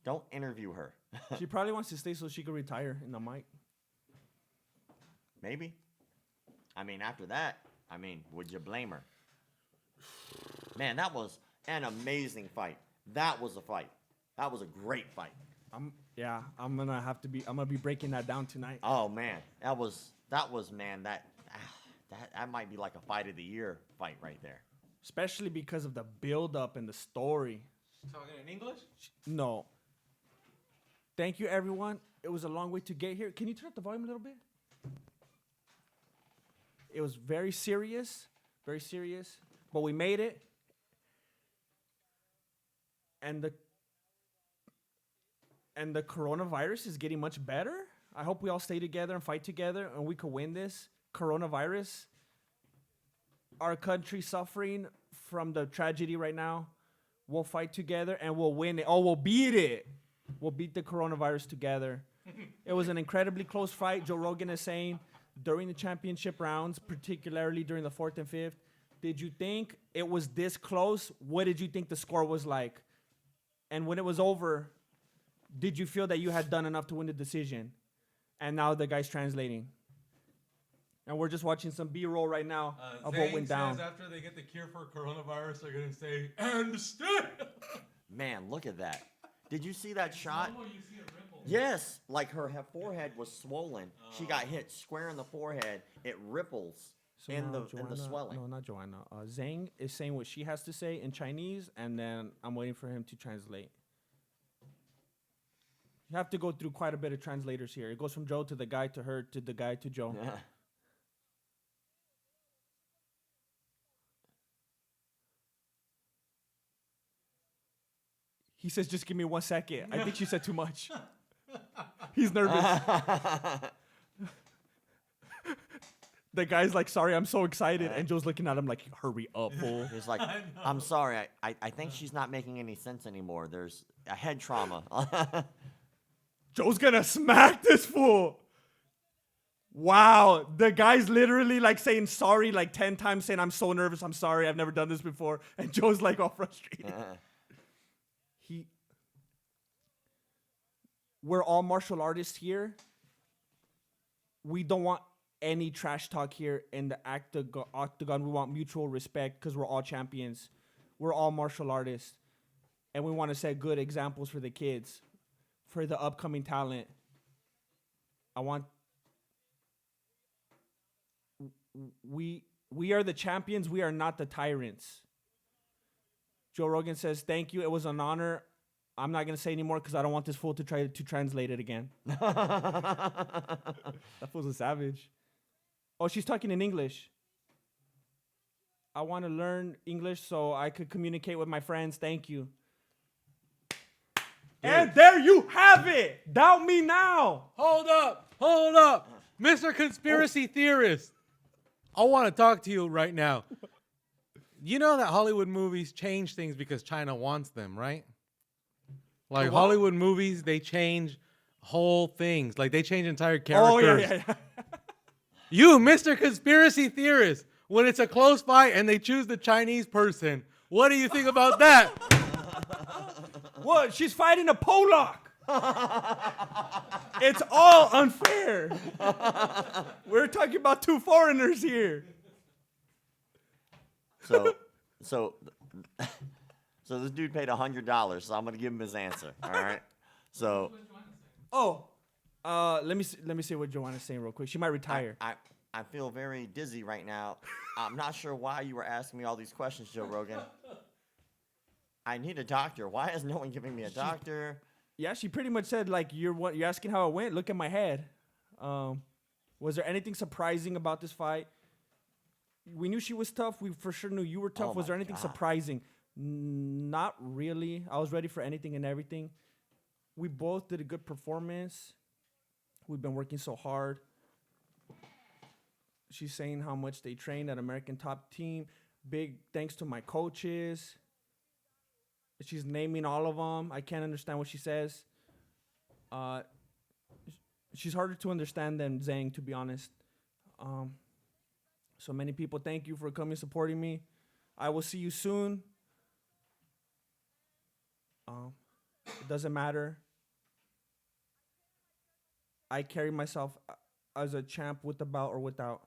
Don't interview her. She probably wants to stay so she can retire in the mic. Maybe. I mean, after that, I mean, would you blame her? Man, that was an amazing fight. That was a fight. That was a great fight. I'm gonna be breaking that down tonight. Oh man, that was man, that might be like a fight of the year fight right there. Especially because of the build up and the story. Talking in English? No. Thank you, everyone. It was a long way to get here. Can you turn up the volume a little bit? It was very serious, but we made it. And the coronavirus is getting much better. I hope we all stay together and fight together and we could win this coronavirus. Our country suffering from the tragedy right now. We'll fight together and we'll win it. Oh, we'll beat it. We'll beat the coronavirus together. It was an incredibly close fight. Joe Rogan is saying during the championship rounds, particularly during the 4th and 5th, did you think it was this close? What did you think the score was like? And when it was over, did you feel that you had done enough to win the decision? And now the guy's translating. And we're just watching some B-roll right now of what went down. Says after they get the cure for coronavirus, they're going to say, and still. Man, look at that. Did you see that shot? Oh, you see a ripple. Yes, like her forehead was swollen. She got hit square in the forehead. It ripples in now the swelling. No, not Joanna. Zhang is saying what she has to say in Chinese, and then I'm waiting for him to translate. You have to go through quite a bit of translators here. It goes from Joe to the guy to her to the guy to Joe. Yeah. He says, just give me 1 second. I think she said too much. He's nervous. The guy's like, sorry, I'm so excited. And Joe's looking at him like, hurry up, fool. He's like, I'm sorry. I think she's not making any sense anymore. There's a head trauma. Joe's gonna smack this fool. Wow. The guy's literally like saying sorry like 10 times, saying, I'm so nervous. I'm sorry. I've never done this before. And Joe's like all frustrated. We're all martial artists here. We don't want any trash talk here in the octagon. We want mutual respect because we're all champions. We're all martial artists. And we want to set good examples for the kids, for the upcoming talent. We are the champions. We are not the tyrants. Joe Rogan says, thank you. It was an honor. I'm not going to say anymore because I don't want this fool to try to translate it again. That fool's a savage. Oh, she's talking in English. I want to learn English so I could communicate with my friends. Thank you. And there you have it. Doubt me now. Hold up. Mr. Conspiracy Theorist. I want to talk to you right now. You know that Hollywood movies change things because China wants them, right? Like Hollywood movies, they change whole things. Like they change entire characters. Oh, yeah. You, Mr. Conspiracy Theorist, when it's a close fight and they choose the Chinese person, what do you think about that? What? She's fighting a Polak. It's all unfair. We're talking about two foreigners here. So this dude paid $100, so I'm gonna give him his answer. All right. So. Let me say what Joanna's saying real quick. She might retire. I feel very dizzy right now. I'm not sure why you were asking me all these questions, Joe Rogan. I need a doctor. Why is no one giving me a doctor? Yeah, she pretty much said like you're asking how it went. Look at my head. Was there anything surprising about this fight? We knew she was tough. We for sure knew you were tough. Oh Was there my anything God. surprising? Not really. I was ready for anything and everything. We both did a good performance. We've been working so hard. She's saying how much they trained at American Top Team. Big thanks to my coaches. She's naming all of them. I can't understand what she says. She's harder to understand than Zhang, to be honest. So many people, thank you for coming supporting me. I will see you soon. It doesn't matter. I carry myself as a champ with the belt or without.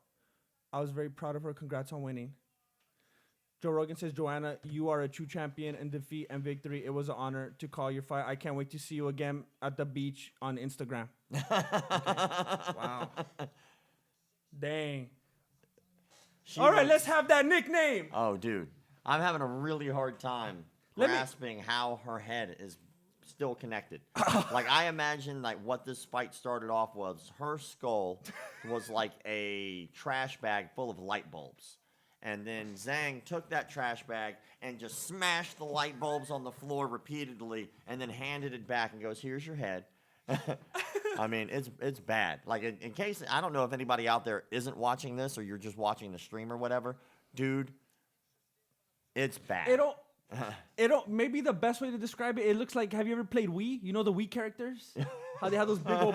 I was very proud of her. Congrats on winning. Joe Rogan says, Joanna, you are a true champion in defeat and victory. It was an honor to call your fight. I can't wait to see you again at the beach on Instagram. Wow. Dang. All right, let's have that nickname. Oh, dude. I'm having a really hard time grasping how her head is still connected. Like, I imagine, like, what this fight started off was her skull was like a trash bag full of light bulbs. And then Zhang took that trash bag and just smashed the light bulbs on the floor repeatedly and then handed it back and goes, here's your head. I mean, it's bad. Like, in case, I don't know if anybody out there isn't watching this or you're just watching the stream or whatever. Dude, it's bad. It don't, maybe the best way to describe it, it looks like, have you ever played Wii? You know the Wii characters? How they have those big old,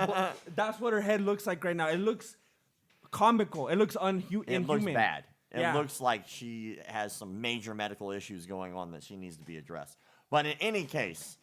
that's what her head looks like right now. It looks comical. It looks inhuman. It looks bad. It looks like she has some major medical issues going on that she needs to be addressed. But in any case,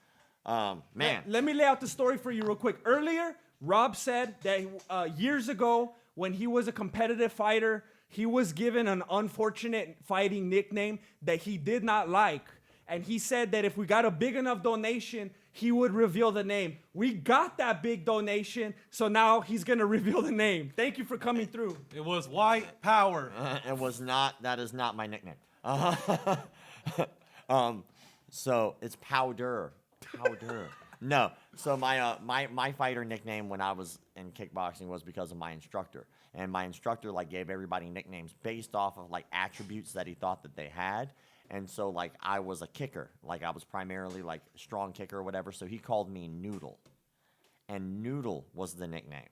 man. Let me lay out the story for you real quick. Earlier, Rob said that years ago, when he was a competitive fighter, he was given an unfortunate fighting nickname that he did not like. And he said that if we got a big enough donation, he would reveal the name. We got that big donation, so now he's going to reveal the name. Thank you for coming through. It was white power. It was not. That is not my nickname. So it's Powder. No. So my fighter nickname when I was in kickboxing was because of my instructor. And my instructor, like, gave everybody nicknames based off of, like, attributes that he thought that they had. And so, like, I was a kicker. Like, I was primarily, like, a strong kicker or whatever. So he called me Noodle. And Noodle was the nickname.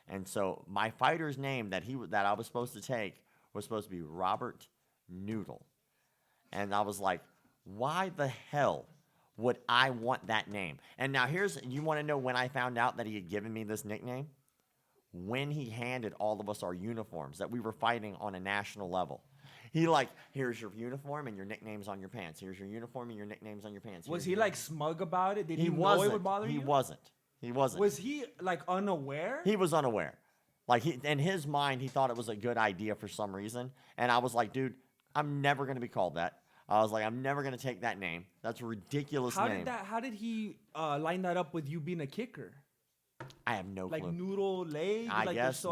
And so my fighter's name that I was supposed to take was supposed to be Robert Noodle. And I was like, why the hell would I want that name? And now you want to know when I found out that he had given me this nickname? When he handed all of us our uniforms that we were fighting on a national level. He like, here's your uniform and your nickname's on your pants. Here's your uniform and your nickname's on your pants. Was he like smug about it? Did he know it would bother you? He wasn't. Was he like unaware? He was unaware. Like, in his mind, he thought it was a good idea for some reason. And I was like, dude, I'm never going to be called that. I was like, I'm never going to take that name. That's a ridiculous name. How did he line that up with you being a kicker? I have no clue. Like noodle leg? I guess.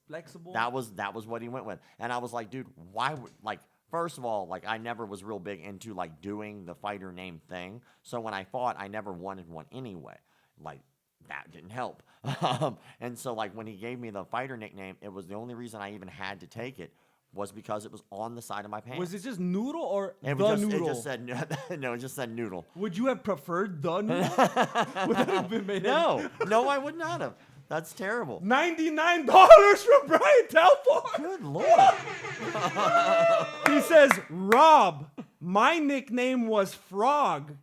Flexible? That was what he went with. And I was like, dude, why would, like, first of all, like, I never was real big into, like, doing the fighter name thing. So when I fought, I never wanted one anyway. Like, that didn't help. And so, like, when he gave me the fighter nickname, it was the only reason I even had to take it was because it was on the side of my pants. Was it just Noodle or Noodle? Noodle? It just said, no, it just said Noodle. Would you have preferred the Noodle? Would that have been made No, I would not have. That's terrible. $99 from Brian Telford. Good Lord. He says, Rob, my nickname was Frog,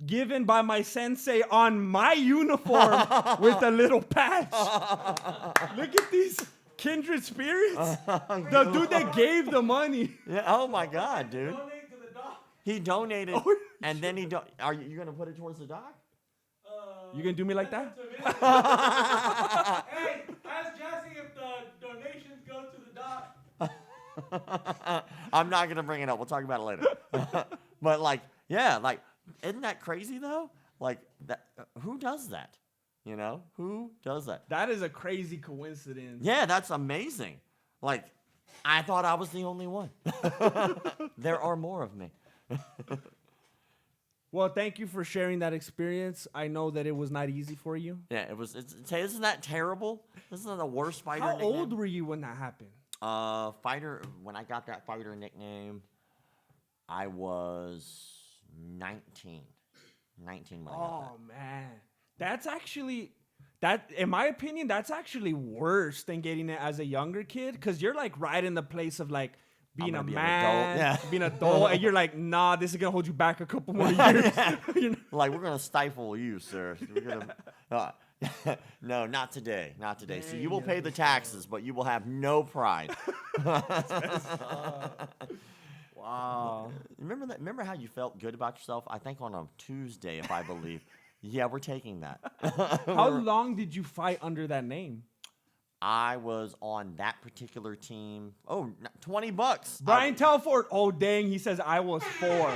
given by my sensei on my uniform with a little patch. Look at these kindred spirits. The dude that gave the money. Yeah. Oh my God, dude. Donate to the doc. He donated, and then are you gonna put it towards the dock? You gonna do me like that? Hey, ask Jesse if the donations go to the doc. I'm not gonna bring it up. We'll talk about it later. But like, yeah, like, isn't that crazy though? Like, that, who does that? You know, who does that? That is a crazy coincidence. Yeah, that's amazing. Like, I thought I was the only one. There are more of me. Well, thank you for sharing that experience. I know that it was not easy for you. Yeah, it was. Isn't that terrible? Isn't that the worst fighter How nickname? old were you when that happened? When I got that fighter nickname, I was 19. 19 when I got that. Oh, man. That's actually, in my opinion, that's actually worse than getting it as a younger kid. Because you're like right in the place of like being a man, being an adult. And you're like, nah, this is going to hold you back a couple more years. Like, we're going to stifle you, sir. We're gonna, no, not today. Not today. So you will pay the taxes, but you will have no pride. Wow. Remember that? Remember how you felt good about yourself? I think on a Tuesday, if I believe. Yeah, we're taking that. How long did you fight under that name? I was on that particular team. Oh, $20. Brian Telford. Oh dang, he says I was 4.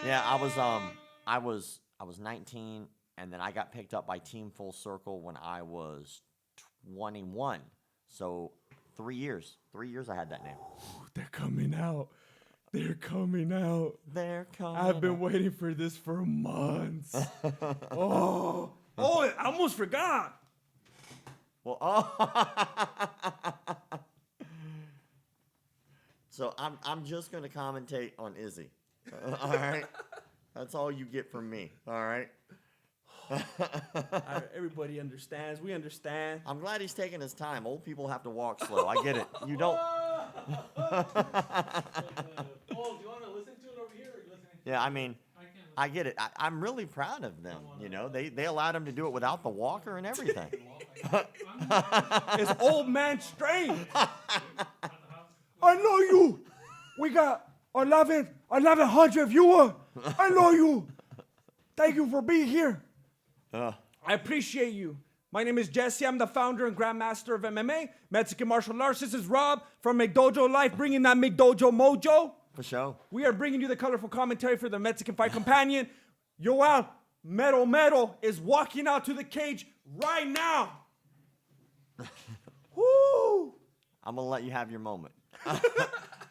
Yeah, I was 19, and then I got picked up by Team Full Circle when I was 21. So 3 years. 3 years I had that name. They're coming out. They're coming out. They're coming. I've been waiting for this for months. Oh, I almost forgot. Well, So I'm just gonna commentate on Izzy. All right, that's all you get from me. All right. Everybody understands. We understand. I'm glad he's taking his time. Old people have to walk slow. I get it. You don't. Paul, do you want to listen to it over here, or are you listening? Yeah, I mean, I can't. I get it. I'm really proud of them. You know, they allowed him to do it without the walker and everything. It's old man strength. I know you. We got 1,100 viewers. I know you. Thank you for being here. I appreciate you. My name is Jesse. I'm the founder and grandmaster of MMA, Mexican martial arts. This is Rob from McDojo Life, bringing that McDojo mojo. For sure. We are bringing you the colorful commentary for the Mexican Fight Companion. Yoel, Metal is walking out to the cage right now. Woo! I'm gonna let you have your moment.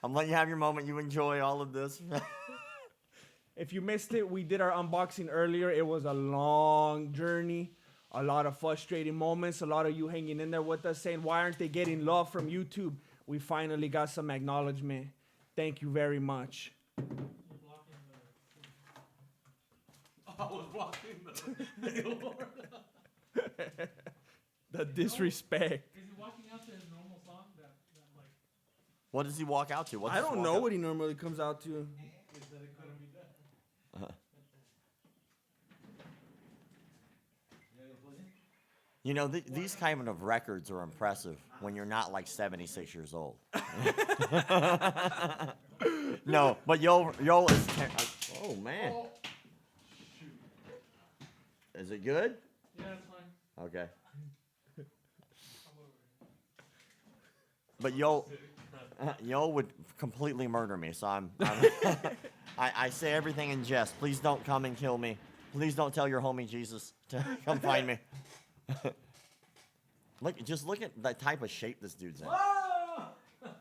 I'm letting you have your moment. You enjoy all of this. If you missed it, we did our unboxing earlier. It was a long journey, a lot of frustrating moments, a lot of you hanging in there with us saying, why aren't they getting love from YouTube? We finally got some acknowledgement. Thank you very much. I was blocking the The disrespect. Is he walking out to his normal song? That like. What does he walk out to? What's I his don't walk know out? what he normally comes out to. is that it couldn't be done. You know, these kind of records are impressive when you're not like 76 years old. No, but Yoel is. Oh man. Is it good? Yeah, it's fine. Okay. But Yoel would completely murder me, so I say everything in jest. Please don't come and kill me. Please don't tell your homie Jesus to come find me. Look at the type of shape this dude's in.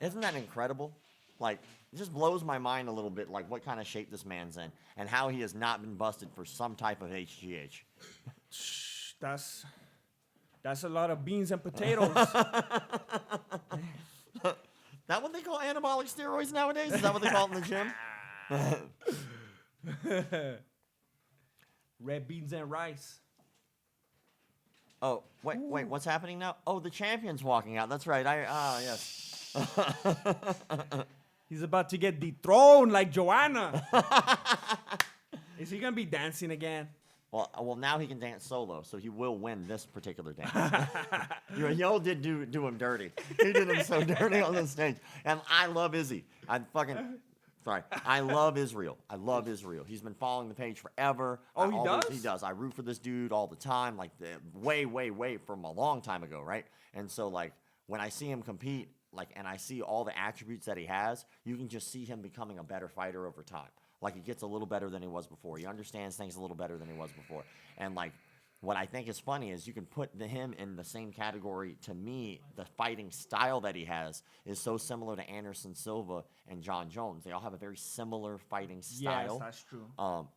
Isn't that incredible? Like, it just blows my mind a little bit, like what kind of shape this man's in and how he has not been busted for some type of HGH. That's a lot of beans and potatoes. That what they call anabolic steroids nowadays? Is that what they call it in the gym? Red beans and rice. Oh, wait, what's happening now? Oh, the champion's walking out. That's right. Yes. He's about to get dethroned like Joanna. Is he going to be dancing again? Well, now he can dance solo, so he will win this particular dance. Yoel did do him dirty. He did him so dirty on the stage. And I love Izzy. I love Israel. I love Israel. He's been following the page forever. Oh, he does? He does. I root for this dude all the time, like way from a long time ago, right? And so, like, when I see him compete, like, and I see all the attributes that he has, you can just see him becoming a better fighter over time. Like, he gets a little better than he was before. He understands things a little better than he was before. And, like, what I think is funny is you can put him in the same category. To me, the fighting style that he has is so similar to Anderson Silva and John Jones. They all have a very similar fighting style. Yes, that's true.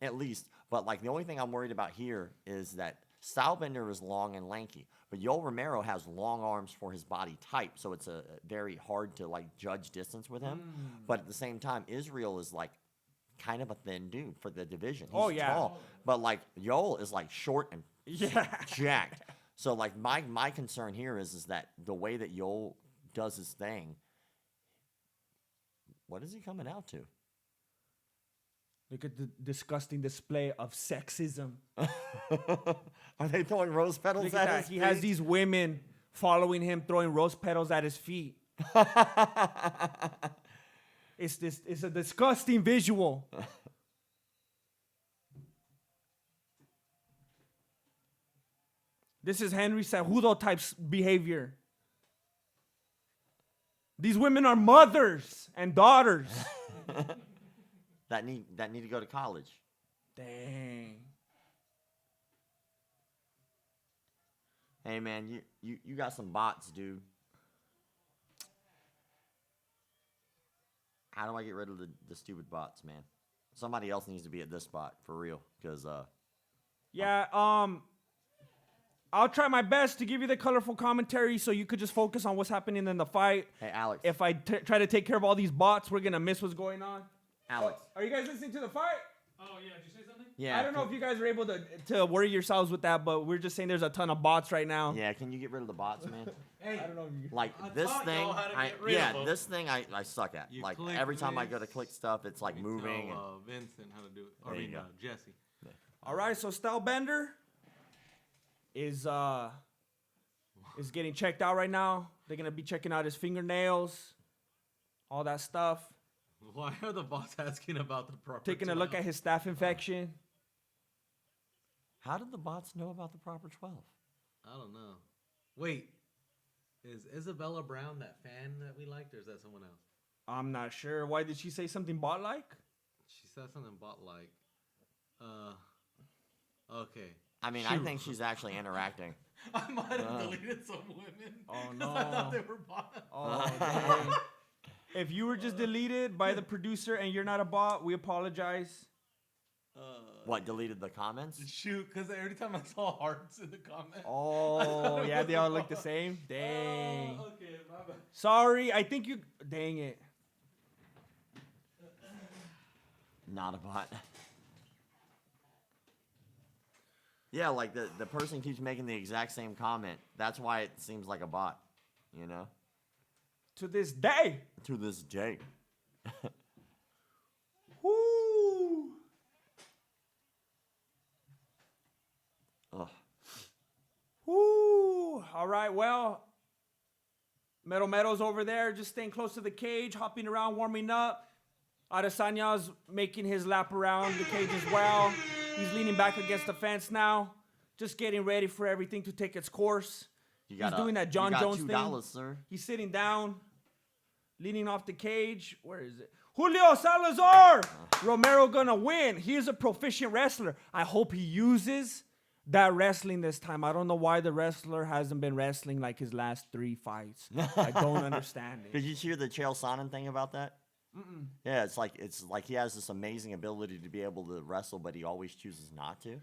At least. But, like, the only thing I'm worried about here is that Stylebender is long and lanky. But Yoel Romero has long arms for his body type, so it's a very hard to, like, judge distance with him. But at the same time, Israel is, like, kind of a thin dude for the division. He's tall. But, like, Yoel is, like, short and jacked. So, like, my concern here is that the way that Yoel does his thing, what is he coming out to? Look at the disgusting display of sexism. Are they throwing rose petals Look at at that. his He has feet? these women following him, throwing rose petals at his feet. It's a disgusting visual. This is Henry Cejudo type behavior. These women are mothers and daughters. that need to go to college. Dang. Hey man, you got some bots, dude. How do I get rid of the stupid bots, man? Somebody else needs to be at this spot for real, because Yeah, I'll try my best to give you the colorful commentary so you could just focus on what's happening in the fight. hey Alex, If I try to take care of all these bots, we're gonna miss what's going on. Alex, Are you guys listening to the fight? Oh yeah, did you say something? yeah, I don't know if you guys are able to worry yourselves with that, but we're just saying there's a ton of bots right now. yeah, can you get rid of the bots, man? I don't know if you... Like I this taught thing, y'all how to get rid of 'em. this thing I suck at. You Like click every time I go to this. click stuff, it's like moving. And, Tell Vincent how to do it. Or There you go. Jesse. All right, so Stylebender is getting checked out right now. They're gonna be checking out his fingernails, all that stuff. Why are the bots asking about the proper Taking a look at his staph infection. how did the bots know about the proper 12? I don't know. Wait, is Isabella Brown that fan that we liked, or is that someone else? I'm not sure. Why did she say something bot-like? She said something bot-like. Okay. I mean, I Shoot. think she's actually interacting. I might have deleted some women. Oh, 'cause I thought no. they were bots. Oh, dang. If you were just deleted by the producer and you're not a bot, we apologize. What, deleted the comments? Shoot, because every time I saw hearts in the comments. Oh, yeah, they all look the same. Dang. Okay, my bad. Sorry, I think you... Dang it. Not a bot. Yeah, like the person keeps making the exact same comment. That's why it seems like a bot, you know? To this day. To this day. Woo. Ugh. Woo. All right, well, Meadows over there just staying close to the cage, hopping around, warming up. Adesanya's making his lap around the cage as well. He's leaning back against the fence now, just getting ready for everything to take its course. He's doing that John Jones $2, thing. sir. He's sitting down, leaning off the cage. Where is it? Julio Salazar! Romero gonna win. He is a proficient wrestler. I hope he uses that wrestling this time. I don't know why the wrestler hasn't been wrestling like his last 3 fights. I don't understand Did it. you hear the Chael Sonnen thing about that? Yeah, it's like he has this amazing ability to be able to wrestle, but he always chooses not to.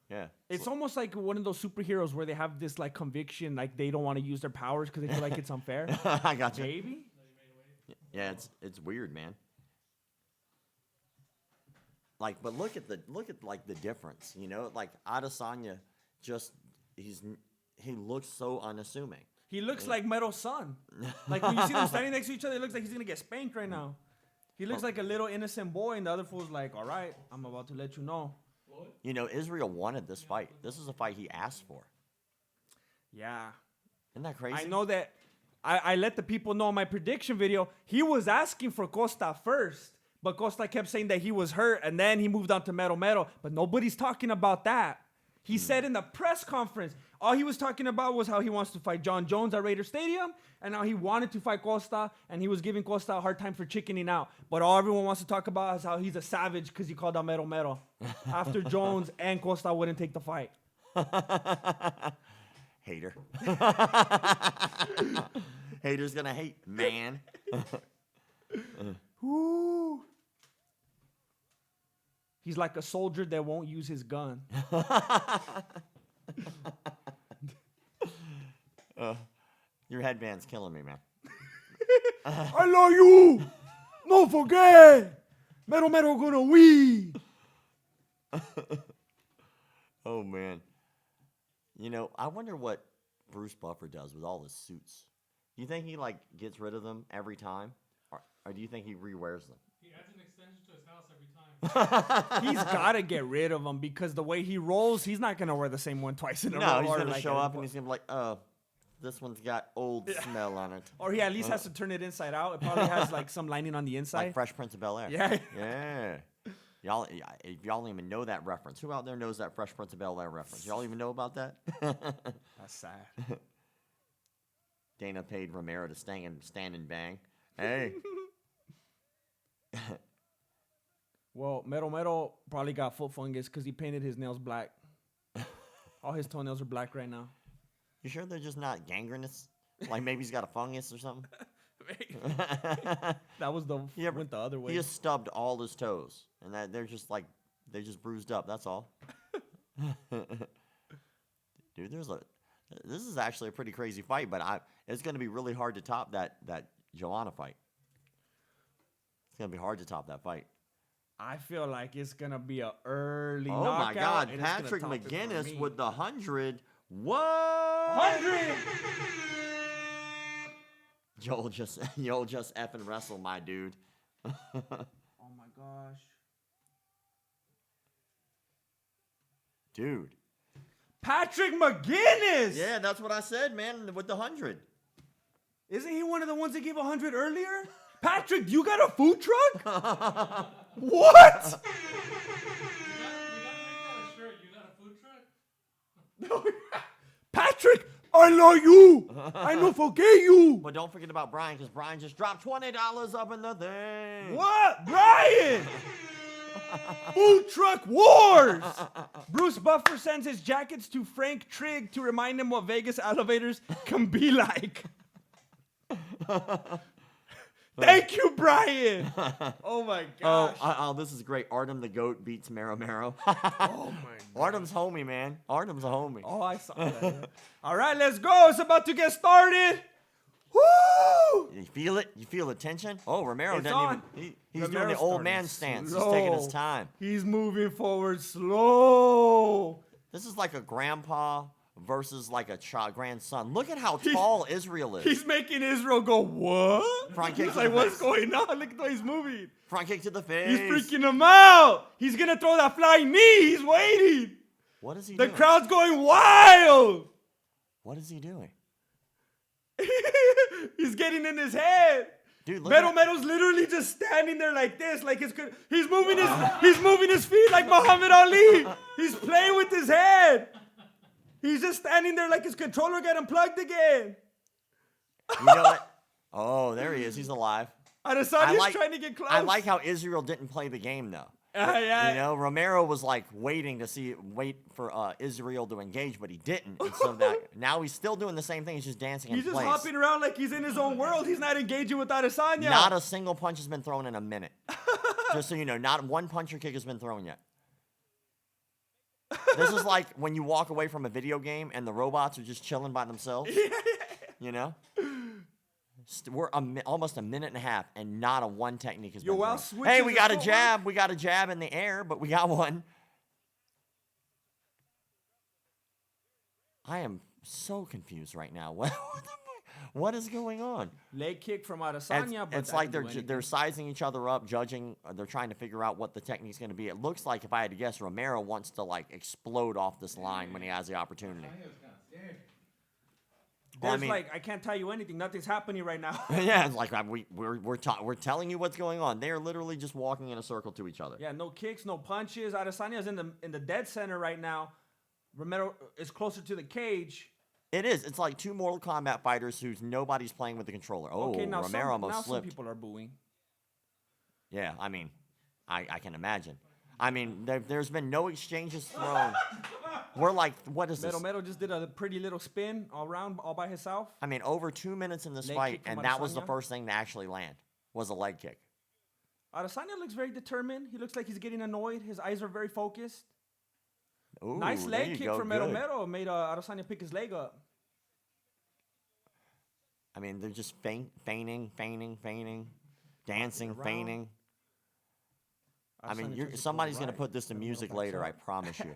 Yeah. It's almost like one of those superheroes where they have this like conviction, like they don't want to use their powers because they feel like it's unfair. I got you. Maybe. Yeah, it's weird, man. Like, but look at like the difference, you know? Like Adesanya, he looks so unassuming. He looks like Metal's son. Like when you see them standing next to each other, it looks like he's gonna get spanked right now. He looks like a little innocent boy, and the other fool's like, "All right, I'm about to let you know." You know, Israel wanted this fight. This is a fight he asked for. Yeah, Isn't that crazy? I know that. I let the people know in my prediction video. He was asking for Costa first, but Costa kept saying that he was hurt, and then he moved on to Metal. But nobody's talking about that. He said in the press conference, all he was talking about was how he wants to fight John Jones at Raider Stadium, and how he wanted to fight Costa, and he was giving Costa a hard time for chickening out. But all everyone wants to talk about is how he's a savage because he called out Metal after Jones and Costa wouldn't take the fight. Hater. Hater's gonna hate, man. Woo. He's like a soldier that won't use his gun. Your headband's killing me, man. I love you. No forget. Metal gonna win. Oh man. You know, I wonder what Bruce Buffer does with all his suits. Do you think he like gets rid of them every time, or do you think he rewears them? He adds an extension to his house every time. He's gotta get rid of him because the way he rolls, he's not gonna wear the same one twice in a row. No, he's or gonna like show up and he's gonna be like, "Oh, this one's got old smell on it." Or he at least has to turn it inside out. It probably has like some lining on the inside. Like Fresh Prince of Bel-Air. Yeah. Yeah. Y'all, if y'all even know that reference, who out there knows that Fresh Prince of Bel-Air reference? Y'all even know about that? That's sad. Dana paid Romero to stand and bang. Hey. Well, Mero probably got foot fungus because he painted his nails black. All his toenails are black right now. You sure they're just not gangrenous? Like maybe he's got a fungus or something? That was went the other way. He just stubbed all his toes. And they're just bruised up, that's all. Dude, this is actually a pretty crazy fight, but it's going to be really hard to top that Joanna fight. It's going to be hard to top that fight. I feel like it's going to be an early Oh knockout. my God, and it's gonna Patrick top it for McGinnis me. with the 100. What? 100! Joel just effing wrestle, my dude. Oh my gosh. Dude. Patrick McGinnis! Yeah, that's what I said, man, with the 100. Isn't he one of the ones that gave 100 earlier? Patrick, you got a food truck? What? You got a food truck? Patrick, I love you. I no forget you. But don't forget about Brian, because Brian just dropped $20 up in the thing. What? Brian! Food truck wars! Bruce Buffer sends his jackets to Frank Trigg to remind him what Vegas elevators can be like. Thank you, Brian. Oh my gosh. Oh, this is great. Artem the Goat beats Mero. Oh my God. Artem's homie, man. Artem's a homie. Oh, I saw that. Yeah. All right, let's go. It's about to get started. Woo! You feel it? You feel the tension? Oh, Romero It's doesn't on. even. He's doing Romero's the old starting man stance. slow. He's taking his time. He's moving forward slow. This is like a grandpa versus like a grandson. Look at how tall Israel is. He's making Israel go, what? Front kick He's to like, the what's face. going on? Look at the way he's moving. Front kick to the face. He's freaking him out. He's going to throw that flying knee. He's waiting. What is he The doing? crowd's going wild. What is he doing? He's getting in his head. Dude, look Mero's literally just standing there like this, like he's moving his feet like Muhammad Ali. He's playing with his head. He's just standing there like his controller got unplugged again. You know what? Oh, there he is. He's alive. Adesanya's trying to get close. I like how Israel didn't play the game though. Yeah. You know, Romero was like wait for Israel to engage, but he didn't. And so now he's still doing the same thing. He's just dancing He's in just place. hopping around like he's in his own world. He's not engaging with Adesanya. Not a single punch has been thrown in a minute. Just so you know, not one punch or kick has been thrown yet. This is like when you walk away from a video game and the robots are just chilling by themselves. You know? We're almost a minute and a half, and not a one technique has been Yoel thrown. switches Hey, we his got a footwork. jab. We got a jab in the air, but we got one. I am so confused right now. What is going on? Leg kick from Adesanya, but It's that like didn't do anything. they're sizing each other up, judging. They're trying to figure out what the technique's going to be. It looks like, if I had to guess, Romero wants to like explode off this line when he has the opportunity. There's I can't tell you anything. Nothing's happening right now. Yeah, it's like we're telling you what's going on. They are literally just walking in a circle to each other. Yeah, no kicks, no punches. Adesanya's in the dead center right now. Romero is closer to the cage. It is. It's like two Mortal Kombat fighters who's nobody's playing with the controller. Oh, Okay, now Romero almost some slipped. people are booing. Yeah, I mean, I can imagine. I mean, there's been no exchanges thrown. We're like, what is this? Romero just did a pretty little spin all around, all by himself. I mean, over 2 minutes in this Leg fight, kick from and that was the Adesanya. first thing to actually land, was a leg kick. Adesanya looks very determined. He looks like he's getting annoyed. His eyes are very focused. Ooh, Nice there leg you kick go, from good. Romero. Made Adesanya pick his leg up. I mean, they're just feigning, dancing, around. feigning. I mean, Adesanya tries to go somebody's going to right. put this to Romero music backs later, I up. promise you.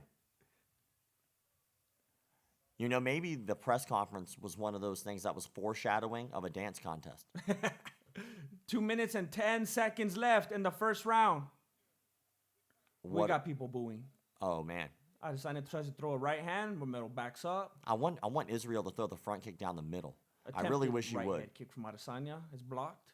You know, maybe the press conference was one of those things that was foreshadowing of a dance contest. 2 minutes and 10 seconds left in the first round. We What? got people booing. Oh, man. Adesanya tries to throw a right hand. Romero backs up. I want Israel to throw the front kick down the middle. I really Attempted wish he right would. head kick from Adesanya is blocked.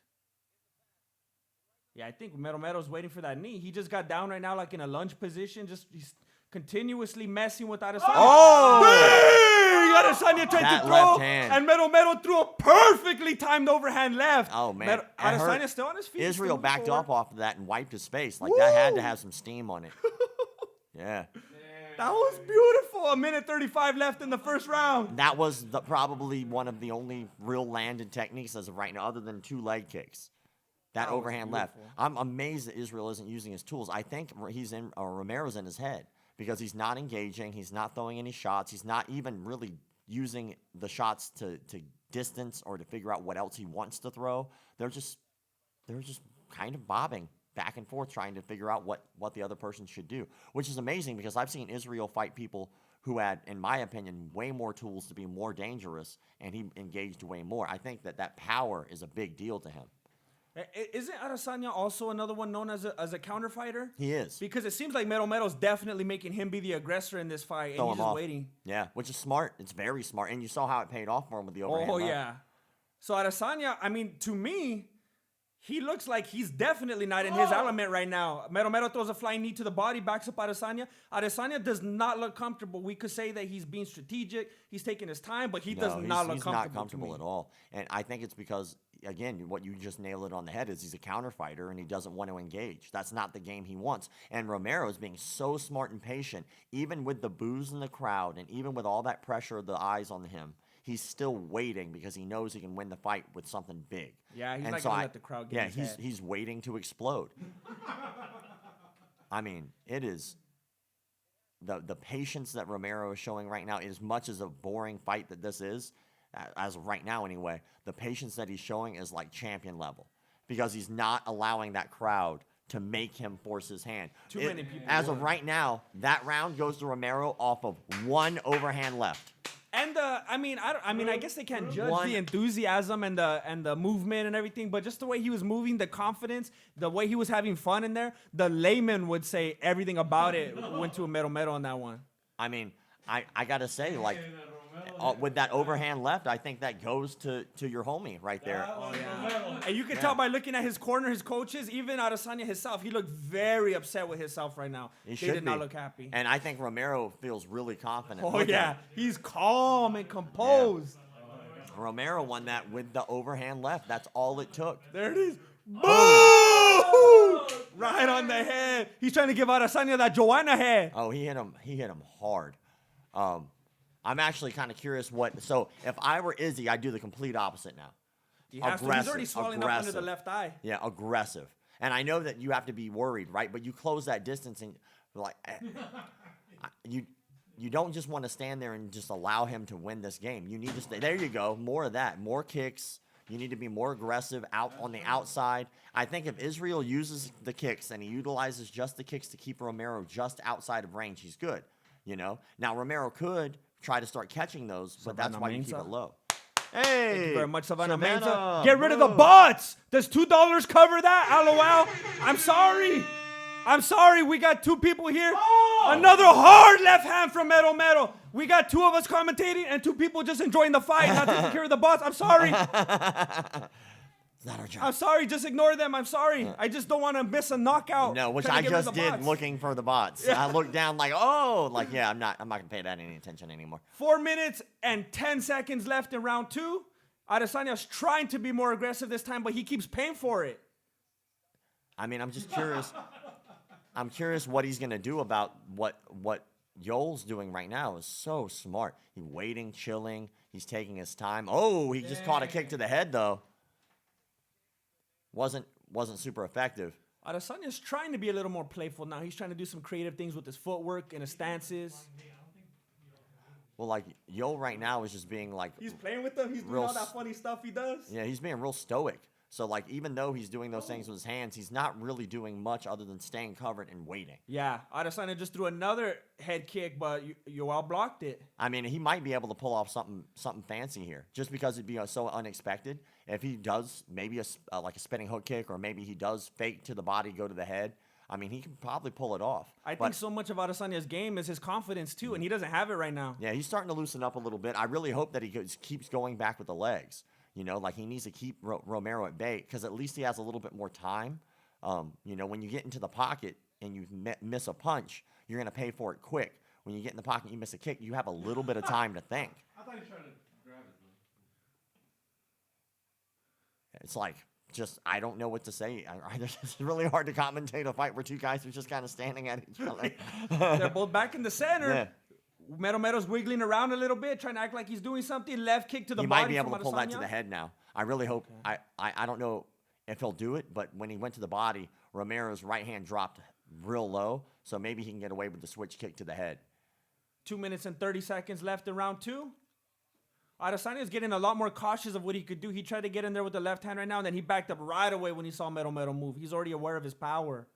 Yeah, I think Romero's waiting for that knee. He just got down right now like in a lunge position. He's continuously messing with Adesanya. Oh! Bang! Adesanya tried That to left throw, hand. and Mero threw a perfectly timed overhand left. Oh, man. It hurt. Adesanya's still on his feet. Israel still moving backed forward. up off of that and wiped his face. Like, that had to Woo! have some steam on it. Yeah. That was beautiful. A minute 35 left in the first round. That was probably one of the only real landed techniques as of right now, other than 2 leg kicks. That was overhand left. beautiful. I'm amazed that Israel isn't using his tools. I think Romero's in his head because he's not engaging. He's not throwing any shots. He's not even really using the shots to distance or to figure out what else he wants to throw. They're just kind of bobbing back and forth trying to figure out what the other person should do, which is amazing because I've seen Israel fight people who had, in my opinion, way more tools to be more dangerous, and he engaged way more. I think that power is a big deal to him. Isn't Adesanya also another one known as a counter fighter? He is. Because it seems like Mero's definitely making him be the aggressor in this fight, Throw and he's him just off. waiting. Yeah, which is smart. It's very smart. And you saw how it paid off for him with the overhand Oh, left. yeah. So Adesanya, I mean, to me, he looks like he's definitely not in his element right now. Mero throws a flying knee to the body, backs up Adesanya. Adesanya does not look comfortable. We could say that he's being strategic. He's taking his time, but he does not look he's comfortable. not comfortable at all. And I think it's because, again, what you just nailed it on the head is he's a counter fighter and he doesn't want to engage. That's not the game he wants. And Romero is being so smart and patient, even with the boos in the crowd and even with all that pressure of the eyes on him. He's still waiting because he knows he can win the fight with something big. Yeah, he's And not so going to let the crowd get Yeah, in his head. he's waiting to explode. I mean, it is the patience that Romero is showing right now, as much as a boring fight that this is, as of right now anyway, the patience that he's showing is like champion level because he's not allowing that crowd to make him force his hand. Too many people As would. of right now, that round goes to Romero off of 1 overhand left. And I guess they can't judge One- the enthusiasm and the movement and everything, but just the way he was moving, the confidence, the way he was having fun in there, the layman would say everything about it went to a Mero on that one. I mean, I gotta say, like, with that overhand left, I think that goes to your homie right there. And you can tell by looking at his corner, his coaches, even Adesanya himself, he looked very upset with himself right now. He They should did not be. look happy. And I think Romero feels really confident. Oh, Look at yeah. him. He's calm and composed. Romero won that with the overhand left. That's all it took. There it is. Boom! Right on the head. He's trying to give Adesanya that Joanna head. Oh, he hit him hard. I'm actually kind of curious so if I were Izzy, I'd do the complete opposite now. He has to. He's already swelling up under the left eye. Yeah, aggressive. And I know that you have to be worried, right? But you close that distance and like you don't just want to stand there and just allow him to win this game. You need to stay. There you go. More of that. More kicks. You need to be more aggressive out on the outside. I think if Israel uses the kicks and he utilizes just the kicks to keep Romero just outside of range, he's good. You know. Now Romero could try to start catching those, but that's why you keep it low. Hey, Thank you very much, Savannah Savannah, Mensah. Get rid of the boom. bots. Does $2 cover that? LOL. I'm sorry. We got 2 people here. Another hard left hand from Mero. We got 2 of us commentating and 2 people just enjoying the fight, not taking care of the bots. I'm sorry. It's not our job. I'm sorry. Just ignore them. I'm sorry. I just don't want to miss a knockout. No, which Trying I to get rid of just the did bots. looking for the bots. I looked down like, I'm not gonna pay that any attention anymore. 4 minutes and 10 seconds left in round 2. Adesanya's trying to be more aggressive this time, but he keeps paying for it. I mean, I'm just curious. I'm curious what he's gonna do about what Yoel's doing right now is so smart. He's waiting, chilling. He's taking his time. Oh, he just caught a kick to the head though. Wasn't super effective. Adesanya's trying to be a little more playful now. He's trying to do some creative things with his footwork and his stances. Well, like Yoel right now is just being like, He's playing with them. He's doing Real all that funny stuff he does. yeah, he's being real stoic. So like, even though he's doing those things with his hands, he's not really doing much other than staying covered and waiting. Yeah, Adesanya just threw another head kick, but Yoel blocked it. I mean, he might be able to pull off something fancy here, just because it'd be so unexpected. If he does maybe like a spinning hook kick, or maybe he does fake to the body, go to the head. I mean, he can probably pull it off. I think so much of Adesanya's game is his confidence too, and he doesn't have it right now. Yeah, he's starting to loosen up a little bit. I really hope that he keeps going back with the legs. You know, like he needs to keep Romero at bay because at least he has a little bit more time. You know, when you get into the pocket and you miss a punch, you're going to pay for it quick. when you get in the pocket, you miss a kick, you have a little bit of time to think. I thought he tried to grab it. It's like, just, I don't know what to say. It's really hard to commentate a fight where two guys are just kind of standing at each other. They're both back in the center. Yeah. Mero's wiggling around a little bit, trying to act like he's doing something. Left kick to the He body. might be able to from pull that to Adesanya. the head now. I really hope. I don't know if he'll do it, but when he went to the body, Romero's right hand dropped real low, so maybe he can get away with the switch kick to the head. 2 minutes and 30 seconds left in round 2. Adesanya is getting a lot more cautious of what he could do. He tried to get in there with the left hand right now, and then he backed up right away when he saw Mero move. He's already aware of his power.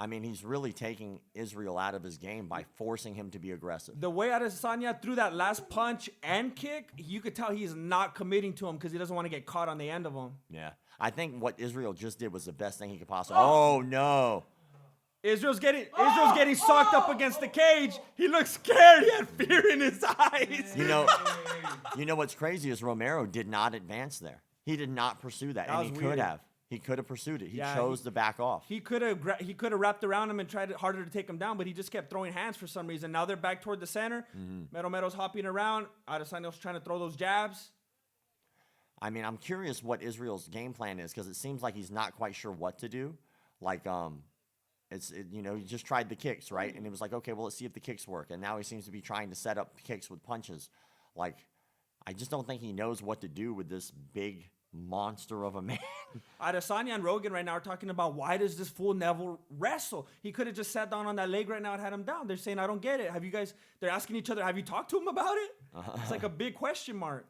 I mean, he's really taking Israel out of his game by forcing him to be aggressive. The way Adesanya threw that last punch and kick, you could tell he's not committing to him because he doesn't want to get caught on the end of him. Yeah. I think what Israel just did was the best thing he could possibly. Oh, no. Israel's getting socked up against the cage. He looks scared. He had fear in his eyes. You know what's crazy is Romero did not advance there. He did not pursue that, and was he weird. could have. He could have pursued it. He Yeah, chose to back off. He could have wrapped around him and tried harder to take him down, but he just kept throwing hands for some reason. Now they're back toward the center. Mero's hopping around. Adesanya's trying to throw those jabs. I mean, I'm curious what Israel's game plan is because it seems like he's not quite sure what to do. Like, he just tried the kicks, right? And it was like, okay, well, let's see if the kicks work. And now he seems to be trying to set up kicks with punches. Like, I just don't think he knows what to do with this big monster of a man. Adesanya and Rogan right now are talking about why does this fool Neville wrestle? He could have just sat down on that leg right now and had him down. They're saying, I don't get it. They're asking each other, have you talked to him about it? It's like a big question mark.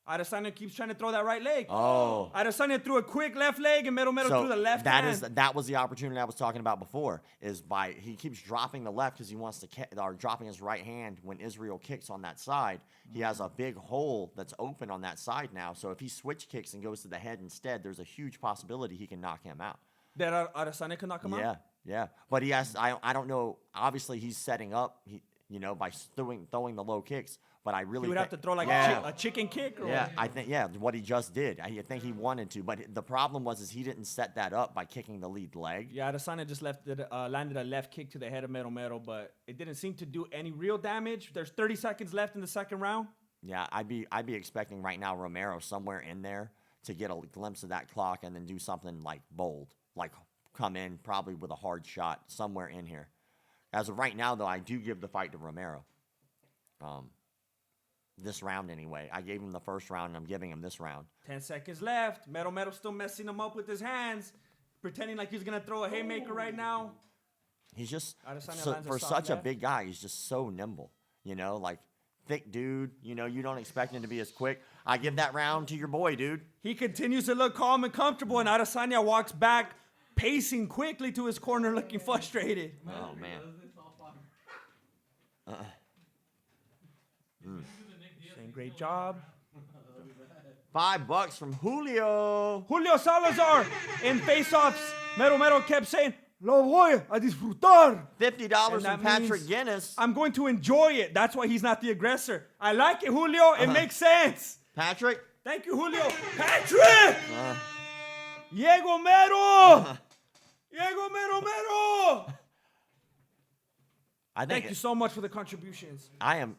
Adesanya keeps trying to throw that right leg. Oh. Adesanya threw a quick left leg, and Mero threw the left hand. That was the opportunity I was talking about before, he keeps dropping the left because he wants to, or dropping his right hand when Israel kicks on that side. He has a big hole that's open on that side now. So if he switch kicks and goes to the head instead, there's a huge possibility he can knock him out. That Adesanya can knock him out? Yeah. But he has, I don't know, obviously he's setting up, by throwing the low kicks. But I really He would have to throw like a chicken kick? Or yeah, I think, what he just did. I think he wanted to. But the problem was he didn't set that up by kicking the lead leg. Yeah, Adesanya just landed a left kick to the head of Mero, but it didn't seem to do any real damage. There's 30 seconds left in the second round. Yeah, I'd be expecting right now Romero somewhere in there to get a glimpse of that clock and then do something like bold. Like come in probably with a hard shot somewhere in here. As of right now, though, I do give the fight to Romero. This round anyway. I gave him the first round, and I'm giving him this round. 10 seconds left. Mero still messing him up with his hands, pretending like he's going to throw a haymaker right now. He's just, Adesanya for such a big guy, he's just so nimble. Like, thick dude. You don't expect him to be as quick. I give that round to your boy, dude. He continues to look calm and comfortable, and Adesanya walks back, pacing quickly to his corner, looking frustrated. Oh, man. Saying great job. $5 from Julio. Julio Salazar in face-offs. Mero kept saying, lo voy a disfrutar. $50 from Patrick means Guinness. I'm going to enjoy it. That's why he's not the aggressor. I like it, Julio. It makes sense. Patrick. Thank you, Julio. Patrick! Diego Mero! Diego Mero! Thank you so much for the contributions. I'm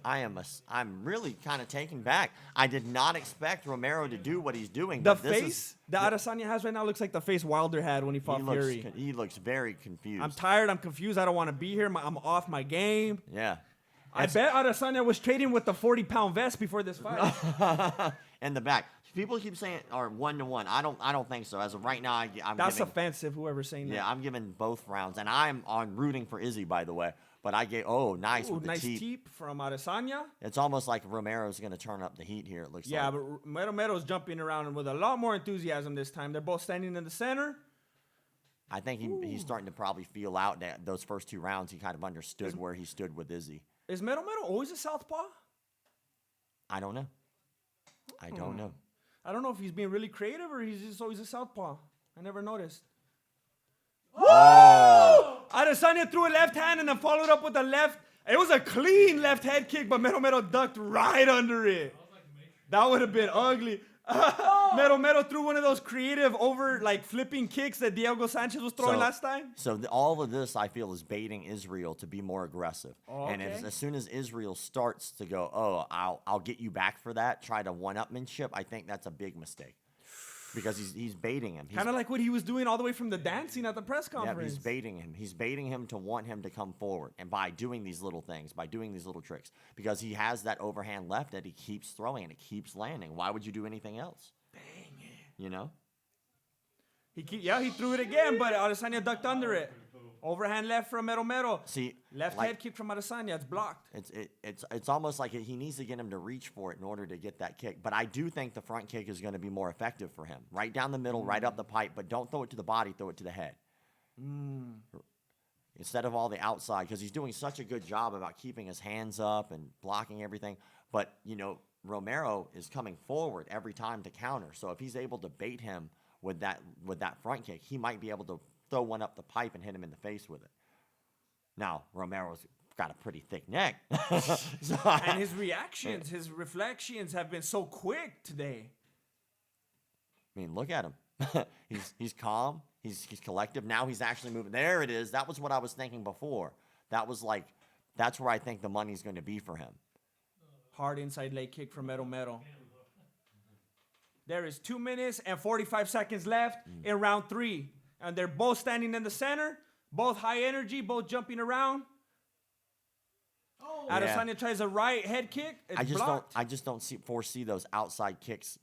really kind of taken back. I did not expect Romero to do what he's doing. The face that Adesanya has right now looks like the face Wilder had when he fought Fury. He looks very confused. I'm tired. I'm confused. I don't want to be here. I'm off my game. Yeah. I bet Adesanya was trading with the 40-pound vest before this fight. In the back. People keep saying, or 1-1. I don't think so. As of right now, That's offensive, whoever's saying that. Yeah, I'm giving both rounds. And I'm rooting for Izzy, by the way. But I gave, nice with the nice teep. teep from Adesanya. It's almost like Romero's going to turn up the heat here, it looks like. Yeah, but Mero's jumping around with a lot more enthusiasm this time. They're both standing in the center. I think he's starting to probably feel out that those first 2 rounds. He kind of understood where he stood with Izzy. Is Mero always a southpaw? I don't know. I don't know. I don't know if he's being really creative or he's just always a southpaw. I never noticed. Oh! Adesanya threw a left hand and then followed up with a left. It was a clean left head kick, but Mero ducked right under it. That would have been ugly. Mero threw one of those creative over like flipping kicks that Diego Sanchez was throwing last time. So all of this, I feel, is baiting Israel to be more aggressive. And as soon as Israel starts to go, oh, I'll get you back for that, try to one-upmanship, I think that's a big mistake. Because he's baiting him. Kind of like what he was doing all the way from the dancing at the press conference. Yeah, he's baiting him. He's baiting him to want him to come forward. And by doing these little things, by doing these little tricks, because he has that overhand left that he keeps throwing and it keeps landing. Why would you do anything else? Dang it. You know? He threw it again, but Adesanya ducked under it. Overhand left from Mero. See, left head kick from Adesanya. It's blocked. It's almost like he needs to get him to reach for it in order to get that kick. But I do think the front kick is going to be more effective for him. Right down the middle, right up the pipe. But don't throw it to the body. Throw it to the head. Instead of all the outside. Because he's doing such a good job about keeping his hands up and blocking everything. But, you know, Romero is coming forward every time to counter. So if he's able to bait him with that front kick, he might be able to throw one up the pipe and hit him in the face with it. Now, Romero's got a pretty thick neck. And his reactions, his reflections have been so quick today. I mean, look at him. He's calm. He's collective. Now he's actually moving. There it is. That was what I was thinking before. That's where I think the money's going to be for him. Hard inside leg kick from Mero. There is 2 minutes and 45 seconds left in round 3. And they're both standing in the center, both high energy, both jumping around. Adesanya tries a right head kick. It's blocked. I just don't foresee those outside kicks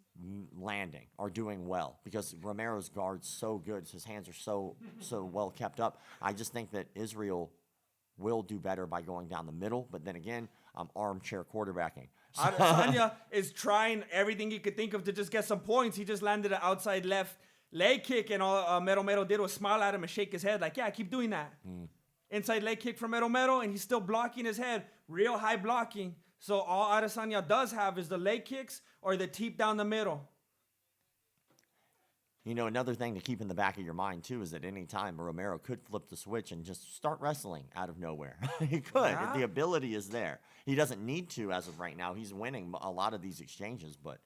landing or doing well because Romero's guard's so good. His hands are so well kept up. I just think that Israel will do better by going down the middle. But then again, I'm armchair quarterbacking. Adesanya is trying everything he could think of to just get some points. He just landed an outside left leg kick, and all Mero did was smile at him and shake his head like, yeah, keep doing that. Inside leg kick from Mero, and he's still blocking his head. Real high blocking. So all Adesanya does have is the leg kicks or the teep down the middle. You know, another thing to keep in the back of your mind, too, is that any time Romero could flip the switch and just start wrestling out of nowhere. He could. Yeah. The ability is there. He doesn't need to as of right now. He's winning a lot of these exchanges, but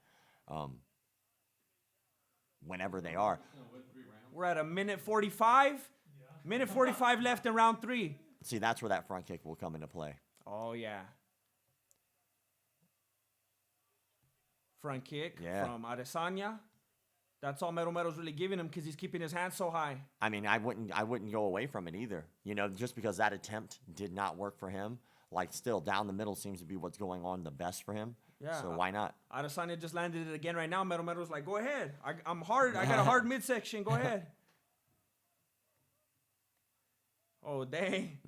whenever they are. We're at a minute 45. Minute 45 left in round 3. See, that's where that front kick will come into play. Oh, yeah. Front kick from Adesanya. That's all Mero's really giving him because he's keeping his hands so high. I mean, I wouldn't go away from it either. You know, just because that attempt did not work for him, like still down the middle seems to be what's going on the best for him. Yeah. So why not? Adesanya just landed it again right now. Mero's like, go ahead. I'm hard. I got a hard midsection. Go ahead. Oh, dang.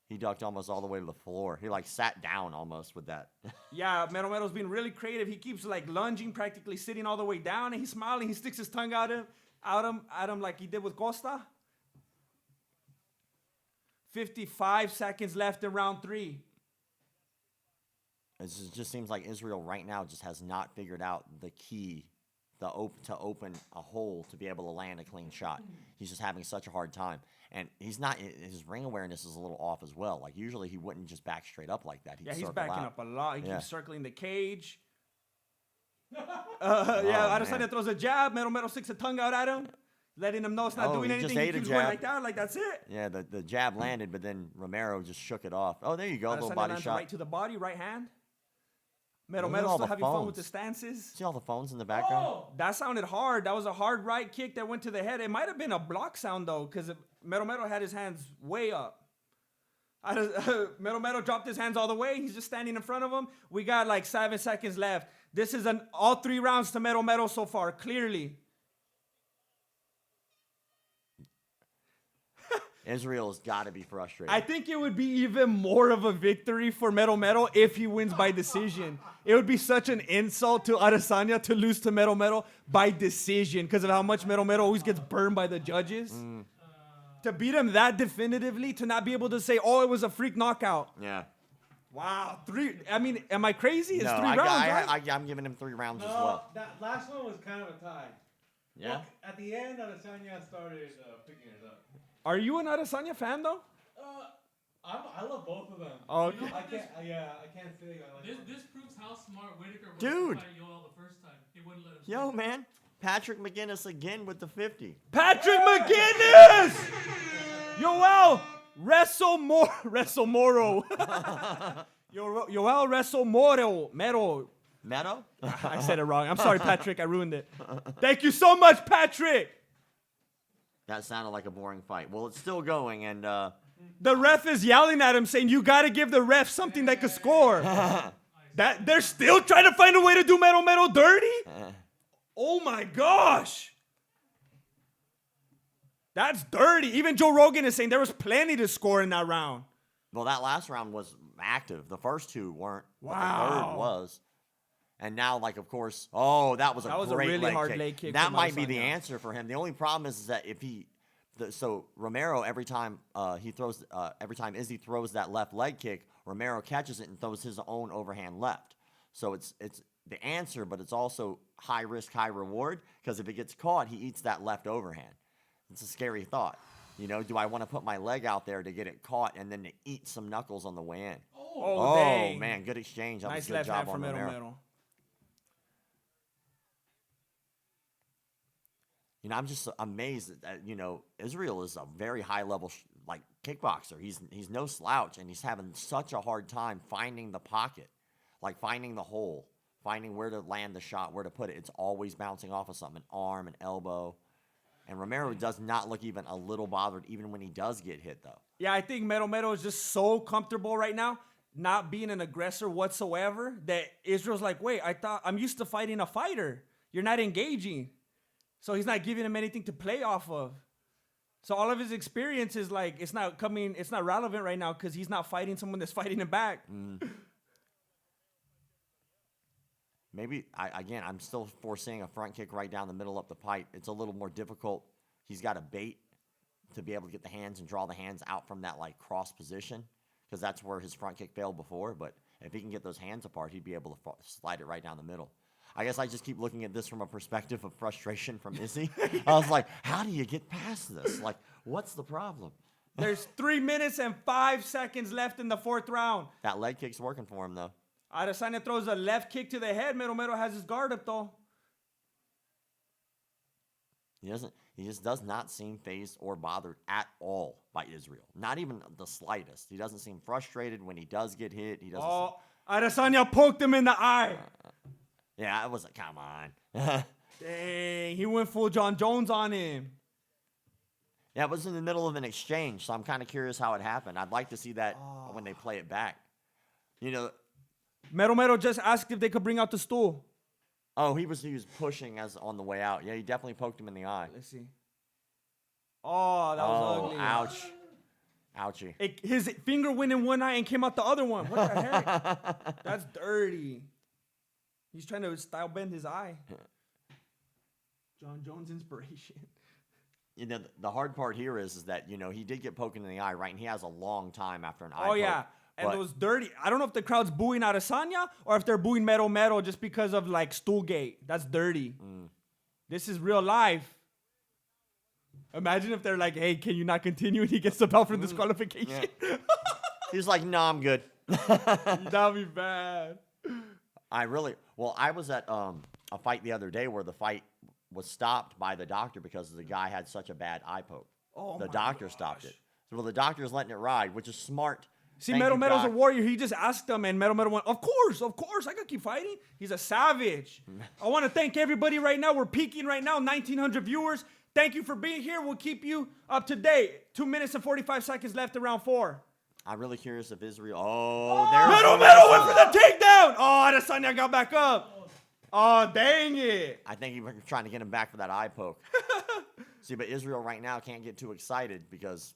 He ducked almost all the way to the floor. He like sat down almost with that. Yeah, Mero's being really creative. He keeps like lunging, practically sitting all the way down, and he's smiling. He sticks his tongue at him like he did with Costa. 55 seconds left in round 3. It just seems like Israel right now just has not figured out the key to open a hole to be able to land a clean shot. He's just having such a hard time. And his ring awareness is a little off as well. Like usually he wouldn't just back straight up like that. He's backing out. up a lot. He keeps circling the cage. Adesanya Adesanya throws a jab. Mero sticks a tongue out at him, letting him know it's not doing he just anything. He ate a keeps going jab. like that, like that's it. Yeah, the jab landed, but then Romero just shook it off. Oh, there you go, little Adesanya body lands shot. right to the body, right hand. Look at Mero's all still the having fun with phones. the stances. See all the phones in the background? That sounded hard. That was a hard right kick that went to the head. It might have been a block sound, though, because Mero had his hands way up. Mero dropped his hands all the way. He's just standing in front of him. We got like 7 seconds left. This is all 3 rounds to Mero so far, clearly. Israel's got to be frustrated. I think it would be even more of a victory for Mero if he wins by decision. It would be such an insult to Adesanya to lose to Mero by decision because of how much Mero always gets burned by the judges. To beat him that definitively, to not be able to say, oh, it was a freak knockout. Yeah. Wow, 3. I mean, am I crazy? It's No, 3 rounds, right? I'm giving him 3 rounds as well. That last one was kind of a tie. Yeah. Well, at the end, Adesanya started picking it up. Are you an Adesanya fan, though? I love both of them. Oh, You know I what can't. I can't say I like. This proves how smart Whitaker was Dude. to fight Yoel the first time. He wouldn't let him. Yo, man. Patrick McGinnis again with the 50. Patrick McGinnis! Yoel WrestleMoro. Yoel WrestleMoro. Meadow? I said it wrong. I'm sorry, Patrick. I ruined it. Thank you so much, Patrick. That sounded like a boring fight. Well, it's still going, and The ref is yelling at him, saying, "You got to give the ref something that could score." That they're still trying to find a way to do Metal dirty. Oh my gosh, that's dirty. Even Joe Rogan is saying there was plenty to score in that round. well, that last round was active. The first two weren't. But the Wow. third was. And now, like, of course, that was a great really leg hard kick. leg kick That from might be the Adesanya. answer for him. The only problem is that if so Romero, every time Izzy throws that left leg kick, Romero catches it and throws his own overhand left. So it's the answer, but it's also high risk, high reward, because if it gets caught, he eats that left overhand. It's a scary thought. You know, do I want to put my leg out there to get it caught and then to eat some knuckles on the way in? Oh, dang. Man, good exchange. That was Nice a good left job hand on from Romero. You know, I'm just amazed that, Israel is a very high level kickboxer. He's no slouch, and he's having such a hard time finding the pocket, like finding the hole, finding where to land the shot, where to put it. It's always bouncing off of something, an arm, an elbow. And Romero does not look even a little bothered, even when he does get hit, though. Yeah, I think Metal is just so comfortable right now, not being an aggressor whatsoever, that Israel's like, wait, I'm used to fighting a fighter. You're not engaging. So he's not giving him anything to play off of. So all of his experience is like, it's not relevant right now because he's not fighting someone that's fighting him back. Maybe, I'm still foreseeing a front kick right down the middle up the pipe. It's a little more difficult. He's got to bait to be able to get the hands and draw the hands out from that, cross position, because that's where his front kick failed before. But if he can get those hands apart, he'd be able to slide it right down the middle. I guess I just keep looking at this from a perspective of frustration from Izzy. I was like, how do you get past this? Like, what's the problem? There's 3 minutes and 5 seconds left in the fourth round. That leg kick's working for him, though. Adesanya throws a left kick to the head. Metal has his guard up, though. He just does not seem fazed or bothered at all by Israel. Not even the slightest. He doesn't seem frustrated when he does get hit. He doesn't. Adesanya poked him in the eye. Yeah, it was like, come on. Dang, he went full John Jones on him. Yeah, it was in the middle of an exchange, so I'm kind of curious how it happened. I'd like to see that when they play it back. You know, Metal just asked if they could bring out the stool. oh, he was pushing as on the way out. Yeah, he definitely poked him in the eye. Let's see. Oh, that was ugly. Ouch. Ouchie. His finger went in one eye and came out the other one. What the heck? That's dirty. He's trying to style bend his eye. John Jones inspiration. You know, the hard part here is that, he did get poked in the eye, right? And he has a long time after an eye Oh, poke. yeah. And But- it was dirty. I don't know if the crowd's booing Adesanya or if they're booing Metal just because of, Stoolgate. That's dirty. This is real life. Imagine if they're like, hey, can you not continue? And he gets the belt for disqualification. He's like, no, I'm good. That would be bad. I was at a fight the other day where the fight was stopped by the doctor because the guy had such a bad eye poke. Oh, the my doctor gosh. stopped it. So, the doctor's letting it ride, which is smart. See, Thank you, Metal's a Doc. warrior. He just asked him, and Metal went, of course, I could keep fighting. He's a savage. I want to thank everybody right now. We're peaking right now, 1,900 viewers. Thank you for being here. We'll keep you up to date. 2 minutes and 45 seconds left in round 4. I'm really curious if Israel. Oh, there's Metal went for the takedown. Oh, Adesanya got back up. Oh, dang it. I think he was trying to get him back for that eye poke. See, but Israel right now can't get too excited because,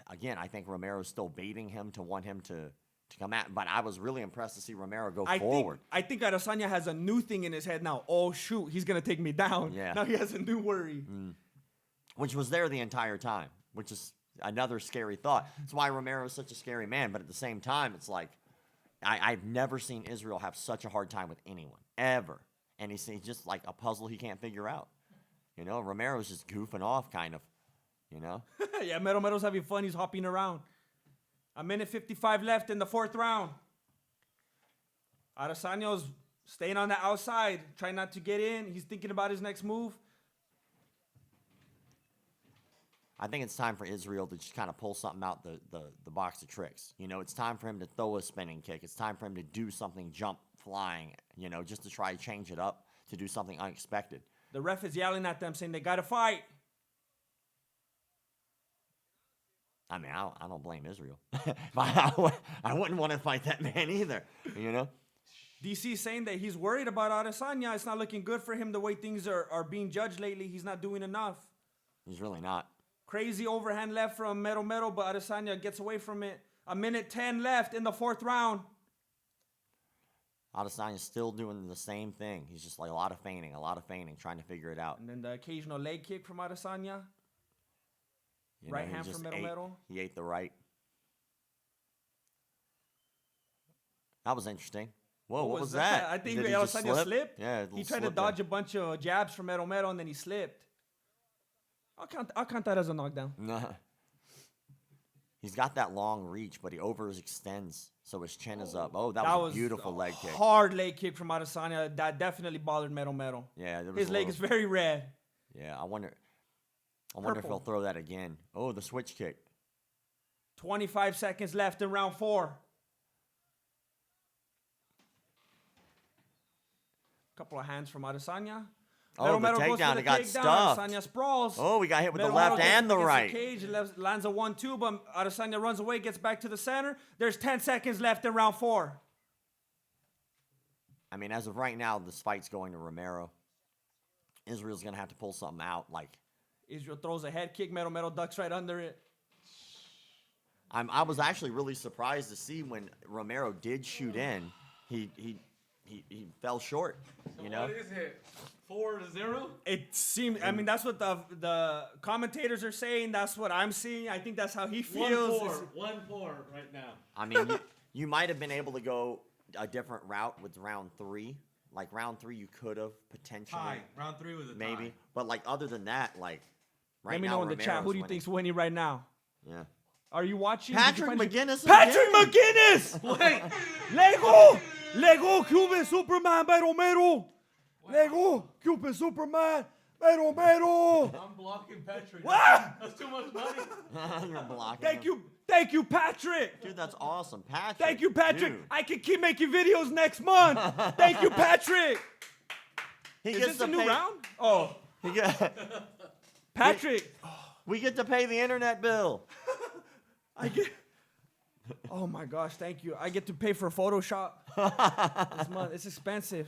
I think Romero's still baiting him to want him to come at. But I was really impressed to see Romero go forward. I think Adesanya has a new thing in his head now. Oh, shoot, he's going to take me down. Yeah. Now he has a new worry. Which was there the entire time, which is another scary thought. That's why Romero is such a scary man. But at the same time, it's like, I've never seen Israel have such a hard time with anyone, ever. And he's just like a puzzle he can't figure out. Romero's just goofing off, kind of, Yeah, Metal's having fun. He's hopping around. A minute 55 left in the 4th round. Adesanya's staying on the outside, trying not to get in. He's thinking about his next move. I think it's time for Israel to just kind of pull something out the box of tricks. You know, it's time for him to throw a spinning kick. It's time for him to do something jump flying, you know, just to try to change it up, to do something unexpected. The ref is yelling at them, saying they got to fight. I mean, I don't blame Israel. I wouldn't want to fight that man either, you know? DC saying that he's worried about Adesanya. It's not looking good for him the way things are being judged lately. He's not doing enough. He's really not. Crazy overhand left from Romero, but Adesanya gets away from it. A minute 10 left in the 4th round. Adesanya's still doing the same thing. He's just like a lot of feigning, trying to figure it out. And then the occasional leg kick from Adesanya. You Right know, hand from Romero. He ate the right. That was interesting. Whoa, what was that? I think Did he just Adesanya slip? slipped. Yeah, He tried to dodge a bunch of jabs from Romero, and then he slipped. I'll count that as a knockdown. Nah. He's got that long reach, but he overextends, so his chin is up. Oh, that was a beautiful leg kick. Hard leg kick from Adesanya. That definitely bothered Romero. Yeah, there was His leg is very red. Yeah, I wonder if he'll throw that again. Oh, the switch kick. 25 seconds left in round 4. Couple of hands from Adesanya. Oh, the takedown, it got stuffed. Adesanya sprawls. Oh, we got hit with the Romero left goes and the against right. Cage, lands a 1-2, but Adesanya runs away, gets back to the center. There's 10 seconds left in round 4. I mean, as of right now, this fight's going to Romero. Israel's going to have to pull something out. Like, Israel throws a head kick. Romero ducks right under it. I was actually really surprised to see when Romero did shoot in, he fell short. You know, What is it? 4-0? It seemed. I mean, that's what the commentators are saying. That's what I'm seeing. I think that's how he feels. 1-4 right now. I mean, you might have been able to go a different route with round 3. Like round 3, you could have potentially. Tie. Round 3 was a tie. Maybe, but like other than that, like right Let me now, know in the chat who do you think's winning right now. Yeah. Are you watching? Patrick McGuinness. Patrick again. McGuinness! Wait. Lego Cuban Superman by Romero. Lego Cuban Superman by Romero. I'm blocking Patrick. What? That's too much money. You're blocking. Thank you, Patrick. Dude, that's awesome, Patrick. Thank you, Patrick. Dude. I can keep making videos next month. Thank you, Patrick. Is this a new round? Oh, Patrick. We get to pay the internet bill. I get. Oh my gosh, thank you. I get to pay for Photoshop this month. It's expensive.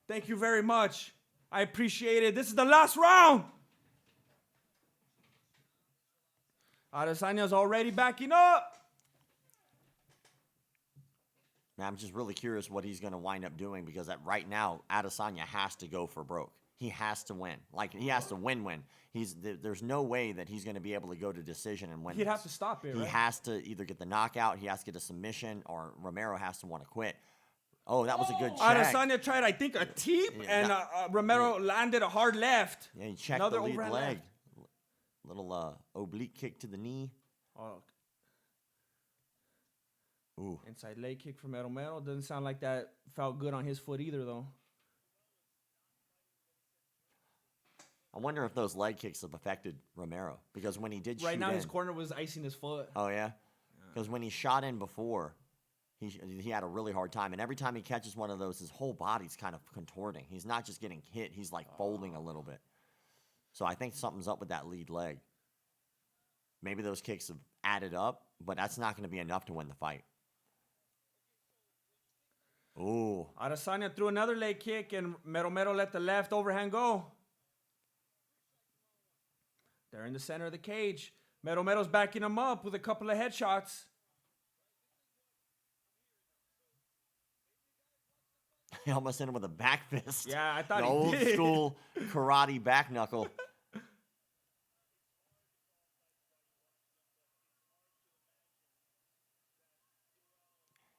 Thank you very much. I appreciate it. This is the last round. Adesanya's already backing up. Man, I'm just really curious what he's going to wind up doing because right now, Adesanya has to go for broke. He has to win. Like, he has to win. There's no way that he's going to be able to go to decision and win. He'd have to stop it, He right? has to either get the knockout, he has to get a submission, or Romero has to want to quit. Oh, that was a good check. Adesanya tried, I think, a teep, and Romero landed a hard left. Yeah, he checked Another the lead overhand leg. left. Little oblique kick to the knee. Oh, Ooh. inside leg kick from Romero. Doesn't sound like that felt good on his foot either, though. I wonder if those leg kicks have affected Romero because when he did shoot Right now, in, his corner was icing his foot. Oh yeah, because when he shot in before, he had a really hard time, and every time he catches one of those, his whole body's kind of contorting. He's not just getting hit; he's like folding a little bit. So I think something's up with that lead leg. Maybe those kicks have added up, but that's not going to be enough to win the fight. Ooh. Adesanya threw another leg kick, and Romero let the left overhand go. They're in the center of the cage. Romero's backing him up with a couple of headshots. He almost hit him with a back fist. Yeah, I thought the he old did. school karate back knuckle.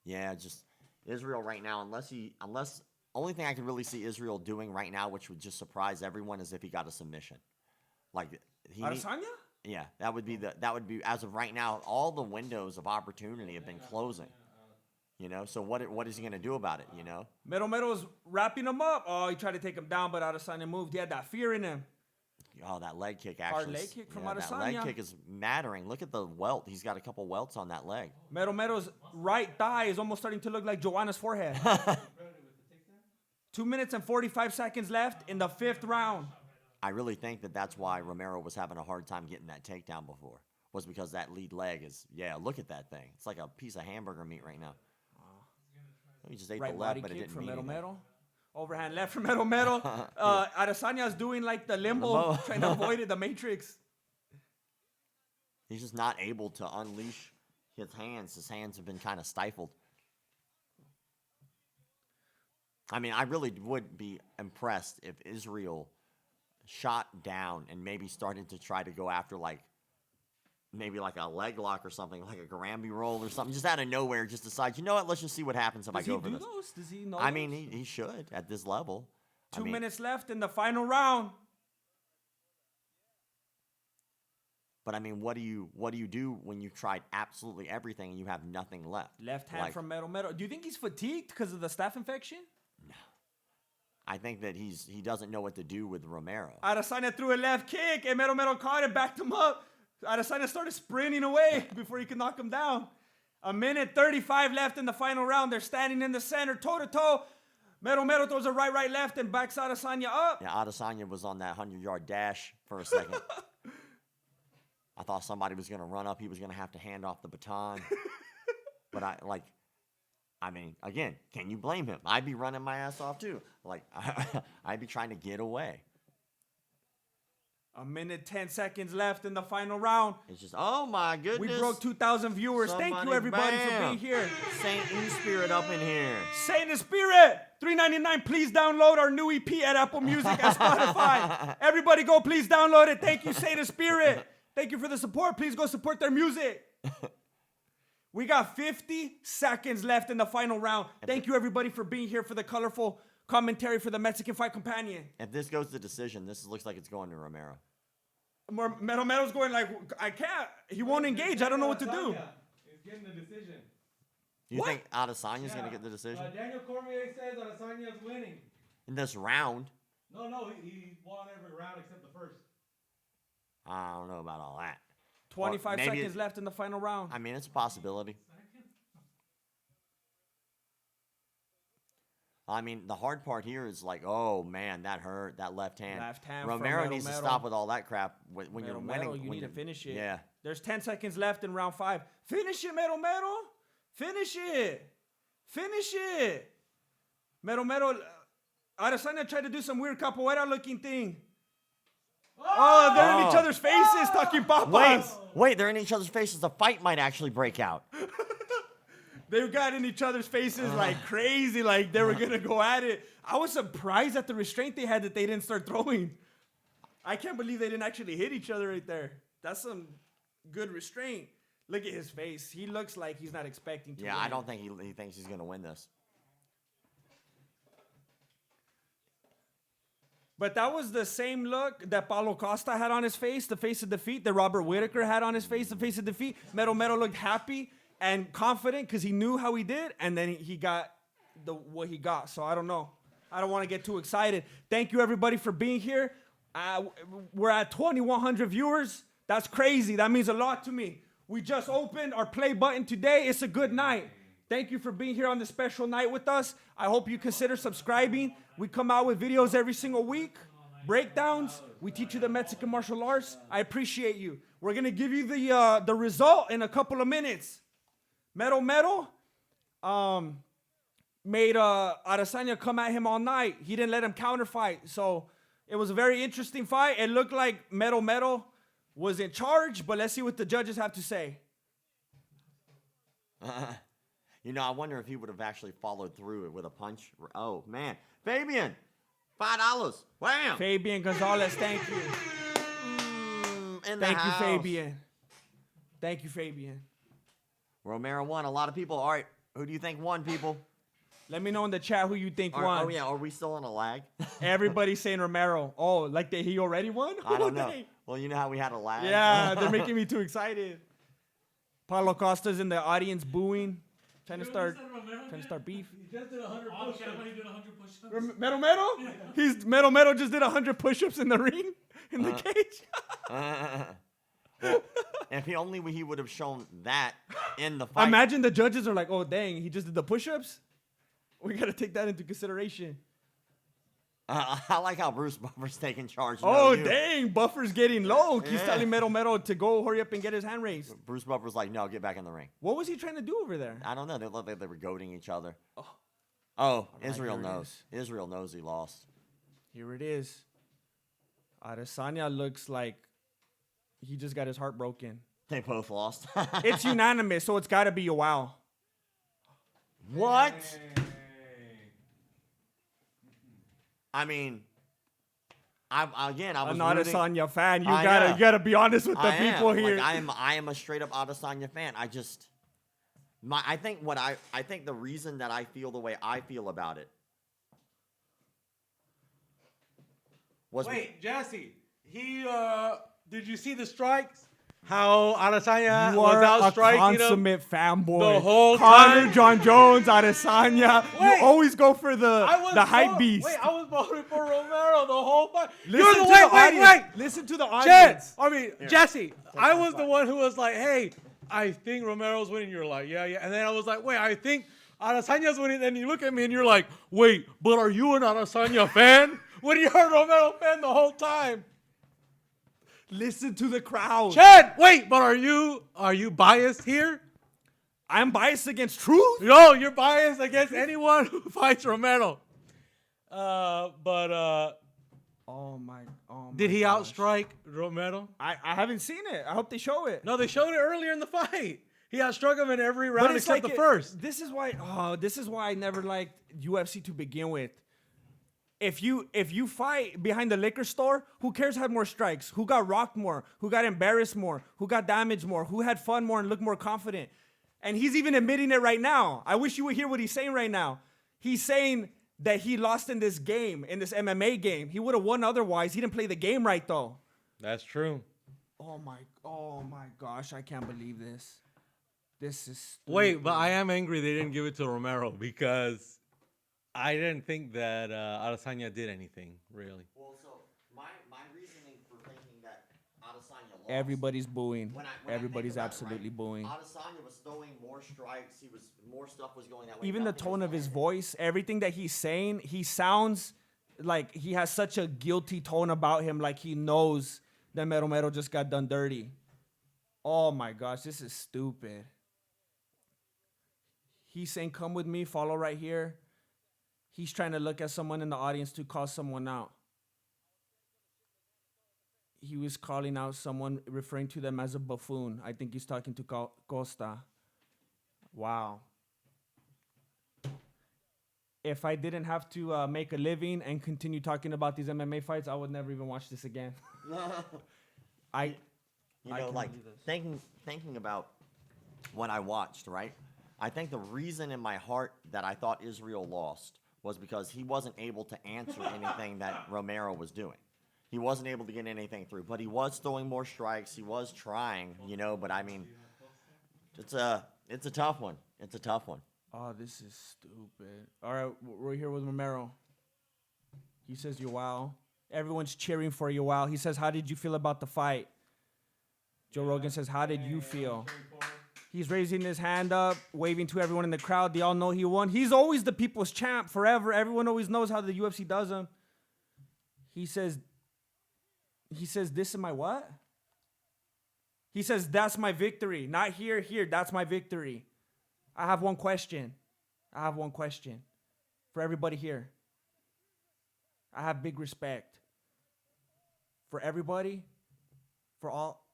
Yeah, just Israel right now, unless only thing I can really see Israel doing right now, which would just surprise everyone, is if he got a submission. Like Adesanya? Yeah, that would be as of right now, all the windows of opportunity have been closing. You know, so what is he gonna do about it? You know, Mero's wrapping him up. Oh, he tried to take him down, but Adesanya moved. He had that fear in him. oh, that leg kick actually. Hard leg kick from That leg Adesanya. kick is mattering. Look at the welt. He's got a couple welts on that leg. Mero's right thigh is almost starting to look like Joanna's forehead. 2 minutes and 45 seconds left in the 5th round. I really think that's why Romero was having a hard time getting that takedown before. Was because that lead leg is, look at that thing. It's like a piece of hamburger meat right now. He just ate Right the body left, but it kick didn't from mean anything. Mero. Overhand left from Mero. Adesanya's doing like the limbo, trying to avoid it, the matrix. He's just not able to unleash his hands. His hands have been kind of stifled. I mean, I really would be impressed if Israel shot down and maybe started to try to go after maybe like a leg lock or something, like a Garambi roll or something, just out of nowhere, just decide, you know what, let's just see what happens if I go for this. Does he know I mean, he should at this level. 2 minutes left in the final round. But I mean, what do you do when you've tried absolutely everything and you have nothing left? Left hand from Mero. Do you think he's fatigued because of the staph infection? No. I think that he doesn't know what to do with Romero. Adesanya threw a left kick and Mero caught it, backed him up. Adesanya started sprinting away before he could knock him down. 1:35 left in the final round. They're standing in the center, toe-to-toe. Mero throws a right, left, and backs Adesanya up. Yeah, Adesanya was on that 100-yard dash for a second. I thought somebody was going to run up. He was going to have to hand off the baton. But I mean, again, can you blame him? I'd be running my ass off too. I'd be trying to get away. 1:10 left in the final round. It's just, oh my goodness. We broke 2,000 viewers. Thank you, everybody, for being here. Saint E Spirit up in here. Saint in Spirit, $3.99. Please download our new EP at Apple Music and Spotify. Everybody go, please download it. Thank you, Saint in Spirit. Thank you for the support. Please go support their music. We got 50 seconds left in the final round. Thank you, everybody, for being here for the colorful commentary for the Mexican Fight Companion. If this goes to decision, this looks like it's going to Romero. Mero's going like, I can't. He won't engage. I don't know what to do. He's getting the decision. Do you think Adesanya's going to get the decision? Daniel Cormier says Adesanya's winning. In this round? No, he won every round except the first. I don't know about all that. 25 seconds left in the final round. I mean, it's a possibility. I mean, the hard part here is like, oh man, that hurt. That left hand. Romero needs to stop with all that crap. When you're winning, you need to finish it. Yeah. There's 10 seconds left in round 5. Finish it, Mero. Finish it. Finish it. Mero. Adesanya tried to do some weird capoeira looking thing. Oh, they're in each other's faces talking papas. Wait, they're in each other's faces. The fight might actually break out. They got in each other's faces like crazy, like they were going to go at it. I was surprised at the restraint they had that they didn't start throwing. I can't believe they didn't actually hit each other right there. That's some good restraint. Look at his face. He looks like he's not expecting to win. I don't think he thinks he's going to win this. But that was the same look that Paulo Costa had on his face, the face of defeat, that Robert Whittaker had on his face, the face of defeat. Mero looked happy and confident because he knew how he did, and then he got what he got. So I don't know. I don't want to get too excited. Thank you, everybody, for being here. We're at 2,100 viewers. That's crazy. That means a lot to me. We just opened our play button today. It's a good night. Thank you for being here on this special night with us. I hope you consider subscribing. We come out with videos every single week, breakdowns. We teach you the Mexican martial arts. I appreciate you. We're going to give you the result in a couple of minutes. Mero made Adesanya come at him all night. He didn't let him counterfight. So it was a very interesting fight. It looked like Mero was in charge, but let's see what the judges have to say. You know, I wonder if he would have actually followed through with a punch. Oh, man. Fabian, $5. Wham! Fabian Gonzalez, thank you. Thank you, Fabian. Thank you, Fabian. Romero won. A lot of people. All right, who do you think won, people? Let me know in the chat who you think won. Oh, yeah. Are we still on a lag? Everybody's saying Romero. Oh, like he already won? I don't know. Well, you know how we had a lag? Yeah, they're making me too excited. Paulo Costa's in the audience booing, trying to start beef. He just did 100 On push-ups. camera, he did 100 push-ups. Metal? He's Metal just did 100 push-ups in the ring, in the cage. Well, if he would have shown that in the fight. Imagine the judges are like, oh, dang, he just did the push-ups? We got to take that into consideration. I like how Bruce Buffer's taking charge. Oh, dang, Buffer's getting low. He's telling Metal to go hurry up and get his hand raised. Bruce Buffer's like, no, get back in the ring. What was he trying to do over there? I don't know. They looked like they were goading each other. Oh, Israel here it knows. Israel knows he lost. Here it is. Adesanya looks like he just got his heart broken. They both lost. It's unanimous, so it's got to be Yoel. What? I mean, I was An rooting. Adesanya fan. You I gotta know. be honest with the I people am. here. Like, I am a straight up Adesanya fan. I think the reason that I feel the way I feel about it was Wait, Jesse. Did you see the strikes? How Adesanya You was are out a striking him consummate fanboy. the whole Connor, time? John Jones, Adesanya. Wait. You always go for the hype beast. Wait, I was voting for Romero the whole fight. Listen to wait, the wait, audience. wait. Listen to the Chad, audience. Jesse, I was the one who was like, hey, I think Romero's winning. You're like, yeah. And then I was like, wait, I think Adesanya's winning. Then you look at me and you're like, wait, but are you an Adesanya fan? When you heard Romero fan the whole time? Listen to the crowd. Chad, wait, but are you biased here? I'm biased against truth. No, you're biased against anyone who fights Romero. Oh my. Did he gosh. outstrike Romero? I haven't seen it. I hope they show it. No, they showed it earlier in the fight. He outstruck him in every round except the first. This is why I never liked UFC to begin with. If you fight behind the liquor store, who cares who had more strikes? Who got rocked more? Who got embarrassed more? Who got damaged more? Who had fun more and looked more confident? And he's even admitting it right now. I wish you would hear what he's saying right now. He's saying that he lost in this game, in this MMA game. He would have won otherwise. He didn't play the game right though. That's true. Oh my gosh, I can't believe this. This is stupid. Wait, but I am angry they didn't give it to Romero because I didn't think that Adesanya did anything, really. Well, so my reasoning for thinking that Adesanya lost. Everybody's booing. when I Everybody's think about it, absolutely right, booing. Adesanya was throwing more strikes. More stuff was going that way. Even the Nothing tone was of his landing. voice, everything that he's saying, he sounds like he has such a guilty tone about him, like he knows that Mero just got done dirty. Oh my gosh, this is stupid. He's saying, come with me, follow right here. He's trying to look at someone in the audience to call someone out. He was calling out someone, referring to them as a buffoon. I think he's talking to Costa. Wow. If I didn't have to make a living and continue talking about these MMA fights, I would never even watch this again. I can't like believe this. thinking about what I watched, right? I think the reason in my heart that I thought Israel lost was because he wasn't able to answer anything that Romero was doing. He wasn't able to get anything through, but he was throwing more strikes. He was trying, but I mean, it's a tough one. It's a tough one. Oh, this is stupid. All right, we're here with Romero. He says, Yoel. Everyone's cheering for Yoel. He says, how did you feel about the fight? Joe Rogan says, how did you feel? He's raising his hand up, waving to everyone in the crowd. They all know he won. He's always the people's champ forever. Everyone always knows how the UFC does him. He says, this is my what? He says, that's my victory. Not here, that's my victory. I have one question for everybody here. I have big respect for everybody, for all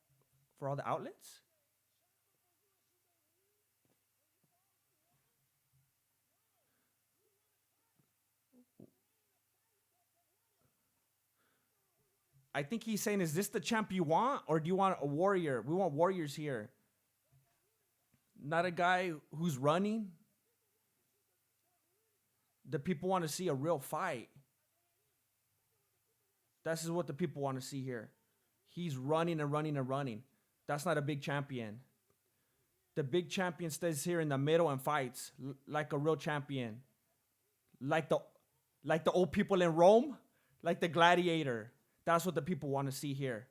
the outlets. I think he's saying, is this the champ you want, or do you want a warrior? We want warriors here. Not a guy who's running. The people want to see a real fight. This is what the people want to see here. He's running and running and running. That's not a big champion. The big champion stays here in the middle and fights like a real champion. Like the old people in Rome, like the gladiator. That's what the people want to see here.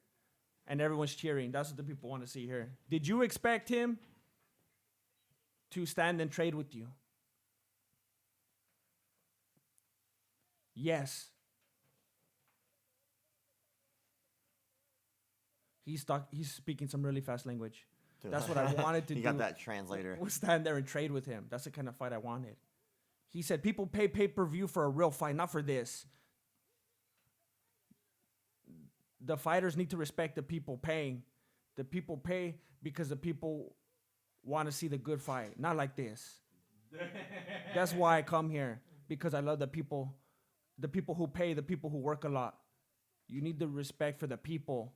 And everyone's cheering. That's what the people want to see here. Did you expect him to stand and trade with you? Yes. He's speaking some really fast language. Dude, That's what I wanted to do. You got that translator. Was stand there and trade with him. That's the kind of fight I wanted. He said people pay pay-per-view for a real fight, not for this. The fighters need to respect the people paying. The people pay because the people want to see the good fight, not like this. That's why I come here, because I love the people who pay, the people who work a lot. You need the respect for the people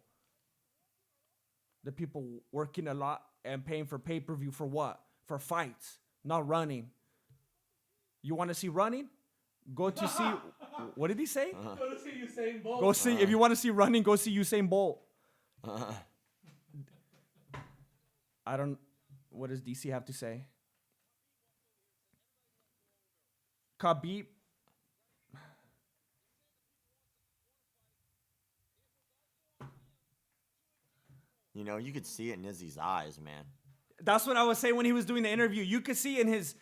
working a lot and paying for pay-per-view for what? For fights, not running. You want to see running? Go to see, what did he say? Go to see Usain Bolt. Go see, if you want to see running, go see Usain Bolt. What does DC have to say? Khabib. You know, you could see it in Izzy's eyes, man. That's what I was saying when he was doing the interview. You could see in his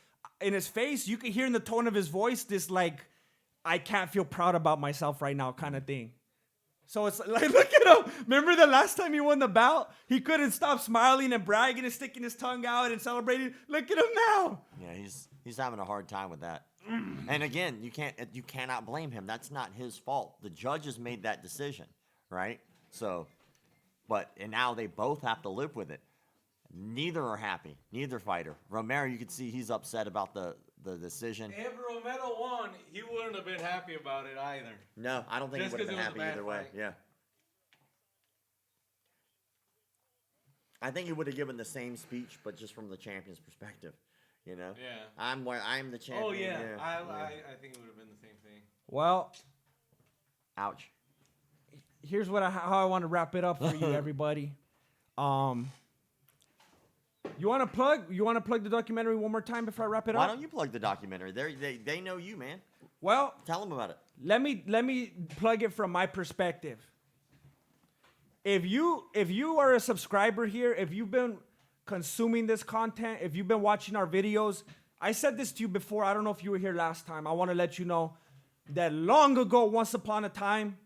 face, you could hear in the tone of his voice this like, I can't feel proud about myself right now kind of thing. So it's like, look at him. Remember the last time he won the bout? He couldn't stop smiling and bragging and sticking his tongue out and celebrating. Look at him now. Yeah, he's having a hard time with that. And again, you cannot blame him. That's not his fault. The judges made that decision, right? So, and now they both have to live with it. Neither are happy. Neither fighter. Romero, you can see he's upset about the decision. If Romero won, he wouldn't have been happy about it either. No, I don't think Just he would have 'cause been it was a happy bad either way. fight. Yeah. I think he would have given the same speech, but just from the champion's perspective. You know? Yeah. I'm the champion. Oh yeah, yeah. I think it would have been the same thing. Well, Ouch. here's how I want to wrap it up for you, everybody. You want to plug the documentary one more time before I wrap it Why up? don't you plug the documentary? They know you, man. Well, Tell them about it. let me plug it from my perspective. If you are a subscriber here, if you've been consuming this content, if you've been watching our videos, I said this to you before. I don't know if you were here last time. I want to let you know that long ago, once upon a time,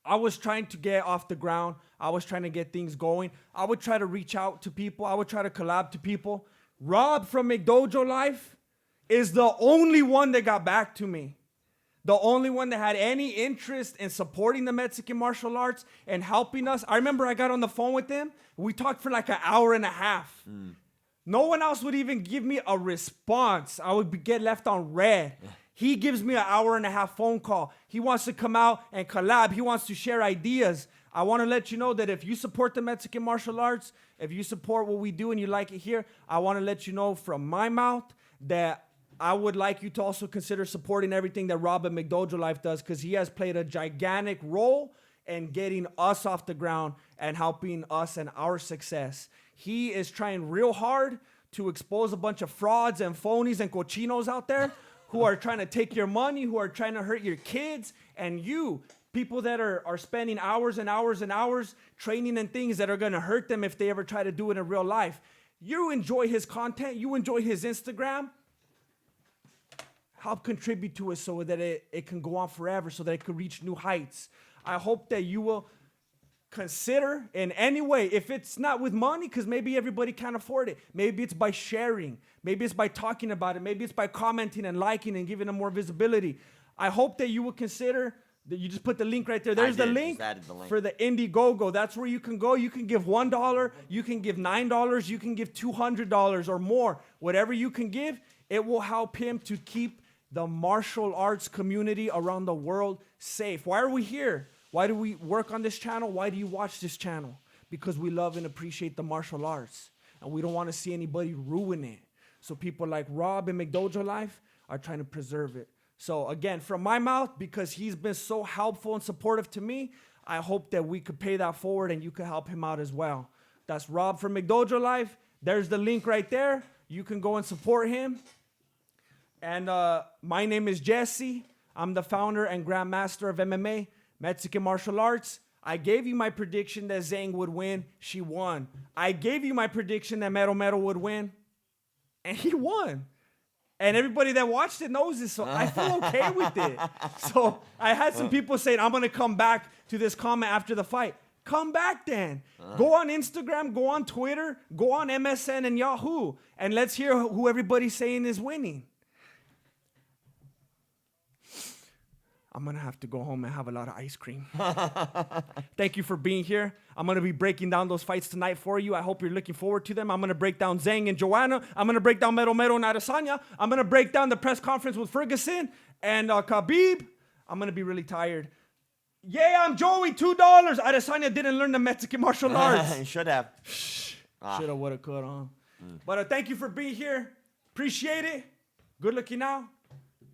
I was trying to get off the ground. I was trying to get things going. I would try to reach out to people. I would try to collab to people. Rob from McDojo Life is the only one that got back to me. The only one that had any interest in supporting the Mexican martial arts and helping us. I remember I got on the phone with him. We talked for like an hour and a half. No one else would even give me a response. I would get left on red. He gives me an hour and a half phone call. He wants to come out and collab. He wants to share ideas. I want to let you know that if you support the Mexican martial arts, if you support what we do and you like it here, I want to let you know from my mouth that I would like you to also consider supporting everything that Rob at McDojo Life does, because he has played a gigantic role in getting us off the ground and helping us and our success. He is trying real hard to expose a bunch of frauds and phonies and cochinos out there who are trying to take your money, who are trying to hurt your kids, and you, people that are spending hours and hours and hours training in things that are going to hurt them if they ever try to do it in real life. You enjoy his content. You enjoy his Instagram. Help contribute to it so that it can go on forever, so that it could reach new heights. I hope that you will consider in any way, if it's not with money, because maybe everybody can't afford it. Maybe it's by sharing. Maybe it's by talking about it. Maybe it's by commenting and liking and giving them more visibility. I hope that you will consider that you just put the link right there. There's the link, just added the link for the Indiegogo. That's where you can go. You can give $1. You can give $9. You can give $200 or more. Whatever you can give, it will help him to keep the martial arts community around the world safe. Why are we here? Why do we work on this channel? Why do you watch this channel? Because we love and appreciate the martial arts, and we don't want to see anybody ruin it. So people like Rob and McDojo Life are trying to preserve it. So again, from my mouth, because he's been so helpful and supportive to me, I hope that we could pay that forward and you could help him out as well. That's Rob from McDojo Life. There's the link right there. You can go and support him. And my name is Jesse. I'm the founder and grandmaster of MMA, Mexican martial arts. I gave you my prediction that Zhang would win. She won. I gave you my prediction that Romero would win. And he won. And everybody that watched it knows this, so I feel okay with it. So I had some people saying, I'm going to come back to this comment after the fight. Come back then. Go on Instagram, go on Twitter, go on MSN and Yahoo, and let's hear who everybody's saying is winning. I'm going to have to go home and have a lot of ice cream. Thank you for being here. I'm going to be breaking down those fights tonight for you. I hope you're looking forward to them. I'm going to break down Zhang and Joanna. I'm going to break down Romero and Adesanya. I'm going to break down the press conference with Ferguson and Khabib. I'm going to be really tired. Yeah, I'm Joey, $2. Adesanya didn't learn the Mexican martial arts. You should have. Shoulda, woulda, coulda, huh? But thank you for being here. Appreciate it. Good looking out.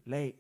Late.